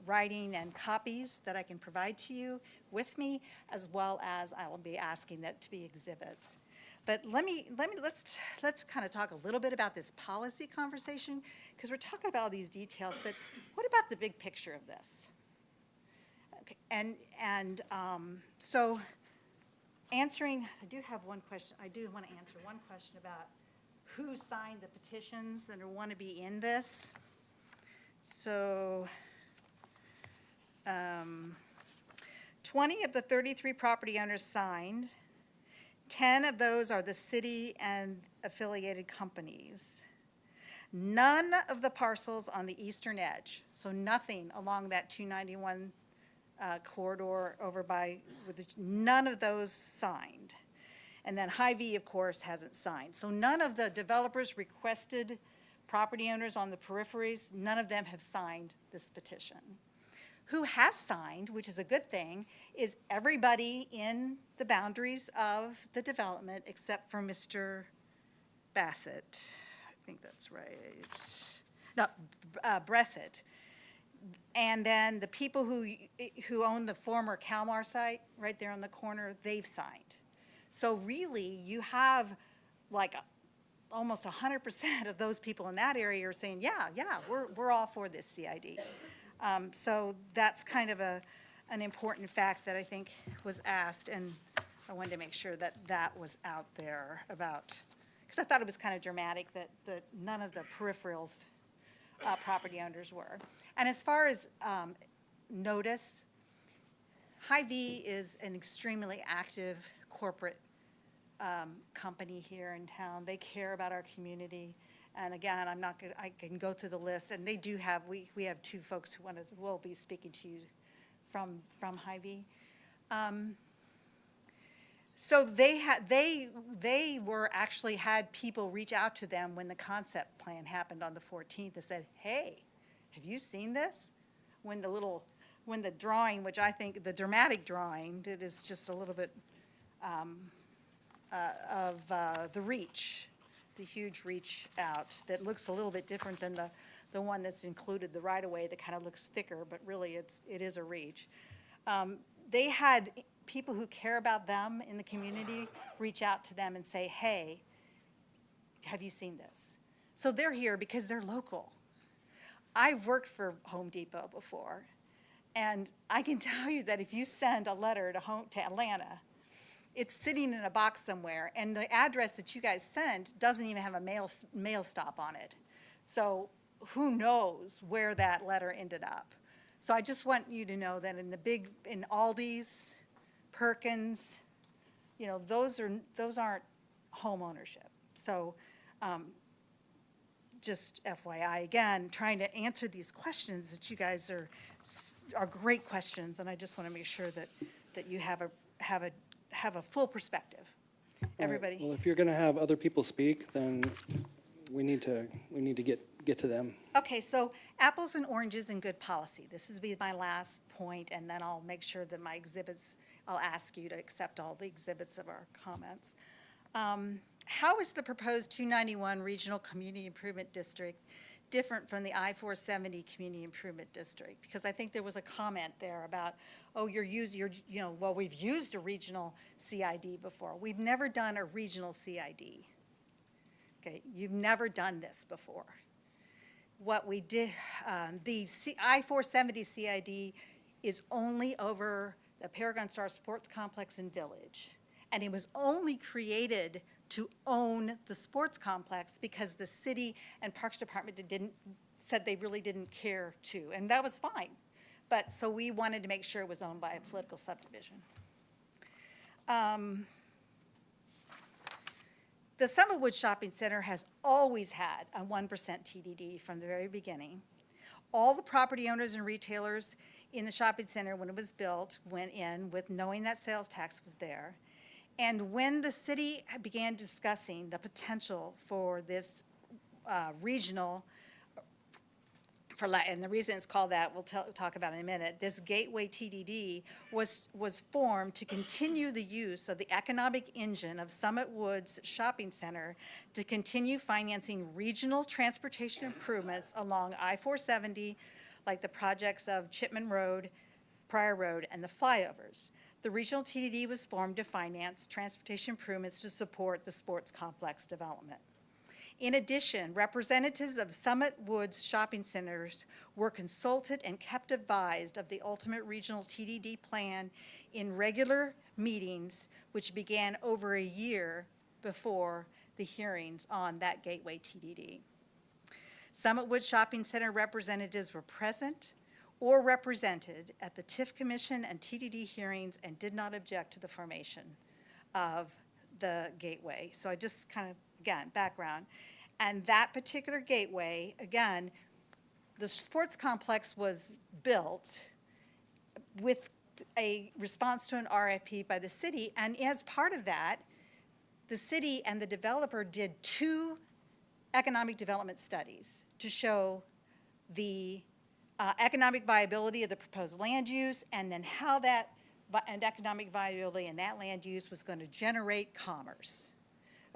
writing and copies that I can provide to you with me, as well as I will be asking that to be exhibits. But let's kind of talk a little bit about this policy conversation, because we're talking about all these details, but what about the big picture of this? Okay, so answering, I do have one question. I do want to answer one question about who signed the petitions and want to be in this. So 20 of the 33 property owners signed. 10 of those are the city and affiliated companies. None of the parcels on the eastern edge, so nothing along that 291 corridor over by, none of those signed. And then Hy-Vee, of course, hasn't signed. So none of the developers requested property owners on the peripheries, none of them have signed this petition. Who has signed, which is a good thing, is everybody in the boundaries of the development except for Mr. Bassett. I think that's right. No, Bressett. And then the people who own the former Kalmar site, right there on the corner, they've signed. So really, you have like almost 100% of those people in that area are saying, yeah, we're all for this CID. So that's kind of an important fact that I think was asked, and I wanted to make sure that that was out there about, because I thought it was kind of dramatic that none of the peripherals property owners were. And as far as notice, Hy-Vee is an extremely active corporate company here in town. They care about our community. And again, I can go through the list, and they do have, we have two folks who will be speaking to you from Hy-Vee. So they were actually had people reach out to them when the concept plan happened on the 14th and said, hey, have you seen this? When the drawing, which I think the dramatic drawing, it is just a little bit of the reach, the huge reach out that looks a little bit different than the one that's included, the right-of-way that kind of looks thicker, but really it is a reach. They had people who care about them in the community reach out to them and say, hey, have you seen this? So they're here because they're local. I've worked for Home Depot before, and I can tell you that if you send a letter to Atlanta, it's sitting in a box somewhere, and the address that you guys sent doesn't even have a mail stop on it. So who knows where that letter ended up? So I just want you to know that in Aldi's, Perkins, you know, those aren't home ownership. So just FYI, again, trying to answer these questions that you guys are great questions, and I just want to make sure that you have a full perspective. Everybody. Well, if you're going to have other people speak, then we need to get to them. Okay, so apples and oranges and good policy. This will be my last point, and then I'll make sure that my exhibits, I'll ask you to accept all the exhibits of our comments. How is the proposed 291 Regional Community Improvement District different from the I-470 Community Improvement District? Because I think there was a comment there about, oh, well, we've used a regional CID before. We've never done a regional CID. Okay, you've never done this before. What we did, the I-470 CID is only over the Paragon Star Sports Complex and Village. And it was only created to own the sports complex because the city and Parks Department said they really didn't care to, and that was fine. But, so we wanted to make sure it was owned by a political subdivision. The Summitwood Shopping Center has always had a 1% TDD from the very beginning. All the property owners and retailers in the shopping center when it was built went in with knowing that sales tax was there. And when the city began discussing potential for this regional, and the reason it's called that, we'll talk about in a minute, this Gateway TDD was formed to continue the use of the economic engine of Summit Woods Shopping Center to continue financing regional transportation improvements along I-470, like the projects of Chipman Road, Pryor Road, and the flyovers. The regional TDD was formed to finance transportation improvements to support the sports complex development. In addition, representatives of Summit Woods Shopping Centers were consulted and kept advised of the ultimate regional TDD plan in regular meetings, which began over a year before the hearings on that Gateway TDD. Summit Woods Shopping Center representatives were present or represented at the TIF Commission and TDD hearings and did not object to the formation of the gateway. So I just kind of, again, background. And that particular gateway, again, the sports complex was built with a response to an RFP by the city, and as part of that, the city and the developer did two economic development studies to show the economic viability of the proposed land use, and then how that and economic viability in that land use was going to generate commerce.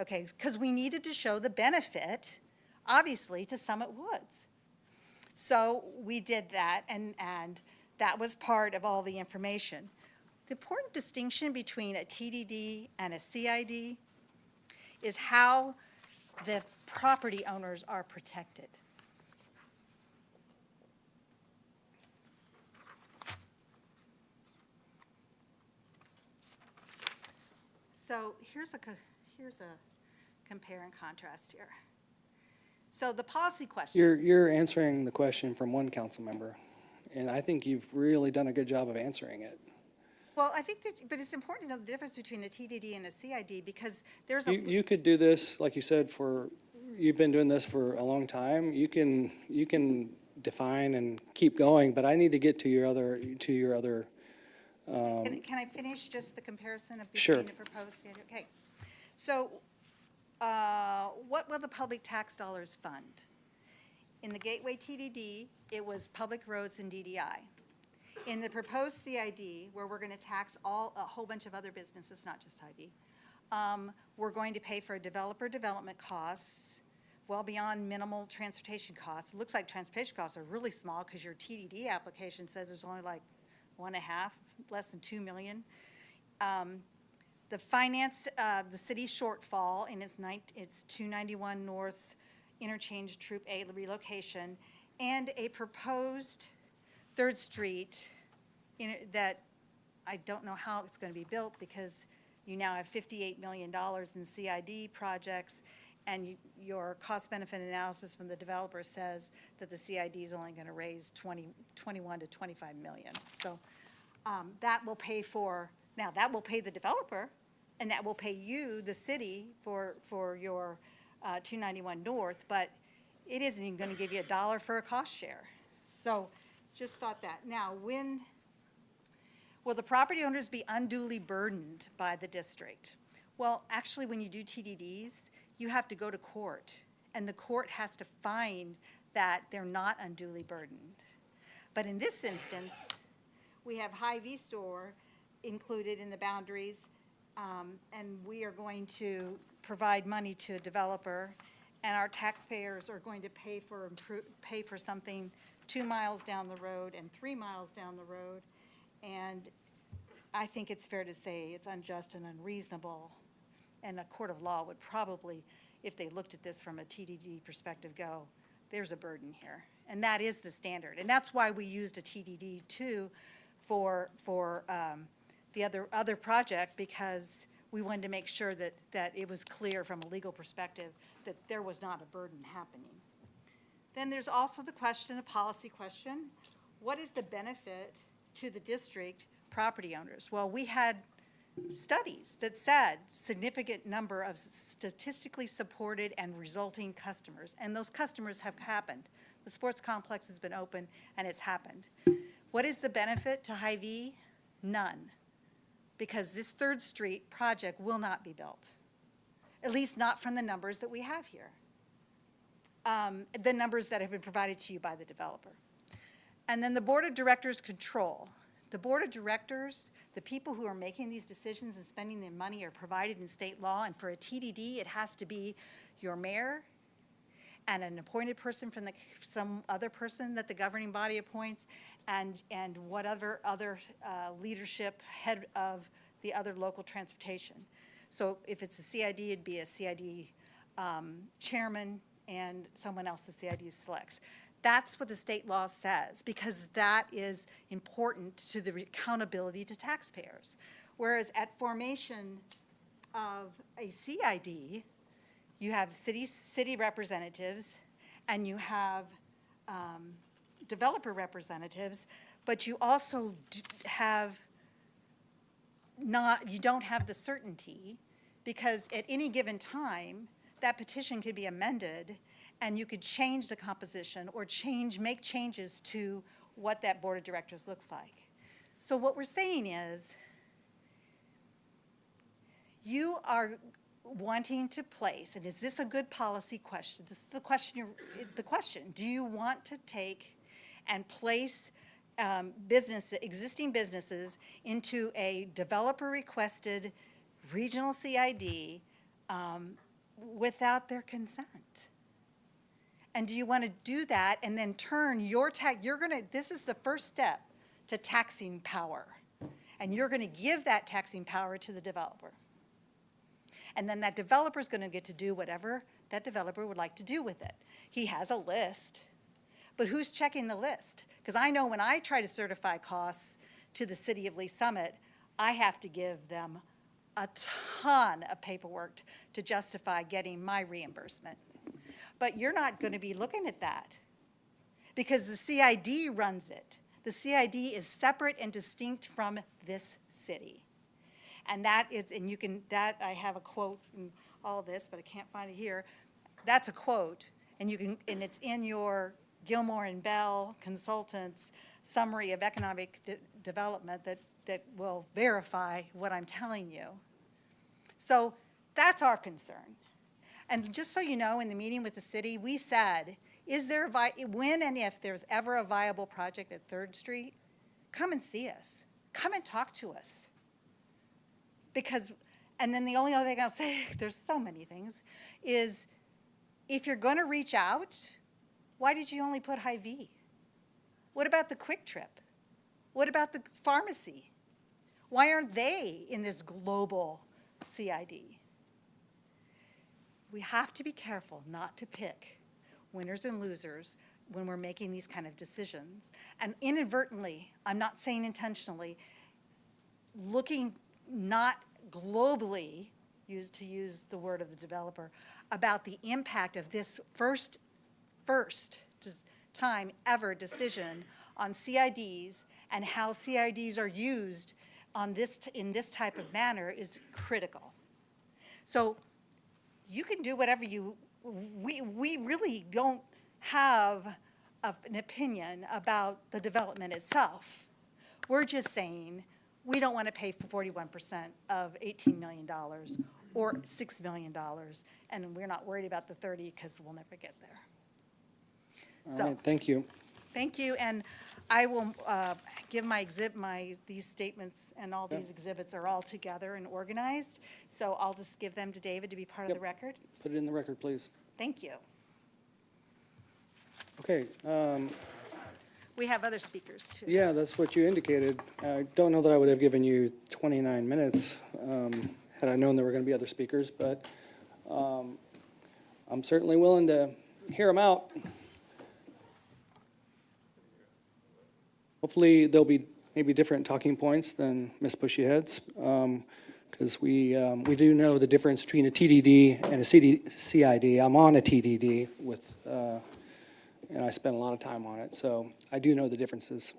Okay, because we needed to show the benefit, obviously, to Summit Woods. So we did that, and that was part of all the information. The important distinction between a TDD and a CID is how the property owners are protected. So here's a compare and contrast here. So the policy question. You're answering the question from one council member, and I think you've really done a good job of answering it. Well, I think that, but it's important to know the difference between a TDD and a CID, because there's a. You could do this, like you said, you've been doing this for a long time. You can define and keep going, but I need to get to your other. Can I finish just the comparison of Sure. between the proposed CID? Okay. So, what will the public tax dollars fund? In the Gateway TDD, it was public roads and DDI. In the proposed CID, where we're going to tax a whole bunch of other businesses, not just ID, we're going to pay for developer development costs, well beyond minimal transportation costs. It looks like transportation costs are really small because your TDD application says there's only like 1.5, less than 2 million. The finance, the city's shortfall in its 291 North Interchange Troop A relocation, and a proposed 3rd Street that I don't know how it's going to be built, because you now have $58 million in CID projects, and your cost-benefit analysis from the developer says that the CID is only going to raise 21 to 25 million. So that will pay for, now that will pay the developer, and that will pay you, the city, for your 291 North, but it isn't even going to give you $1 for a cost share. So just thought that. Now, will the property owners be unduly burdened by the district? Well, actually, when you do TDDs, you have to go to court, and the court has to find that they're not unduly burdened. But in this instance, we have Hy-Vee store included in the boundaries, and we are going to provide money to a developer, and our taxpayers are going to pay for something 2 miles down the road and 3 miles down the road. And I think it's fair to say it's unjust and unreasonable. And a court of law would probably, if they looked at this from a TDD perspective, go, there's a burden here. And that is the standard. And that's why we used a TDD too for the other project, because we wanted to make sure that it was clear from a legal perspective that there was not a burden happening. Then there's also the question, the policy question. What is the benefit to the district property owners? Well, we had studies that said significant number of statistically supported and resulting customers, and those customers have happened. The sports complex has been open, and it's happened. What is the benefit to Hy-Vee? None, because this 3rd Street project will not be built, at least not from the numbers that we have here. The numbers that have been provided to you by the developer. And then the board of directors control. The board of directors, the people who are making these decisions and spending their money, are provided in state law, and for a TDD, it has to be your mayor and an appointed person from some other person that the governing body appoints, and whatever other leadership head of the other local transportation. So if it's a CID, it'd be a CID chairman, and someone else the CID selects. That's what the state law says, because that is important to the accountability to taxpayers. Whereas at formation of a CID, you have city representatives, and you have developer representatives, but you also you don't have the certainty, because at any given time, that petition could be amended, and you could change the composition or make changes to what that board of directors looks like. So what we're saying is, wanting to place, and is this a good policy question? This is the question. Do you want to take and place existing businesses into a developer-requested regional CID without their consent? And do you want to do that and then turn your this is the first step to taxing power. And you're going to give that taxing power to the developer. And then that developer is going to get to do whatever that developer would like to do with it. He has a list, but who's checking the list? Because I know when I try to certify costs to the city of Lee Summit, I have to give them a ton of paperwork to justify getting my reimbursement. But you're not going to be looking at that because the CID runs it. The CID is separate and distinct from this city. And that is, and you can, that I have a quote in all of this, but I can't find it here. That's a quote, and you can, and it's in your Gilmore and Bell Consultants Summary of Economic Development that will verify what I'm telling you. So that's our concern. And just so you know, in the meeting with the city, we said, is there when and if there's ever a viable project at 3rd Street, come and see us. Come and talk to us. Because, and then the only other thing I'll say, there's so many things, is if you're going to reach out, why did you only put Hy-Vee? What about the Quick Trip? What about the pharmacy? Why aren't they in this global CID? We have to be careful not to pick winners and losers when we're making these kind of decisions. And inadvertently, I'm not saying intentionally, looking not globally, to use the word of the developer, about the impact of this first time ever decision on CIDs and how CIDs are used on this in this type of manner is critical. So you can do whatever we really don't have an opinion about the development itself. We're just saying we don't want to pay for 41% of $18 million or $6 million, and we're not worried about the 30 because we'll never get there. All right, thank you. Thank you, and I will give these statements, and all these exhibits are all together and organized, so I'll just give them to David to be part of the record. Put it in the record, please. Thank you. Okay. We have other speakers, too. Yeah, that's what you indicated. I don't know that I would have given you 29 minutes had I known there were going to be other speakers, but I'm certainly willing to hear them out. Hopefully, there'll be maybe different talking points than Miss Bushyhead's, because we do know the difference between a TDD and a CID. I'm on a TDD with, and I spent a lot of time on it, so I do know the differences.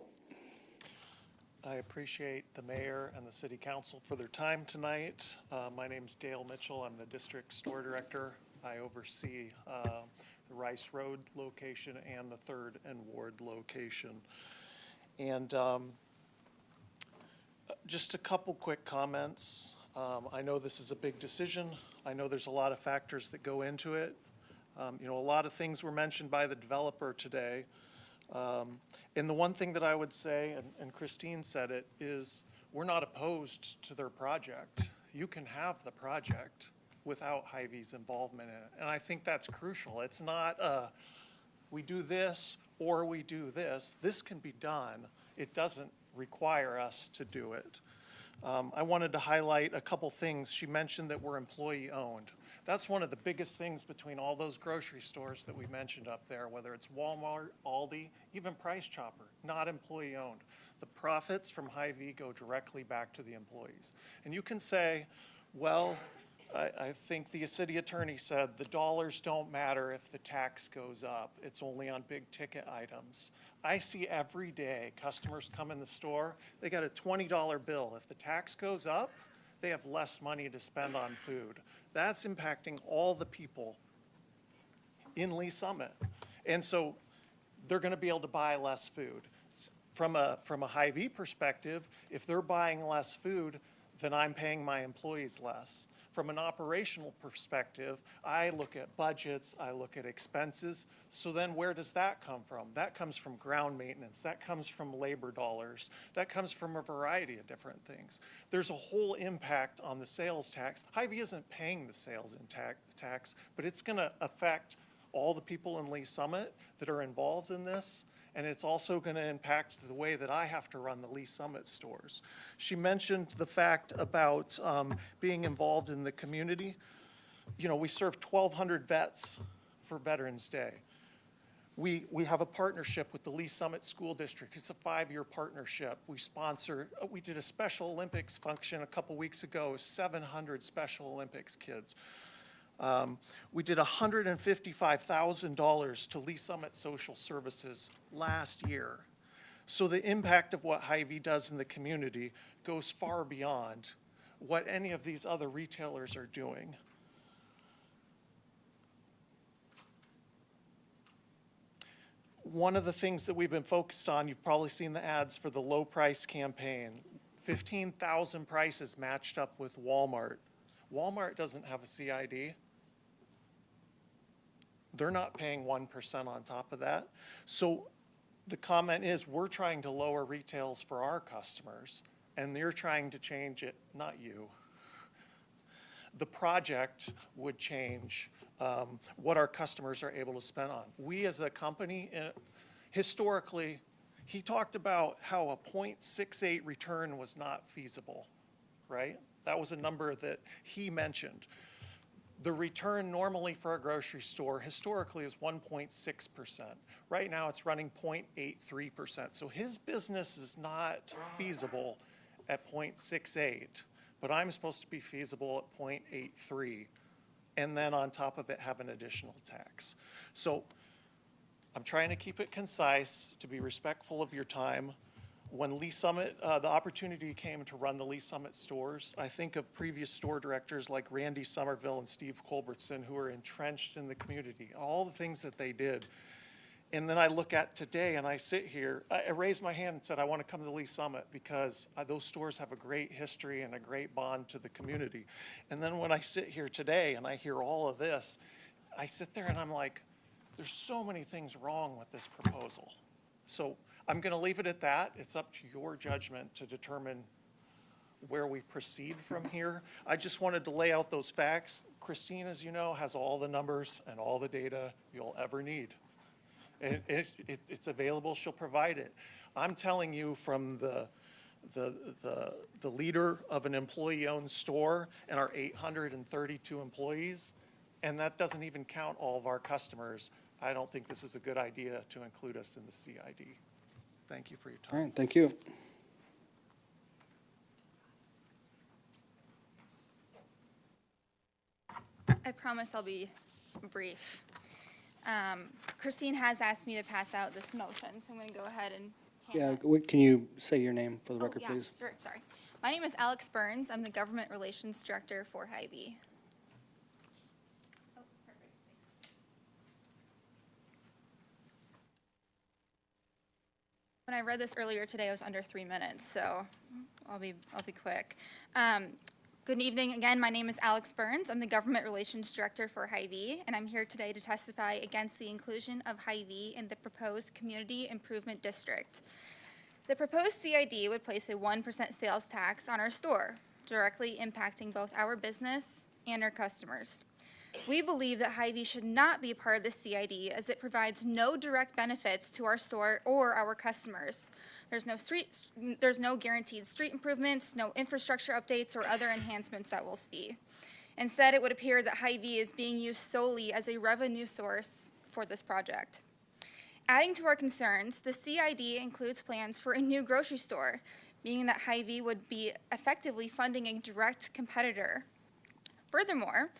I appreciate the mayor and the city council for their time tonight. My name's Dale Mitchell. I'm the district store director. I oversee the Rice Road location and the 3rd and Ward location. And just a couple quick comments. I know this is a big decision. I know there's a lot of factors that go into it. A lot of things were mentioned by the developer today. And the one thing that I would say, and Christine said it, is we're not opposed to their project. You can have the project without Hy-Vee's involvement in it. And I think that's crucial. It's not we do this or we do this. This can be done. It doesn't require us to do it. I wanted to highlight a couple things. She mentioned that we're employee-owned. That's one of the biggest things between all those grocery stores that we mentioned up there, whether it's Walmart, Aldi, even Price Chopper, not employee-owned. The profits from Hy-Vee go directly back to the employees. And you can say, well, I think the city attorney said the dollars don't matter if the tax goes up. It's only on big ticket items. I see every day customers come in the store, they got a $20 bill. If the tax goes up, they have less money to spend on food. That's impacting all the people in Lee Summit. And so they're going to be able to buy less food. From a Hy-Vee perspective, if they're buying less food, then I'm paying my employees less. From an operational perspective, I look at budgets, I look at expenses. So then where does that come from? That comes from ground maintenance, that comes from labor dollars, that comes from a variety of different things. There's a whole impact on the sales tax. Hy-Vee isn't paying the sales tax, but it's gonna affect all the people in Lee Summit that are involved in this. And it's also going to impact the way that I have to run the Lee Summit stores. She mentioned the fact about being involved in the community. You know, we serve 1,200 vets for Veterans Day. We have a partnership with the Lee Summit School District. It's a 5-year partnership. We did a Special Olympics function a couple weeks ago, 700 Special Olympics kids. We did $155,000 to Lee Summit Social Services last year. So the impact of what Hy-Vee does in the community goes far beyond what any of these other retailers are doing. One of the things that we've been focused on, you've probably seen the ads for the low price campaign. 15,000 prices matched up with Walmart. Walmart doesn't have a CID. They're not paying 1% on top of that. So the comment is we're trying to lower retails for our customers, and they're trying to change it, not you. The project would change what our customers are able to spend on. We as a company, historically, he talked about how a 0.68 return was not feasible, right? That was a number that he mentioned. The return normally for a grocery store historically is 1.6%. Right now it's running 0.83%. So his business is not feasible at 0.68, but I'm supposed to be feasible at 0.83, and then on top of it have an additional tax. So I'm trying to keep it concise, to be respectful of your time. When Lee Summit, the opportunity came to run the Lee Summit stores, I think of previous store directors like Randy Somerville and Steve Culbertson, who are entrenched in the community, all the things that they did. And then I look at today and I sit here, I raised my hand and said, I want to come to Lee Summit because those stores have a great history and a great bond to the community. And then when I sit here today and I hear all of this, I sit there and I'm like, there's so many things wrong with this proposal. So I'm going to leave it at that. It's up to your judgment to determine where we proceed from here. I just wanted to lay out those facts. Christine, as you know, has all the numbers and all the data you'll ever need. And it's available. She'll provide it. I'm telling you from the leader of an employee-owned store and our 832 employees, and that doesn't even count all of our customers. I don't think this is a good idea to include us in the CID. Thank you for your time. All right, thank you. I promise I'll be brief. Christine has asked me to pass out this motion, so I'm going to go ahead and hand it. Can you say your name for the record, yeah, please? Sure, sorry. My name is Alex Burns. I'm the Government Relations Director for Hy-Vee. Oh, perfect. When I read this earlier today, I was under 3 minutes, so I'll be quick. Good evening again. My name is Alex Burns. I'm the Government Relations Director for Hy-Vee, and I'm here today to testify against the inclusion of Hy-Vee in the proposed Community Improvement District. The proposed CID would place a 1% sales tax on our store, directly impacting both our business and our customers. We believe that Hy-Vee should not be part of the CID as it provides no direct benefits to our store or our customers. There's no guaranteed street improvements, no infrastructure updates, or other enhancements that we'll see. Instead, it would appear that Hy-Vee is being used solely as a revenue source for this project. Adding to our concerns, the CID includes plans for a new grocery store, meaning that Hy-Vee would be effectively funding a direct competitor. Furthermore,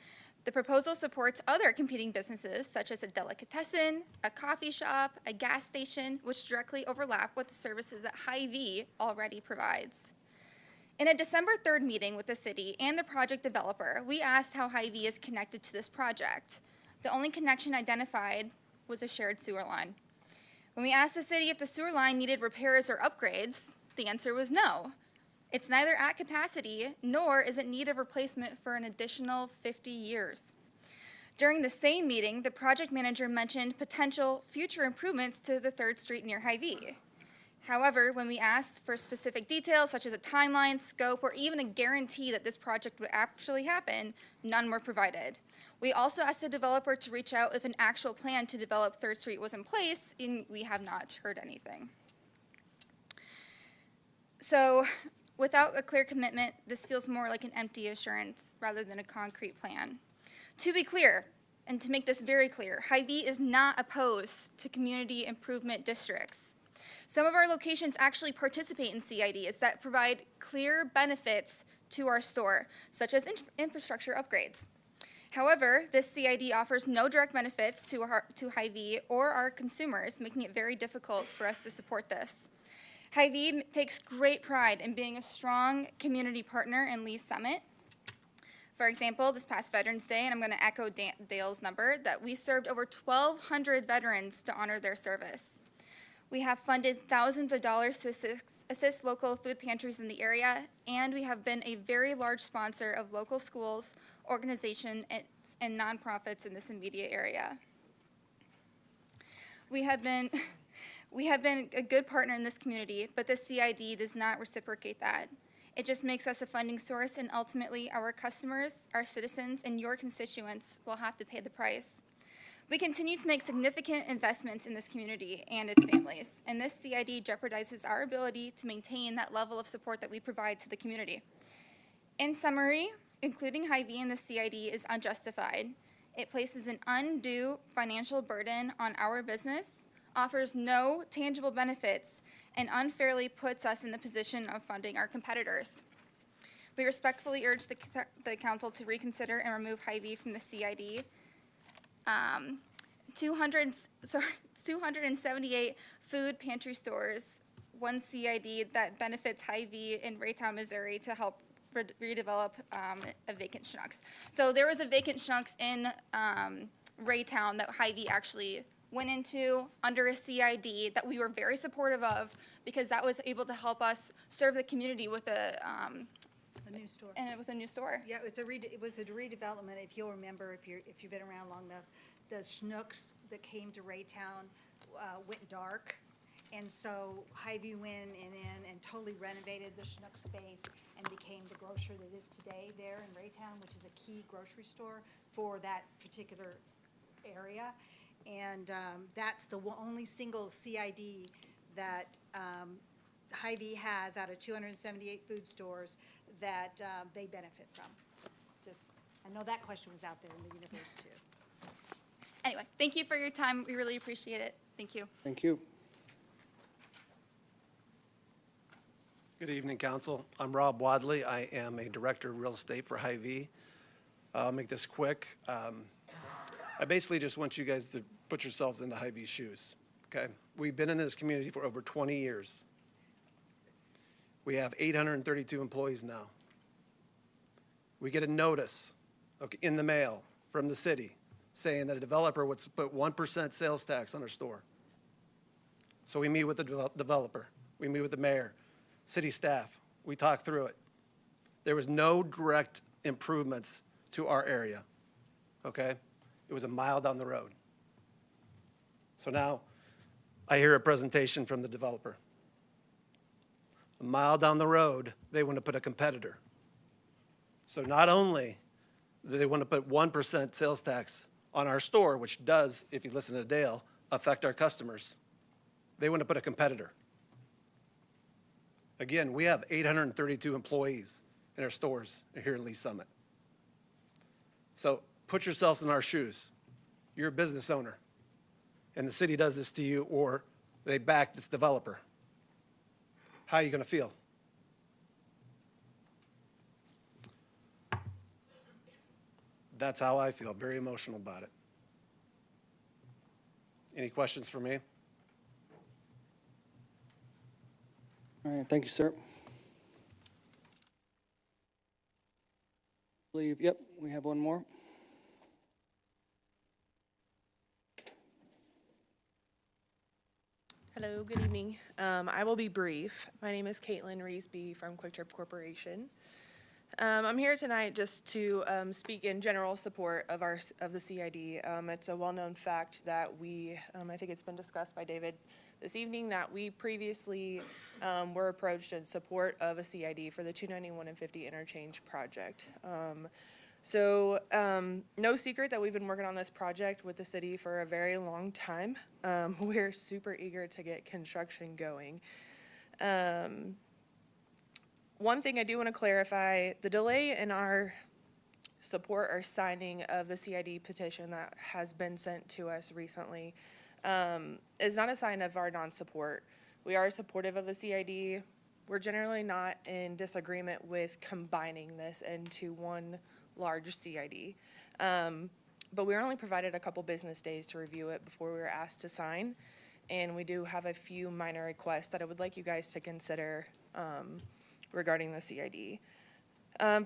the proposal supports other competing businesses, such as a delicatessen, a coffee shop, a gas station, which directly overlap with the services that Hy-Vee already provides. In a December 3rd meeting with the city and the project developer, we asked how Hy-Vee is connected to this project. The only connection identified was a shared sewer line. When we asked the city if the sewer line needed repairs or upgrades, the answer was no. It's neither at capacity, nor is it in need of replacement for an additional 50 years. During the same meeting, the project manager mentioned potential future improvements to the 3rd Street near Hy-Vee. However, when we asked for specific details, such as a timeline, scope, or even a guarantee that this project would actually happen, none were provided. We also asked the developer to reach out if an actual plan to develop 3rd Street was in place, and we have not heard anything. So, without a clear commitment, this feels more like an empty assurance rather than a concrete plan. To be clear, and to make this very clear, Hy-Vee is not opposed to community improvement districts. Some of our locations actually participate in CIDs that provide clear benefits to our store, such as infrastructure upgrades. However, this CID offers no direct benefits to Hy-Vee or our consumers, making it very difficult for us to support this. Hy-Vee takes great pride in being a strong community partner in Lee's Summit. For example, this past Veterans Day, and I'm going to echo Dale's number, that we served over 1,200 veterans to honor their service. We have funded thousands of dollars to assist local food pantries in the area, and we have been a very large sponsor of local schools, organizations, and nonprofits in this immediate area. We have been a good partner in this community, but the CID does not reciprocate that. It just makes us a funding source, and ultimately our customers, our citizens, and your constituents will have to pay the price. We continue to make significant investments in this community and its families, and this CID jeopardizes our ability to maintain that level of support that we provide to the community. In summary, including Hy-Vee in the CID is unjustified. It places an undue financial burden on our business, offers no tangible benefits, and unfairly puts us in the position of funding our competitors. We respectfully urge the council to reconsider and remove Hy-Vee from the CID. 278 food pantry stores, one CID that benefits Hy-Vee in Raytown, Missouri to help redevelop a vacant Schnucks. So there was a vacant Schnucks in Raytown that Hy-Vee actually went into under a CID that we were very supportive of because that was able to help us serve the community with a new store. And with a new store. Yeah, it was a redevelopment. If you'll remember, if you've been around long enough, the Schnucks that came to Raytown went dark, and so Hy-Vee went in and totally renovated the Schnucks space and became the grocer that is today there in Raytown, which is a key grocery store for that particular area. And that's the only single CID that Hy-Vee has out of 278 food stores that they benefit from. Just, I know that question was out there in the universe too. Anyway, thank you for your time. We really appreciate it. Thank you. Thank you. Good evening, Council. I'm Rob Wadley. I am a Director of Real Estate for Hy-Vee. I'll make this quick. I basically just want you guys to put yourselves into Hy-Vee's shoes, okay? We've been in this community for over 20 years. We have 832 employees now. We get a notice in the mail from the city saying that a developer would put 1% sales tax on our store. So we meet with the developer. We meet with the mayor, city staff. We talk through it. There was no direct improvements to our area, okay? It was a mile down the road. So now I hear a presentation from the developer. A mile down the road, they want to put a competitor. So not only do they want to put 1% sales tax on our store, which does, if you listen to Dale, affect our customers, they want to put a competitor. Again, we have 832 employees in our stores here in Lee Summit. So put yourselves in our shoes. You're a business owner, and the city does this to you, or they back this developer. How are you going to feel? That's how I feel, very emotional about it. Any questions for me? All right, thank you, sir. Yep, we have one more. Hello, good evening. I will be brief. My name is Caitlin Reesby from Quick Trip Corporation. I'm here tonight just to speak in general support of the CID. It's a well-known fact that I think it's been discussed by David this evening, that we previously were approached in support of a CID for the 291 and 50 interchange project. So no secret that we've been working on this project with the city for a very long time. We're super eager to get construction going. One thing I do want to clarify, the delay in our support or signing of the CID petition that has been sent to us recently is not a sign of our non-support. We are supportive of the CID. We're generally not in disagreement with combining this into one large CID. But we were only provided a couple business days to review it before we were asked to sign. And we do have a few minor requests that I would like you guys to consider regarding the CID.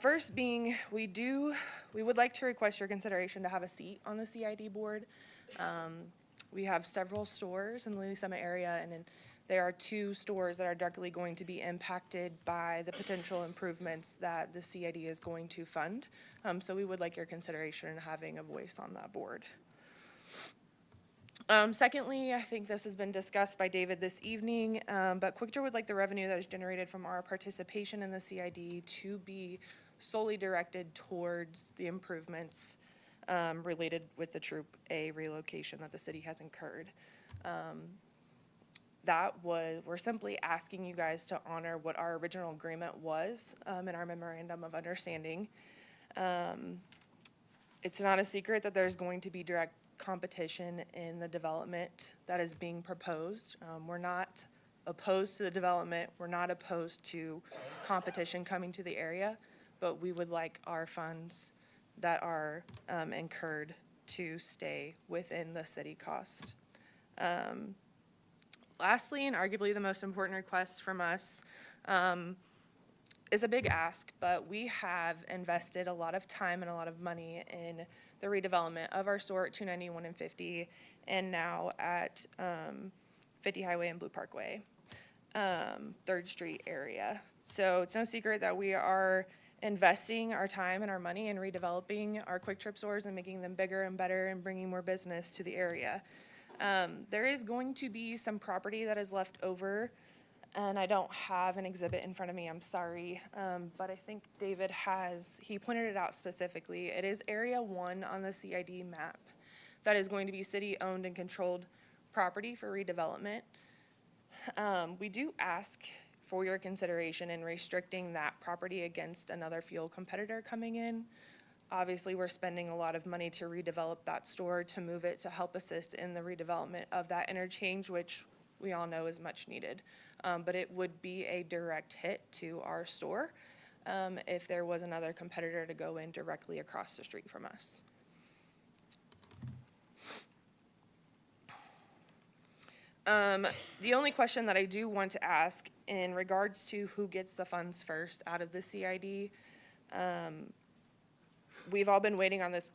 First being, we would like to request your consideration to have a seat on the CID board. We have several stores in the Lee Summit area, and there are 2 stores that are directly going to be impacted by the potential improvements that the CID is going to fund. So we would like your consideration in having a voice on that board. Secondly, I think this has been discussed by David this evening, but QuickTrip would like the revenue that is generated from our participation in the CID to be solely directed towards the improvements related with the Troop A relocation that the city has incurred. We're simply asking you guys to honor what our original agreement was in our memorandum of understanding. It's not a secret that there's going to be direct competition in the development that is being proposed. We're not opposed to the development. We're not opposed to competition coming to the area, but we would like our funds that are incurred to stay within the city cost. Lastly, and arguably the most important request from us, is a big ask, but we have invested a lot of time and a lot of money in the redevelopment of our store at 291 and 50, and now at 50 Highway and Blue Parkway, 3rd Street area. So it's no secret that we are investing our time and our money in redeveloping our Quick Trip stores and making them bigger and better and bringing more business to the area. There is going to be some property that is left over, and I don't have an exhibit in front of me, I'm sorry, but I think David he pointed it out specifically. It is Area 1 on the CID map that is going to be city-owned and controlled property for redevelopment. We do ask for your consideration in restricting that property against another fuel competitor coming in. Obviously, we're spending a lot of money to redevelop that store, to move it, to help assist in the redevelopment of that interchange, which we all know is much needed. But it would be a direct hit to our store if there was another competitor to go in directly across the street from us. The only question that I do want to ask in regards to who gets the funds first out of the CID, we've all been waiting on this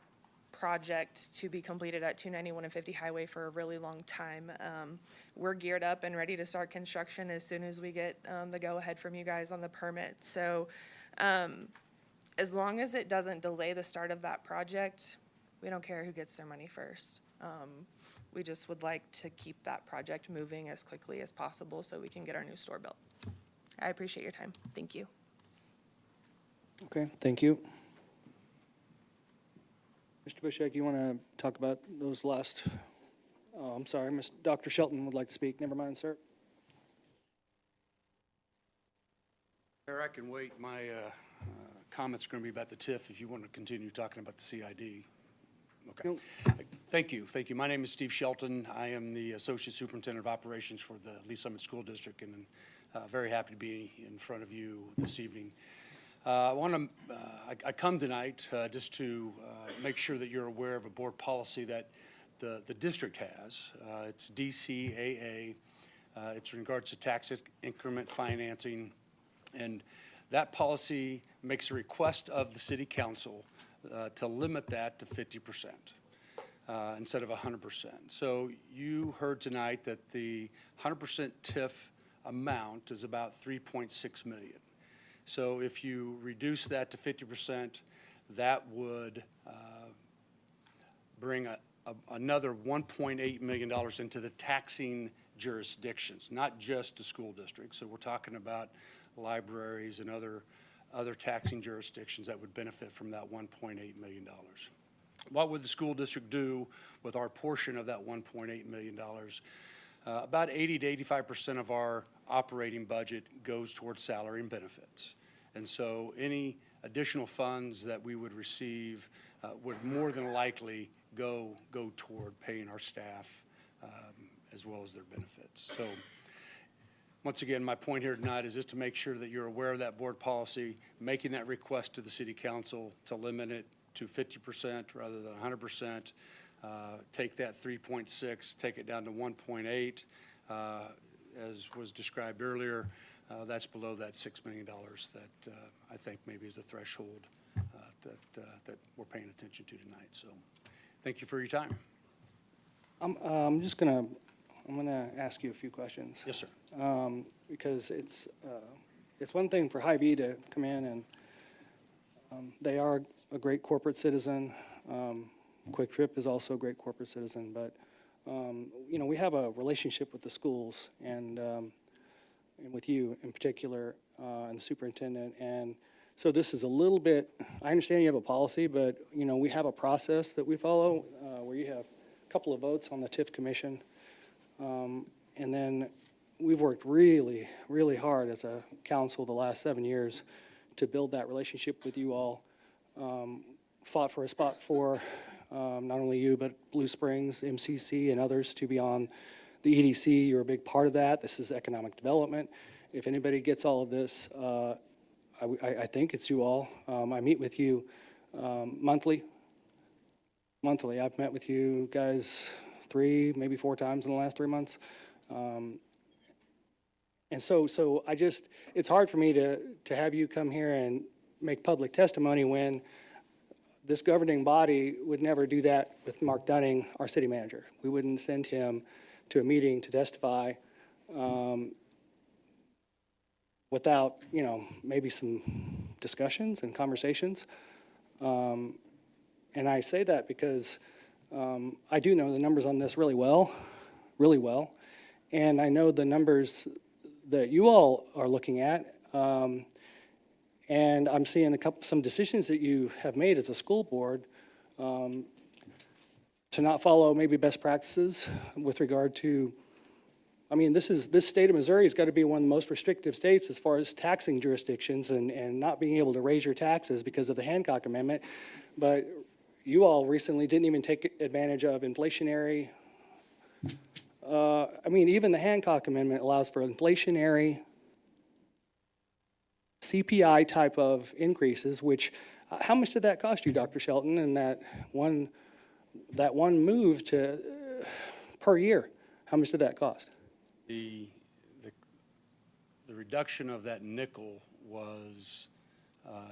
project to be completed at 291 and 50 Highway for a really long time. We're geared up and ready to start construction as soon as we get the go-ahead from you guys on the permit. So as long as it doesn't delay the start of that project, we don't care who gets their money first. We just would like to keep that project moving as quickly as possible so we can get our new store built. I appreciate your time. Thank you. Okay, thank you. Mr. Bishak, you want to talk about those last, I'm sorry, Dr. Shelton would like to speak. Never mind, sir. I can wait. My comments are going to be about the TIF if you want to continue talking about the CID. Okay. No. Thank you. Thank you. My name is Steve Shelton. I am the Associate Superintendent of Operations for the Lee Summit School District, and I'm very happy to be in front of you this evening. I come tonight just to make sure that you're aware of a board policy that the district has. It's DCAA. It's in regards to tax increment financing, and that policy makes a request of the city council to limit that to 50%. instead of 100%. So you heard tonight that the 100% TIF amount is about 3.6 million. So if you reduce that to 50%, that would bring another $1.8 million into the taxing jurisdictions, not just the school districts. So we're talking about libraries and other taxing jurisdictions that would benefit from that $1.8 million. What would the school district do with our portion of that $1.8 million? About 80 to 85% of our operating budget goes towards salary and benefits. And so any additional funds that we would receive would more than likely go toward paying our staff as well as their benefits. So once again, my point here tonight is just to make sure that you're aware of that board policy, making that request to the city council to limit it to 50% rather than 100%. Take that 3.6, take it down to 1.8. As was described earlier, that's below that $6 million that I think maybe is a threshold that we're paying attention to tonight. So thank you for your time. I'm gonna ask you a few questions. Yes, sir. Because it's one thing for Hy-Vee to come in and they are a great corporate citizen. Quick Trip is also a great corporate citizen, but you know, we have a relationship with the schools and with you in particular, and the superintendent. And so this is a little bit, I understand you have a policy, but you know, we have a process that we follow where you have a couple of votes on the TIF commission. And then we've worked really, really hard as a council the last 7 years to build that relationship with you all. Fought for a spot for not only you, but Blue Springs, MCC, and others to be on the EDC. You're a big part of that. This is economic development. If anybody gets all of this, I think it's you all. I meet with you monthly. I've met with you guys 3, maybe 4 times in the last 3 months. And so I just, it's hard for me to have you come here and make public testimony when this governing body would never do that with Mark Dunning, our city manager. We wouldn't send him to a meeting to testify without, you know, maybe some discussions and conversations. And I say that because I do know the numbers on this really well. And I know the numbers that you all are looking at. And I'm seeing some decisions that you have made as a school board to not follow maybe best practices with regard to, I mean, this state of Missouri has got to be one of the most restrictive states as far as taxing jurisdictions and not being able to raise your taxes because of the Hancock Amendment. But you all recently didn't even take advantage of inflationary, I mean, even the Hancock Amendment allows for inflationary CPI type of increases, which, how much did that cost you, Dr. Shelton, and that one move to, per year? How much did that cost? The reduction of that nickel was,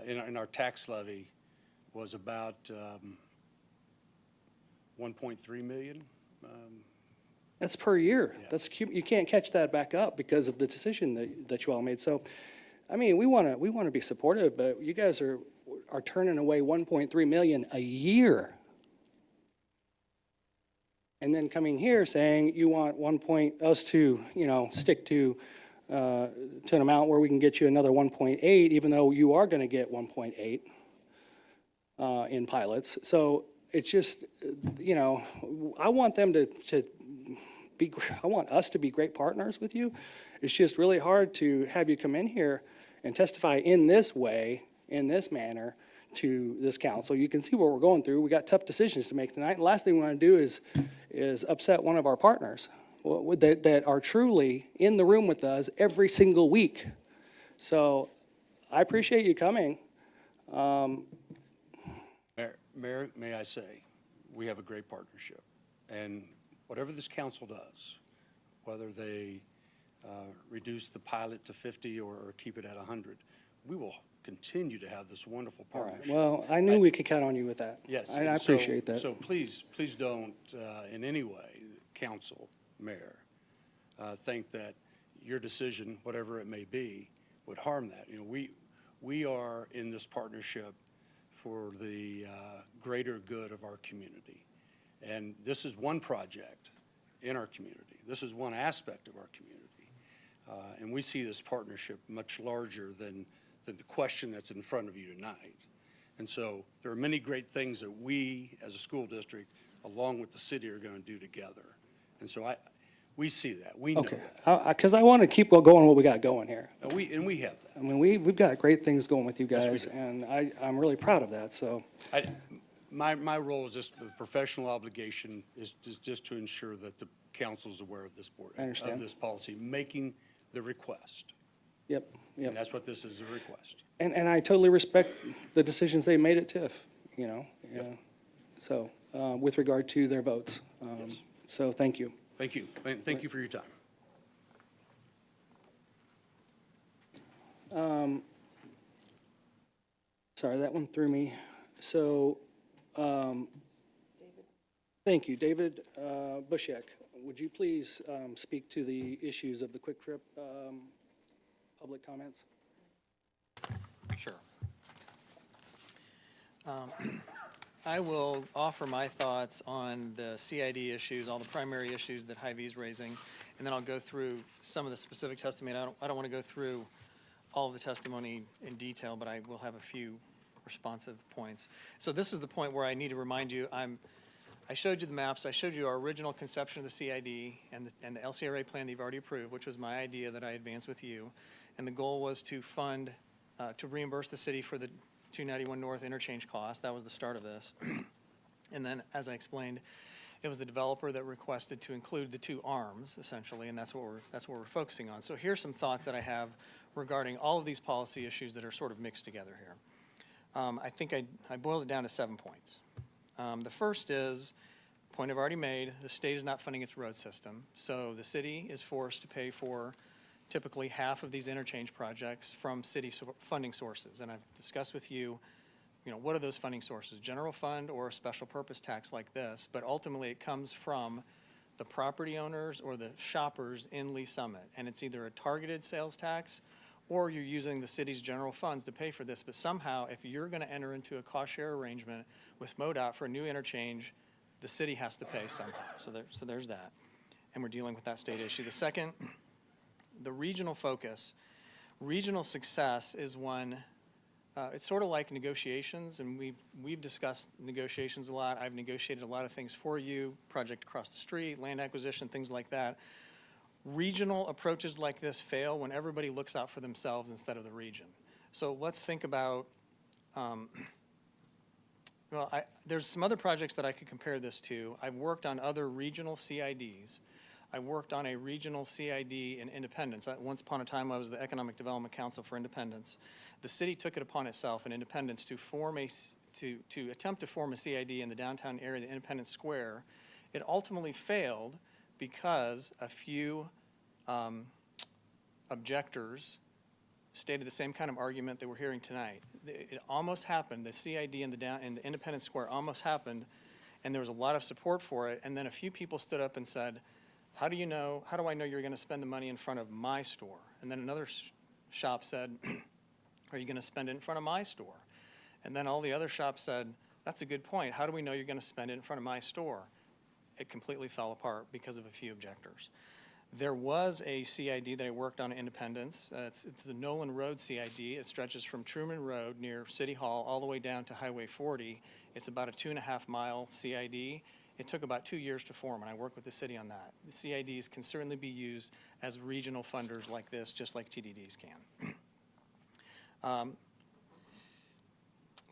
in our tax levy, was about 1.3 million. That's per year. Yeah. That's, you can't catch that back up because of the decision that you all made. So, I mean, we want to be supportive, but you guys are turning away 1.3 million a year. And then coming here saying you want us to, you know, stick to an amount where we can get you another 1.8, even though you are going to get 1.8 in pilots. So it's just, you know, I want them to be, I want us to be great partners with you. It's just really hard to have you come in here and testify in this way, in this manner, to this council. You can see what we're going through. We got tough decisions to make tonight. The last thing we want to do is upset one of our partners that are truly in the room with us every single week. So I appreciate you coming. Mayor, may I say, we have a great partnership. And whatever this council does, whether they reduce the pilot to 50 or keep it at 100, we will continue to have this wonderful All right, partnership. well, I knew we could count on you with that. Yes. I and so- appreciate that. So please don't, in any way, council, mayor, think that your decision, whatever it may be, would harm that. You know, we are in this partnership for the greater good of our community. And this is one project in our community. This is one aspect of our community. And we see this partnership much larger than the question that's in front of you tonight. And so there are many great things that we, as a school district, along with the city, are going to do together. And so we see that. We know Okay, that. because I want to keep going what we got going here. And we have that. I mean, we've got great things going with you Yes, we guys, do. and I'm really proud of that, so. My role is just with professional obligation is just to ensure that the council is aware of this board, I understand. of this policy, making the request. Yep, And yep. that's what this is, a request. And I totally respect the decisions they made at TIF, you know? Yeah. So, with regard to their votes. Yes. So, thank you. Thank you. And thank you for your time. Sorry, that one threw me. So, thank you. David Bushek, would you please speak to the issues of the Quick Trip public comments? Sure. I will offer my thoughts on the CID issues, all the primary issues that Hy-Vee is raising, and then I'll go through some of the specific testimony. I don't want to go through all of the testimony in detail, but I will have a few responsive points. So this is the point where I need to remind you, I showed you the maps, I showed you our original conception of the CID and the LCRA plan that you've already approved, which was my idea that I advanced with you. And the goal was to fund, to reimburse the city for the 291 North interchange cost. That was the start of this. And then, as I explained, it was the developer that requested to include the two arms, essentially, and that's what we're focusing on. So here's some thoughts that I have regarding all of these policy issues that are sort of mixed together here. I think I boiled it down to 7 points. The first is, point I've already made, the state is not funding its road system. So the city is forced to pay for typically half of these interchange projects from city funding sources. And I've discussed with you, what are those funding sources? General fund or a special purpose tax like this, but ultimately it comes from the property owners or the shoppers in Lee Summit. And it's either a targeted sales tax or you're using the city's general funds to pay for this. But somehow, if you're gonna enter into a cost share arrangement with MoDOT for a new interchange, the city has to pay somehow. So there's that. And we're dealing with that state issue. The second, the regional focus. Regional success is one, it's sort of like negotiations, and we've discussed negotiations a lot. I've negotiated a lot of things for you, project across the street, land acquisition, things like that. Regional approaches like this fail when everybody looks out for themselves instead of the region. So let's think about, there's some other projects that I could compare this to. I've worked on other regional CIDs. I worked on a regional CID in Independence. Once upon a time, I was the Economic Development Council for Independence. The city took it upon itself in Independence to attempt to form a CID in the downtown area, the Independence Square. It ultimately failed because a few objectors stated the same kind of argument that we're hearing tonight. It almost happened, the CID in the Independence Square almost happened, and there was a lot of support for it, and then a few people stood up and said, how do I know you're gonna spend the money in front of my store? And then another shop said, are you gonna spend it in front of my store? And then all the other shops said, that's a good point. How do we know you're gonna spend it in front of my store? It completely fell apart because of a few objectors. There was a CID that I worked on in Independence. It's the Nolan Road CID. It stretches from Truman Road near City Hall all the way down to Highway 40. It's about a 2.5 mile CID. It took about 2 years to form, and I worked with the city on that. The CIDs can certainly be used as regional funders like this, just like TDDs can.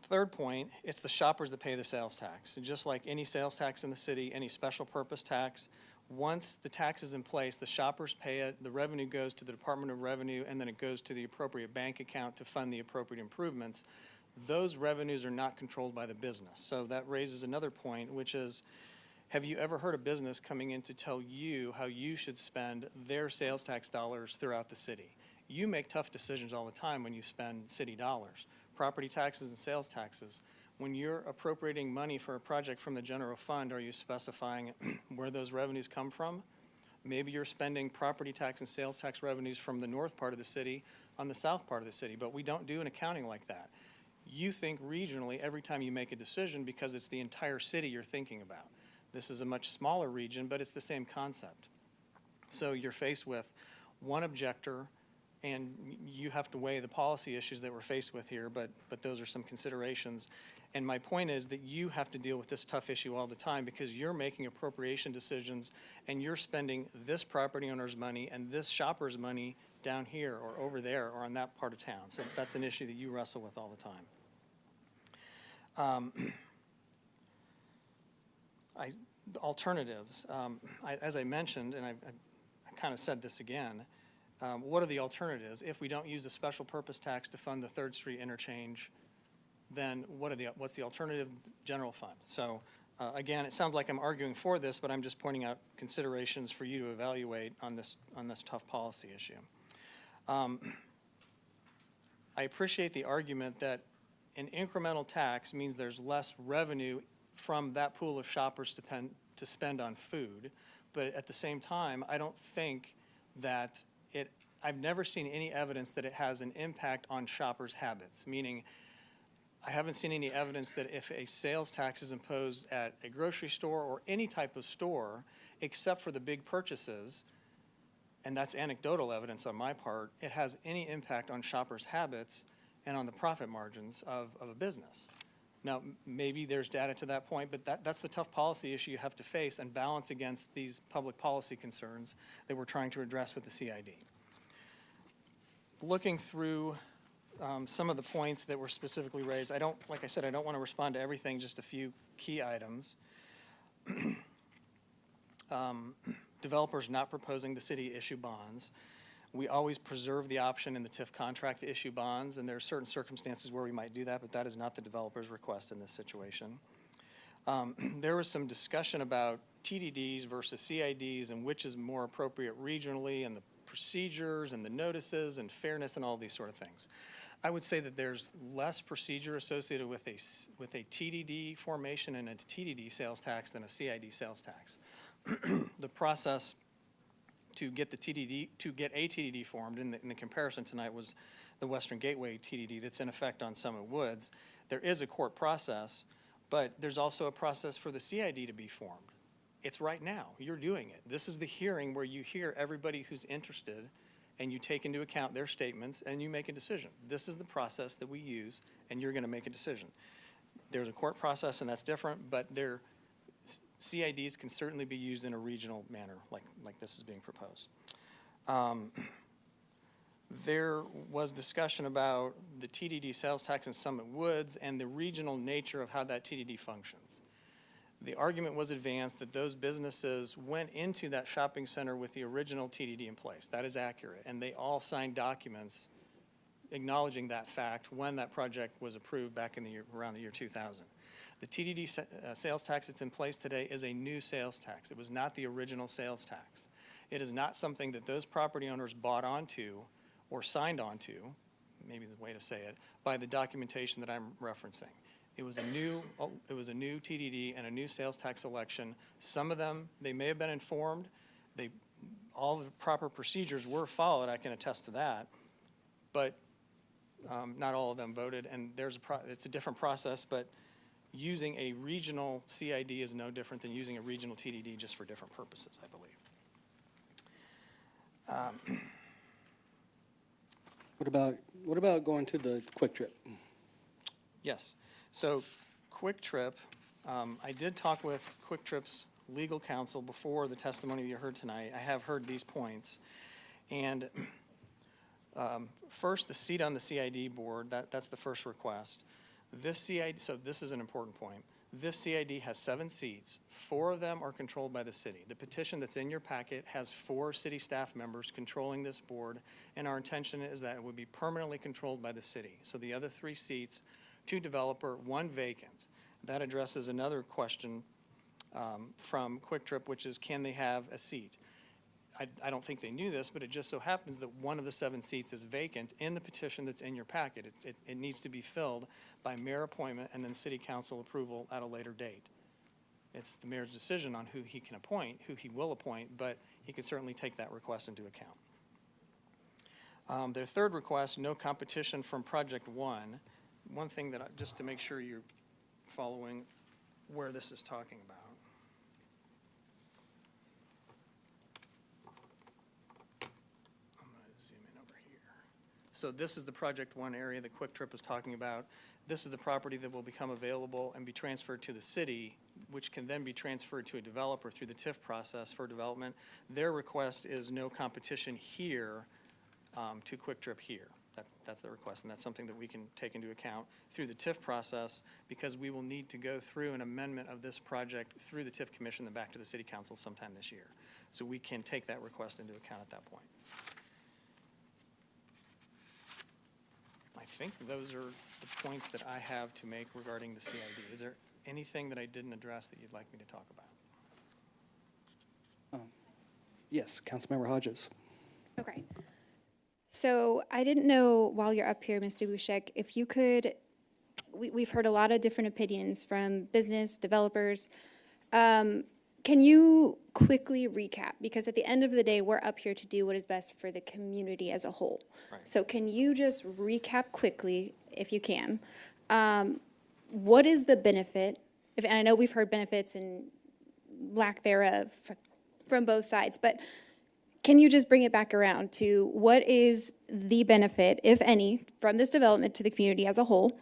Third point, it's the shoppers that pay the sales tax. And just like any sales tax in the city, any special purpose tax, once the tax is in place, the shoppers pay it, the revenue goes to the Department of Revenue, and then it goes to the appropriate bank account to fund the appropriate improvements. Those revenues are not controlled by the business. So that raises another point, which is, have you ever heard a business coming in to tell you how you should spend their sales tax dollars throughout the city? You make tough decisions all the time when you spend city dollars, property taxes and sales taxes. When you're appropriating money for a project from the general fund, are you specifying where those revenues come from? Maybe you're spending property tax and sales tax revenues from the north part of the city on the south part of the city, but we don't do an accounting like that. You think regionally every time you make a decision because it's the entire city you're thinking about. This is a much smaller region, but it's the same concept. So you're faced with one objector, and you have to weigh the policy issues that we're faced with here, but those are some considerations. And my point is that you have to deal with this tough issue all the time because you're making appropriation decisions and you're spending this property owner's money and this shopper's money down here or over there or on that part of town. So that's an issue that you wrestle with all the time. Alternatives. As I mentioned, and I kind of said this again, what are the alternatives? If we don't use the special purpose tax to fund the 3rd Street interchange, then what's the alternative? General fund. So again, it sounds like I'm arguing for this, but I'm just pointing out considerations for you to evaluate on this tough policy issue. I appreciate the argument that an incremental tax means there's less revenue from that pool of shoppers to spend on food, but at the same time, I don't think that I've never seen any evidence that it has an impact on shoppers' habits, meaning I haven't seen any evidence that if a sales tax is imposed at a grocery store or any type of store, except for the big purchases, and that's anecdotal evidence on my part, it has any impact on shoppers' habits and on the profit margins of a business. Now, maybe there's data to that point, but that's the tough policy issue you have to face and balance against these public policy concerns that we're trying to address with the CID. Looking through some of the points that were specifically raised, like I said, I don't want to respond to everything, just a few key items. Developers not proposing the city issue bonds. We always preserve the option in the TIF contract to issue bonds, and there are certain circumstances where we might do that, but that is not the developer's request in this situation. There was some discussion about TDDs versus CIDs and which is more appropriate regionally, and the procedures and the notices and fairness and all these sort of things. I would say that there's less procedure associated with a TDD formation and a TDD sales tax than a CID sales tax. The process to get a TDD formed in the comparison tonight was the Western Gateway TDD that's in effect on Summit Woods. There is a court process, but there's also a process for the CID to be formed. It's right now. You're doing it. This is the hearing where you hear everybody who's interested and you take into account their statements and you make a decision. This is the process that we use, and you're going to make a decision. There's a court process, and that's different, but CIDs can certainly be used in a regional manner like this is being proposed. There was discussion about the TDD sales tax in Summit Woods and the regional nature of how that TDD functions. The argument was advanced that those businesses went into that shopping center with the original TDD in place. That is accurate, and they all signed documents acknowledging that fact when that project was approved back in around the year 2000. The TDD sales tax that's in place today is a new sales tax. It was not the original sales tax. It is not something that those property owners bought onto or signed onto, maybe the way to say it, by the documentation that I'm referencing. It was a new TDD and a new sales tax election. Some of them, they may have been informed. All the proper procedures were followed, I can attest to that, but not all of them voted, and it's a different process, but using a regional CID is no different than using a regional TDD, just for different purposes, I believe. What about going to the Quick Trip? Yes. So Quick Trip, I did talk with Quick Trip's legal counsel before the testimony that you heard tonight. I have heard these points. And first, the seat on the CID board, that's the first request. This CID, so this is an important point. This CID has 7 seats. 4 of them are controlled by the city. The petition that's in your packet has 4 city staff members controlling this board, and our intention is that it would be permanently controlled by the city. So the other 3 seats, 2 developer, 1 vacant. That addresses another question from Quick Trip, which is, can they have a seat? I don't think they knew this, but it just so happens that one of the 7 seats is vacant in the petition that's in your packet. It needs to be filled by mayor appointment and then city council approval at a later date. It's the mayor's decision on who he can appoint, who he will appoint, but he can certainly take that request into account. Their third request, no competition from Project 1. One thing that, just to make sure you're following where this is talking about. I'm going to zoom in over here. So this is the Project 1 area that Quick Trip was talking about. This is the property that will become available and be transferred to the city, which can then be transferred to a developer through the TIF process for development. Their request is no competition here to Quick Trip here. That's the request, and that's something that we can take into account through the TIF process, because we will need to go through an amendment of this project through the TIF commission and back to the city council sometime this year. So we can take that request into account at that point. I think those are the points that I have to make regarding the CID. Is there anything that I didn't address that you'd like me to talk about? Yes, Councilmember Hodges. Okay. So I didn't know while you're up here, Mr. Bouchek, if you could, we've heard a lot of different opinions from business, developers. Can you quickly recap? Because at the end of the day, we're up here to do what is best for the community as a whole. Right. So can you just recap quickly, if you can? What is the benefit? And I know we've heard benefits and lack thereof from both sides, but can you just bring it back around to what is the benefit, if any, from this development to the community as a whole?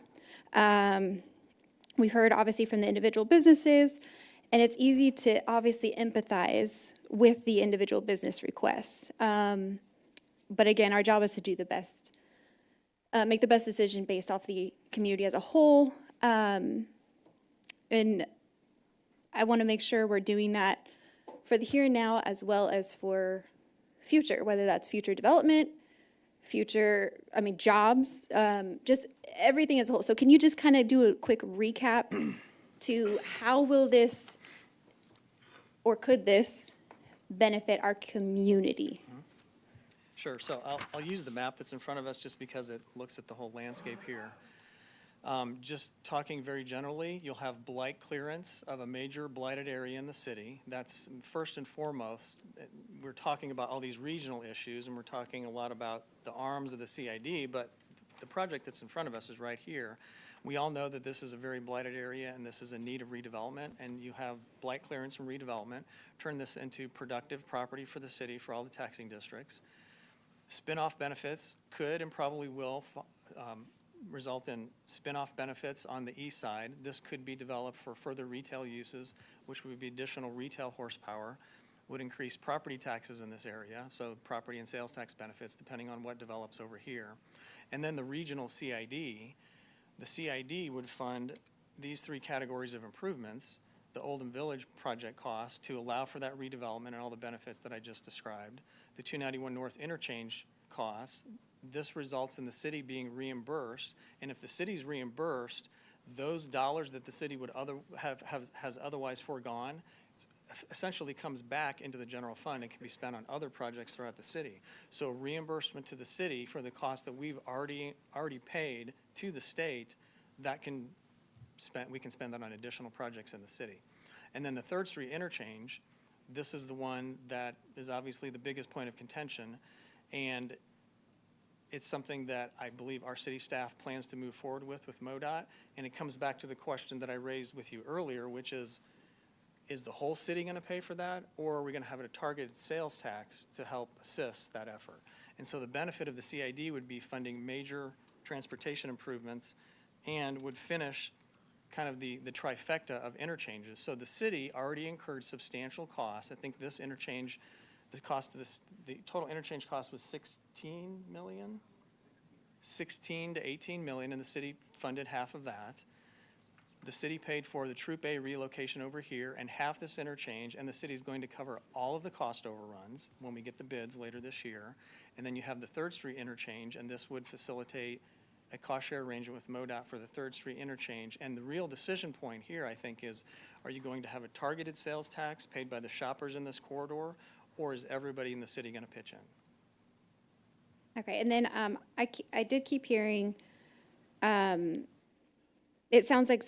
We've heard obviously from the individual businesses, and it's easy to obviously empathize with the individual business requests. But again, our job is to do the best, make the best decision based off the community as a whole. And I want to make sure we're doing that for the here and now as well as for future, whether that's future development, future, jobs, just everything as a whole. So can you just kind of do a quick recap to how will this, or could this, benefit our community? Sure, so I'll use the map that's in front of us just because it looks at the whole landscape here. Just talking very generally, you'll have blight clearance of a major blighted area in the city. That's first and foremost. We're talking about all these regional issues, and we're talking a lot about the arms of the CID, but the project that's in front of us is right here. We all know that this is a very blighted area, and this is in need of redevelopment, and you have blight clearance and redevelopment. Turn this into productive property for the city, for all the taxing districts. Spin-off benefits could and probably will result in spin-off benefits on the east side. This could be developed for further retail uses, which would be additional retail horsepower, would increase property taxes in this area, so property and sales tax benefits depending on what develops over here. And then the regional CID, the CID would fund these 3 categories of improvements, the Oldham Village project cost to allow for that redevelopment and all the benefits that I just described, the 291 North interchange costs. This results in the city being reimbursed, and if the city's reimbursed, those dollars that the city would has otherwise foregone essentially comes back into the general fund and can be spent on other projects throughout the city. So reimbursement to the city for the cost that we've already paid to the state, we can spend that on additional projects in the city. And then the 3rd Street interchange, this is the one that is obviously the biggest point of contention, and it's something that I believe our city staff plans to move forward with MoDOT, and it comes back to the question that I raised with you earlier, which is the whole city going to pay for that, or are we going to have a targeted sales tax to help assist that effort? And so the benefit of the CID would be funding major transportation improvements and would finish kind of the trifecta of interchanges. So the city already incurred substantial costs. I think this interchange, the cost of this, the total interchange cost was 16 million? 16 to 18 million, and the city funded half of that. The city paid for the Troop A relocation over here and half this interchange, and the city's going to cover all of the cost overruns when we get the bids later this year. And then you have the 3rd Street interchange, and this would facilitate a cost share arrangement with MoDOT for the 3rd Street interchange. And the real decision point here, I think, is are you going to have a targeted sales tax paid by the shoppers in this corridor, or is everybody in the city going to pitch in? Okay, and then I did keep hearing, it sounds like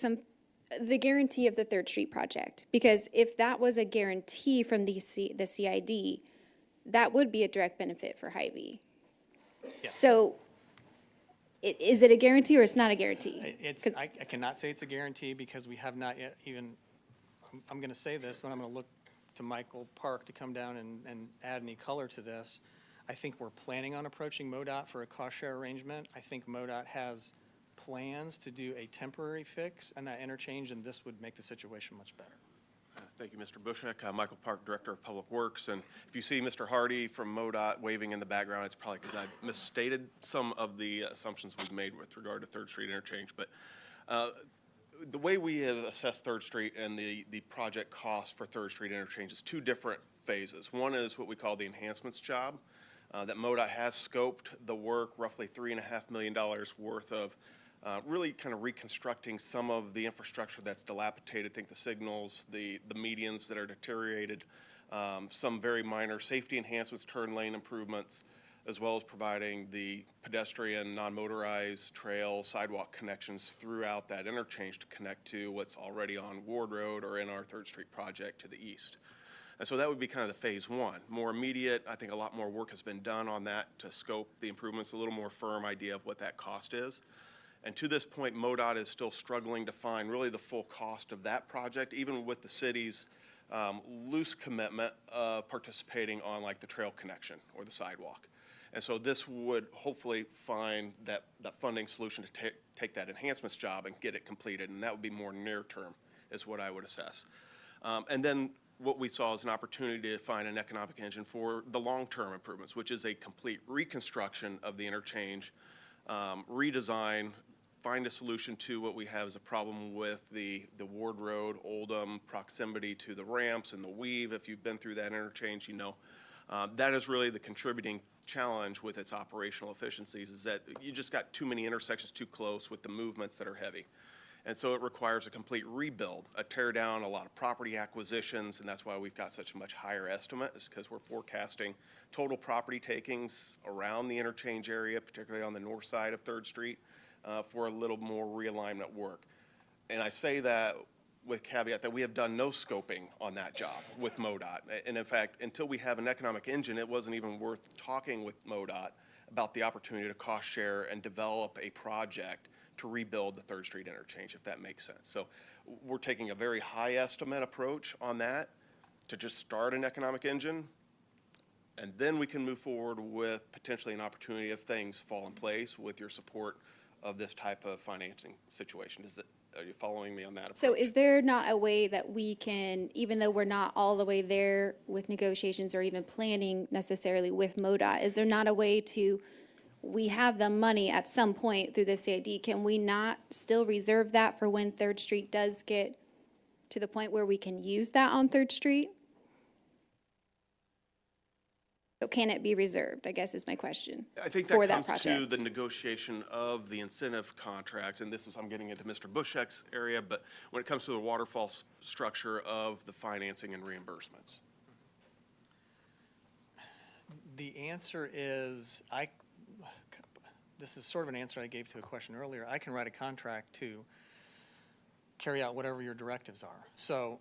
the guarantee of the Third Street project, because if that was a guarantee from the CID, that would be a direct benefit for Hy-Vee. Yes. So is it a guarantee or it's not a guarantee? I cannot say it's a guarantee because we have not yet even, I'm going to say this, but I'm going to look to Michael Park to come down and add any color to this. I think we're planning on approaching MoDOT for a cost share arrangement. I think MoDOT has plans to do a temporary fix and that interchange, and this would make the situation much better. Thank you, Mr. Bushek. Michael Park, Director of Public Works. And if you see Mr. Hardy from MoDOT waving in the background, it's probably because I misstated some of the assumptions we've made with regard to Third Street interchange. But the way we have assessed Third Street and the project cost for Third Street interchange is two different phases. One is what we call the enhancements job, that MoDOT has scoped the work, roughly $3.5 million worth of really kind of reconstructing some of the infrastructure that's dilapidated. Think the signals, the medians that are deteriorated, some very minor safety enhancements, turn lane improvements, as well as providing the pedestrian, non-motorized trail, sidewalk connections throughout that interchange to connect to what's already on Ward Road or in our Third Street project to the east. And so that would be kind of the phase one. More immediate, I think a lot more work has been done on that to scope the improvements, a little more firm idea of what that cost is. And to this point, MoDOT is still struggling to find really the full cost of that project, even with the city's loose commitment of participating on like the trail connection or the sidewalk. And so this would hopefully find that funding solution to take that enhancements job and get it completed, and that would be more near term is what I would assess. And then what we saw is an opportunity to find an economic engine for the long-term improvements, which is a complete reconstruction of the interchange, redesign, find a solution to what we have as a problem with the Ward Road, Oldham, proximity to the ramps and the weave. If you've been through that interchange, you know that is really the contributing challenge with its operational efficiencies, is that you just got too many intersections too close with the movements that are heavy. And so it requires a complete rebuild, a tear down, a lot of property acquisitions, and that's why we've got such a much higher estimate, is because we're forecasting total property takings around the interchange area, particularly on the north side of Third Street, for a little more realignment work. And I say that with caveat that we have done no scoping on that job with MoDOT. And in fact, until we have an economic engine, it wasn't even worth talking with MoDOT about the opportunity to cost share and develop a project to rebuild the Third Street interchange, if that makes sense. So we're taking a very high estimate approach on that to just start an economic engine, and then we can move forward with potentially an opportunity if things fall in place with your support of this type of financing situation. Are you following me on that approach? So is there not a way that we can, even though we're not all the way there with negotiations or even planning necessarily with MoDOT, is there not a way to, we have the money at some point through the CID, can we not still reserve that for when Third Street does get to the point where we can use that on Third Street? So can it be reserved, I guess is my question. I think that comes to the negotiation of the incentive contracts, and this is, I'm getting into Mr. Bushek's area, but when it comes to the waterfall structure of the financing and reimbursements. The answer is, this is sort of an answer I gave to a question earlier. I can write a contract to carry out whatever your directives are. So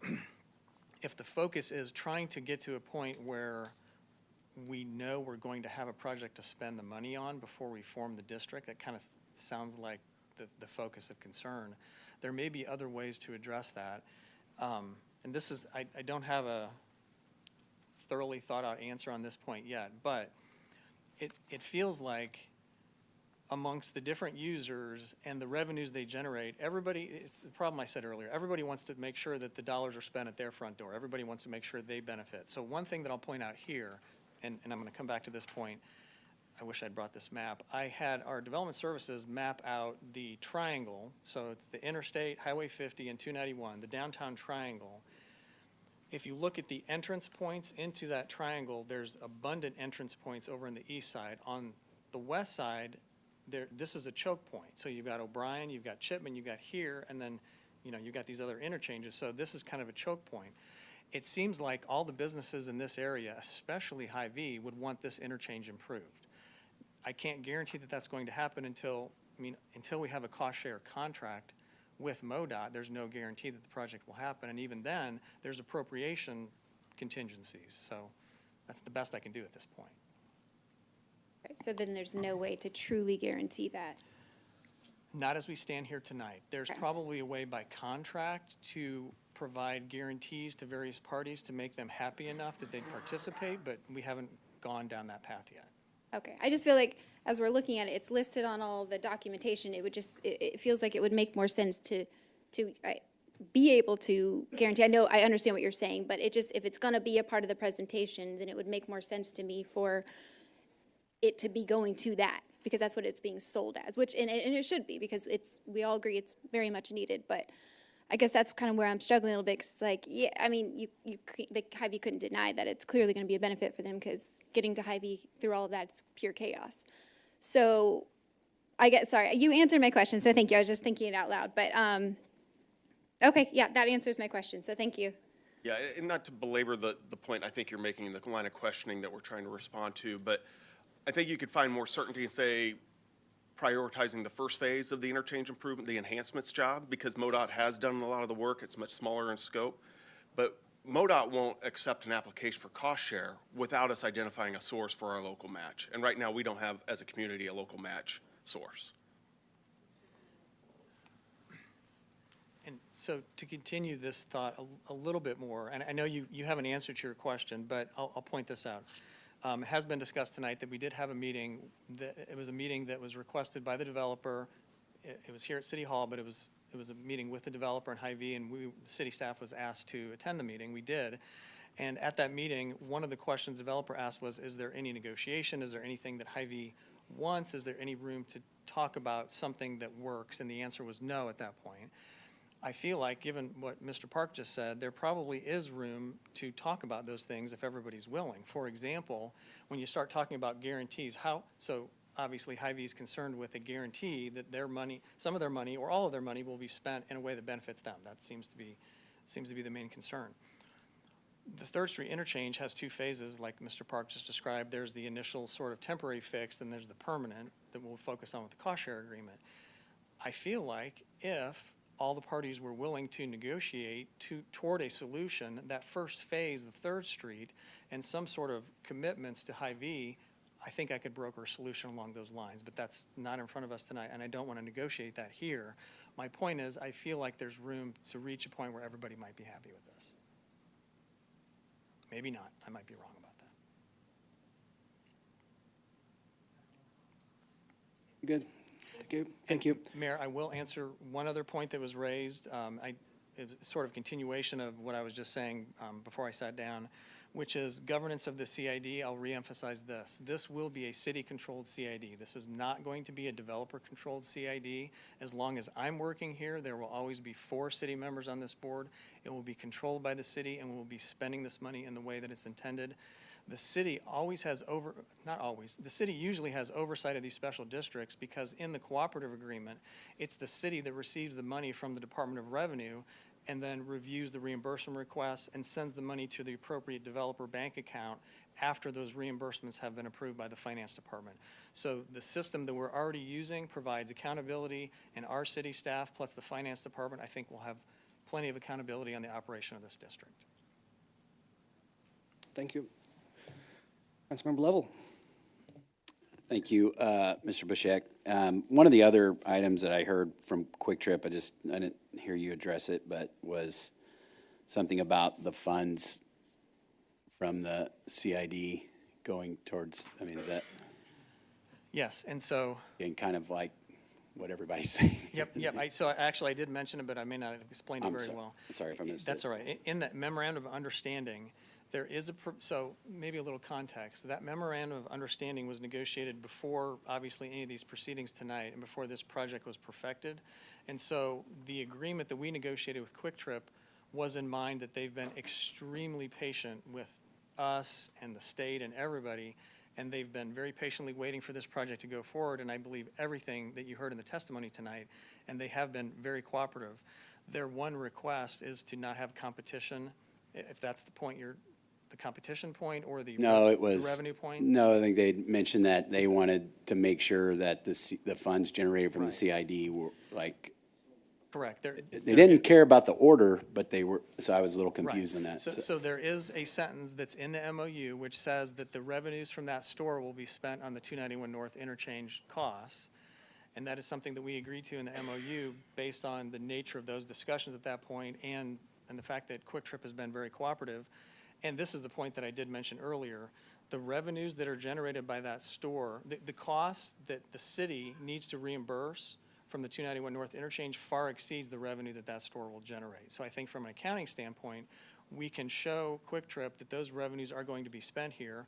if the focus is trying to get to a point where we know we're going to have a project to spend the money on before we form the district, that kind of sounds like the focus of concern. There may be other ways to address that. And this is, I don't have a thoroughly thought out answer on this point yet, but it feels like amongst the different users and the revenues they generate, everybody, it's the problem I said earlier, everybody wants to make sure that the dollars are spent at their front door. Everybody wants to make sure they benefit. So one thing that I'll point out here, and I'm going to come back to this point, I wish I'd brought this map. I had our development services map out the triangle, so it's the interstate, Highway 50 and 291, the downtown triangle. If you look at the entrance points into that triangle, there's abundant entrance points over on the east side. On the west side, this is a choke point. So you've got O'Brien, you've got Chipman, you've got here, and then you've got these other interchanges. So this is kind of a choke point. It seems like all the businesses in this area, especially Hy-Vee, would want this interchange improved. I can't guarantee that that's going to happen until we have a cost share contract with MoDOT. There's no guarantee that the project will happen, and even then, there's appropriation contingencies. So that's the best I can do at this point. Right, so then there's no way to truly guarantee that. Not as we stand here tonight. There's probably a way by contract to provide guarantees to various parties to make them happy enough that they'd participate, but we haven't gone down that path yet. Okay, I just feel like as we're looking at it, it's listed on all the documentation. It would just, it feels like it would make more sense to be able to guarantee. I understand what you're saying, but it just, if it's gonna be a part of the presentation, then it would make more sense to me for it to be going to that, because that's what it's being sold as, which, and it should be, because we all agree it's very much needed, but I guess that's kind of where I'm struggling a little bit, because it's like, yeah, I mean, the Hy-Vee couldn't deny that it's clearly going to be a benefit for them, because getting to Hy-Vee through all of that is pure chaos. So, sorry, you answered my question, so thank you. I was just thinking it out loud, but, okay, yeah, that answers my question, so thank you. Yeah, and not to belabor the point I think you're making, the line of questioning that we're trying to respond to, but I think you could find more certainty and say prioritizing the first phase of the interchange improvement, the enhancements job, because MoDOT has done a lot of the work. It's much smaller in scope. But MoDOT won't accept an application for cost share without us identifying a source for our local match. And right now, we don't have, as a community, a local match source. And so to continue this thought a little bit more, and I know you haven't answered your question, but I'll point this out. It has been discussed tonight that we did have a meeting, it was a meeting that was requested by the developer. It was here at City Hall, but it was a meeting with the developer and Hy-Vee, and the city staff was asked to attend the meeting. We did. And at that meeting, one of the questions the developer asked was, is there any negotiation? Is there anything that Hy-Vee wants? Is there any room to talk about something that works? And the answer was no at that point. I feel like, given what Mr. Park just said, there probably is room to talk about those things if everybody's willing. For example, when you start talking about guarantees, so obviously Hy-Vee is concerned with a guarantee that their money, some of their money or all of their money will be spent in a way that benefits them. That seems to be the main concern. The 3rd Street interchange has 2 phases, like Mr. Park just described. There's the initial sort of temporary fix, then there's the permanent that we'll focus on with the cost share agreement. I feel like if all the parties were willing to negotiate toward a solution, that first phase, the 3rd Street, and some sort of commitments to Hy-Vee, I think I could broker a solution along those lines, but that's not in front of us tonight, and I don't want to negotiate that here. My point is, I feel like there's room to reach a point where everybody might be happy with this. Maybe not. I might be wrong about that. Good. Thank you. Mayor, I will answer one other point that was raised. It was sort of continuation of what I was just saying before I sat down, which is governance of the CID. I'll reemphasize this. This will be a city-controlled CID. This is not going to be a developer-controlled CID. As long as I'm working here, there will always be 4 city members on this board. It will be controlled by the city, and we'll be spending this money in the way that it's intended. The city always has not always, the city usually has oversight of these special districts, because in the cooperative agreement, it's the city that receives the money from the Department of Revenue and then reviews the reimbursement requests and sends the money to the appropriate developer bank account after those reimbursements have been approved by the finance department. So the system that we're already using provides accountability, and our city staff plus the finance department, I think, will have plenty of accountability on the operation of this district. Thank you. Councilmember Lovell. Thank you, Mr. Bushek. One of the other items that I heard from Quick Trip, I didn't hear you address it, but was something about the funds from the CID going towards, is that? Yes, and so. And kind of like what everybody's saying. Yep. So actually, I did mention it, but I may not have explained it very well. Sorry if I missed it. That's all right. In that memorandum of understanding, there is so maybe a little context. That memorandum of understanding was negotiated before, obviously, any of these proceedings tonight and before this project was perfected. And so the agreement that we negotiated with Quick Trip was in mind that they've been extremely patient with us and the state and everybody, and they've been very patiently waiting for this project to go forward, and I believe everything that you heard in the testimony tonight, and they have been very cooperative. Their one request is to not have competition If that's the point the competition point or the No, it the was. revenue point? No, I think they mentioned that they wanted to make sure that the funds generated from the CID were like, Correct. they didn't care about the order, but they were, so I was a little confused on that. So there is a sentence that's in the MOU which says that the revenues from that store will be spent on the 291 North interchange costs. And that is something that we agreed to in the MOU based on the nature of those discussions at that point and the fact that Quick Trip has been very cooperative. And this is the point that I did mention earlier. The revenues that are generated by that store, the cost that the city needs to reimburse from the 291 North interchange far exceeds the revenue that store will generate. So I think from an accounting standpoint, we can show Quick Trip that those revenues are going to be spent here.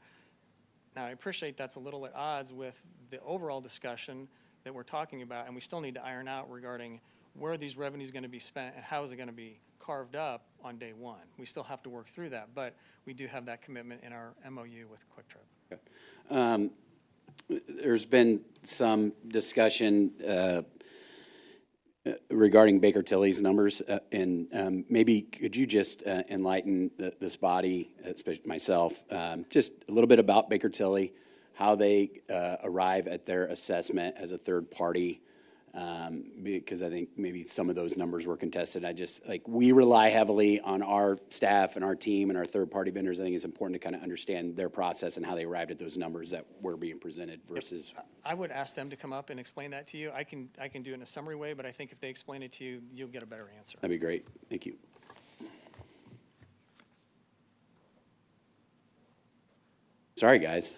Now, I appreciate that's a little at odds with the overall discussion that we're talking about, and we still need to iron out regarding where are these revenues going to be spent and how is it going to be carved up on day one. We still have to work through that, but we do have that commitment in our MOU with Quick Trip. There's been some discussion regarding Baker Tilly's numbers, and maybe could you just enlighten this body, especially myself, just a little bit about Baker Tilly, how they arrive at their assessment as a third party, because I think maybe some of those numbers were contested. We rely heavily on our staff and our team and our third-party vendors. I think it's important to kind of understand their process and how they arrived at those numbers that were being presented versus. I would ask them to come up and explain that to you. I can do it in a summary way, but I think if they explain it to you, you'll get a better answer. That'd be great. Thank you. Sorry, guys.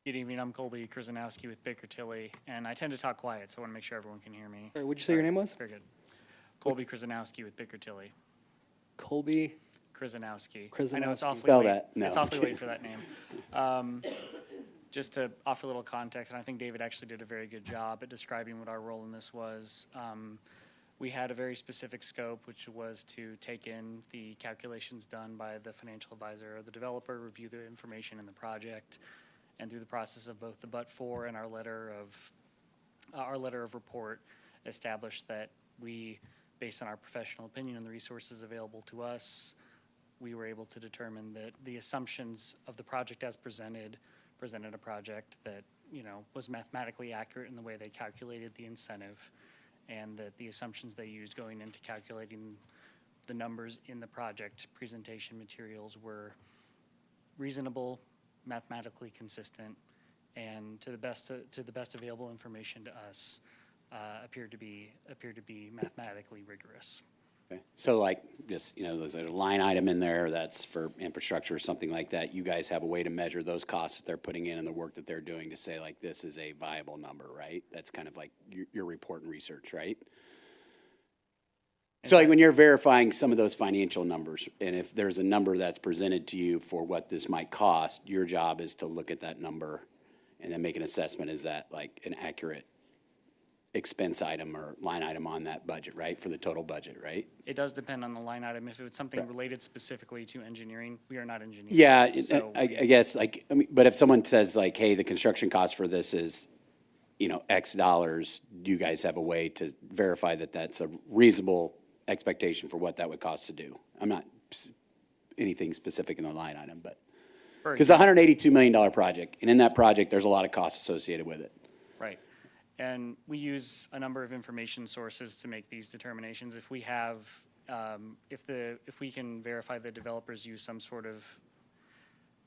Good evening, I'm Colby Krzyzanowski with Baker Tilly, and I tend to talk quiet, so I want to make sure everyone can hear me. Sorry, what'd you say your name was? Very good. Colby Krzyzanowski with Baker Tilly. Colby Krzyzanowski. Krzyzanowski. I know it's awfully Spell late. that. No, It's I'm awfully kidding. late for that name. Just to offer a little context, and I think David actually did a very good job at describing what our role in this was. We had a very specific scope, which was to take in the calculations done by the financial advisor or the developer, review the information in the project, and through the process of both the but-for and our letter of report, established that we, based on our professional opinion and the resources available to us, we were able to determine that the assumptions of the project as presented a project that, was mathematically accurate in the way they calculated the incentive, and that the assumptions they used going into calculating the numbers in the project presentation materials were reasonable, mathematically consistent, and to the best available information to us, appeared to be mathematically rigorous. Okay. So just, there's a line item in there that's for infrastructure or something like that. You guys have a way to measure those costs that they're putting in and the work that they're doing to say this is a viable number, right? That's kind of like your report and research, right? So when you're verifying some of those financial numbers, and if there's a number that's presented to you for what this might cost, your job is to look at that number and then make an assessment. Is that an accurate expense item or line item on that budget, right? For the total budget, right? It does depend on the line item. If it's something related specifically to engineering, we are not engineers. Yeah, so I guess but if someone says hey, the construction cost for this is, X dollars, do you guys have a way to verify that that's a reasonable expectation for what that would cost to do? I'm not anything specific in the line item, but because a $182 million project, and in that project, there's a lot of costs associated with it. Right. And we use a number of information sources to make these determinations. If we have, if we can verify the developers use some sort of,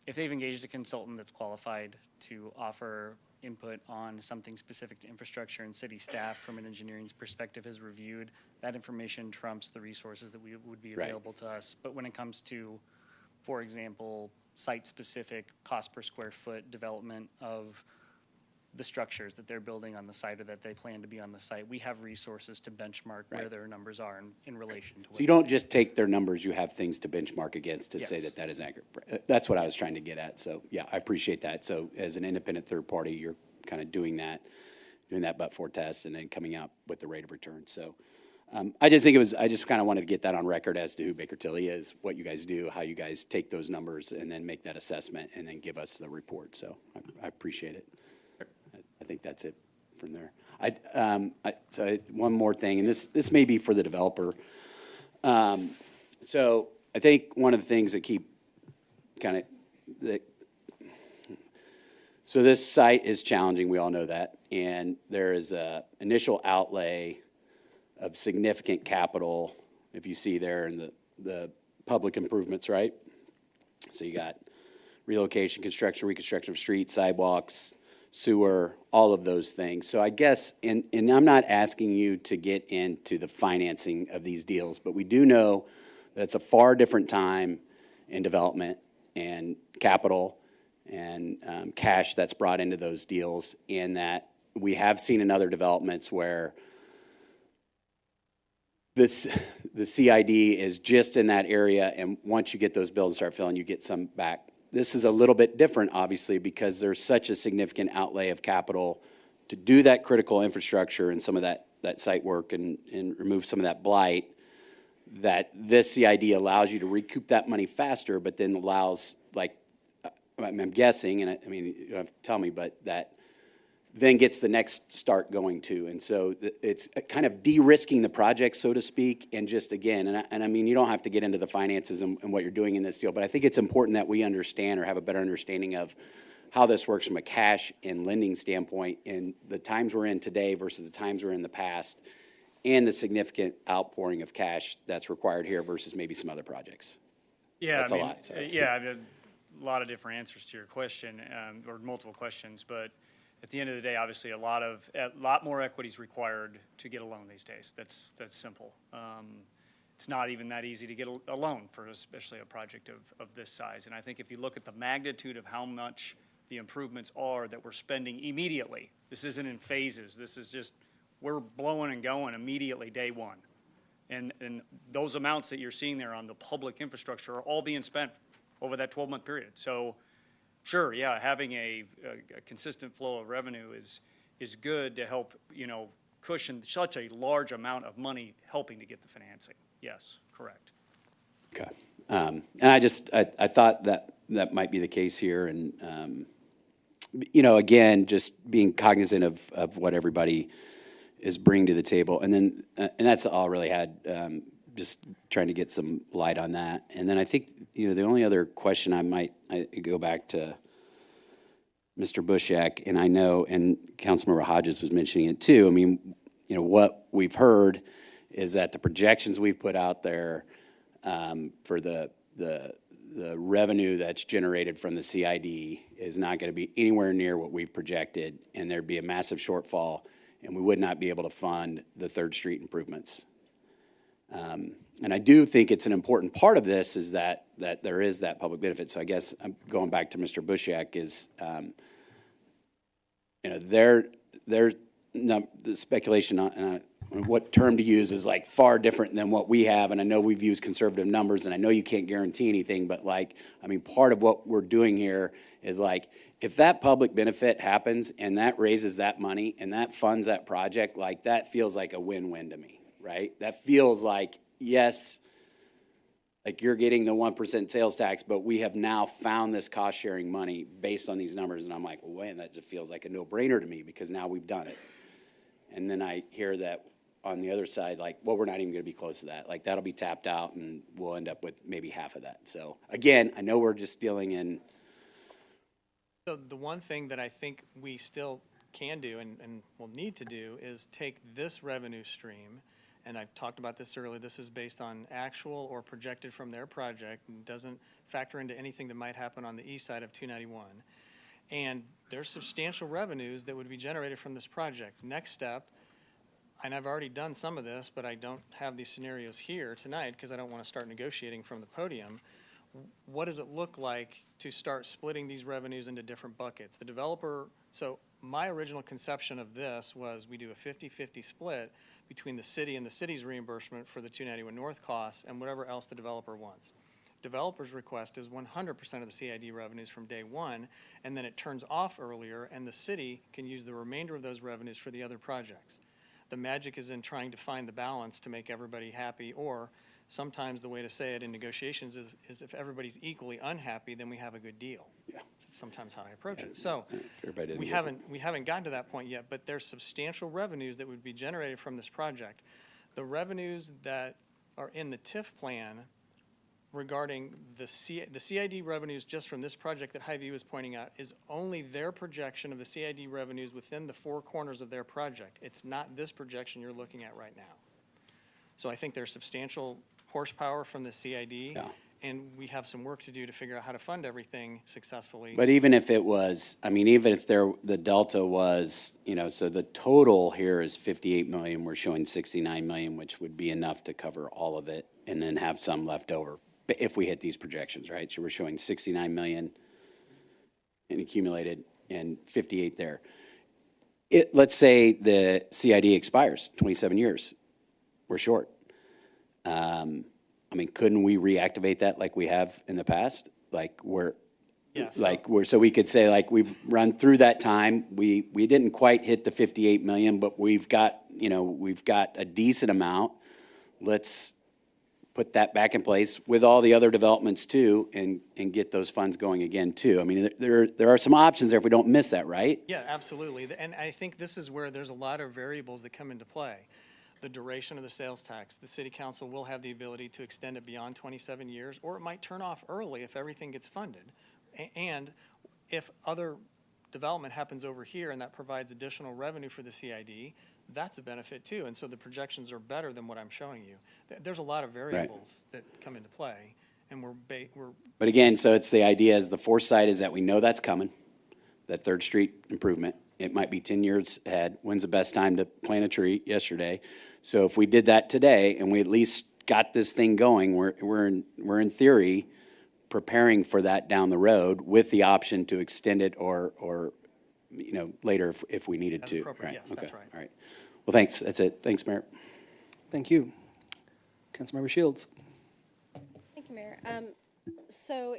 if they've engaged a consultant that's qualified to offer input on something specific to infrastructure and city staff from an engineering perspective has reviewed, that information trumps the resources that would be available to us. But when it comes to, for example, site-specific cost per square foot development of the structures that they're building on the site or that they plan to be on the site, we have resources to benchmark where their numbers are in relation to. So you don't just take their numbers, you have things to benchmark against to say that is accurate. That's what I was trying to get at. So yeah, I appreciate that. So as an independent third party, you're kind of doing that but-for test and then coming out with the rate of return. So I just kind of wanted to get that on record as to who Baker Tilly is, what you guys do, how you guys take those numbers and then make that assessment and then give us the report. So I appreciate it. I think that's it from there. One more thing, and this may be for the developer. So I think one of the things that keep kind of, so this site is challenging, we all know that, and there is a initial outlay of significant capital, if you see there in the public improvements, right? So you got relocation, construction, reconstruction of streets, sidewalks, sewer, all of those things. So I guess, and I'm not asking you to get into the financing of these deals, but we do know that it's a far different time in development and capital and cash that's brought into those deals, and that we have seen in other developments where the CID is just in that area, and once you get those bills and start filling, you get some back. This is a little bit different, obviously, because there's such a significant outlay of capital to do that critical infrastructure and some of that site work and remove some of that blight, that this CID allows you to recoup that money faster, but then allows, like, I'm guessing, and I mean, you don't have to tell me, but that then gets the next start going too. And so it's kind of de-risking the project, so to speak, and just again, and I mean, you don't have to get into the finances and what you're doing in this deal, but I think it's important that we understand or have a better understanding of how this works from a cash and lending standpoint in the times we're in today versus the times we're in the past, and the significant outpouring of cash that's required here versus maybe some other projprojts. Yeah, That's I mean, a lot, sorry. yeah, I mean, a lot of different answers to your question, or multiple questions, but at the end of the day, obviously, a lot more equity is required to get a loan these days. That's simple. It's not even that easy to get a loan for especially a project of this size. And I think if you look at the magnitude of how much the improvements are that we're spending immediately, this isn't in phases. This is just, we're blowing and going immediately day one. And those amounts that you're seeing there on the public infrastructure are all being spent over that 12-month period. So sure, yeah, having a consistent flow of revenue is good to help, cushion such a large amount of money helping to get the financing. Yes, correct. Okay. And I thought that might be the case here. And, again, just being cognizant of what everybody is bringing to the table. And then, and that's all I really had, just trying to get some light on that. And then I think, the only other question I go back to Mr. Bushak, and I know, and Councilmember Hodges was mentioning it too. I mean, what we've heard is that the projections we've put out there for the revenue that's generated from the CID is not going to be anywhere near what we've projected, and there'd be a massive shortfall, and we would not be able to fund the 3rd Street improvements. And I do think it's an important part of this is that there is that public benefit. So I guess I'm going back to Mr. Bushak is, the speculation on what term to use is like far different than what we have. And I know we've used conservative numbers, and I know you can't guarantee anything, but part of what we're doing here is if that public benefit happens and that raises that money and that funds that project, that feels like a win-win to me, right? That feels like, yes, you're getting the 1% sales tax, but we have now found this cost-sharing money based on these numbers. And I'm like, well, wait, that just feels like a no-brainer to me because now we've done it. And then I hear that on the other side, we're not even going to be close to that. That'll be tapped out, and we'll end up with maybe half of that. So, again, I know we're just dealing in. So the one thing that I think we still can do and will need to do is take this revenue stream, and I've talked about this earlier, this is based on actual or projected from their project and doesn't factor into anything that might happen on the east side of 291. And there's substantial revenues that would be generated from this project. Next step, and I've already done some of this, but I don't have these scenarios here tonight because I don't want to start negotiating from the podium. What does it look like to start splitting these revenues into different buckets? The developer, so my original conception of this was we do a 50-50 split between the city and the city's reimbursement for the 291 North costs and whatever else the developer wants. Developer's request is 100% of the CID revenues from day one, and then it turns off earlier, and the city can use the remainder of those revenues for the other projects. The magic is in trying to find the balance to make everybody happy, or sometimes the way to say it in negotiations is if everybody's equally unhappy, then we have a good deal. Yeah. That's sometimes how I approach it. So Everybody didn't we get- haven't gotten to that point yet, but there's substantial revenues that would be generated from this project. The revenues that are in the TIF plan regarding the CID revenues just from this project that Hy-Vee was pointing out is only their projection of the CID revenues within the four corners of their project. It's not this projection you're looking at right now. So I think there's substantial horsepower from the CID. Yeah. And we have some work to do to figure out how to fund everything successfully. But even if it was, I mean, even if the delta was, so the total here is 58 million, we're showing 69 million, which would be enough to cover all of it and then have some left over if we hit these projections, right? So we're showing 69 million in accumulated and 58 there. Let's say the CID expires, 27 years, we're short. I mean, couldn't we reactivate that like we have in the past? Like Yes. so we could say, like, we've run through that time. We didn't quite hit the 58 million, but we've got a decent amount. Let's put that back in place with all the other developments too, and get those funds going again too. I mean, there are some options there if we don't miss that, right? Yeah, absolutely. And I think this is where there's a lot of variables that come into play. The duration of the sales tax. The city council will have the ability to extend it beyond 27 years, or it might turn off early if everything gets funded. And if other development happens over here and that provides additional revenue for the CID, that's a benefit too. And so the projections are better than what I'm showing you. There's a lot of variables that come into play, and we're But again, so it's the idea is the foresight is that we know that's coming, that Third Street improvement. It might be 10 years ahead. When's the best time to plant a tree? Yesterday. So if we did that today and we at least got this thing going, we're in theory preparing for that down the road with the option to extend it or later if we needed As to. appropriate, yes, that's right. All right. Well, thanks. That's it. Thanks, Mayor. Thank you. Councilmember Shields. Thank you, Mayor. So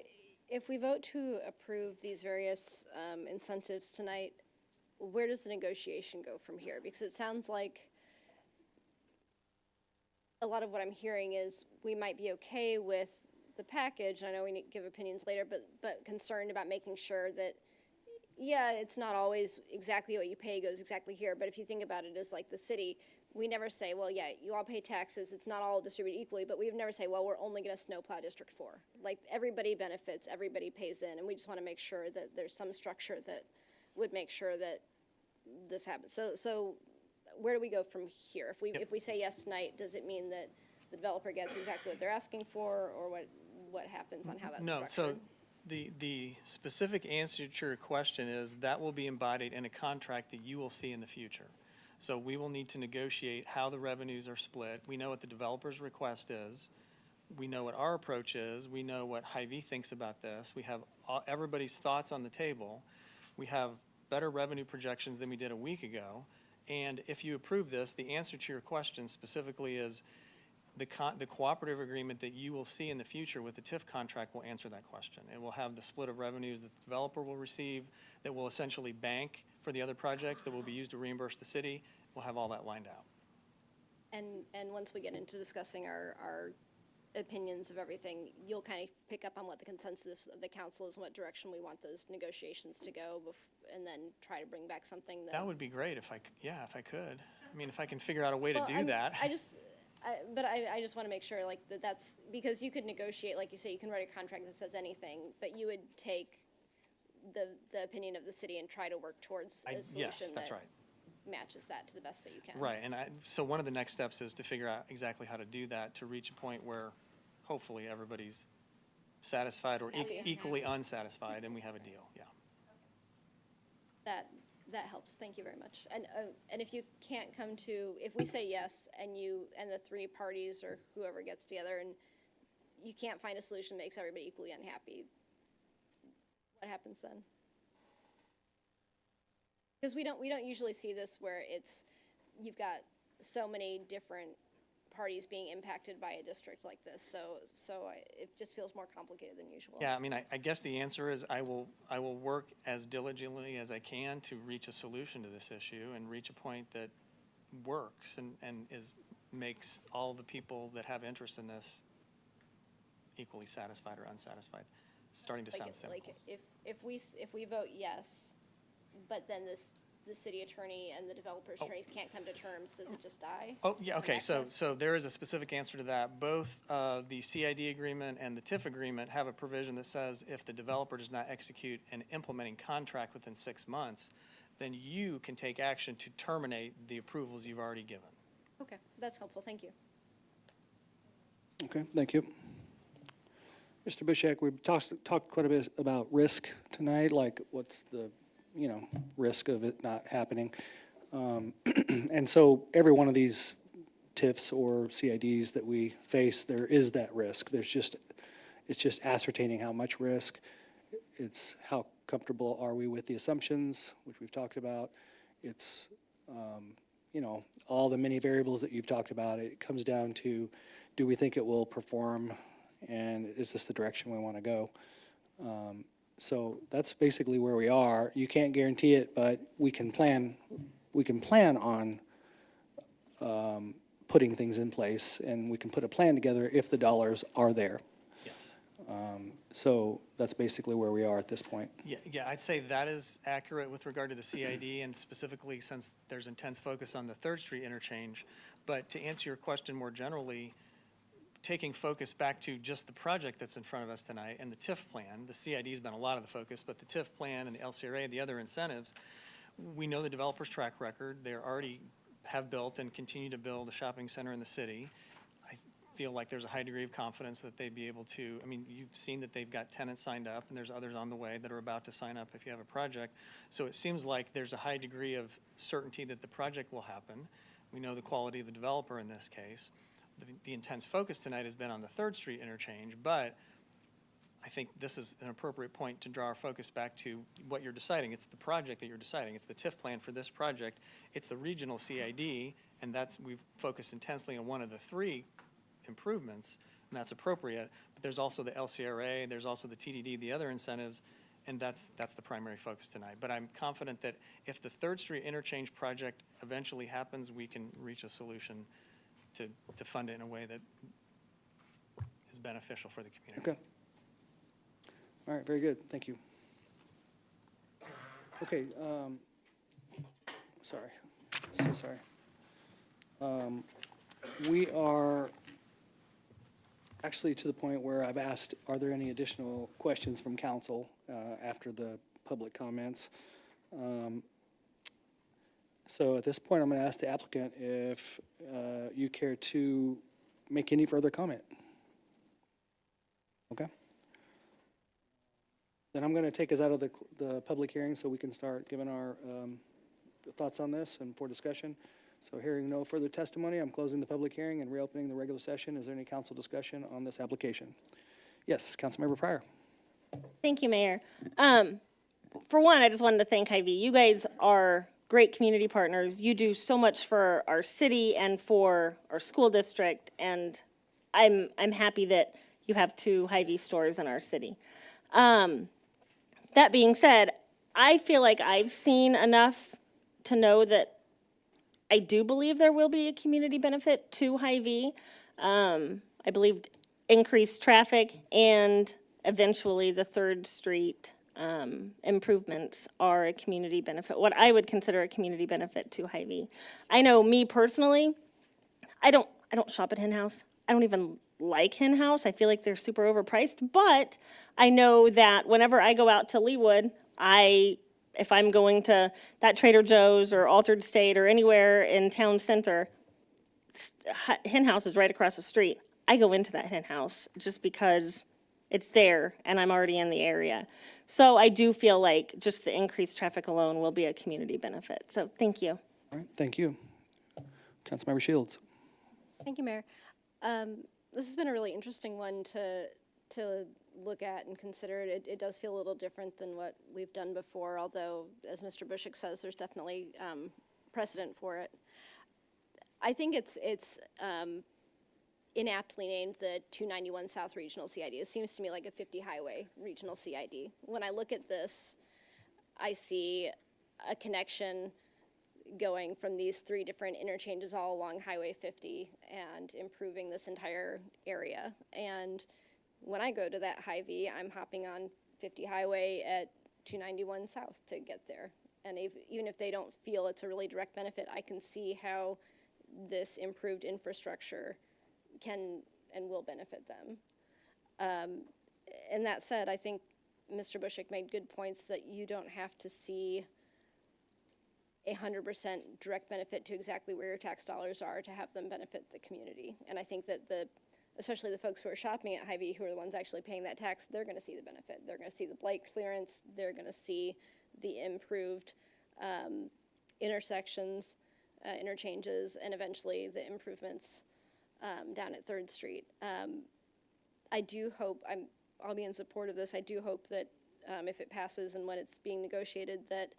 if we vote to approve these various incentives tonight, where does the negotiation go from here? Because it sounds like a lot of what I'm hearing is we might be okay with the package. I know we need to give opinions later, but concerned about making sure that, yeah, it's not always exactly what you pay goes exactly here. But if you think about it as like the city, we never say, well, yeah, you all pay taxes. It's not all distributed equally, but we've never say, well, we're only going to snowplow District 4. Like everybody benefits, everybody pays in, and we just want to make sure that there's some structure that would make sure that this happens. So where do we go from here? If we say yes tonight, does it mean that the developer gets exactly what they're asking for, or what happens on how that's structured? No, so the specific answer to your question is that will be embodied in a contract that you will see in the future. So we will need to negotiate how the revenues are split. We know what the developer's request is. We know what our approach is. We know what Hy-Vee thinks about this. We have everybody's thoughts on the table. We have better revenue projections than we did a week ago. And if you approve this, the answer to your question specifically is the cooperative agreement that you will see in the future with the TIF contract will answer that question. It will have the split of revenues that the developer will receive, that will essentially bank for the other projects, that will be used to reimburse the city. We'll have all that lined out. And once we get into discussing our opinions of everything, you'll kind of pick up on what the consensus of the council is and what direction we want those negotiations to go, and then try to bring back something that. That would be great if I could. I mean, if I can figure out a way to do that. I just want to make sure like that's because you could negotiate, like you say, you can write a contract that says anything, but you would take the opinion of the city and try to work towards a solution Yes, that's that right. matches that to the best that you can. Right, and so one of the next steps is to figure out exactly how to do that to reach a point where hopefully everybody's satisfied or equally unsatisfied, and we have a deal, yeah. That helps. Thank you very much. And if you can't come to, if we say yes and the three parties or whoever gets together and you can't find a solution that makes everybody equally unhappy, what happens then? Because we don't usually see this where you've got so many different parties being impacted by a district like this. So it just feels more complicated than usual. Yeah, I mean, I guess the answer is I will work as diligently as I can to reach a solution to this issue and reach a point that works and is makes all the people that have interest in this equally satisfied or unsatisfied. It's starting to sound simple. Like, if we vote yes, but then the city attorney and the developer's attorney can't come to terms, does it just die? Oh, yeah, An okay, so, access? so there is a specific answer to that. Both the CID agreement and the TIF agreement have a provision that says if the developer does not execute an implementing contract within 6 months, then you can take action to terminate the approvals you've already given. Okay, that's helpful, thank you. Okay, thank you. Mr. Bushek, we've talked quite a bit about risk tonight, like what's the, risk of it not happening. And so every one of these TIFs or CIDs that we face, there is that risk. It's just ascertaining how much risk. It's how comfortable are we with the assumptions, which we've talked about. It's, all the many variables that you've talked about. It comes down to, do we think it will perform, and is this the direction we want to go? So that's basically where we are. You can't guarantee it, but we can plan on putting things in place, and we can put a plan together if the dollars are there. Yes. So that's basically where we are at this point. Yeah, I'd say that is accurate with regard to the CID, and specifically since there's intense focus on the 3rd Street interchange. But to answer your question more generally, taking focus back to just the project that's in front of us tonight and the TIF plan, the CID has been a lot of the focus, but the TIF plan and the LCRA, the other incentives, we know the developer's track record. They already have built and continue to build a shopping center in the city. I feel like there's a high degree of confidence that they'd be able to, you've seen that they've got tenants signed up, and there's others on the way that are about to sign up if you have a project. So it seems like there's a high degree of certainty that the project will happen. We know the quality of the developer in this case. The intense focus tonight has been on the 3rd Street interchange, but I think this is an appropriate point to draw our focus back to what you're deciding. It's the project that you're deciding. It's the TIF plan for this project. It's the regional CID, and we've focused intensely on one of the 3 improvements, and that's appropriate. But there's also the LCRA, there's also the TDD, the other incentives, and that's the primary focus tonight. But I'm confident that if the 3rd Street interchange project eventually happens, we can reach a solution to fund it in a way that is beneficial for the community. Okay. All right, very good, thank you. Okay, sorry, so sorry. We are actually to the point where I've asked, are there any additional questions from council after the public comments? So at this point, I'm going to ask the applicant if you care to make any further comment. Okay. Then I'm going to take us out of the public hearing so we can start giving our thoughts on this and for discussion. So hearing no further testimony, I'm closing the public hearing and reopening the regular session. Is there any council discussion on this application? Yes, Councilmember Pryor. Thank you, Mayor. For one, I just wanted to thank Hy-Vee. You guys are great community partners. You do so much for our city and for our school district, and I'm happy that you have 2 Hy-Vee stores in our city. That being said, I feel like I've seen enough to know that I do believe there will be a community benefit to Hy-Vee. I believe increased traffic and eventually the 3rd Street improvements are a community benefit, what I would consider a community benefit to Hy-Vee. I know me personally, I don't shop at Hen House. I don't even like Hen House. I feel like they're super overpriced, but I know that whenever I go out to Leawood, if I'm going to that Trader Joe's or Altered State or anywhere in town center, Hen House is right across the street. I go into that Hen House just because it's there and I'm already in the area. So I do feel like just the increased traffic alone will be a community benefit. So thank you. All right, thank you. Councilmember Shields. Thank you, Mayor. This has been a really interesting one to look at and consider. It does feel a little different than what we've done before, although, as Mr. Bushek says, there's definitely precedent for it. I think it's inaptly named the 291 South Regional CID. It seems to me like a 50 highway regional CID. When I look at this, I see a connection going from these 3 different interchanges all along Highway 50 and improving this entire area. And when I go to that Hy-Vee, I'm hopping on 50 Highway at 291 South to get there. And even if they don't feel it's a really direct benefit, I can see how this improved infrastructure can and will benefit them. And that said, I think Mr. Bushek made good points that you don't have to see 100% direct benefit to exactly where your tax dollars are to have them benefit the community. And I think that especially the folks who are shopping at Hy-Vee, who are the ones actually paying that tax, they're going to see the benefit. They're going to see the blight clearance. They're going to see the improved intersections, interchanges, and eventually the improvements down at 3rd Street. I do hope, I'll be in support of this. I do hope that if it passes and when it's being negotiated, that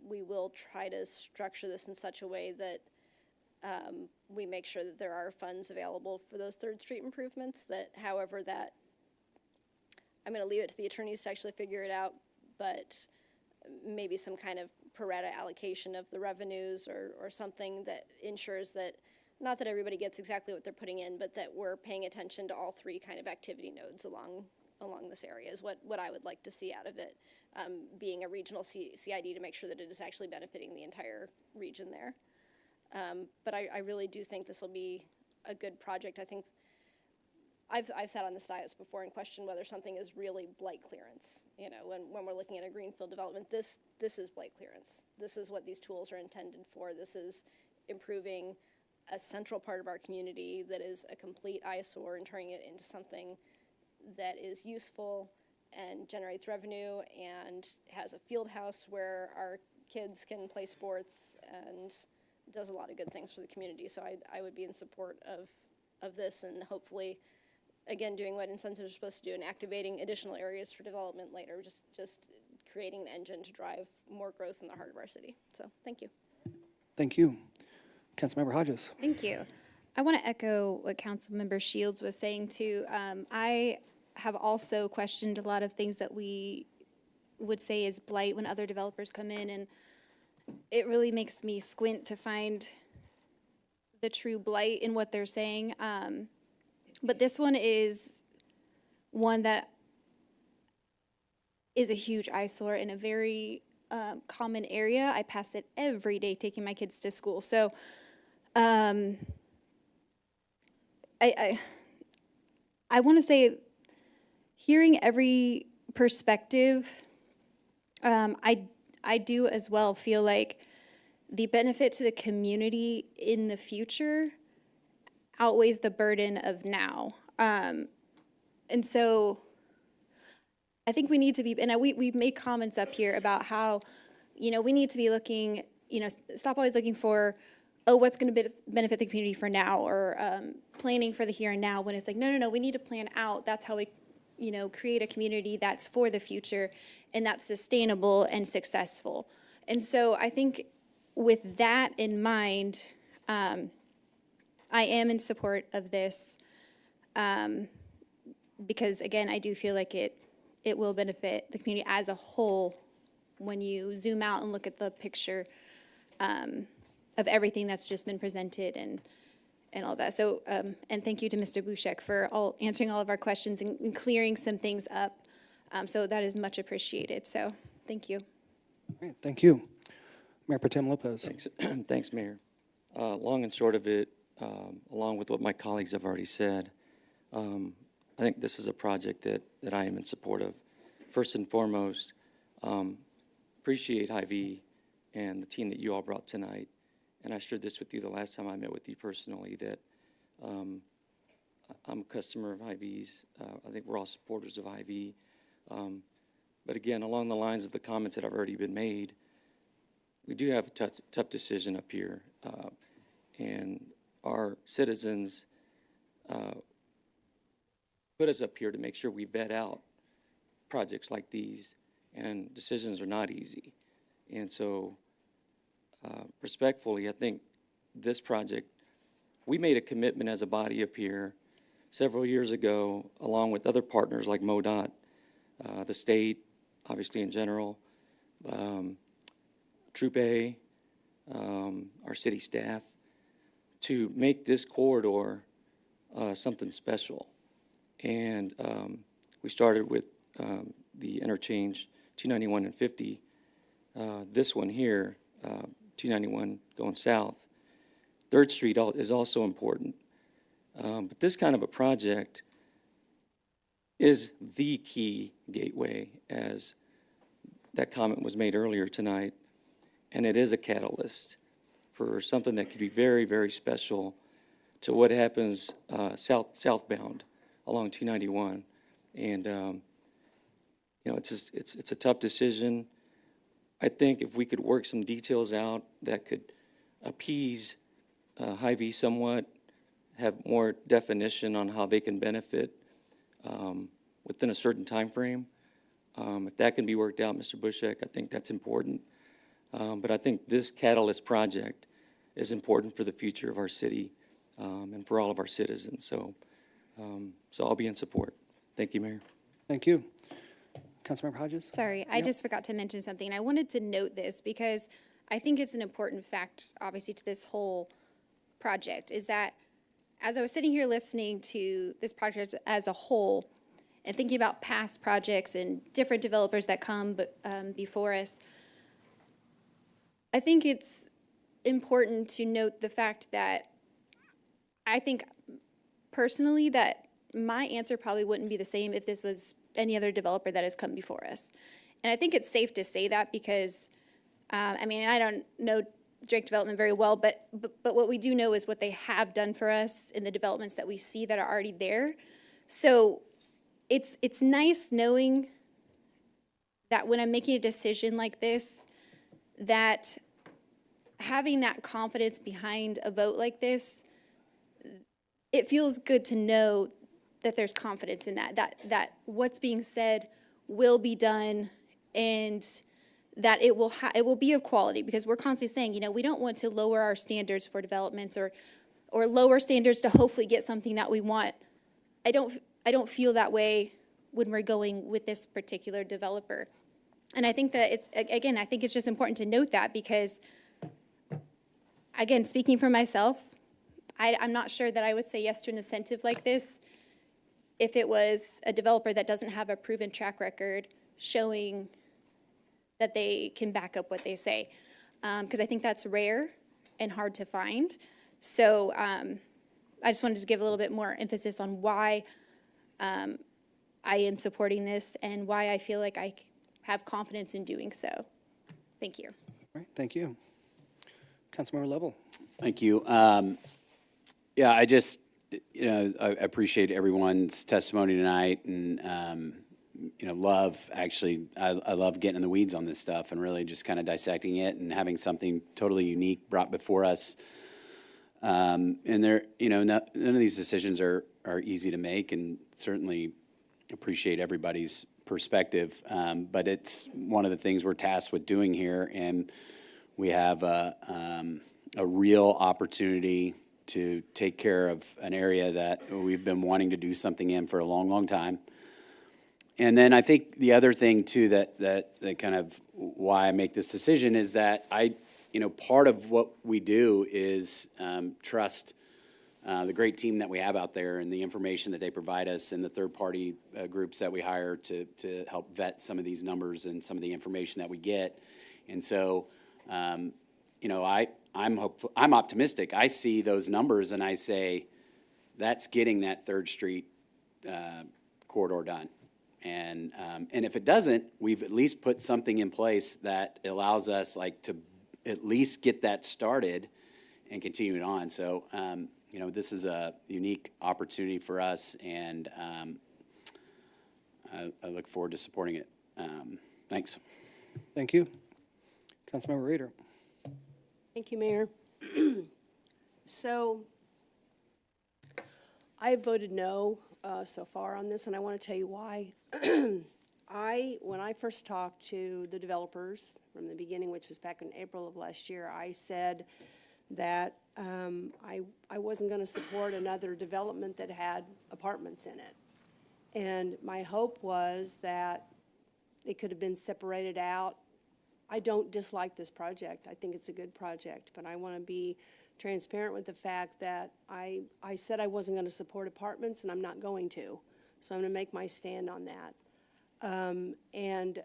we will try to structure this in such a way that we make sure that there are funds available for those 3rd Street improvements, that however that, I'm going to leave it to the attorneys to actually figure it out, but maybe some kind of pro rata allocation of the revenues or something that ensures that, not that everybody gets exactly what they're putting in, but that we're paying attention to all 3 kind of activity nodes along this area is what I would like to see out of it, being a regional CID to make sure that it is actually benefiting the entire region there. But I really do think this will be a good project. I think I've sat on this dais before and questioned whether something is really blight clearance. You know, when we're looking at a greenfield development, this is blight clearance. This is what these tools are intended for. This is improving a central part of our community that is a complete eyesore and turning it into something that is useful and generates revenue and has a field house where our kids can play sports and does a lot of good things for the community. So I would be in support of this, and hopefully, again, doing what incentives are supposed to do and activating additional areas for development later, just creating the engine to drive more growth in the heart of our city. So thank you. Thank you. Councilmember Hodges. Thank you. I want to echo what Councilmember Shields was saying too. I have also questioned a lot of things that we would say is blight when other developers come in, and it really makes me squint to find the true blight in what they're saying. But this one is one that is a huge eyesore in a very common area. I pass it every day taking my kids to school. So I want to say, hearing every perspective, I do as well feel like the benefit to the community in the future outweighs the burden of now. And so I think we need to be, and we've made comments up here about how, you know, we need to be looking, you know, stop always looking for, oh, what's going to benefit the community for now, or planning for the here and now, when it's like, no, we need to plan out. That's how we, you know, create a community that's for the future and that's sustainable and successful. And so I think with that in mind, I am in support of this because, again, I do feel like it will benefit the community as a whole when you zoom out and look at the picture of everything that's just been presented and all that. So, and thank you to Mr. Bushek for answering all of our questions and clearing some things up. So that is much appreciated. So thank you. All right, thank you. Mayor Pro Tem Lopez. Thanks, thanks, Mayor. Long and short of it, along with what my colleagues have already said, I think this is a project that I am in support of. First and foremost, appreciate Hy-Vee and the team that you all brought tonight. And I shared this with you the last time I met with you personally, that I'm a customer of Hy-Vee's. I think we're all supporters of Hy-Vee. But again, along the lines of the comments that have already been made, we do have a tough decision up here. And our citizens put us up here to make sure we vet out projects like these, and decisions are not easy. And so, respectfully, I think this project, we made a commitment as a body up here several years ago, along with other partners like MoDOT, the state, obviously in general, Troop A, our city staff, to make this corridor something special. And we started with the interchange 291 and 50. This one here, 291 going south. 3rd Street is also important. But this kind of a project is the key gateway, as that comment was made earlier tonight. And it is a catalyst for something that could be very, very special to what happens southbound along 291. And, you know, it's a tough decision. I think if we could work some details out that could appease Hy-Vee somewhat, have more definition on how they can benefit within a certain time frame. If that can be worked out, Mr. Bushek, I think that's important. But I think this catalyst project is important for the future of our city and for all of our citizens. So I'll be in support. Thank you, Mayor. Thank you. Councilmember Hodges? Sorry, I just forgot to mention something. I wanted to note this because I think it's an important fact, obviously, to this whole project, is that as I was sitting here listening to this project as a whole and thinking about past projects and different developers that come before us, I think it's important to note the fact that I think personally that my answer probably wouldn't be the same if this was any other developer that has come before us. And I think it's safe to say that because, I mean, I don't know Drake Development very well, but what we do know is what they have done for us in the developments that we see that are already there. So it's nice knowing that when I'm making a decision like this, that having that confidence behind a vote like this, it feels good to know that there's confidence in that what's being said will be done, and that it will be of quality, because we're constantly saying, you know, we don't want to lower our standards for developments or lower standards to hopefully get something that we want. I don't feel that way when we're going with this particular developer. And I think that I think it's just important to note that because, again, speaking for myself, I'm not sure that I would say yes to an incentive like this if it was a developer that doesn't have a proven track record showing that they can back up what they say. Because I think that's rare and hard to find. So I just wanted to give a little bit more emphasis on why I am supporting this and why I feel like I have confidence in doing so. Thank you. All right, thank you. Councilmember Lovell. Thank you. Yeah, I just, you know, I appreciate everyone's testimony tonight, and, you know, I love getting in the weeds on this stuff and really just kind of dissecting it and having something totally unique brought before us. And there, you know, none of these decisions are easy to make, and certainly appreciate everybody's perspective. But it's one of the things we're tasked with doing here, and we have a real opportunity to take care of an area that we've been wanting to do something in for a long, long time. And then I think the other thing too that kind of why I make this decision is that you know, part of what we do is trust the great team that we have out there and the information that they provide us and the third-party groups that we hire to help vet some of these numbers and some of the information that we get. And so, you know, I'm optimistic. I see those numbers and I say, that's getting that 3rd Street corridor done. And if it doesn't, we've at least put something in place that allows us like to at least get that started and continue it on. So, you know, this is a unique opportunity for us, and I look forward to supporting it. Thanks. Thank you. Councilmember Rader. Thank you, Mayor. So I voted no so far on this, and I want to tell you why. When I first talked to the developers from the beginning, which was back in April of last year, I said that I wasn't going to support another development that had apartments in it. And my hope was that it could have been separated out I don't dislike this project. I think it's a good project, but I want to be transparent with the fact that I said I wasn't going to support apartments, and I'm not going to. So I'm going to make my stand on that. And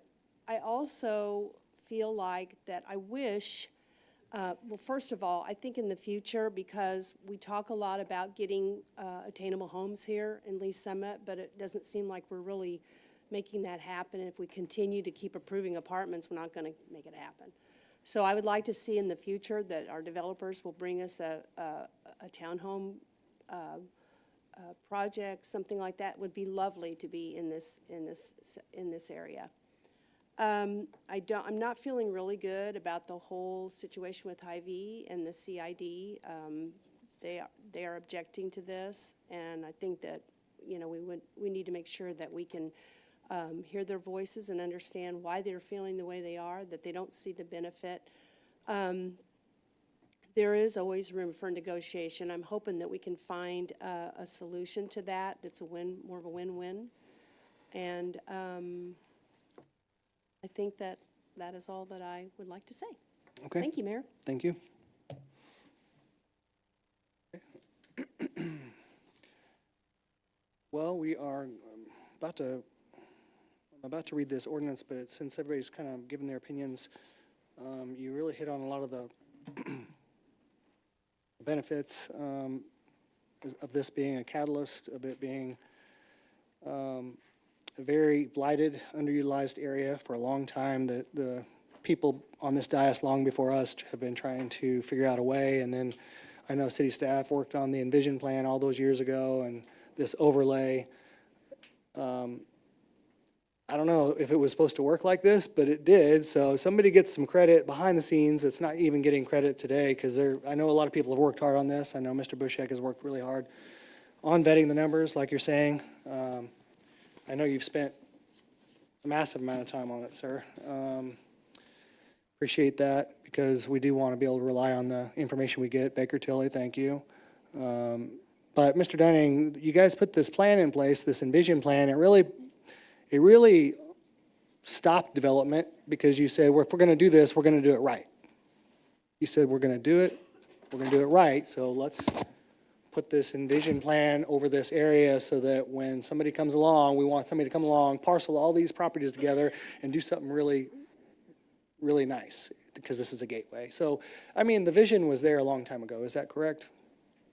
I also feel like that I wish, well, first of all, I think in the future, because we talk a lot about getting attainable homes here in Lee Summit, but it doesn't seem like we're really making that happen. If we continue to keep approving apartments, we're not going to make it happen. So I would like to see in the future that our developers will bring us a townhome project, something like that. Would be lovely to be in this area. I'm not feeling really good about the whole situation with Hy-Vee and the CID. They are objecting to this, and I think that, you know, we need to make sure that we can hear their voices and understand why they're feeling the way they are, that they don't see the benefit. There is always room for negotiation. I'm hoping that we can find a solution to that that's more of a win-win. And I think that is all that I would like to say. Okay. Thank you, Mayor. Thank you. Well, we are I'm about to read this ordinance, but since everybody's kind of given their opinions, you really hit on a lot of the benefits of this being a catalyst, of it being a very blighted, underutilized area for a long time. The people on this dais long before us have been trying to figure out a way, and then I know city staff worked on the Envision plan all those years ago, and this overlay. I don't know if it was supposed to work like this, but it did. So somebody gets some credit behind the scenes that's not even getting credit today, because I know a lot of people have worked hard on this. I know Mr. Bushek has worked really hard on vetting the numbers, like you're saying. I know you've spent a massive amount of time on it, sir. Appreciate that, because we do want to be able to rely on the information we get. Baker Tilly, thank you. But Mr. Dunning, you guys put this plan in place, this Envision plan. It really stopped development, because you said, well, if we're going to do this, we're going to do it right. You said, we're going to do it right, so let's put this Envision plan over this area so that when somebody comes along, we want somebody to come along, parcel all these properties together, and do something really, really nice, because this is a gateway. So, I mean, the vision was there a long time ago. Is that correct?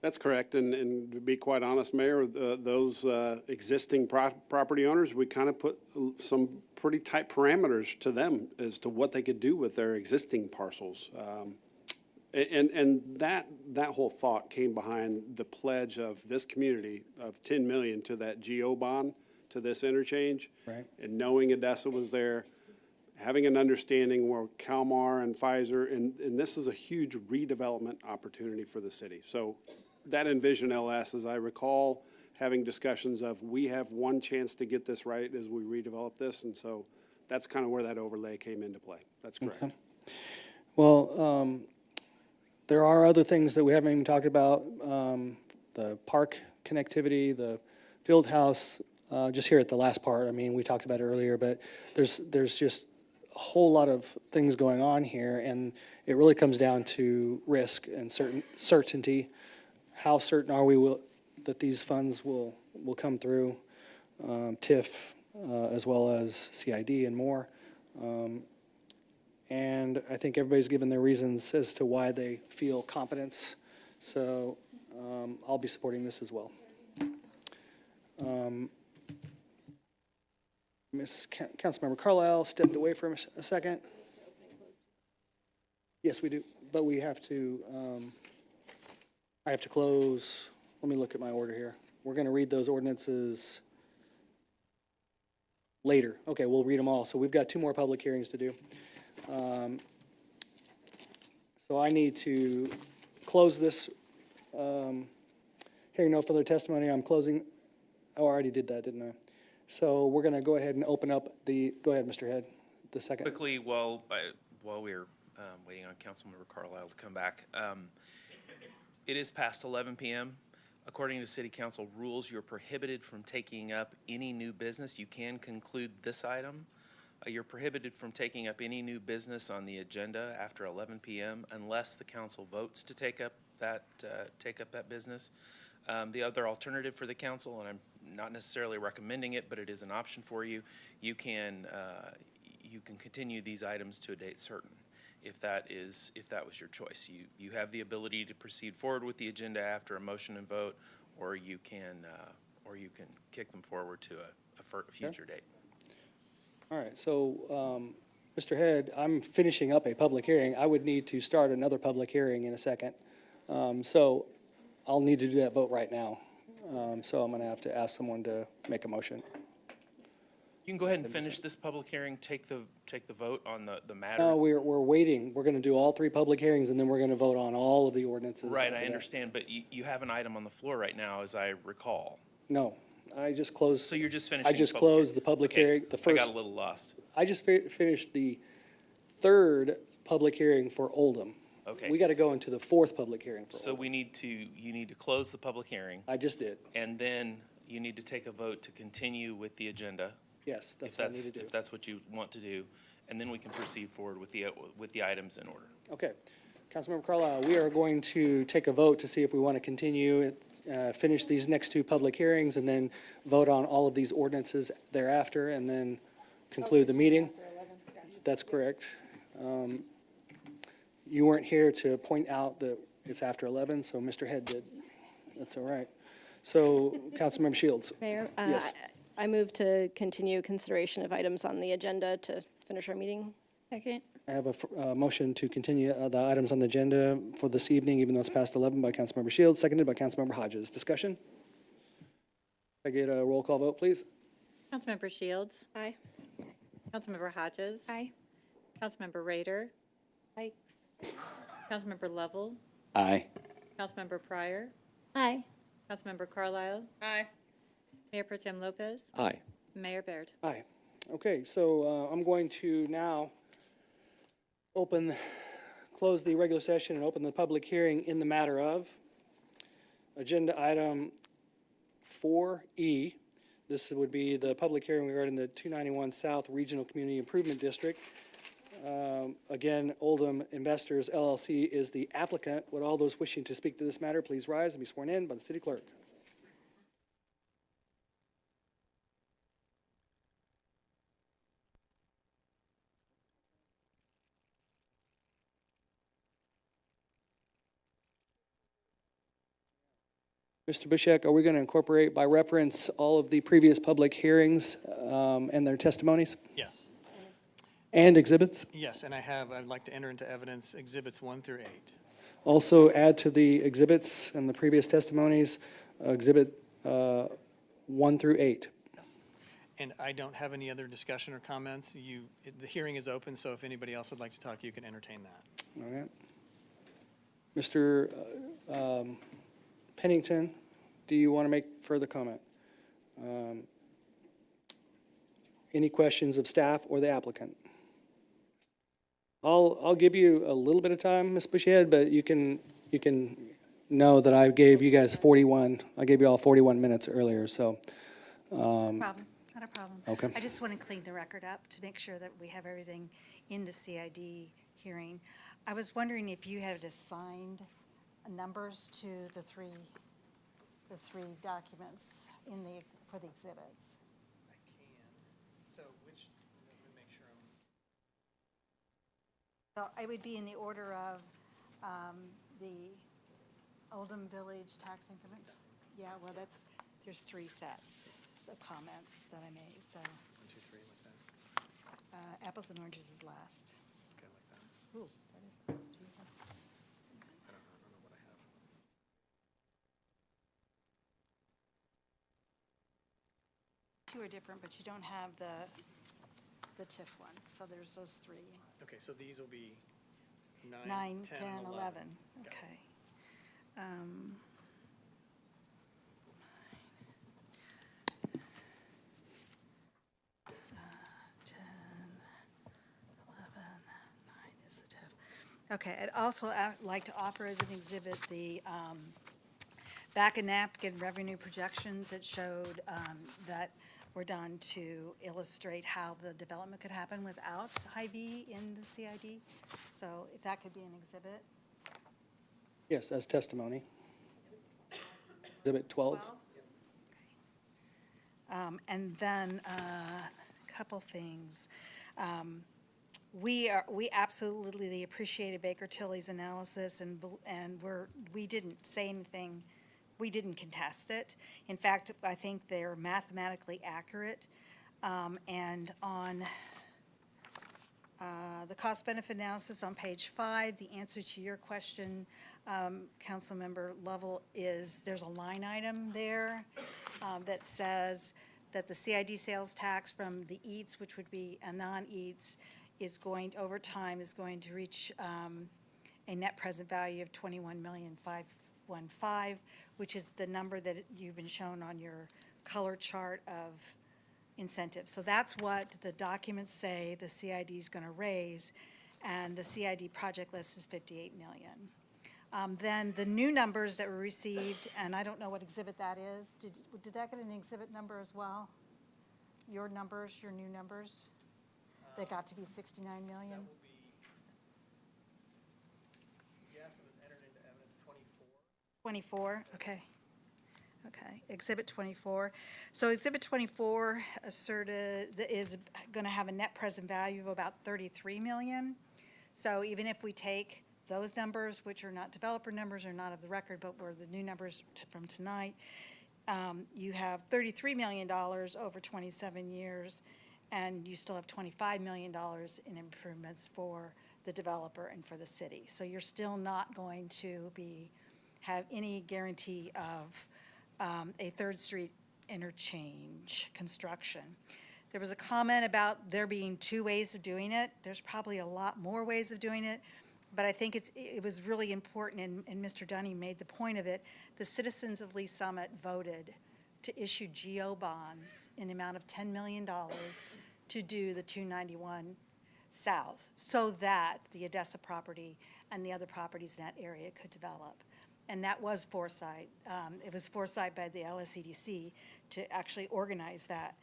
That's correct, and to be quite honest, Mayor, those existing property owners, we kind of put some pretty tight parameters to them as to what they could do with their existing parcels. And that whole thought came behind the pledge of this community of 10 million to that GO bond, to this interchange. Right. And knowing Odessa was there, having an understanding where Kalmar and Pfizer, and this is a huge redevelopment opportunity for the city. So that Envision LS, as I recall, having discussions of, we have one chance to get this right as we redevelop this, and so that's kind of where that overlay came into play. That's correct. Okay. Well, there are other things that we haven't even talked about, the park connectivity, the field house, just here at the last part. I mean, we talked about it earlier, but there's just a whole lot of things going on here, and it really comes down to risk and certainty. How certain are we that these funds will come through, TIF, as well as CID and more. And I think everybody's given their reasons as to why they feel competence. So I'll be supporting this as well. Councilmember Carlisle stepped away for a second. Yes, we do, but we have to, I have to close. Let me look at my order here. We're going to read those ordinances later. Okay, we'll read them all. So we've got 2 more public hearings to do. So I need to close this. Hearing no further testimony, I'm closing. Oh, I already did that, didn't I? So we're going to go ahead and open up go ahead, Mr. Head, the second. Quickly, while we're waiting on Councilmember Carlisle to come back, it is past 11 p.m. According to City Council rules, you're prohibited from taking up any new business. You can conclude this item, You're prohibited from taking up any new business on the agenda after 11 p.m. unless the council votes to take up that business. The other alternative for the council, and I'm not necessarily recommending it, but it is an option for you, you can continue these items to a date certain, if that was your choice. You have the ability to proceed forward with the agenda after a motion and vote, or you can kick them forward to a future date. All right, so, Mr. Head, I'm finishing up a public hearing. I would need to start another public hearing in a second. So I'll need to do that vote right now. So I'm going to have to ask someone to make a motion. You can go ahead and finish this public hearing, take the vote on the matter. No, we're waiting. We're going to do all 3 public hearings, and then we're going to vote on all of the ordinances. Right, after I that. understand, but you have an item on the floor right now, as I recall. No, I just closed. So you're just finishing I just closed the public hearing, the I first. got a little lost. I just finished the 3rd public hearing for Oldham. Okay. We got to go into the 4th public hearing for So Oldham. you need to close the public hearing, I just did. and then you need to take a vote to continue with the agenda. Yes, that's what I need to do. If that's what you want to do, and then we can proceed forward with the items in order. Okay. Councilmember Carlisle, we are going to take a vote to see if we want to continue, finish these next 2 public hearings, and then vote on all of these ordinances thereafter, and then conclude the meeting. That's correct. You weren't here to point out that it's after 11, so Mr. Head did. That's all right. So, Councilmember Shields. Mayor, Yes. I move to continue consideration of items on the agenda to finish our meeting. Second. I have a motion to continue the items on the agenda for this evening, even though it's past 11, by Councilmember Shields, seconded by Councilmember Hodges. Discussion? Can I get a roll call vote, please? Councilmember Shields. Aye. Councilmember Hodges. Aye. Councilmember Rader. Aye. Councilmember Lovell. Aye. Councilmember Pryor. Aye. Councilmember Carlisle. Aye. Mayor Pro Tem Lopez. Aye. Mayor Baird. Aye. Okay, so I'm going to now close the regular session and open the public hearing in the matter of agenda item 4E. This would be the public hearing regarding the 291 South Regional Community Improvement District. Again, Oldham Investors LLC is the applicant. Would all those wishing to speak to this matter please rise and be sworn in by the city clerk? Mr. Bishek, are we going to incorporate by reference all of the previous public hearings and their testimonies Yes. and exhibits? Yes, and I'd like to enter into evidence exhibits 1 through 8. Also add to the exhibits and the previous testimonies, exhibit 1 through 8. Yes. And I don't have any other discussion or comments. The hearing is open, so if anybody else would like to talk, you can entertain that. All right. Mr. Pennington, do you want to make further comment? Any questions of staff or the applicant? I'll give you a little bit of time, Ms. Bushed, but you can know that I gave you guys 41. I gave you all 41 minutes earlier, so. Problem, not a problem. Okay. I just want to clean the record up to make sure that we have everything in the CID hearing. I was wondering if you had assigned numbers to the three documents for the exhibits. I can. So let me make sure So I would be in the order of the Oldham Village Tax Increment. Yeah, well, there's 3 sets of comments that I made, so. 1, 2, 3, like that. Apples and oranges is last. Okay, like that. Ooh, that is last. I don't know what I have. Two are different, but you don't have the TIF one, so there's those 3. Okay, so these will be 9, 10, 10, 11. Got it. Okay. 10, 11, 9 is the TIF. Okay, I'd also like to offer as an exhibit the back of napkin revenue projections that showed that were done to illustrate how the development could happen without Hy-Vee in the CID. So if that could be an exhibit. Yes, as testimony. Exhibit 12. And then a couple things. We absolutely appreciated Baker Tilly's analysis, and we didn't say anything. We didn't contest it. In fact, I think they're mathematically accurate. And on the cost-benefit analysis on page 5, the answer to your question, Councilmember Lovell, is there's a line item there that says that the CID sales tax from the EATS, which would be a non-EATS, is going, over time, is going to reach a net present value of $21,515,000, which is the number that you've been shown on your color chart of incentives. So that's what the documents say the CID is going to raise, and the CID project list is $58 million. Then the new numbers that were received, and I don't know what exhibit that is. Did that get an exhibit number as well? Your numbers, your new numbers? That got to be 69 million? That will be, yes, it was entered into evidence 24. 24, okay. Okay, Exhibit 24. So Exhibit 24 asserted, is going to have a net present value of about 33 million. So even if we take those numbers, which are not developer numbers, are not of the record, but were the new numbers from tonight, you have $33 million over 27 years, and you still have $25 million in improvements for the developer and for the city. So you're still not going to have any guarantee of a 3rd Street interchange construction. There was a comment about there being 2 ways of doing it. There's probably a lot more ways of doing it, but I think it was really important, and Mr. Dunning made the point of it. The citizens of Lee Summit voted to issue GO bonds in the amount of $10 million to do the 291 South, so that the Odessa property and the other properties in that area could develop. And that was foresight. It was foresight by the LSEDC to actually organize that.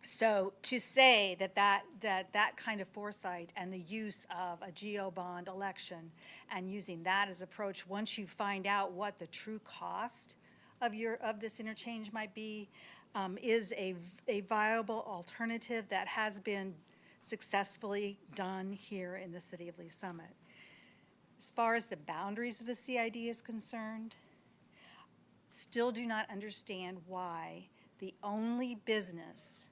So to say that kind of foresight and the use of a GO bond election and using that as approach, once you find out what the true cost of this interchange might be, is a viable alternative that has been successfully done here in the city of Lee Summit. As far as the boundaries of the CID is concerned, still do not understand why the only business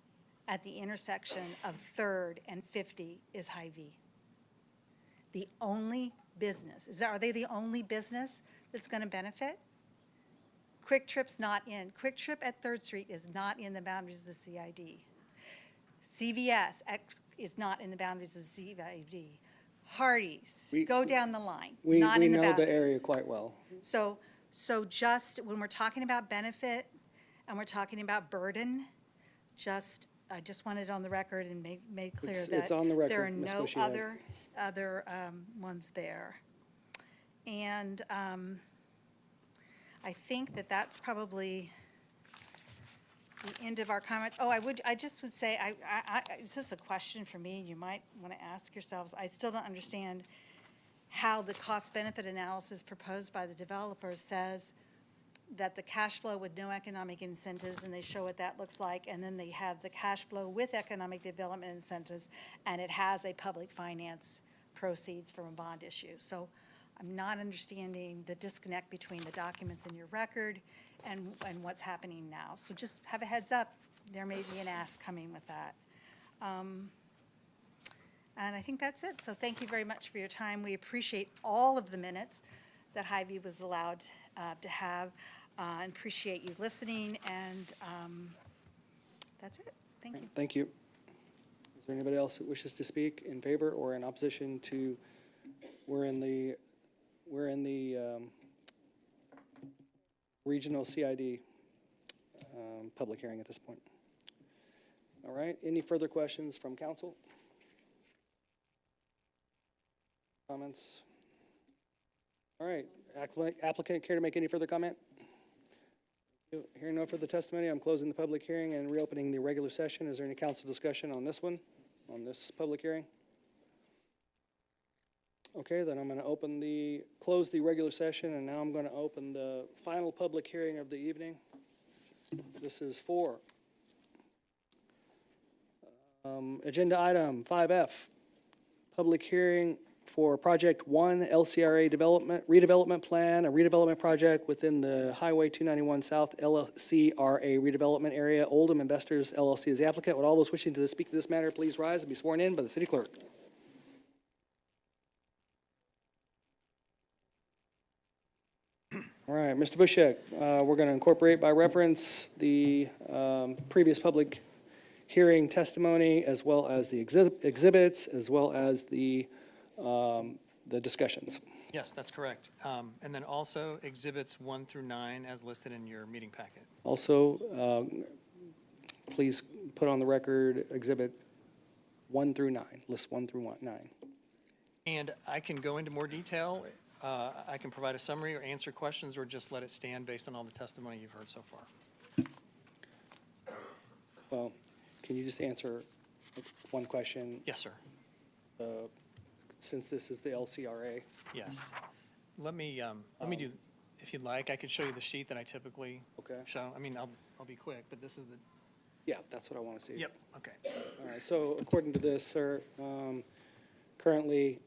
at the intersection of 3rd and 50 is Hy-Vee. The only business. Are they the only business that's going to benefit? Quick Trip's not in. Quick Trip at 3rd Street is not in the boundaries of the CID. CVS is not in the boundaries of the CID. Hardee's, go down the line, not in the boundaries. We know the area quite well. So just when we're talking about benefit and we're talking about burden, I just wanted it on the record and made clear that it's on the record, there are Ms. no Bushy. other ones there. And I think that's probably the end of our comments. Oh, I just would say, it's just a question for me, you might want to ask yourselves. I still don't understand how the cost-benefit analysis proposed by the developer says that the cash flow with no economic incentives, and they show what that looks like, and then they have the cash flow with economic development incentives, and it has a public finance proceeds from a bond issue. So I'm not understanding the disconnect between the documents in your record and what's happening now. So just have a heads up, there may be an ask coming with that. And I think that's it. So thank you very much for your time. We appreciate all of the minutes that Hy-Vee was allowed to have, and appreciate you listening, and that's it. Thank you. Thank you. Is there anybody else that wishes to speak in favor or in opposition to, we're in the regional CID public hearing at this point. All right, any further questions from council? Comments? All right, applicant care to make any further comment? Hearing no further testimony, I'm closing the public hearing and reopening the regular session. Is there any council discussion on this one, on this public hearing? Okay, then I'm going to close the regular session, and now I'm going to open the final public hearing of the evening. This is for agenda item 5F, public hearing for Project 1 LCRA Redevelopment Plan, a redevelopment project within the Highway 291 South LCRA Redevelopment Area. Oldham Investors LLC is the applicant. Would all those wishing to speak to this matter please rise and be sworn in by the city clerk? All right, Mr. Bushek, we're going to incorporate by reference the previous public hearing testimony, as well as the exhibits, as well as the discussions. Yes, that's correct. And then also Exhibits 1 through 9 as listed in your meeting packet. Also, please put on the record Exhibit 1 through 9, list 1 through 9. And I can go into more detail. I can provide a summary or answer questions, or just let it stand based on all the testimony you've heard so far. Well, can you just answer one question? Yes, sir. Since this is the LCRA. Yes. Let me do, if you'd like, I could show you the sheet that I typically show. I mean, I'll be quick, but this is the. Yeah, that's what I want to see. Yep, okay. All right, so according to this, sir, currently,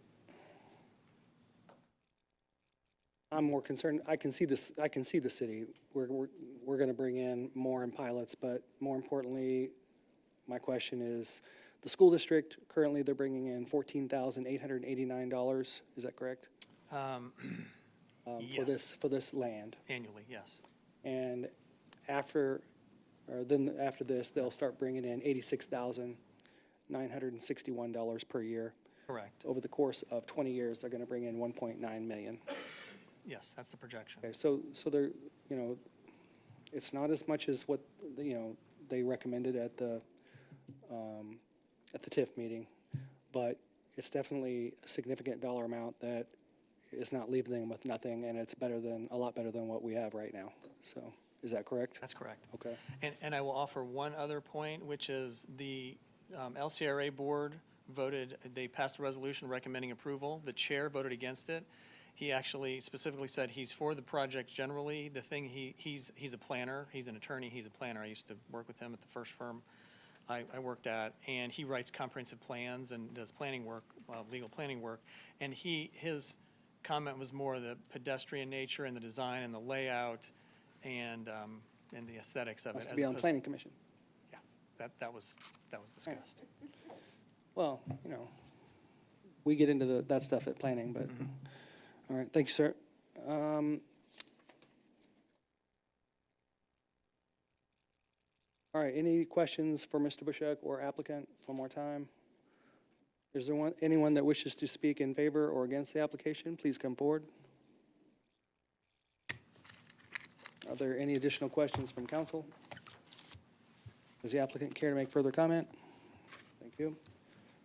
I'm more concerned, I can see the city. We're going to bring in more in pilots, but more importantly, my question is, the school district, currently they're bringing in $14,889, is that correct? Yes. For this land. Annually, yes. And after this, they'll start bringing in $86,961 per year. Correct. Over the course of 20 years, they're going to bring in 1.9 million. Yes, that's the projection. Okay, so they're, it's not as much as what, they recommended at the TIF meeting, but it's definitely a significant dollar amount that is not leaving them with nothing, and it's a lot better than what we have right now. So, is that correct? That's correct. Okay. And I will offer one other point, which is the LCRA board they passed a resolution recommending approval. The chair voted against it. He actually specifically said he's for the project generally. The thing, he's a planner, he's an attorney, he's a planner. I used to work with him at the first firm I worked at, and he writes comprehensive plans and does planning work, legal planning work. And his comment was more the pedestrian nature and the design and the layout and the aesthetics of it. Has to be on planning commission. Yeah, that was discussed. Well, we get into that stuff at planning, but, all right, thank you, sir. All right, any questions for Mr. Bushek or applicant one more time? Is there anyone that wishes to speak in favor or against the application? Please come forward. Are there any additional questions from council? Does the applicant care to make further comment? Thank you.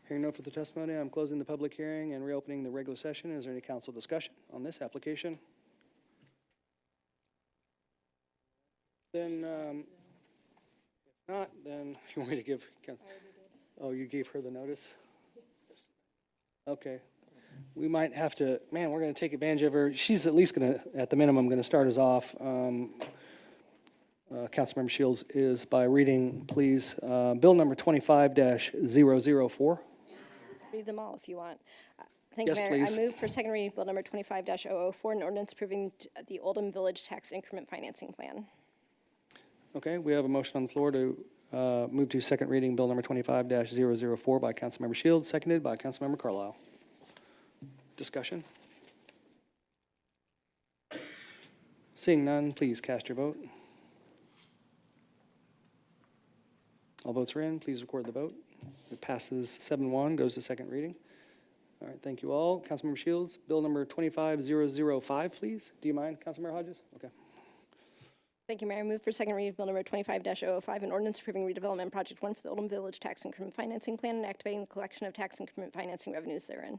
Hearing no further testimony, I'm closing the public hearing and reopening the regular session. Is there any council discussion on this application? Then, if not, then you want me to give, oh, you gave her the notice? Okay. We might have to, we're going to take advantage of her. She's at least going to, at the minimum, going to start us off. Councilmember Shields is by reading, please, Bill number 25-004. Read them all if you want. Thank you, Yes, Mayor. please. I move for second reading of Bill number 25-004, an ordinance approving the Oldham Village Tax Increment Financing Plan. Okay, we have a motion on the floor to move to second reading, Bill number 25-004 by Councilmember Shields, seconded by Councilmember Carlisle. Discussion? Seeing none, please cast your vote. All votes are in. Please record the vote. It passes 7-1, goes to second reading. All right, thank you all. Councilmember Shields, Bill number 25-005, please. Do you mind, Councilmember Hodges? Okay. Thank you, Mayor. I move for second reading of Bill number 25-005, an ordinance approving Redevelopment Project 1 for the Oldham Village Tax Increment Financing Plan and activating the collection of tax increment financing revenues therein.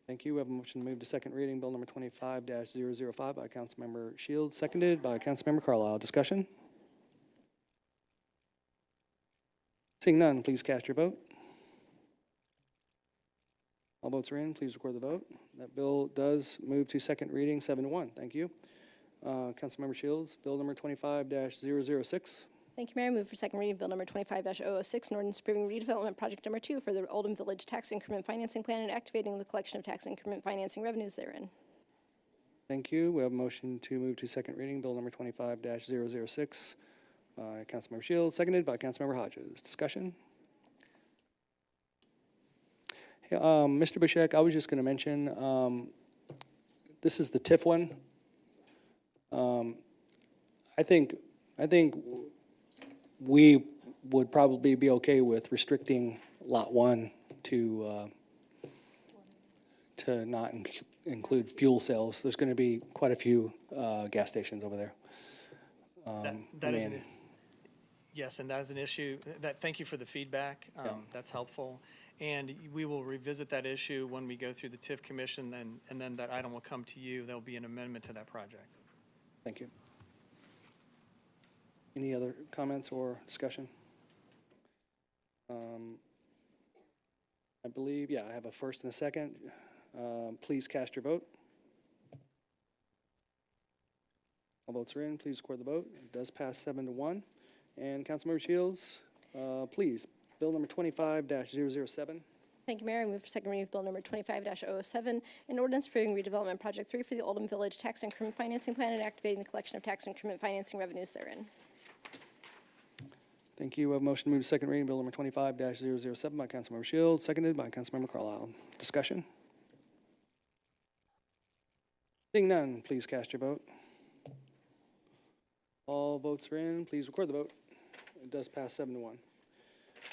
Thank you. We have a motion to move to second reading, Bill number 25-005 by Councilmember Shields, seconded by Councilmember Carlisle. Discussion? Seeing none, please cast your vote. All votes are in. Please record the vote. That bill does move to second reading, 7-1. Thank you. Councilmember Shields, Bill number 25-006. Thank you, Mayor. I move for second reading Bill number 25-006, an ordinance approving redevelopment project number 2 for the Oldham Village Tax Increment Financing Plan and activating the collection of tax increment financing revenues therein. Thank you. We have a motion to move to second reading, Bill number 25-006 by Councilmember Shields, seconded by Councilmember Hodges. Discussion? Hey, Mr. Bushek, I was just going to mention, this is the TIF one. I think we would probably be okay with restricting Lot 1 to not include fuel cells. There's going to be quite a few gas stations over there. Yes, and that is an issue. Thank you for the feedback. That's helpful. And we will revisit that issue when we go through the TIF commission, and then that item will come to you. There'll be an amendment to that project. Thank you. Any other comments or discussion? I believe, I have a first and a second. Please cast your vote. All votes are in. Please record the vote. It does pass 7-1. And Councilmember Shields, please, Bill number 25-007. Thank you, Mayor. I move for second reading of Bill number 25-007, an ordinance approving redevelopment project 3 for the Oldham Village Tax Increment Financing Plan and activating the collection of tax increment financing revenues therein. Thank you. We have a motion to move to second reading, Bill number 25-007 by Councilmember Shields, seconded by Councilmember Carlisle. Discussion? Seeing none, please cast your vote. All votes are in. Please record the vote. It does pass 7-1.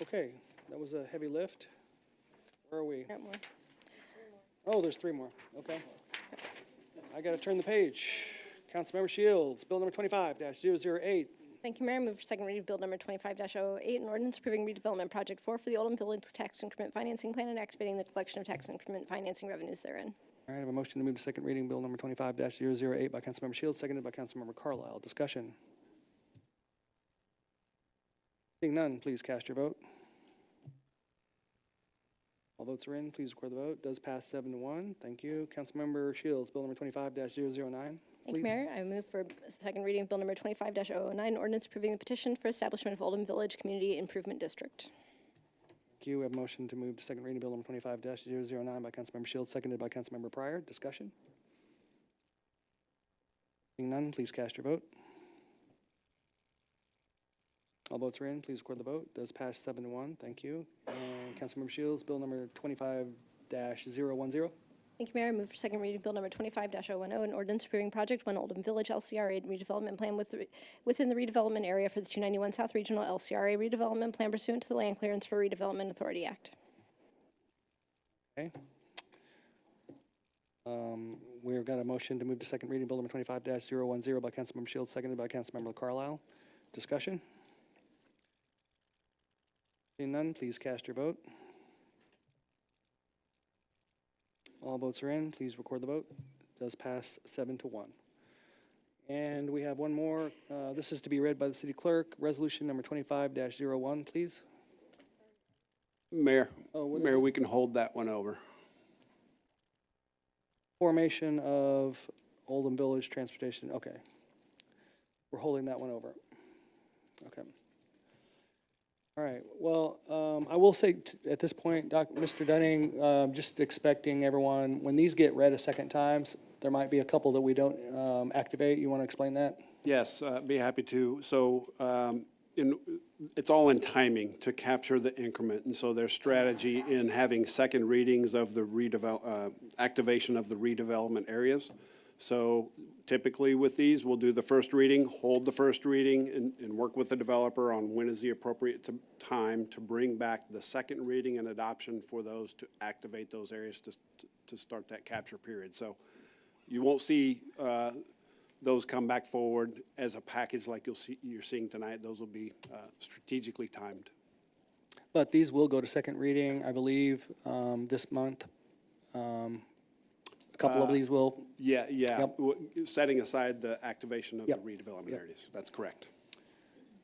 Okay, that was a heavy lift. Where are we? Oh, there's 3 more. Okay. I got to turn the page. Councilmember Shields, Bill number 25-008. Thank you, Mayor. I move for second reading of Bill number 25-008, an ordinance approving redevelopment project 4 for the Oldham Village Tax Increment Financing Plan and activating the collection of tax increment financing revenues therein. All right, I have a motion to move to second reading, Bill number 25-008 by Councilmember Shields, seconded by Councilmember Carlisle. Discussion? Seeing none, please cast your vote. All votes are in. Please record the vote. Does pass 7-1. Thank you. Councilmember Shields, Bill number 25-009. Thank you, Mayor. I move for second reading of Bill number 25-009, ordinance approving the petition for establishment of Oldham Village Community Improvement District. Thank you. We have a motion to move to second reading, Bill number 25-009 by Councilmember Shields, seconded by Councilmember Pryor. Discussion? Seeing none, please cast your vote. All votes are in. Please record the vote. Does pass 7-1. Thank you. And Councilmember Shields, Bill number 25-010. Thank you, Mayor. I move for second reading Bill number 25-010, an ordinance approving Project 1 Oldham Village LCRA Redevelopment Plan within the redevelopment area for the 291 South Regional LCRA Redevelopment Plan pursuant to the Land Clearance for Redevelopment Authority Act. Okay. We've got a motion to move to second reading, Bill number 25-010 by Councilmember Shields, seconded by Councilmember Carlisle. Discussion? Seeing none, please cast your vote. All votes are in. Please record the vote. It does pass 7-1. And we have one more. This is to be read by the city clerk. Resolution number 25-01, please. Mayor, we can hold that one over. Formation of Oldham Village Transportation. Okay. We're holding that one over. Okay. All right. Well, I will say at this point, Mr. Dunning, just expecting everyone, when these get read a second time, there might be a couple that we don't activate. You want to explain that? Yes, be happy to. So it's all in timing to capture the increment. And so there's strategy in having second readings of the activation of the redevelopment areas. So typically with these, we'll do the first reading, hold the first reading, and work with the developer on when is the appropriate time to bring back the second reading and adoption for those to activate those areas to start that capture period. So you won't see those come back forward as a package like you're seeing tonight. Those will be strategically timed. But these will go to second reading, I believe, this month. couple of these will, Yeah, yeah. Yep. Setting aside the activation of the Yep. redevelopment Yep. areas. That's correct.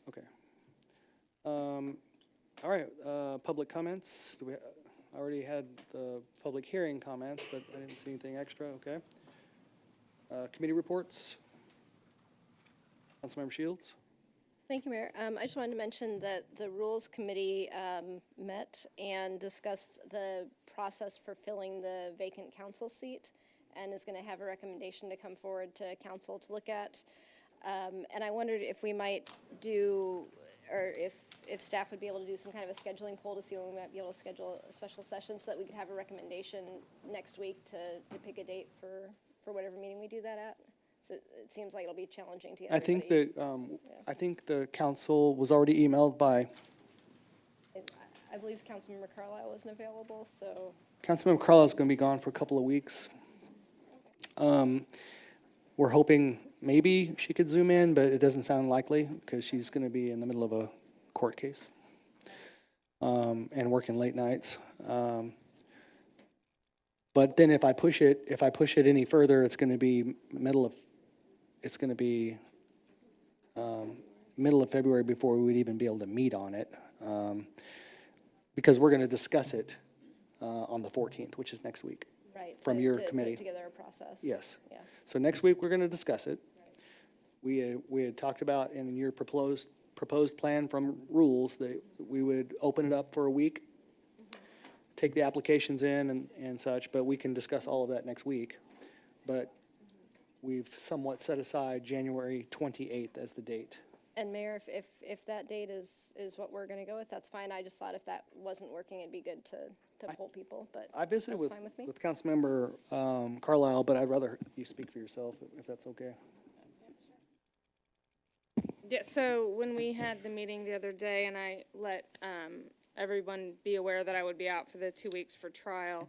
okay. All right, public comments. I already had the public hearing comments, but I didn't see anything extra, okay. Committee reports. Councilmember Shields? Thank you, Mayor. I just wanted to mention that the Rules Committee met and discussed the process for filling the vacant council seat and is going to have a recommendation to come forward to council to look at. And I wondered if we might do, or if staff would be able to do some kind of a scheduling poll to see when we might be able to schedule a special session so that we could have a recommendation next week to pick a date for whatever meeting we do that at. So it seems like it'll be challenging to get I think everybody. that, I think the council was already emailed by, I believe Councilmember Carlisle wasn't available, so. Councilmember Carlisle's gonna be gone for a couple of weeks. We're hoping maybe she could zoom in, but it doesn't sound likely because she's gonna be in the middle of a court case. And working late nights. But then if I push it any further, it's gonna be middle of February before we'd even be able to meet on it. Because we're gonna discuss it, on the 14th, which is next week. Right. From to- your to committee. Put together a process. Yes. Yeah. So next week, we're gonna discuss it. We had talked about in your proposed plan from rules that we would open it up for a week, take the applications in and such, but we can discuss all of that next week. But we've somewhat set aside January 28th as the date. And Mayor, if that date is what we're gonna go with, that's fine. I just thought if that wasn't working, it'd be good to poll people, but I visited that's with, fine with me. with Councilmember Carlisle, but I'd rather you speak for yourself, if that's okay. Yeah, so when we had the meeting the other day and I let everyone be aware that I would be out for the 2 weeks for trial,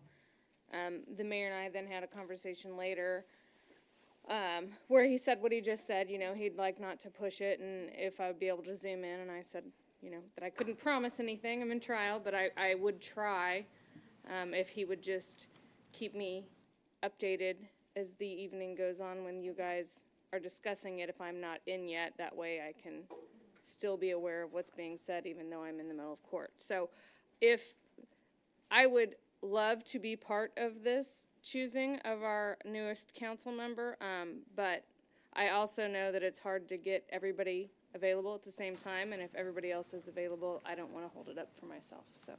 the mayor and I then had a conversation later where he said what he just said, you know, he'd like not to push it and if I would be able to zoom in, and I said, you know, that I couldn't promise anything, I'm in trial, but I would try if he would just keep me updated as the evening goes on when you guys are discussing it if I'm not in yet. That way I can still be aware of what's being said even though I'm in the middle of court. So if I would love to be part of this choosing of our newest council member, but I also know that it's hard to get everybody available at the same time, and if everybody else is available, I don't want to hold it up for myself, so.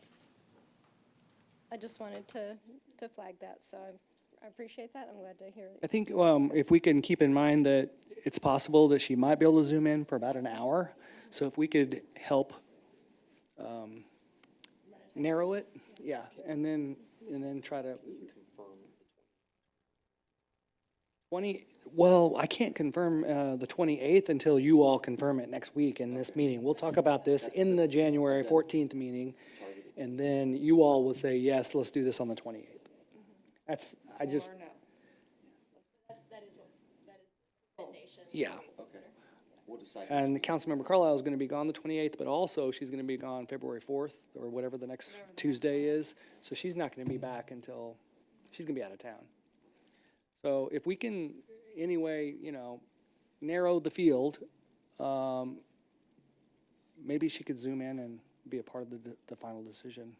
I just wanted to flag that, so I appreciate that. I'm glad to hear it. I think if we can keep in mind that it's possible that she might be able to zoom in for about an hour, so if we could help narrow it, yeah, and then try to. Well, I can't confirm the 28th until you all confirm it next week in this meeting. We'll talk about this in the January 14th meeting, and then you all will say, yes, let's do this on the 28th. That's, I just. That is the recommendation. Yeah. And Councilmember Carlisle is going to be gone the 28th, but also she's going to be gone February 4th or whatever the next Tuesday is. So she's not going to be back until, she's going to be out of town. So if we can, anyway, you know, narrow the field, maybe she could zoom in and be a part of the final decision.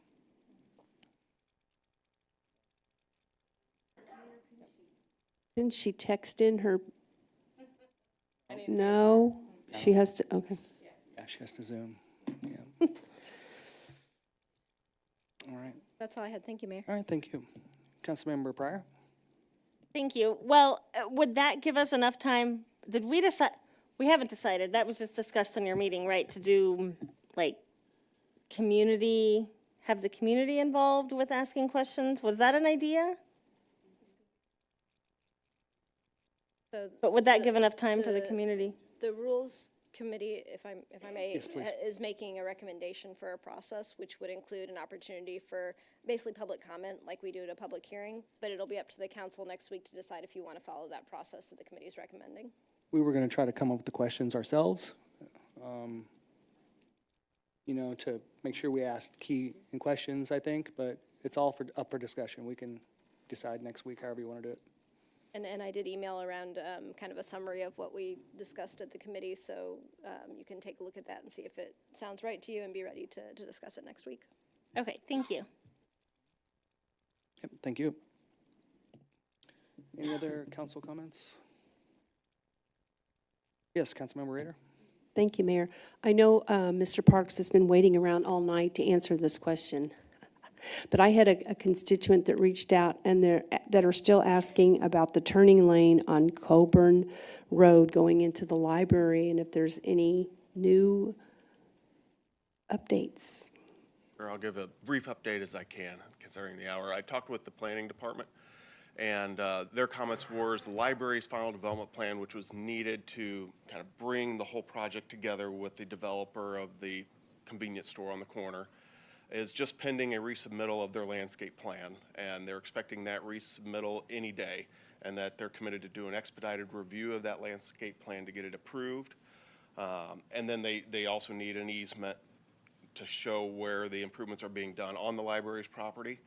Didn't she text in her? No, she has to, okay. Yeah, she has to zoom, yeah. All right, That's all I had. Thank you, Mayor. all right, thank you. Councilmember Pryor? Thank you. Well, would that give us enough time? Did we decide? We haven't decided. That was just discussed in your meeting, right? To do like community, have the community involved with asking questions? Was that an idea? So But would that give enough time for the community? The Rules Committee, if I may, Yes, please. is making a recommendation for a process which would include an opportunity for basically public comment like we do at a public hearing, but it'll be up to the council next week to decide if you want to follow that process that the committee is recommending. We were going to try to come up with the questions ourselves, you know, to make sure we asked key questions, I think, but it's all up for discussion. We can decide next week however you want to do it. And I did email around kind of a summary of what we discussed at the committee, so you can take a look at that and see if it sounds right to you and be ready to discuss it next week. Okay, thank you. Yep, thank you. Any other council comments? Yes, Councilmember Rader. Thank you, Mayor. I know Mr. Parks has been waiting around all night to answer this question. But I had a constituent that reached out and that are still asking about the turning lane on Coburn Road going into the library and if there's any new updates. Sure, I'll give a brief update as I can, considering the hour. I talked with the planning department, and their comments were the library's final development plan, which was needed to kind of bring the whole project together with the developer of the convenience store on the corner, is just pending a resubmittal of their landscape plan, and they're expecting that resubmittal any day, and that they're committed to do an expedited review of that landscape plan to get it approved. And then they also need an easement to show where the improvements are being done on the library's property.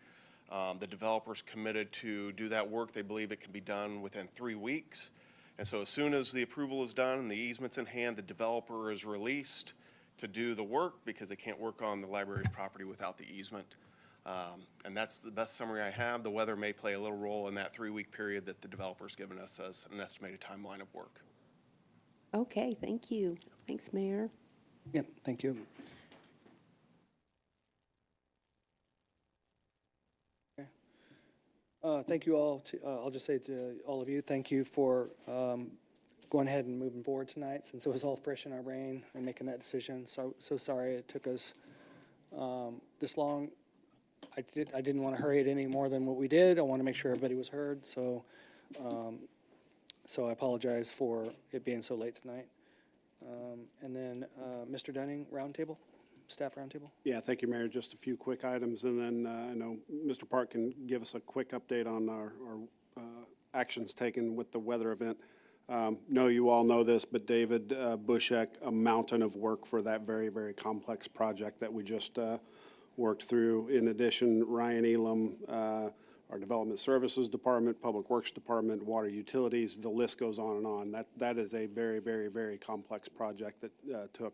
The developer's committed to do that work. They believe it can be done within 3 weeks. And so as soon as the approval is done and the easement's in hand, the developer is released to do the work because they can't work on the library's property without the easement. And that's the best summary I have. The weather may play a little role in that 3-week period that the developer's given us as an estimated timeline of work. Okay, thank you. Thanks, Mayor. Yep, thank you. Thank you all. I'll just say to all of you, thank you for going ahead and moving forward tonight, since it was all fresh in our brain and making that decision. So sorry it took us this long. I didn't want to hurry it any more than what we did. I want to make sure everybody was heard. So I apologize for it being so late tonight. And then Mr. Dunning, roundtable, staff roundtable. Yeah, thank you, Mayor. Just a few quick items, and then I know Mr. Park can give us a quick update on our actions taken with the weather event. No, you all know this, but David Bushek, a mountain of work for that very, very complex project that we just worked through. In addition, Ryan Elam, our Development Services Department, Public Works Department, Water Utilities, the list goes on and on. That is a very, very, very complex project that took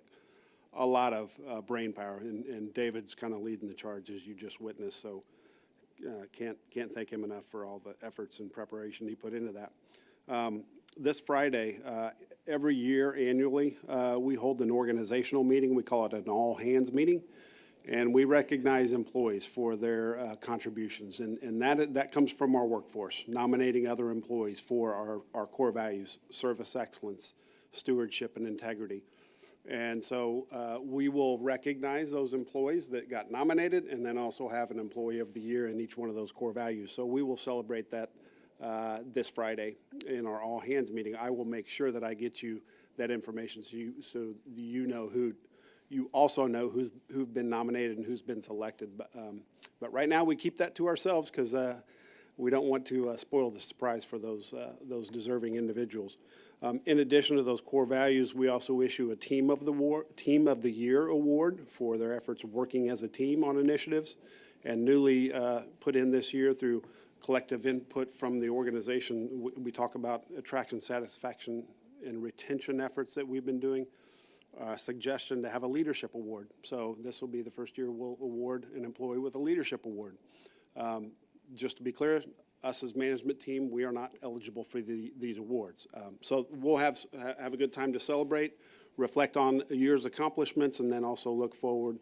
a lot of brain power, and David's kind of leading the charge, as you just witnessed, so can't thank him enough for all the efforts and preparation he put into that. This Friday, every year annually, we hold an organizational meeting. We call it an all-hands meeting, and we recognize employees for their contributions, and that comes from our workforce, nominating other employees for our core values: service excellence, stewardship, and integrity. And so we will recognize those employees that got nominated, and then also have an Employee of the Year in each one of those core values. So we will celebrate that this Friday in our all-hands meeting. I will make sure that I get you that information so you know you also know who've been nominated and who's been selected. But right now, we keep that to ourselves because we don't want to spoil the surprise for those deserving individuals. In addition to those core values, we also issue a Team of the Year award for their efforts working as a team on initiatives, and newly put in this year through collective input from the organization. We talk about attraction, satisfaction, and retention efforts that we've been doing. Suggestion to have a leadership award. So this will be the first year we'll award an employee with a leadership award. Just to be clear, us as management team, we are not eligible for these awards. So we'll have a good time to celebrate, reflect on a year's accomplishments, and then also look forward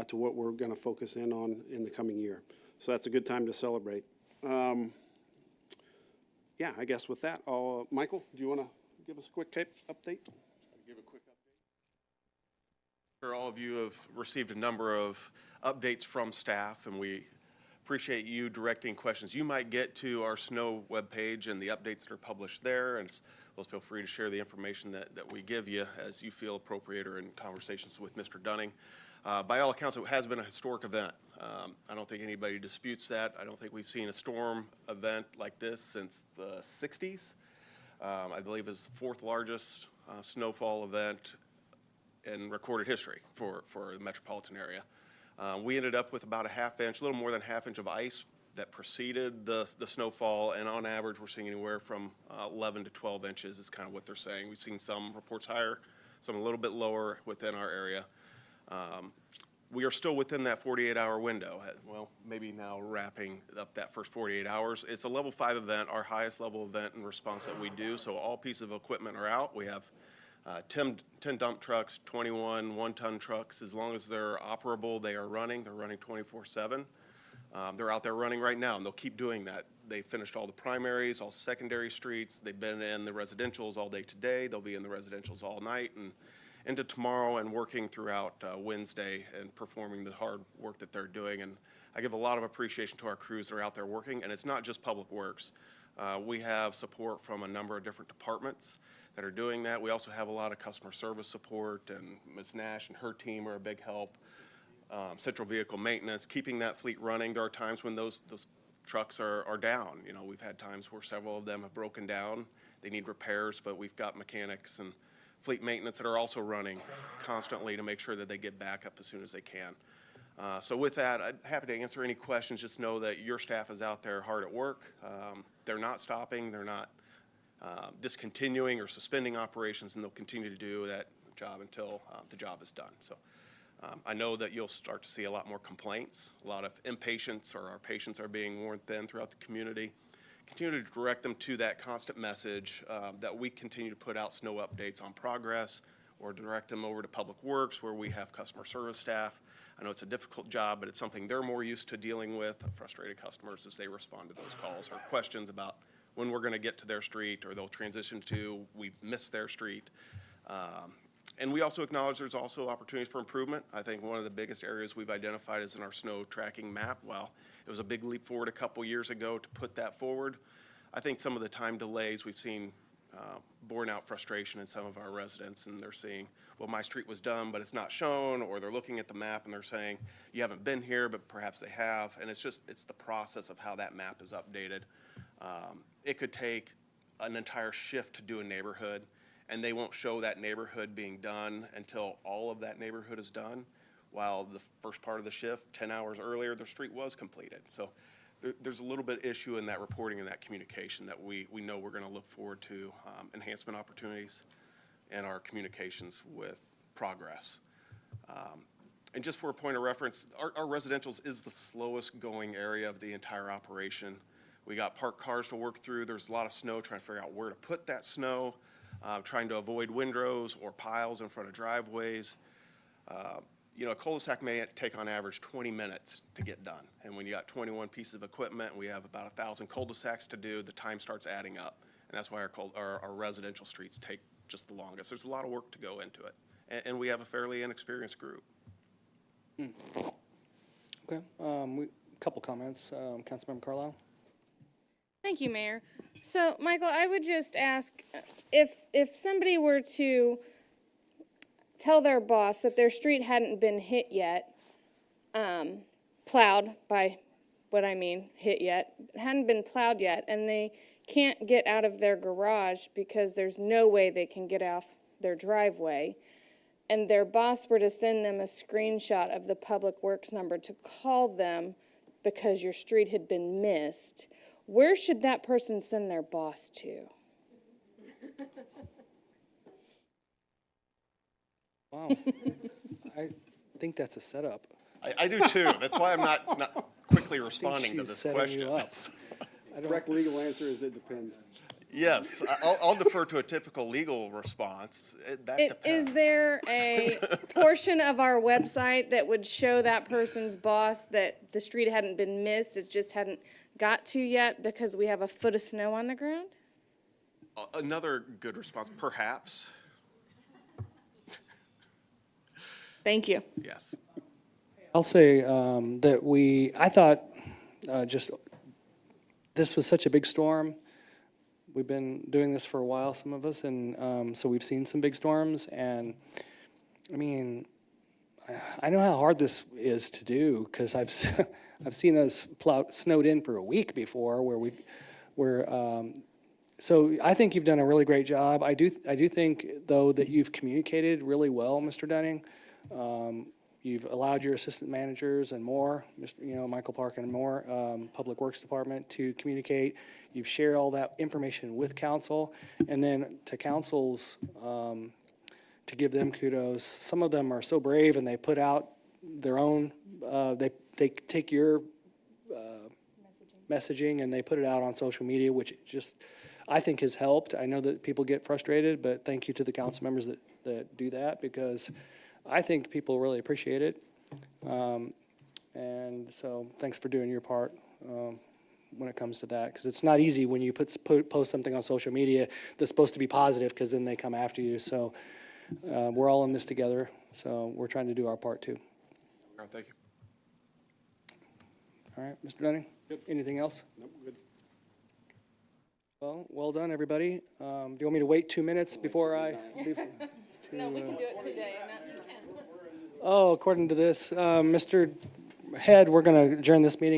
to what we're going to focus in on in the coming year. So that's a good time to celebrate. Yeah, I guess with that, Michael, do you want to give us a quick update? Give a quick update. Sure, all of you have received a number of updates from staff, and we appreciate you directing questions you might get to our SNOW webpage and the updates that are published there. And well, feel free to share the information that we give you as you feel appropriate or in conversations with Mr. Dunning. By all accounts, it has been a historic event. I don't think anybody disputes that. I don't think we've seen a storm event like this since the 60s. I believe it's the 4th largest snowfall event in recorded history for the metropolitan area. We ended up with about a little more than a half inch of ice that preceded the snowfall, and on average, we're seeing anywhere from 11 to 12 inches is kind of what they're saying. We've seen some reports higher, some a little bit lower within our area. We are still within that 48-hour window. Well, maybe now wrapping up that first 48 hours. It's a level 5 event, our highest level event in response that we do. So all pieces of equipment are out. We have 10 dump trucks, 21 one-ton trucks. As long as they're operable, they are running. They're running 24/7. They're out there running right now, and they'll keep doing that. They finished all the primaries, all secondary streets. They've been in the residentials all day today. They'll be in the residentials all night and into tomorrow, and working throughout Wednesday and performing the hard work that they're doing. And I give a lot of appreciation to our crews that are out there working, and it's not just Public Works. We have support from a number of different departments that are doing that. We also have a lot of customer service support, and Ms. Nash and her team are a big help. Central vehicle maintenance, keeping that fleet running. There are times when those trucks are down. You know, we've had times where several of them have broken down. They need repairs, but we've got mechanics and fleet maintenance that are also running constantly to make sure that they get back up as soon as they can. So with that, I'm happy to answer any questions. Just know that your staff is out there hard at work. They're not stopping. They're not discontinuing or suspending operations, and they'll continue to do that job until the job is done. So I know that you'll start to see a lot more complaints, a lot of impatience, or our patients are being worn thin throughout the community. Continue to direct them to that constant message that we continue to put out snow updates on progress, or direct them over to Public Works where we have customer service staff. I know it's a difficult job, but it's something they're more used to dealing with, frustrated customers as they respond to those calls or questions about when we're going to get to their street, or they'll transition to we've missed their street. And we also acknowledge there's also opportunities for improvement. I think one of the biggest areas we've identified is in our snow tracking map. While it was a big leap forward a couple years ago to put that forward, I think some of the time delays we've seen borne out frustration in some of our residents, and they're seeing, well, my street was done, but it's not shown, or they're looking at the map and they're saying, you haven't been here, but perhaps they have. And it's the process of how that map is updated. It could take an entire shift to do a neighborhood, and they won't show that neighborhood being done until all of that neighborhood is done, while the first part of the shift, 10 hours earlier, the street was completed. So there's a little bit issue in that reporting and that communication that we know we're going to look forward to enhancement opportunities and our communications with progress. And just for a point of reference, our residentials is the slowest going area of the entire operation. We got parked cars to work through. There's a lot of snow, trying to figure out where to put that snow. Trying to avoid windrows or piles in front of driveways. You know, a cul-de-sac may take on average 20 minutes to get done. And when you got 21 pieces of equipment, we have about 1,000 cul-de-sacs to do, the time starts adding up. And that's why our residential streets take just the longest. There's a lot of work to go into it. And we have a fairly inexperienced group. Okay, a couple comments. Councilmember Carlisle? Thank you, Mayor. So, Michael, I would just ask, if somebody were to tell their boss that their street hadn't been hit yet, plowed, by what I mean, hit yet, hadn't been plowed yet, and they can't get out of their garage because there's no way they can get off their driveway, and their boss were to send them a screenshot of the Public Works number to call them because your street had been missed, where should that person send their boss to? Wow. I think that's a setup. I do too. That's why I'm not quickly responding to she's this setting question. you up. The correct legal answer is it depends. Yes, I'll defer to a typical legal response. That depends. Is there a portion of our website that would show that person's boss that the street hadn't been missed, it just hadn't got to yet because we have a foot of snow on the ground? Another good response, perhaps. Thank you. Yes. I'll say that I thought just this was such a big storm. We've been doing this for a while, some of us, and so we've seen some big storms. And I mean, I know how hard this is to do because I've seen us snowed in for a week before, so I think you've done a really great job. I do think though that you've communicated really well, Mr. Dunning. You've allowed your assistant managers and more, Michael Park and more, Public Works Department to communicate. You've shared all that information with council, and then to councils, to give them kudos. Some of them are so brave and they put out their own, they take your messaging and they put it out on social media, which just, I think has helped. I know that people get frustrated, but thank you to the council members that do that, because I think people really appreciate it. And so thanks for doing your part when it comes to that, because it's not easy when you post something on social media that's supposed to be positive, because then they come after you. So we're all in this together, so we're trying to do our part too. Thank you. All right, Mr. Dunning? Yep. Anything else? Nope, good. Well done, everybody. Do you want me to wait 2 minutes before I? No, we can do it today, and that you can. Oh, according to this, Mr. Head, we're going to adjourn this meeting